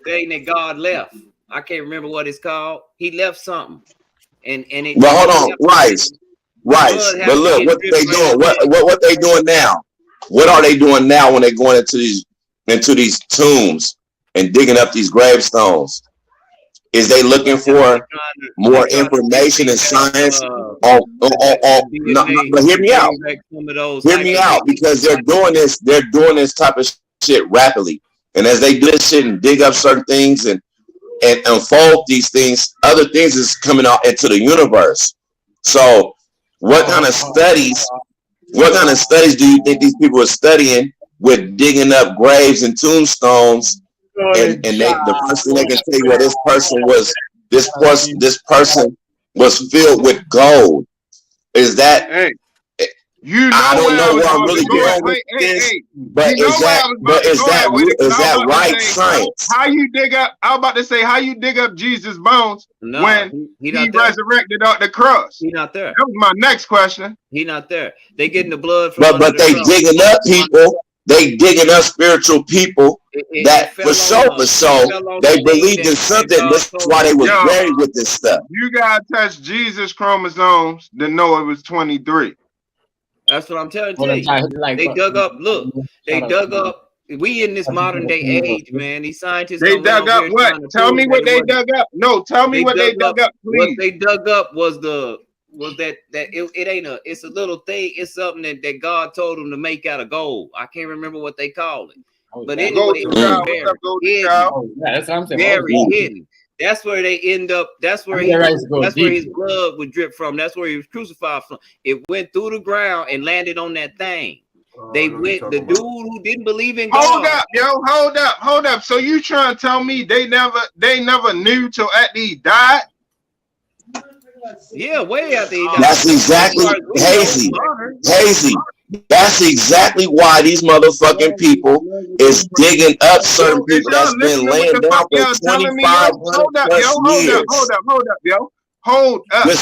thing that God left. I can't remember what it's called. He left something. And it. Well, hold on, Rice. But look, what they doing? What they doing now? What are they doing now when they're going into these tombs and digging up these gravestones? Is they looking for more information and science? But hear me out. Hear me out, because they're doing this type of shit rapidly. And as they do this shit and dig up certain things and unfold these things, other things is coming out into the universe. So what kind of studies do you think these people are studying with digging up graves and tombstones? And the first thing they can tell you, well, this person was filled with gold. Is that? Hey, I don't know where I'm really going with this, but is that right science? How you dig up? I was about to say, how you dig up Jesus' bones when he resurrected off the cross? He's not there. That was my next question. He's not there. They getting the blood from. But they digging up people. They digging up spiritual people that for sure they believed in something. That's why they was buried with this stuff. You gotta touch Jesus' chromosomes to know it was 23. That's what I'm telling you. They dug up. Look, they dug up. We in this modern day age, man. These scientists. They dug up what? Tell me what they dug up. No, tell me what they dug up, please. What they dug up was that it ain't it's a little thing. It's something that God told them to make out of gold. I can't remember what they call it. But anyway, it was that's what I'm saying. Very hidden. That's where they end up. That's where where his blood would drip from. That's where he was crucified from. It went through the ground and landed on that thing. They went. The dude who didn't believe in God. Hold up. So you trying to tell me they never knew till after he died? Yeah, way after he died. That's exactly hazy. That's exactly why these motherfucking people is digging up certain people that's been laying down for 2,500 years. Hold up. The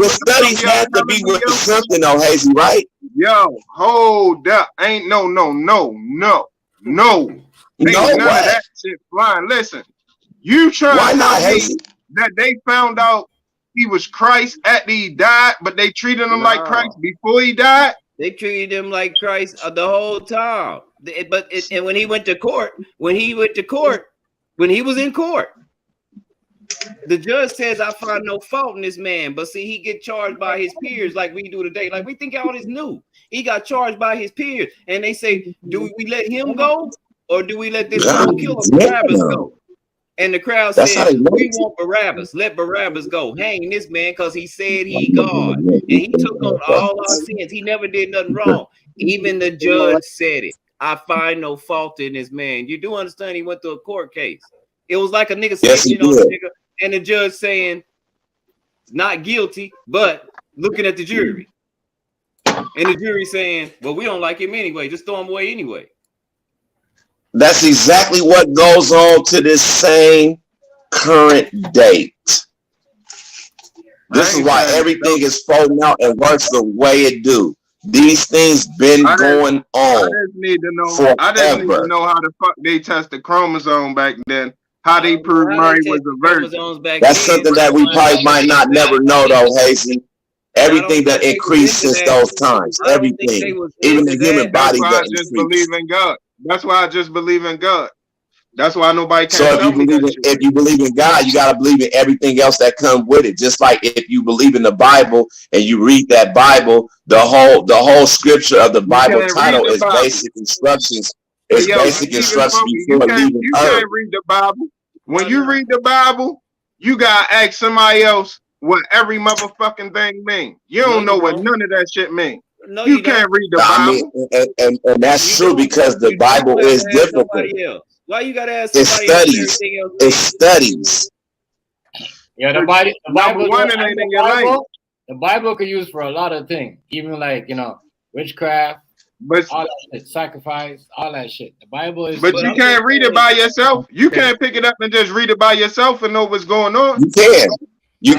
studies have to be with something though, Hazy, right? Yo, hold up. Ain't no. Ain't none of that shit flying. Listen, you trying to tell me that they found out he was Christ after he died, but they treated him like Christ before he died? They treated him like Christ the whole time. And when he went to court, when he was in court, the judge says, I find no fault in this man. But see, he get charged by his peers like we do today. Like we think all this new. He got charged by his peers. And they say, do we let him go? Or do we let this killer Barabbas go? And the crowd said, we want Barabbas. Let Barabbas go. Hang this man because he said he God. And he took on all our sins. He never did nothing wrong. Even the judge said it. I find no fault in this man. You do understand he went through a court case. It was like a nigga saying, nigga, and the judge saying, not guilty, but looking at the jury. And the jury saying, well, we don't like him anyway. Just throw him away anyway. That's exactly what goes on to this same current date. This is why everything is folding out and works the way it do. These things been going on. I just need to know how the fuck they test the chromosome back then. How they proved Mary was a virgin. That's something that we probably might not never know though, Hazy. Everything that increased since those times. Everything. Even the human body that increased. Believe in God. That's why I just believe in God. That's why nobody can. So if you believe in God, you got to believe in everything else that comes with it. Just like if you believe in the Bible and you read that Bible, the whole scripture of the Bible title is basic instructions. It's basic instructions before leaving You Earth. can't read the Bible. When you read the Bible, you gotta ask somebody else what every motherfucking thing means. You don't know what none of that shit means. No, you can't read the Bible. I mean, and that's true because the Bible is difficult. Why you gotta ask It somebody studies. It studies. Yeah, the Bible. The Bible can use for a lot of things, even like witchcraft, all that shit, sacrifice, all that shit. The Bible is. But you can't read it by yourself. You can't pick it up and just read it by yourself and know what's going on. You can. You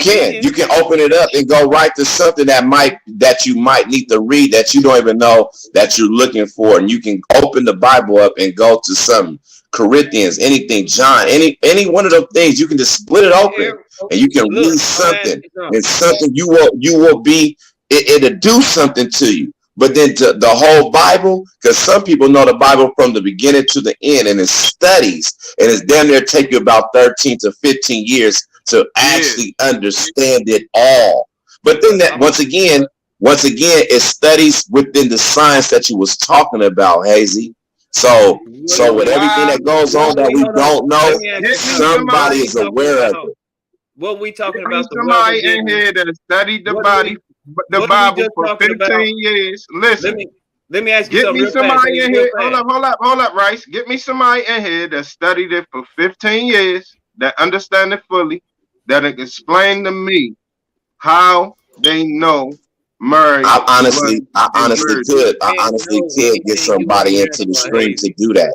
can open it up and go right to something that you might need to read that you don't even know that you're looking for, and you can open the Bible up and go to some Corinthians, anything, John, any one of those things. You can just split it open and you can read something, and something you will be. It'll do something to you. But then to the whole Bible, because some people know the Bible from the beginning to the end, and it studies, and it's damn near take you about 13 to 15 years to actually understand it all. But then that once again, it studies within the science that you was talking about, Hazy. So with everything that goes on that we don't know, somebody is aware of it. What we talking about? Somebody in here that studied the Bible for 15 years. Listen, let me ask you something. Get me somebody in here. Hold up, Rice. Get me somebody in here that studied it for 15 years, that understand it fully, that explain to me how they know Mary. I honestly could get somebody into the stream to do that.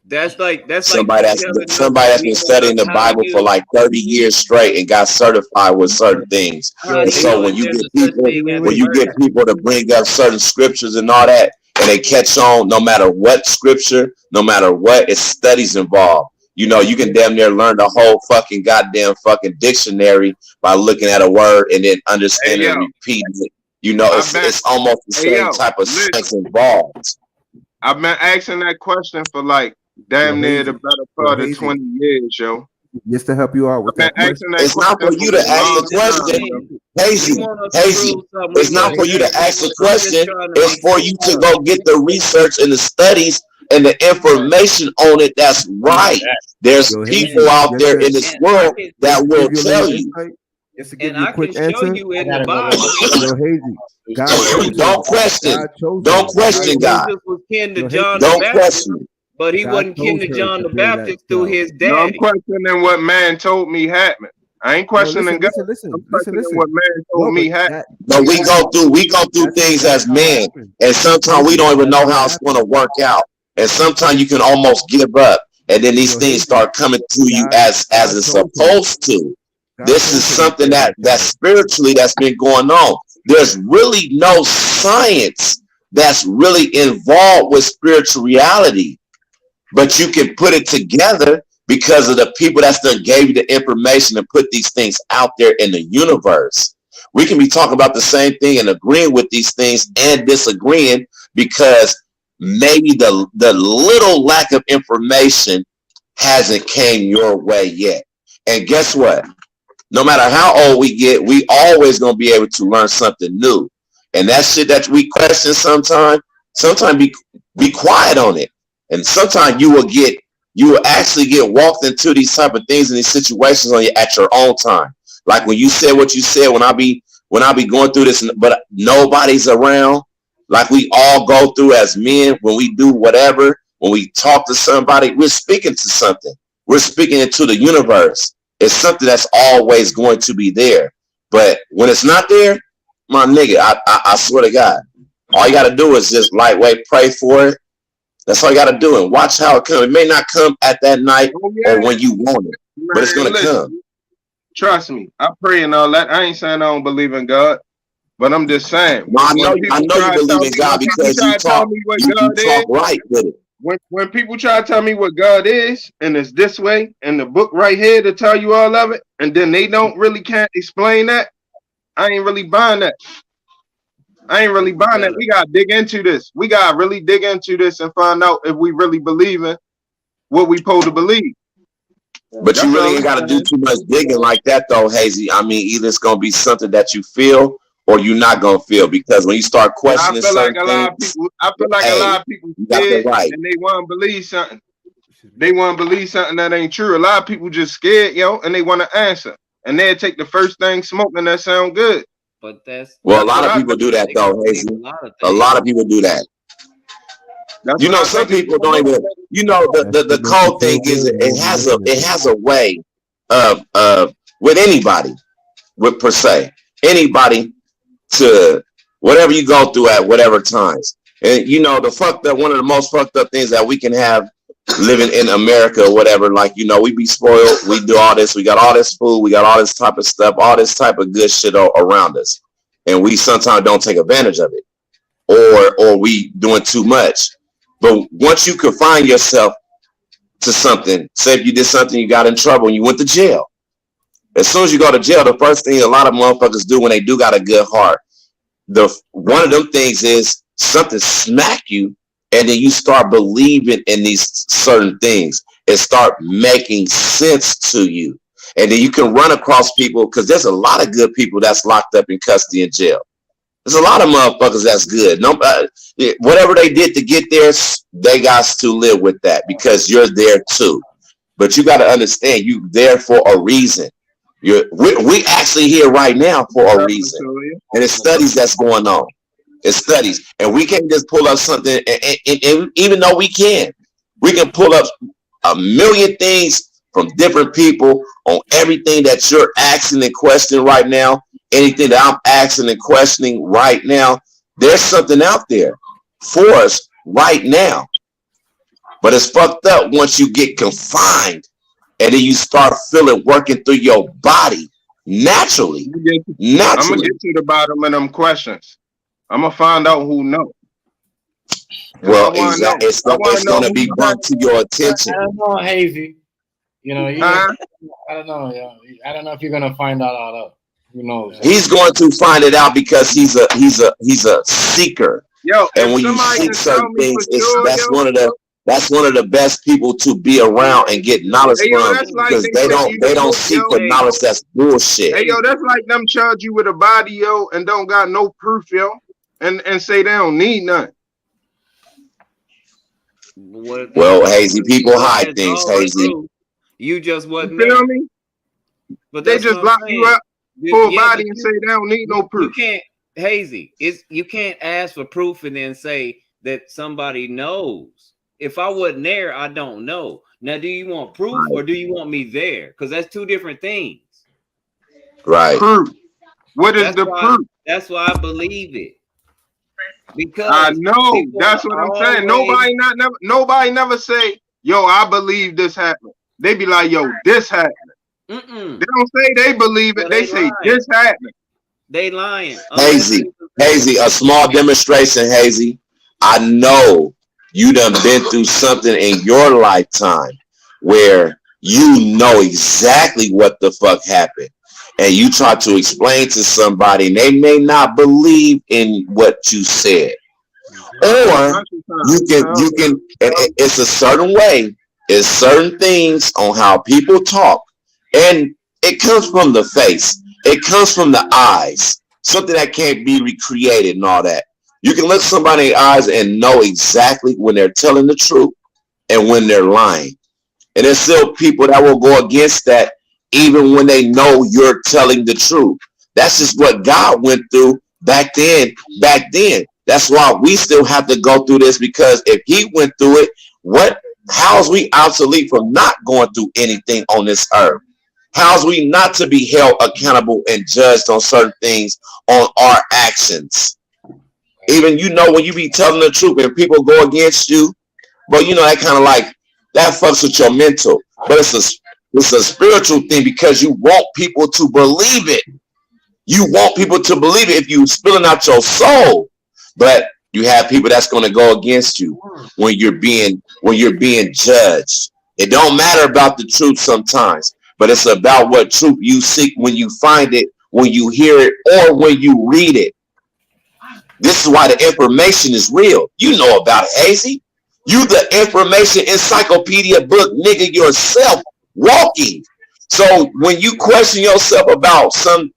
That's somebody that's been studying the Bible for like 30 years straight and got certified with certain things. And so when you get people to bring up certain scriptures and all that, and they catch on, no matter what scripture, no matter what, it's studies involved. You can damn near learn the whole fucking goddamn fucking dictionary by looking at a word and then understanding and repeating it. It's almost the same type of science involved. I've been asking that question for like damn near the better part of 20 years, yo. Just to help you out with that question. It's not for you to ask the question, Hazy. It's not for you to ask the question. It's for you to go get the research and the studies and the information on it. That's right. There's people out there in this world that will tell you. Just to give you a quick answer. You in the Bible. Hazy. God don't question God. Jesus was kin to John don't the Baptist, question. But he wasn't kin to John the Baptist through his daddy. No, I'm questioning what man told me happened. I ain't questioning God. Listen. What man told me happened. No, we go through things as men, and sometimes we don't even know how it's going to work out. And sometimes you can almost give up, and then these things start coming to you as it's supposed to. This is something that spiritually that's been going on. There's really no science that's really involved with spiritual reality, but you can put it together because of the people that still gave you the information and put these things out there in the universe. We can be talking about the same thing and agreeing with these things and disagreeing because maybe the little lack of information hasn't came your way yet. And guess what? No matter how old we get, we always going to be able to learn something new. And that shit that we question sometimes be quiet on it. And sometimes you will actually get walked into these type of things and these situations at your own time. Like when you said what you said, when I be going through this, but nobody's around, like we all go through as men, when we do whatever, when we talk to somebody, we're speaking to something. We're speaking into the universe. It's something that's always going to be there. But when it's not there, my nigga, I swear to God, all you got to do is just lightweight pray for it. That's all you got to do, and watch how it comes. It may not come at that night or when you want it, but it's going to come. Trust me, I pray and all that. I ain't saying I don't believe in God, but I'm just saying. No, I know you believe in God because you talk right with it. When people try to tell me what God is, and it's this way, and the book right here to tell you all of it, and then they can't explain that, I ain't really buying that. We gotta dig into this. We gotta really dig into this and find out if we really believe in what we supposed to believe. But you really ain't got to do too much digging like that, though, Hazy. I mean, either it's gonna be something that you feel or you're not gonna feel, because when you start questioning certain things, I feel like a lot of people scared and they want to believe something. They want to believe something that ain't true. A lot of people just scared, and they want to answer, and they'll take the first thing smoking that sound good. But that's a lot of people do that, though, Hazy. A lot of people do that. Some people don't even. The cold thing is it has a way of with anybody, per se, anybody, to whatever you go through at whatever times. And one of the most fucked up things that we can have living in America or whatever, like, we be spoiled, we do all this, we got all this food, we got all this type of stuff, all this type of good shit around us, and we sometimes don't take advantage of it, or we doing too much. But once you confine yourself to something, say if you did something, you got in trouble and you went to jail. As soon as you go to jail, the first thing a lot of motherfuckers do when they do got a good heart, one of them things is something smack you, and then you start believing in these certain things. It start making sense to you. And then you can run across people, because there's a lot of good people that's locked up in custody in jail. There's a lot of motherfuckers that's good. Whatever they did to get there, they got to live with that, because you're there too. But you got to understand, you there for a reason. We actually here right now for a reason. And it's studies that's going on. It's studies. And we can't just pull up something, and even though we can pull up a million things from different people on everything that you're asking and questioning right now. Anything that I'm asking and questioning right now, there's something out there for us right now. But it's fucked up once you get confined and then you start feeling working through your body naturally. I'm gonna get to the bottom of them questions. I'm gonna find out who knows. Well, exactly. It's going to be brought to your attention. I don't know, Hazy. I don't know. I don't know if you're gonna find out all that. Who knows? He's going to find it out because he's a seeker. And when you seek certain things, that's one of the best people to be around and get knowledge from, because they don't seek the knowledge that's bullshit. Hey, that's like them charge you with a body, and don't got no proof, and say they don't need none. Well, Hazy, people hide things, Hazy. You just wasn't feel me? But they just lock you up for a body and say they don't need no proof. You can't, Hazy. You can't ask for proof and then say that somebody knows. If I wasn't there, I don't know. Now, do you want proof or do you want me there? Because that's two different things. Right. Proof. What is the proof? That's why I believe it. Because I know. That's what I'm saying. Nobody never say, yo, I believe this happened. They be like, yo, this happened. They don't say they believe it. They say this happened. They lying. Hazy, a small demonstration, Hazy. I know you done been through something in your lifetime where you know exactly what the fuck happened. And you try to explain to somebody and they may not believe in what you said. Or you can, and it's a certain way, it's certain things on how people talk. And it comes from the face. It comes from the eyes. Something that can't be recreated and all that. You can look somebody in the eyes and know exactly when they're telling the truth and when they're lying. And there's still people that will go against that even when they know you're telling the truth. That's just what God went through back then. That's why we still have to go through this, because if he went through it, how's we obsolete from not going through anything on this earth? How's we not to be held accountable and judged on certain things on our actions? Even, when you be telling the truth and people go against you, but that kind of like, that fucks with your mental. But it's a spiritual thing, because you want people to believe it. You want people to believe it if you spilling out your soul. But you have people that's going to go against you when you're being judged. It don't matter about the truth sometimes, but it's about what truth you seek when you find it, when you hear it, or when you read it. This is why the information is real. You know about it, Hazy. You the information encyclopedia book nigga yourself walking. So when you question yourself about some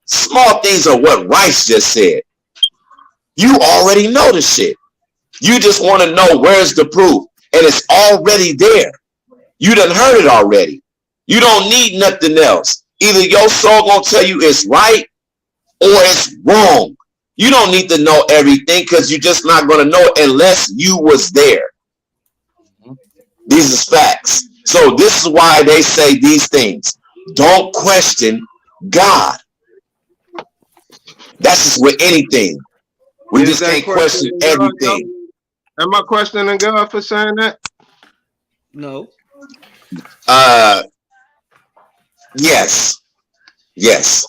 small things or what Rice just said, you already know the shit. You just want to know where's the proof. And it's already there. You done heard it already. You don't need nothing else. Either your soul gonna tell you it's right or it's wrong. You don't need to know everything because you're just not gonna know it unless you was there. These are facts. So this is why they say these things. Don't question God. That's just with anything. We just can't question everything. Am I questioning God for saying that? No. Yes. Yes.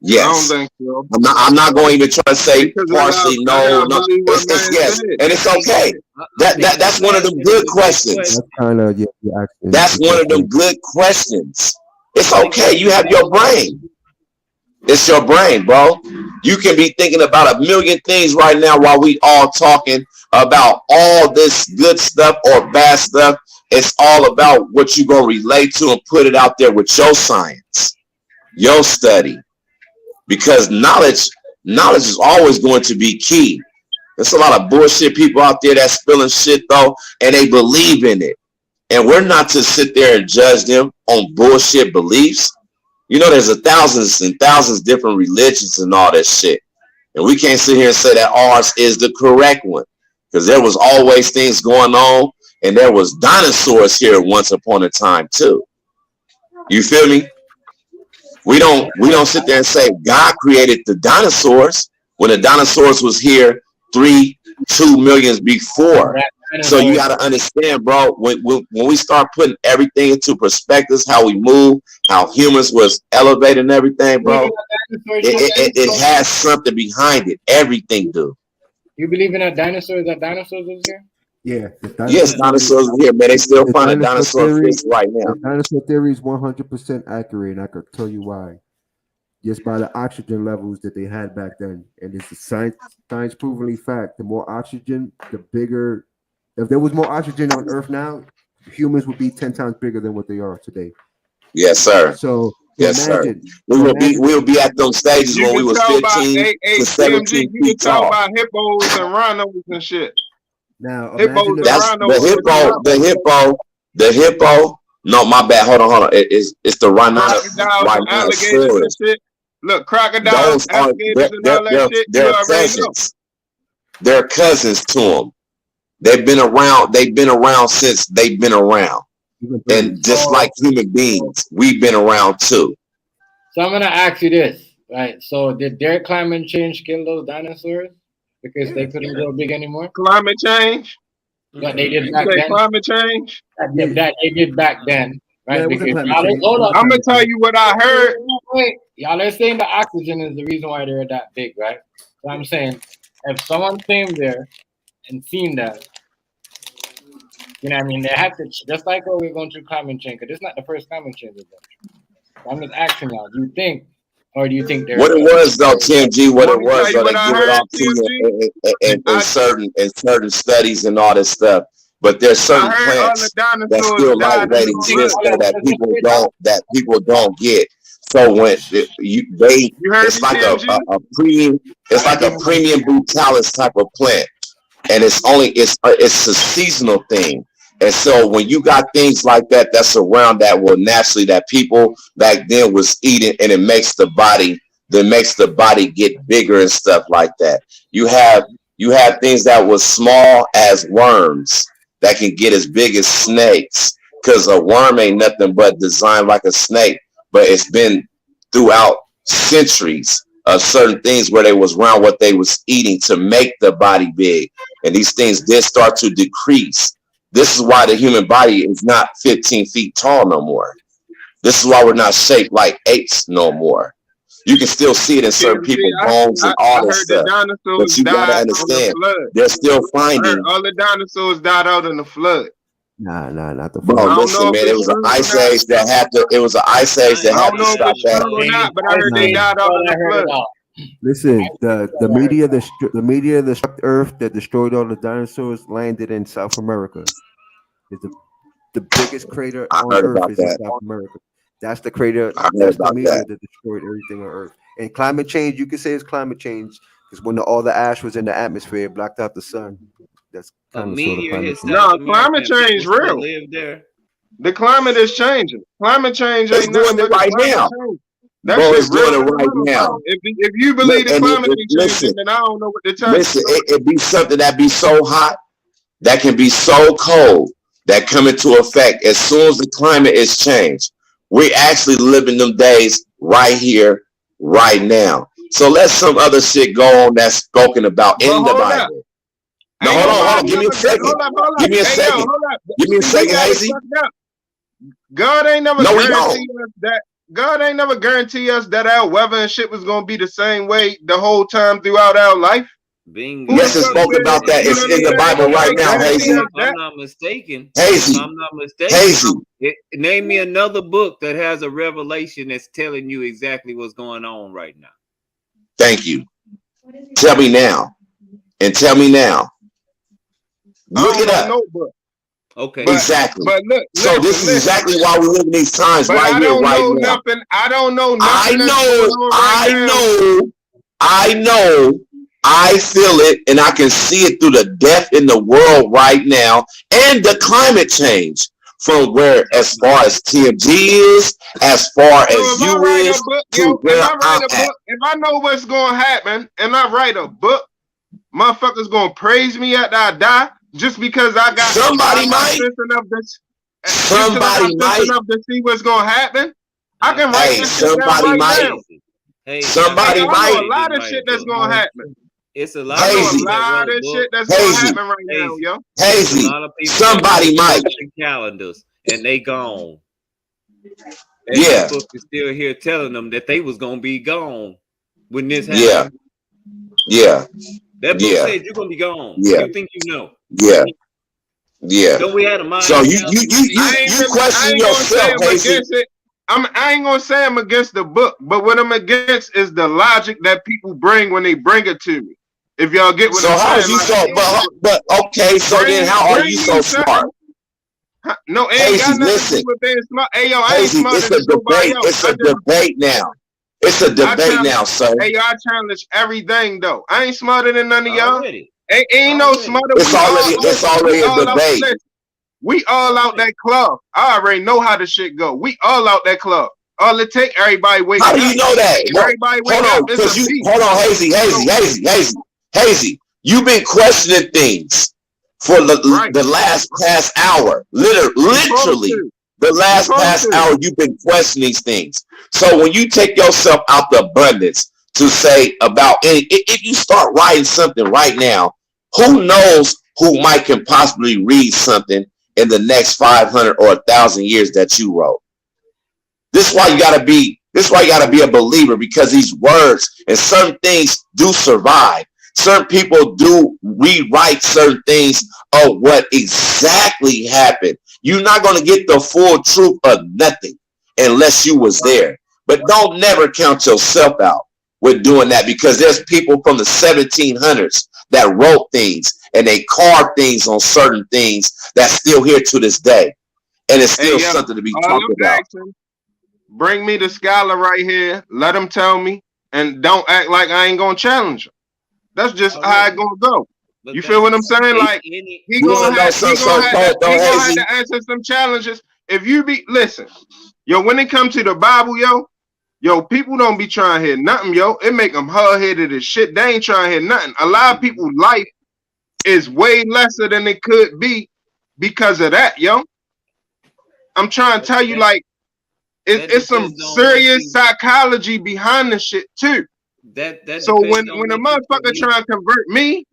Yes. I don't think so. I'm not going to even try to say partially no. It's yes, and it's okay. That's one of them good questions. That's kind of That's one of them good questions. It's okay. You have your brain. It's your brain, bro. You can be thinking about a million things right now while we all talking about all this good stuff or bad stuff. It's all about what you're going to relate to and put it out there with your science, your study. Because knowledge is always going to be key. There's a lot of bullshit people out there that's spilling shit though, and they believe in it. And we're not to sit there and judge them on bullshit beliefs. You know, there's thousands and thousands of different religions and all that shit. And we can't sit here and say that ours is the correct one. Because there was always things going on, and there was dinosaurs here once upon a time too. You feel me? We don't sit there and say God created the dinosaurs when the dinosaurs was here 2 million before. So you got to understand, bro, when we start putting everything into perspectives, how we move, how humans was elevated and everything, bro, it has something behind it. Everything do. You believe in that dinosaurs was here? Yeah. Yes, dinosaurs are here, man. They still finding dinosaur fish right now. The dinosaur theory is 100% accurate, and I could tell you why. Just by the oxygen levels that they had back then. And it's a science provenly fact. The more oxygen, the bigger. If there was more oxygen on Earth now, humans would be 10 times bigger than what they are today. Yes, sir. So yes, imagine, sir. We'll be at those stages when we was 15 to 17 you feet can talk tall. about hippos and rhinos and shit. Now, that's the hippo. No, my bad. Hold on. It's the alligators and shit. Look, crocodiles, alligators, and all that shit. They're cousins. They're cousins to them. They've been around since they've been around. And just like human beings, we've been around too. So I'm gonna ask you this, right? So did their climate change kill those dinosaurs because they couldn't grow big anymore? Climate change? What they did back then? Climate change? That they did back then, right? Yeah, because hold on. I'm gonna tell you what I heard. Wait, y'all are saying the oxygen is the reason why they're that big, right? So I'm saying if someone came there and seen that, you know what I mean, they have to, just like what we're going through climate change, because it's not the first climate change we've done. So I'm just asking y'all, do you think they're what it was though, TMG, what it was though, they give it off to you in certain studies and all this stuff. But there's certain plants that still already exist that people don't get. So when it's like a premium brutalis type of plant, and it's a seasonal thing. And so when you got things like that that's around that will naturally that people back then was eating, and it makes the body get bigger and stuff like that. You have things that was small as worms that can get as big as snakes, because a worm ain't nothing but designed like a snake, but it's been throughout centuries of certain things where they was around what they was eating to make the body big, and these things did start to decrease. This is why the human body is not 15 feet tall no more. This is why we're not shaped like apes no more. You can still see it in certain people's bones and all this stuff. But you gotta understand, they're still finding. All the dinosaurs died out in the flood. Nah, not the flood. Bro, listen, man, it was an ice age that had to. It was an ice age that had to stop that. But I heard they died out in the flood. Listen, the media that struck Earth, that destroyed all the dinosaurs, landed in South America. It's the biggest crater on Earth is in South America. That's the crater. That's the media that destroyed everything on Earth. And climate change, you can say it's climate change because when all the ash was in the atmosphere, it blocked out the sun. That's kind of sort of climate change. No, climate change real. Live there. The climate is changing. Climate change ain't nothing but right now. That Bro, shit it's doing real. it right now. If you believe the climate is changing, then I don't know what to tell you. Listen, it be something that be so hot that can be so cold that come into effect as soon as the climate is changed. We're actually living them days right here, right now. So let some other shit go on that's spoken about in the Bible. No, hold on. Give me a second. Give me a second. Give me a second, Hazy. God ain't never guarantee us that. God ain't never guarantee us that our weather and shit was gonna be the same way the whole time throughout our life. Bingo. Yes, it spoke about that. It's in the Bible right now, Hazy. If I'm not mistaken. Hazy. Name me another book that has a revelation that's telling you exactly what's going on right now. Thank you. Tell me now. And tell me now. Look it up. Okay. Exactly. But look, so this is exactly why we live in these times right here, right now. I don't know nothing. I know. I feel it, and I can see it through the death in the world right now, and the climate change from where, as far as TMG is, as far as you is, to where I'm at. If I know what's going to happen, and I write a book, motherfuckers going to praise me after I die. Just because I got somebody might to see what's gonna happen, I can write this shit down right now. Somebody might. I know a lot of shit that's gonna happen. It's a lot. I know a lot of shit that's gonna happen right now, yo. Hazy. Somebody might. Calendars and they gone. And yeah. Book is still here telling them that they was gonna be gone when this happened. Yeah. That book said you're gonna be gone. Yeah. You think you know? Yeah. So we had a mind. So you question yourself, Hazy. I ain't gonna say I'm against the book, but what I'm against is the logic that people bring when they bring it to me. If y'all get what I'm saying. So how are you so? But okay. So then, how are you so smart? No, Hazy, listen. Hey, yo, I ain't smart. It's a debate. It's a debate now. It's a debate now, sir. Hey, yo, I challenge everything though. I ain't smarter than none of y'all. Ain't no smarter. It's already a debate. We all out that club. I already know how the shit go. We all out that club. All it take, everybody wake up. How do you know that? Everybody wake up. Hold on, Hazy. You've been questioning things for the last past hour. Literally, the last past hour, you've been questioning things. So when you take yourself out the abundance to say about if you start writing something right now, who knows who might can possibly read something in the next 500 or 1,000 years that you wrote. This is why you gotta be a believer, because these words and certain things do survive. Certain people do rewrite certain things of what exactly happened. You're not going to get the full truth of nothing unless you was there. But don't never count yourself out with doing that, because there's people from the 1700s that wrote things and they carved things on certain things that's still here to this day. And it's still something to be talked about. Bring me the scholar right here. Let him tell me, and don't act like I ain't going to challenge him. That's just how it's going to go. But you feel what I'm saying? Like, he going to have to answer some challenges. If you listen, yo, when it comes to the Bible, yo, people don't be trying to hear nothing, yo. It make them hard-headed as shit. They ain't trying to hear nothing. A lot of people's life is way lesser than it could be because of that, yo. I'm trying to tell you, like, it's some serious psychology behind the shit, too. So when a motherfucker trying to convert me,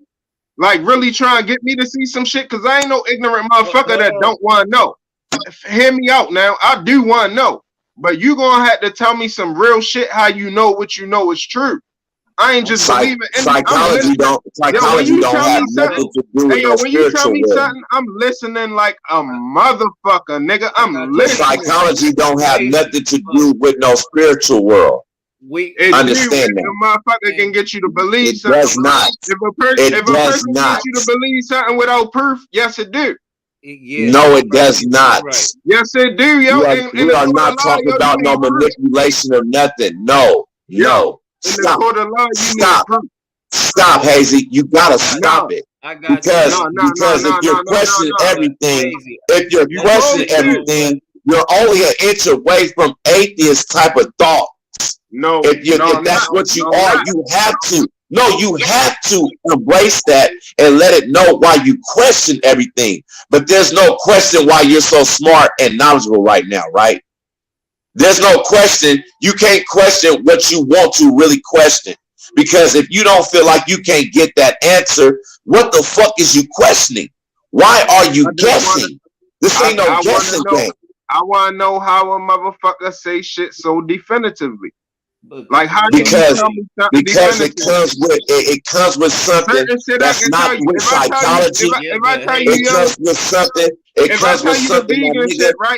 like really trying to get me to see some shit, because I ain't no ignorant motherfucker that don't want to know. Hear me out now. I do want to know. But you gonna have to tell me some real shit how you know what you know is true. I ain't just believing in psychology don't have nothing to do with when you tell me something, I'm listening like a motherfucker, nigga. I'm listening. Psychology don't have nothing to do with no spiritual world. understand that. The motherfucker can get you to believe it something. does not. If a person gets you to believe something without proof, yes, it do. No, it does not. Right. Yes, it do, yo. We are not talking about no manipulation or nothing. No. Stop. Stop, Hazy. You gotta stop it. Because if you're questioning everything, you're only an inch away from atheist type of thought. If that's what you are, you have to. No, you have to embrace that and let it know why you question everything. But there's no question why you're so smart and knowledgeable right now, right? There's no question. You can't question what you want to really question. Because if you don't feel like you can't get that answer, what the fuck is you questioning? Why are you guessing? This ain't no guessing game. I want to know how a motherfucker say shit so definitively. Like how because it comes with something that's not with psychology. It comes with something. It comes with something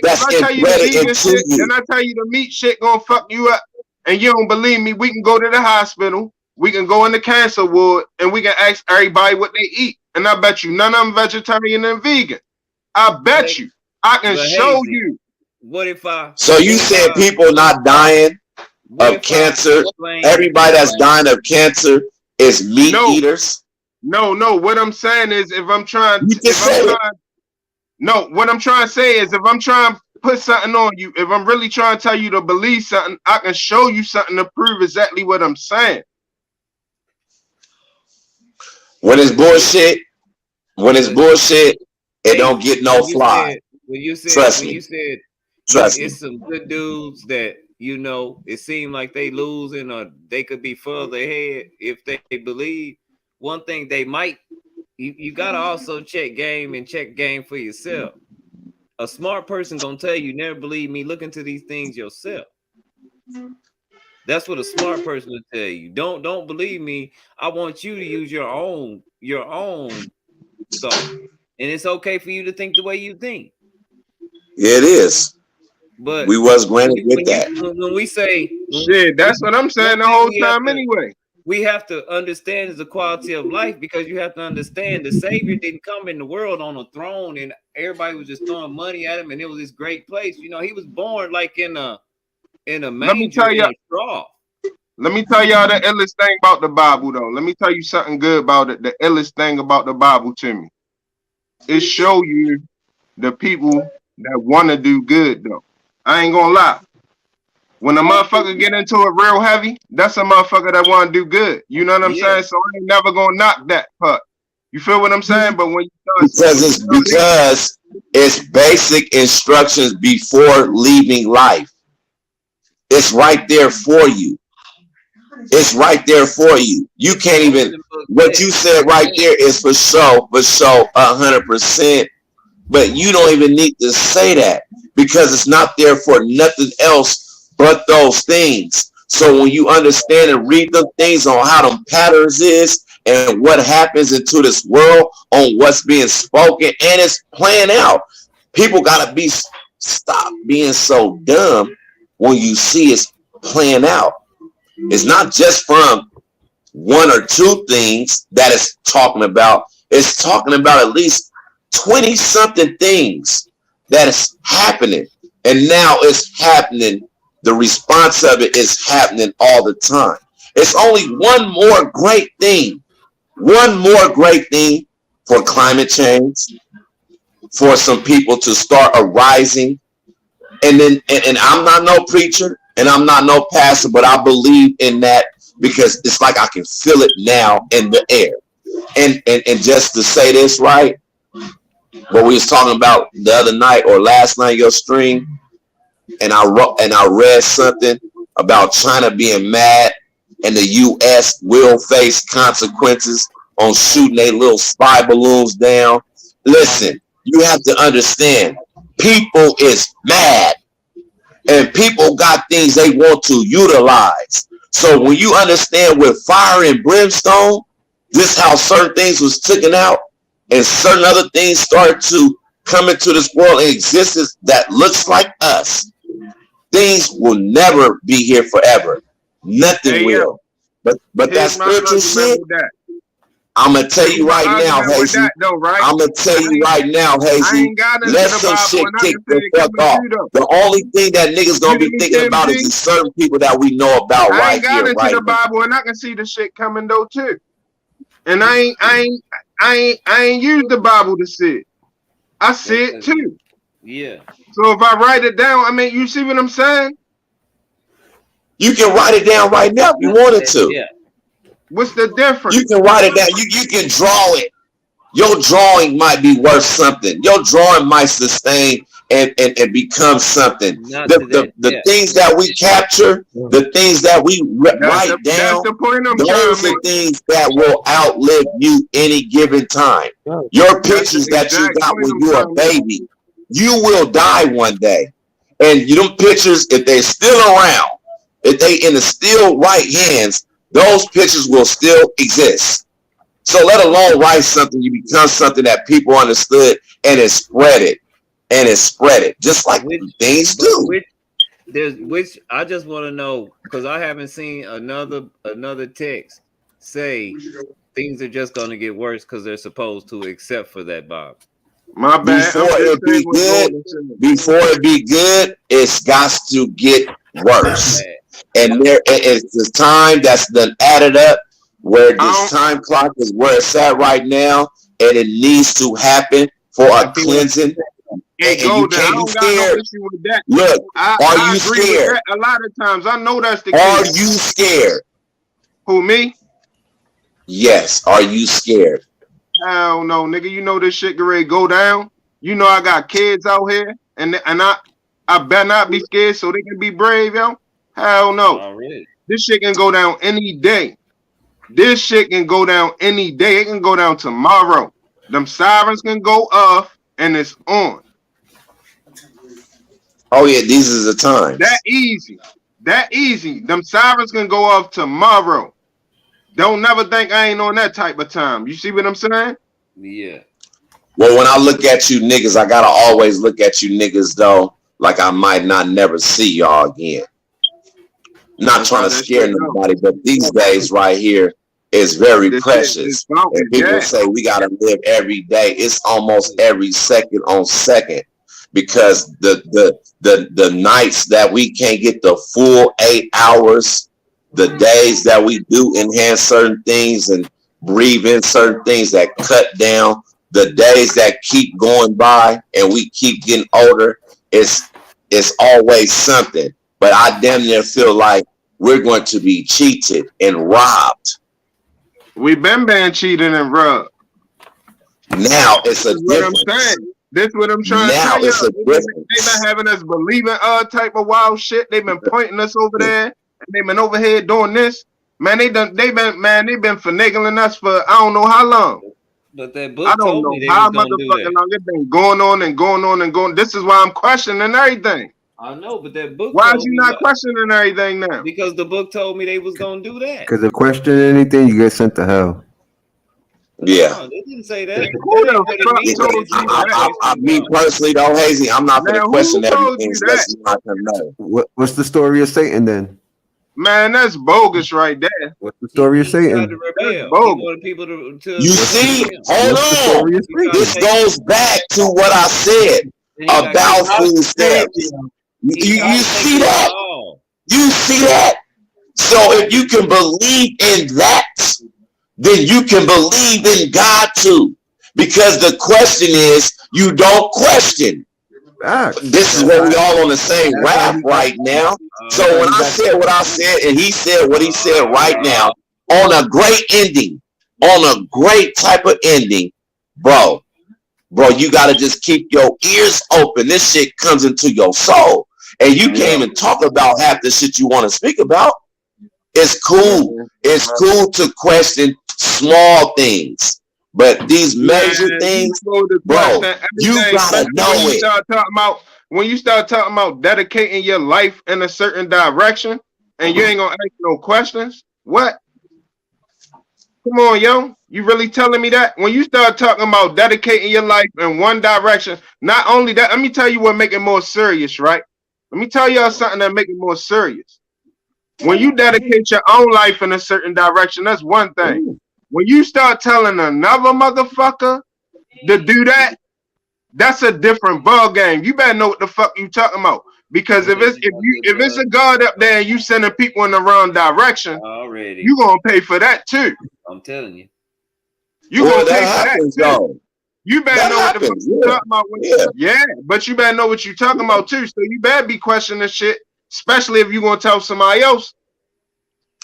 that's embedded into you. And I tell you the meat shit gonna fuck you up, and you don't believe me, we can go to the hospital, we can go in the cancer ward, and we can ask everybody what they eat. And I bet you none of them vegetarian and vegan. I bet you. I can show you. What if I? So you said people not dying of cancer? Everybody that's dying of cancer is meat eaters? No. What I'm saying is, what I'm trying to say is, if I'm trying to put something on you, if I'm really trying to tell you to believe something, I can show you something to prove exactly what I'm saying. When it's bullshit, it don't get no fly. Trust me. It's some good dudes that, you know, it seemed like they losing or they could be further ahead if they believe. One thing they might, you got to also check game for yourself. A smart person gonna tell you, never believe me, look into these things yourself. That's what a smart person will tell you. Don't believe me. I want you to use your own thought. And it's okay for you to think the way you think. It is. But we was granted with that. When we say shit, that's what I'm saying the whole time anyway. We have to understand is the quality of life, because you have to understand the Savior didn't come in the world on a throne and everybody was just throwing money at him and it was this great place. You know, he was born like in a manger and straw. Let me tell y'all the illest thing about the Bible though. Let me tell you something good about it. The illest thing about the Bible to me. It show you the people that want to do good though. I ain't gonna lie. When a motherfucker get into it real heavy, that's a motherfucker that want to do good. You know what I'm saying? So I ain't never gonna knock that part. You feel what I'm saying? But when you start because it's basic instructions before leaving life. It's right there for you. It's right there for you. You can't even. What you said right there is for sure 100%. But you don't even need to say that, because it's not there for nothing else but those things. So when you understand and read the things on how them patterns is and what happens into this world, on what's being spoken and it's playing out, people gotta stop being so dumb when you see it's playing out. It's not just from one or two things that it's talking about. It's talking about at least 20 something things that is happening, and now it's happening. The response of it is happening all the time. It's only one more great thing for climate change, for some people to start arising. And then, and I'm not no preacher and I'm not no pastor, but I believe in that because it's like I can feel it now in the air. And just to say this right, what we was talking about the other night or last night, your stream, and I read something about China being mad and the U.S. will face consequences on shooting their little spy balloons down. Listen, you have to understand, people is mad and people got things they want to utilize. So when you understand with fire and brimstone, this how certain things was taken out and certain other things start to come into this world and existence that looks like us. Things will never be here forever. Nothing will. But that spiritual shit, I'm gonna tell you right now, Hazy. I'm gonna tell you right now, Hazy. Let some shit kick the fuck off. The only thing that niggas gonna be thinking about is certain people that we know about right here, right now. I ain't got into the Bible, and I can see the shit coming though too. And I ain't used the Bible to see it. I see it too. Yeah. So if I write it down, I mean, you see what I'm saying? You can write it down right now if you wanted to. Yeah. What's the difference? You can write it down. You can draw it. Your drawing might be worth something. Your drawing might sustain and become something. The things that we capture, the things that we write down, those are things that will outlive you any given time. Your pictures that you got when you were a baby, you will die one day. And them pictures, if they're still around, if they in the still right hands, those pictures will still exist. So let alone write something, you become something that people understood and it spread it. And it spread it. Just like things do. Which I just want to know, because I haven't seen another text say things are just gonna get worse because they're supposed to, except for that, Bob. My bad. Before it be good, it's got to get worse. And there is the time that's done added up where this time clock is where it's at right now, and it needs to happen for a cleansing. And you can't be scared. Look, are you scared? A lot of times, I know that's the case. Are you scared? Who, me? Yes. Are you scared? Hell no, nigga. You know this shit get ready to go down. You know I got kids out here, and I better not be scared so they can be brave, yo. Hell no. Already. This shit can go down any day. This shit can go down any day. It can go down tomorrow. Them sirens can go off, and it's on. Oh yeah, these is the time. That easy. Them sirens can go off tomorrow. Don't never think I ain't on that type of time. You see what I'm saying? Yeah. Well, when I look at you niggas, I gotta always look at you niggas though, like I might not never see y'all again. Not trying to scare nobody, but these days right here is very precious. And people say we gotta live every day. It's almost every second on second. Because the nights that we can't get the full 8 hours, the days that we do enhance certain things and breathe in certain things that cut down, the days that keep going by and we keep getting older, it's always something. But I damn near feel like we're going to be cheated and robbed. We've been cheated and robbed. Now it's a difference. This is what I'm trying to tell you. They've been having us believing all type of wild shit. They've been pointing us over there. And they've been over here doing this. Man, they've been finagling us for I don't know how long. But that book told me they was gonna do that. Long. It's been going on and going on and going. This is why I'm questioning everything. I know, but that book. Why is you not questioning everything now? Because the book told me they was gonna do that. Because if question anything, you get sent to hell. Yeah. No, they didn't say that. I mean personally though, Hazy, I'm not gonna question everything unless you not gonna know. What's the story of Satan then? Man, that's bogus right there. What's the story of Satan? You see, hold on. This goes back to what I said about food stamps. You see that? You see that? So if you can believe in that, then you can believe in God too. Because the question is, you don't question. This is where we all on the same rap right now. So when I said what I said, and he said what he said right now, on a great ending, on a great type of ending, bro, you got to just keep your ears open. This shit comes into your soul. And you can't even talk about half the shit you want to speak about. It's cool. It's cool to question small things. But these major things, bro, you gotta know it. When you start talking about dedicating your life in a certain direction and you ain't gonna ask no questions, what? Come on, yo. You really telling me that? When you start talking about dedicating your life in one direction, not only that, let me tell you what make it more serious, right? Let me tell y'all something that make it more serious. When you dedicate your own life in a certain direction, that's one thing. Ooh. When you start telling another motherfucker to do that, that's a different ball game. You better know what the fuck you talking about. Because if it's a God up there and you sending people in the wrong direction, already, you gonna pay for that too. I'm telling you. You gonna pay for that too. You better know what the fuck you talking about. Yeah, but you better know what you talking about too. So you better be questioning this shit, especially if you gonna tell somebody else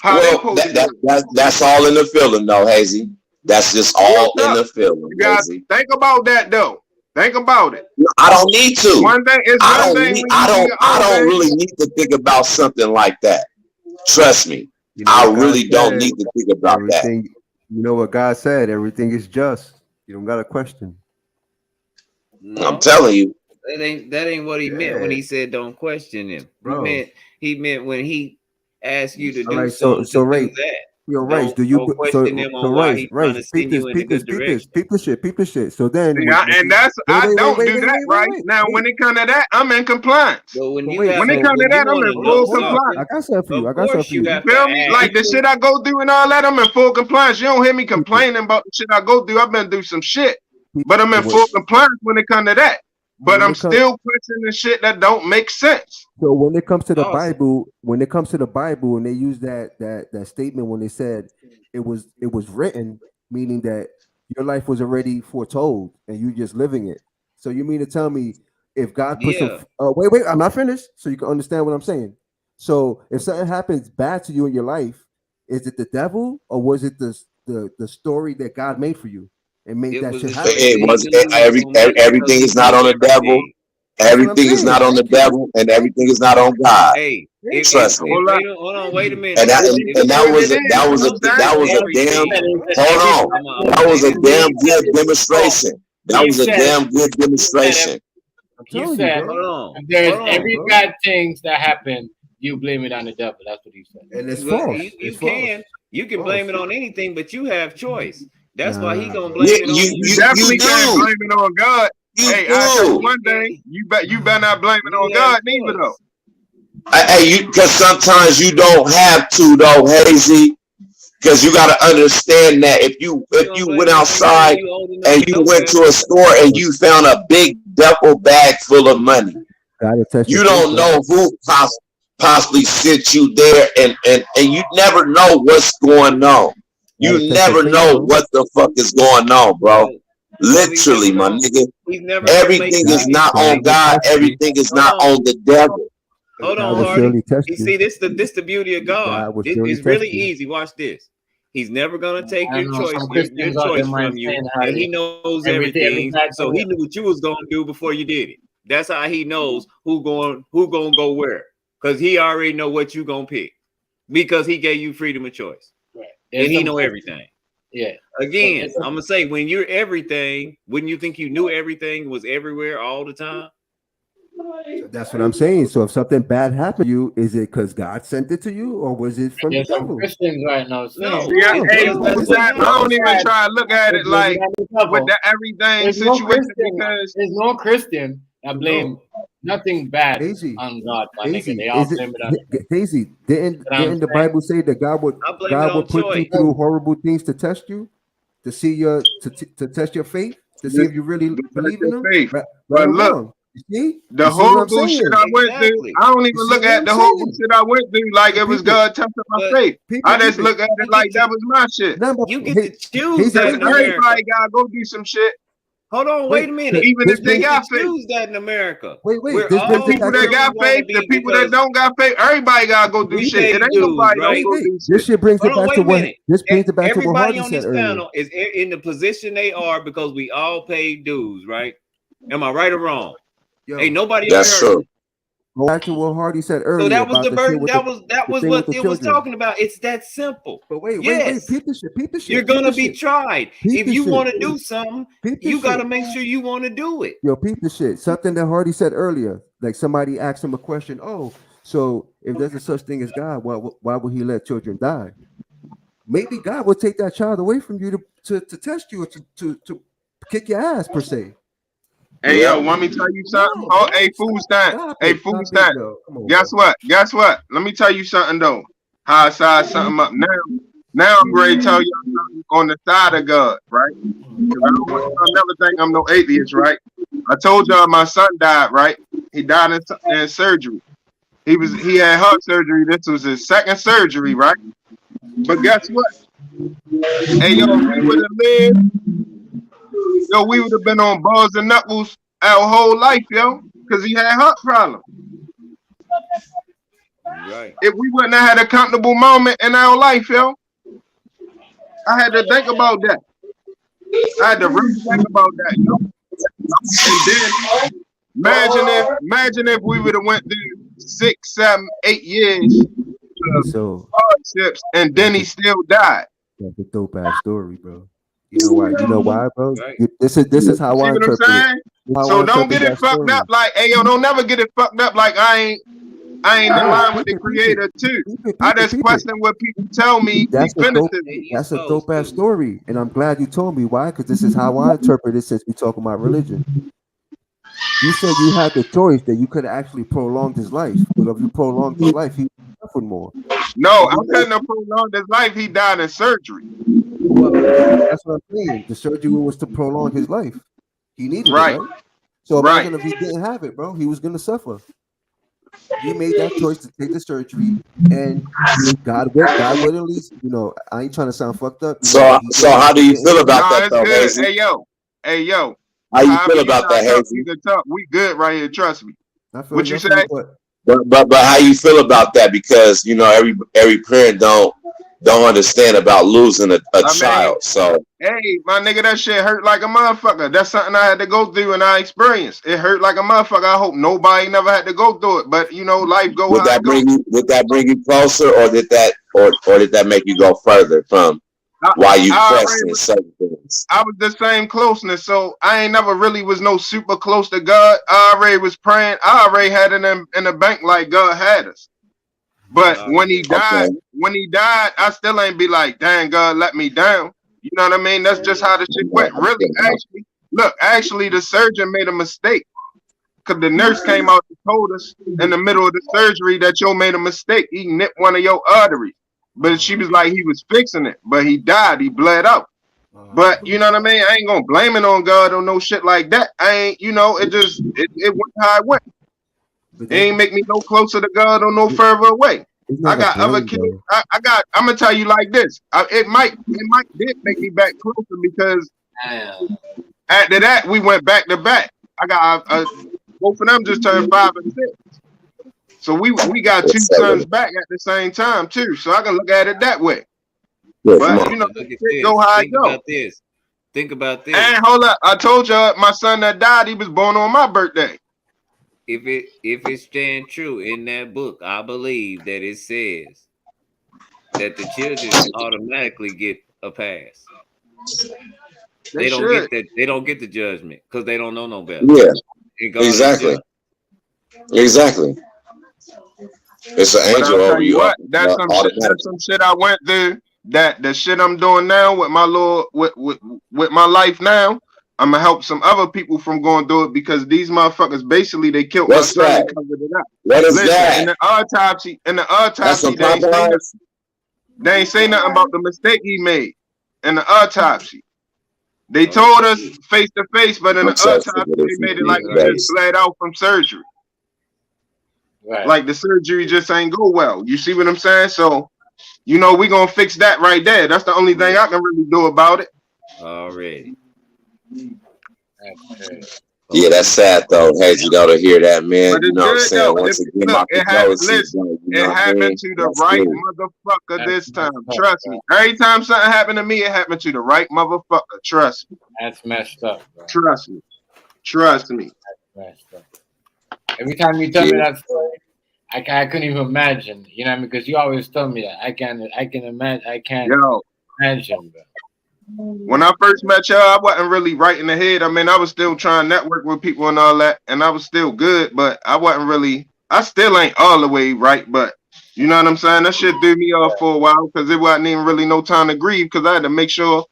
how they supposed to do it. That's all in the feeling, though, Hazy. That's just all in the feeling. You guys think about that though. Think about it. I don't need to. One thing is I don't really need to think about something like that. Trust me. You know, I really don't need to think about that. You know what God said, everything is just. You don't got a question. No, I'm telling you. That ain't what he meant when he said don't question him. Bro. He meant when he asked you to do right, something so to Ray, do that. Yo, Rice, do you question him on why he's trying to send you in a good direction? peep the shit. So then, and that's I don't do that right now. When it comes to that, I'm in compliance. But when it comes to that, I'm in full compliance. I got something for you. You feel me? Like the shit I go through and all that, I'm in full compliance. You don't hear me complaining about the shit I go through. I've been through some shit, but I'm in full compliance when it comes to that. But I'm still questioning shit that don't make sense. So when it comes to the Bible, and they use that statement when they said it was written, meaning that your life was already foretold and you just living it. So you mean to tell me if God puts wait, I'm not finished, so you can understand what I'm saying. So if something happens bad to you in your life, is it the devil or was it the story that God made for you? And make that shit happen. Everything is not on the devil. Everything is not on the devil, and everything is not on God. Hey, trust me. Hold on, wait a minute. And that was a damn good demonstration. That was a damn good demonstration. You said if there's every bad things that happen, you blame it on the devil. That's what he said. And it's false. You can blame it on anything, but you have choice. That's why he gonna blame it on you. You definitely can't blame it on God. Hey, I tell you one thing, you better not blame it on God neither though. Hey, because sometimes you don't have to though, Hazy. Because you got to understand that if you went outside and you went to a store and you found a big duffel bag full of money, you don't know who possibly sent you there, and you never know what's going on. You never know what the fuck is going on, bro. Literally, my nigga. Everything is not on God. Everything is not on the devil. Hold on, Hardy. You see, this the beauty of God. It's really easy. Watch this. He's never gonna take your choice from you, and he knows everything. So he knew what you was gonna do before you did it. That's how he knows who gonna go where, because he already know what you gonna pick, because he gave you freedom of choice. And he know everything. Yeah. Again, I'm gonna say, when you're everything, wouldn't you think you knew everything was everywhere all the time? That's what I'm saying. So if something bad happened to you, is it because God sent it to you, or was it from the devil? Christians right now. I don't even try to look at it like with the everything situation, because there's no Christian that blame nothing bad on God. They all blame it on Hazy, didn't the Bible say that God would put you through horrible things to test you, to see to test your faith, to see if you really believe in Him? But look, the horrible shit I went through, I don't even look at the horrible shit I went through like it was God testing my faith. I just look at it like that was my shit. You get to choose that. Everybody gotta go do some shit. Hold on, wait a minute. Even if they got faith, choose that in America. Wait. The people that got faith, the people that don't got faith, everybody gotta go do shit. It ain't nobody gonna go do shit. This shit brings it back to what. This brings it back to what Hardy on said this earlier. panel is in the position they are because we all pay dues, right? Am I right or wrong? Ain't nobody. That's true. Go back to what Hardy said earlier. So that was the burden. That was what it was talking about. It's that simple. But wait. Peep the shit. You're gonna be tried. If you want to do something, you gotta make sure you want to do it. Yo, peep the shit. Something that Hardy said earlier. Like somebody asked him a question. Oh, so if there's a such thing as God, why would He let children die? Maybe God will take that child away from you to test you, or to kick your ass per se. Hey, yo, want me to tell you something? Hey, food stand. Guess what? Let me tell you something, though. how I size something up now. Now I'm ready to tell y'all something on the side of God, right? Because I don't want y'all never think I'm no atheist, right? I told y'all my son died, right? He died in surgery. He had heart surgery. This was his second surgery, right? But guess what? Hey, yo, if he would have lived, yo, we would have been on balls and knuckles our whole life, yo, because he had heart problems. Right. If we wouldn't have had a comfortable moment in our life, yo, I had to think about that. I had to really think about that, yo. And then imagine if we would have went through 6, 7, 8 years of hardships, and then he still died. That's a dope ass story, bro. You know why? You know why, bro? This is how I interpret it. So don't get it fucked up like, hey, yo, don't never get it fucked up like I ain't in line with the creator too. I just question what people tell me. That's a dope ass story, and I'm glad you told me why, because this is how I interpret it since we talking about religion. You said you had the choice that you could have actually prolonged his life, but if you prolonged his life, he suffered more. No, I couldn't have prolonged his life. He died in surgery. Well, that's what I'm saying. The surgery was to prolong his life. He needed it, right? So imagine if he didn't have it, bro, he was gonna suffer. You made that choice to take the surgery, and God willingly, you know, I ain't trying to sound fucked up. So how do you feel about that, though, Hazy? Hey, yo. How you feel about that, Hazy? We good right here. Trust me. What you say? But how you feel about that? Because you know every parent don't understand about losing a child. So hey, my nigga, that shit hurt like a motherfucker. That's something I had to go through and I experienced. It hurt like a motherfucker. I hope nobody never had to go through it. But you know, life go. Would that bring you closer, or did that make you go further from why you question certain things? I was the same closeness, so I ain't never really was no super close to God. I already was praying. I already had it in the bank like God had us. But when he died, I still ain't be like, dang, God let me down. You know what I mean? That's just how the shit went. Really, actually, the surgeon made a mistake. Because the nurse came out and told us in the middle of the surgery that you made a mistake. He nipped one of your arteries. But she was like, he was fixing it. But he died. He bled out. But you know what I mean? I ain't gonna blame it on God or no shit like that. I ain't, you know, it went how it went. It ain't make me no closer to God or no further away. I got other kids. I'm gonna tell you like this. It might did make me back closer because after that we went back to back. I got both of them just turned 5 and 6. So we got 2 sons back at the same time too. So I can look at it that way. But you know, go how I go. Think about this. And hold up, I told you my son that died, he was born on my birthday. If it stands true in that book, I believe that it says that the children automatically get a pass. They don't get the judgment because they don't know no better. Yeah, exactly. It's an angel over you. That's some shit I went through. That the shit I'm doing now with my Lord, with my life now, I'm gonna help some other people from going through it because these motherfuckers basically they killed my son and covered it up. What is that? In the autopsy, they ain't say nothing about the mistake he made in the autopsy. They told us face to face, but in the autopsy they made it like he just bled out from surgery. Right. Like the surgery just ain't go well. You see what I'm saying? So, you know, we gonna fix that right there. That's the only thing I can really do about it. Already. Yeah, that's sad though. Hey, you gotta hear that, man. You know what I'm saying? Once again, it happened to the right motherfucker this time. Trust me. Every time something happened to me, it happened to the right motherfucker. Trust me. That's messed up, bro. Trust me. Trust me. That's messed up. Every time you tell me that story, I couldn't even imagine. You know what I mean? Because you always tell me that. I can't imagine, bro. When I first met y'all, I wasn't really right in the head. I mean, I was still trying to network with people and all that, and I was still good, but I still ain't all the way right, but you know what I'm saying? That shit threw me off for a while because it wasn't even really no time to grieve because I had to make sure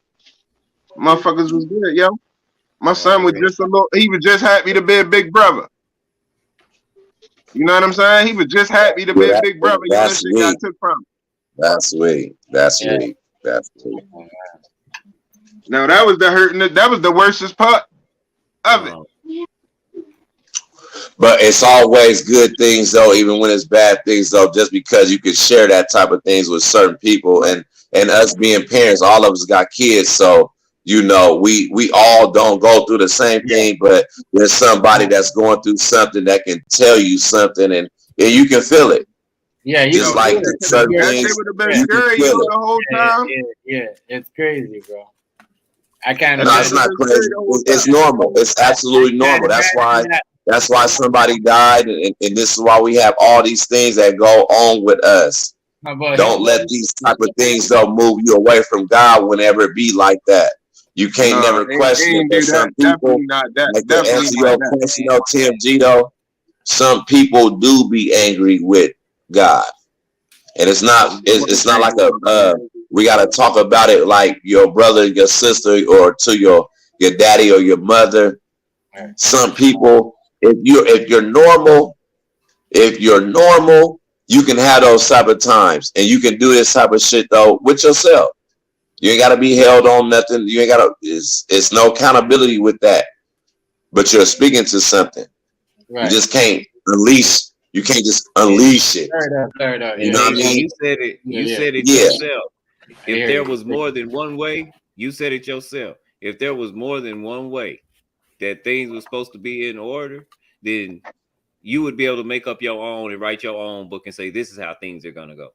motherfuckers was good, yo. My son was he was just happy to be a big brother. You know what I'm saying? He was just happy to be a big brother. You know, that shit got took from him. That's sweet. That's sweet. That's sweet. No, that was the hurting. That was the worstest part of it. But it's always good things though, even when it's bad things though, just because you can share that type of things with certain people, and us being parents, all of us got kids, so you know we all don't go through the same thing, but there's somebody that's going through something that can tell you something, and you can feel it. Yeah, you just like certain That things, shit would have been scary the whole time. Yeah, it's crazy, bro. I can't. No, it's not crazy. It's normal. It's absolutely normal. That's why somebody died, and this is why we have all these things that go on with us. Don't let these type of things though move you away from God whenever it be like that. You can't never question it. Some people, like to answer your question, TMG though, some people do be angry with God, and it's not like we got to talk about it like your brother, your sister, or to your daddy or your mother. Some people, if you're normal, you can have those type of times, and you can do this type of shit though with yourself. You ain't got to be held on nothing. You ain't got to. It's no accountability with that. But you're speaking to something. Right. You just can't unleash. You can't just unleash it. You know what I mean? You said it. You said it yourself. If there was more than one way, you said it yourself. If there was more than one way that things were supposed to be in order, then you would be able to make up your own and write your own book and say, this is how things are going to go.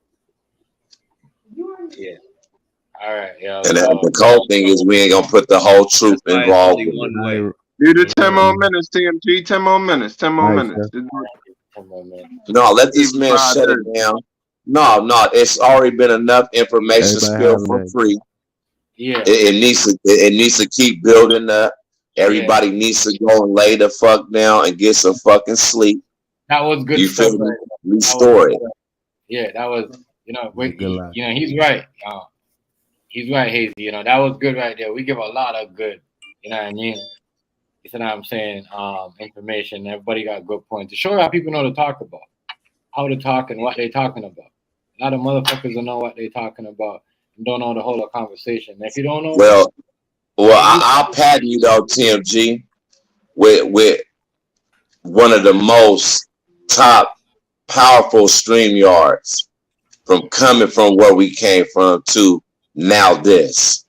Yeah. All right. Yeah. And the cold thing is we ain't going to put the whole truth involved. Do the 10 more minutes, TMG. 10 more minutes. 10 more minutes. No, let this man shut it down. No, it's already been enough information spilled for free. Yeah, it needs to keep building up. Everybody needs to go and lay the fuck down and get some fucking sleep. That was good. You feel me? Restore it. Yeah, that was he's right. He's right, Hazy. That was good right there. We give a lot of good. You know what I mean? You know what I'm saying? Information. Everybody got good points to show how people know to talk about, how to talk and what they're talking about. A lot of motherfuckers don't know what they're talking about and don't know the whole conversation. And if you don't know, well, I'll patent you though, TMG, with one of the most top powerful StreamYards from coming from where we came from to now this,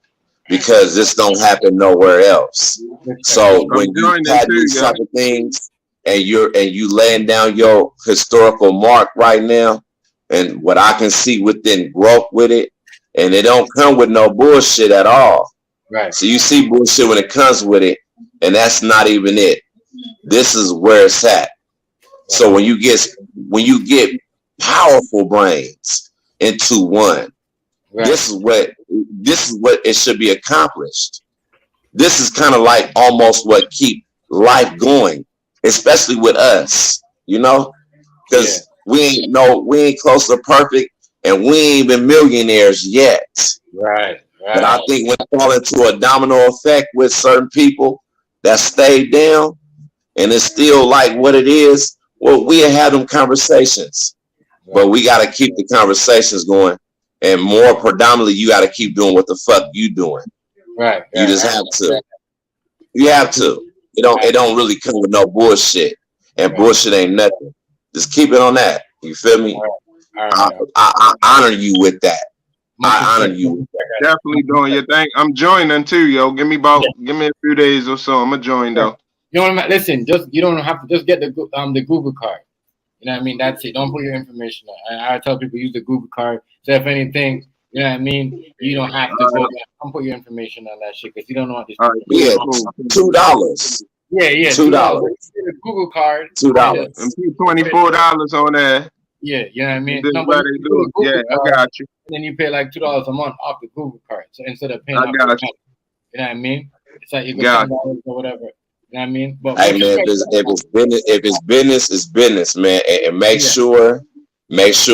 because this don't happen nowhere else. So when you have these type of things and you laying down your historical mark right now, and what I can see within growth with it, and it don't come with no bullshit at all. Right. So you see bullshit when it comes with it, and that's not even it. This is where it's at. So when you get powerful brains into one, this is what it should be accomplished. This is kind of like almost what keep life going, especially with us, because we ain't close to perfect, and we ain't been millionaires yet. Right. But I think when it fall into a domino effect with certain people that stayed down, and it's still like what it is, well, we had them conversations, but we got to keep the conversations going, and more predominantly, you got to keep doing what the fuck you doing. Right. You just have to. You have to. It don't really come with no bullshit, and bullshit ain't nothing. Just keep it on that. You feel me? I honor you with that. I honor you. Definitely doing your thing. I'm joining too, yo. Give me a few days or so. I'm gonna join though. You know what I mean? Listen, you don't have to just get the Google card. You know what I mean? That's it. Don't put your information on. I tell people use the Google card. So if anything, you know what I mean, you don't have to go there. Don't put your information on that shit because you don't know what this. Yeah, $2. Yeah. $2. The Google card. $2. And $24 on that. Yeah, you know what I mean. I got you. And then you pay like $2 a month off the Google card. So instead of paying, I got you. You know what I mean? It's like you get $10 or whatever. You know what I mean? But hey man, if it's business, it's business, man. And make sure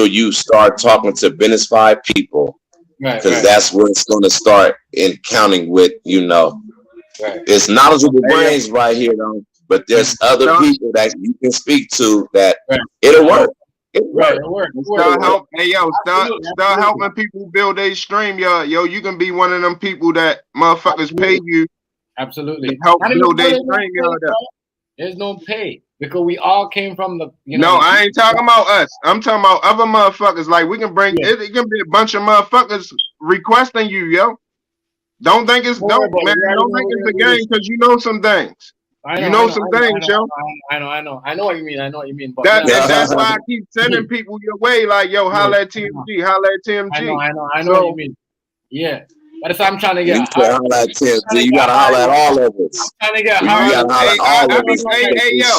you start talking to business-fied people, because that's where it's going to start in counting with. It's knowledgeable brains right here, though. But there's other people that you can speak to that it'll work. Right, it works. Start helping people build their stream, yo. You can be one of them people that motherfuckers pay you. Absolutely. To help build their stream, yo. There's no pay because we all came from the. No, I ain't talking about us. I'm talking about other motherfuckers. Like we can bring it can be a bunch of motherfuckers requesting you, yo. Don't think it's Don't think it's a game because you know some things. You know some things, yo. I know what you mean. But that's why I keep sending people your way. Like, yo, holla at TMG, holla at TMG. I know what you mean. Yeah. But if I'm trying to get you gotta holler at all of us. I'm trying to get Hey, yo,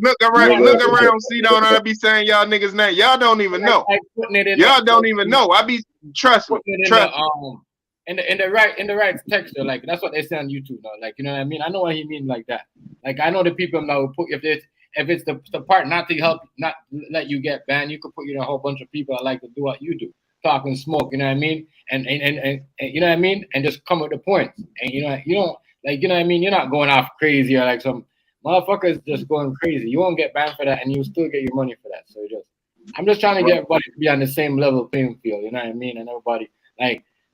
look around, see down there, I be saying y'all niggas name. Y'all don't even know. Y'all don't even know. I be trust me. In the right texture, like that's what they say on YouTube now. Like, you know what I mean? I know what he means like that. Like I know the people that will put if it's the part not to help, not let you get banned, you could put a whole bunch of people that like to do what you do. Talk and smoke, you know what I mean? And you know what I mean? And just come with the points. And you don't like, you know what I mean? You're not going off crazy or like some motherfuckers just going crazy. You won't get banned for that and you still get your money for that. So I'm just trying to get everybody to be on the same level playing field, you know what I mean? And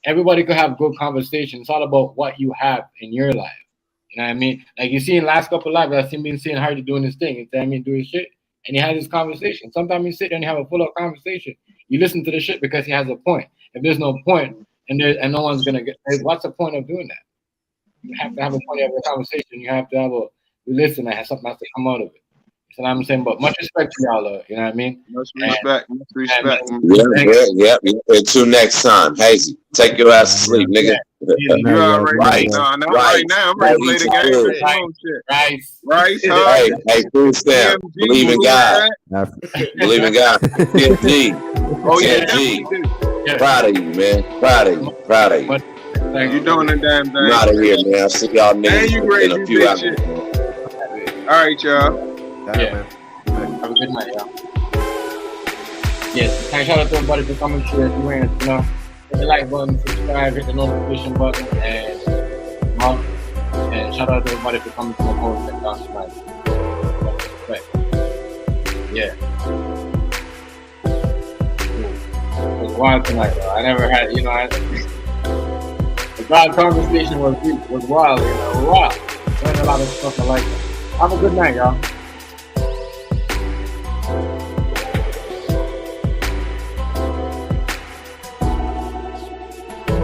everybody could have good conversation. It's all about what you have in your life. You know what I mean? Like you see in the last couple of lives, I've been seeing Hardy doing his thing, you know what I mean, doing shit. And he has this conversation. Sometimes you sit there and you have a full-up conversation. You listen to the shit because he has a point. If there's no point and no one's gonna get, what's the point of doing that? You have to have a point of a conversation. You have to have you listen and have something has to come out of it. You know what I'm saying? But much respect to y'all, you know what I mean? Much respect. Yeah. Until next time. Hazy, take your ass to sleep, nigga. You already know. Right now. I'm ready to play the game. Rice. Hey, food stamp. Believe in God. Believe in God. TMG. Oh, yeah. TMG. Proud of you, man. Proud of you. You doing the damn thing. I'm out of here, man. I'll see y'all niggas in a few hours. All right, y'all. Yeah. Have a good night, y'all. Yes. Thanks shout out to everybody for coming through. Hit the like button, subscribe, hit the notification button, and shout out to everybody for coming to my post and down tonight. Respect. Yeah. It was wild tonight, though. I never had, the God conversation was wild, Wild. Learned a lot of stuff I like. Have a good night, y'all.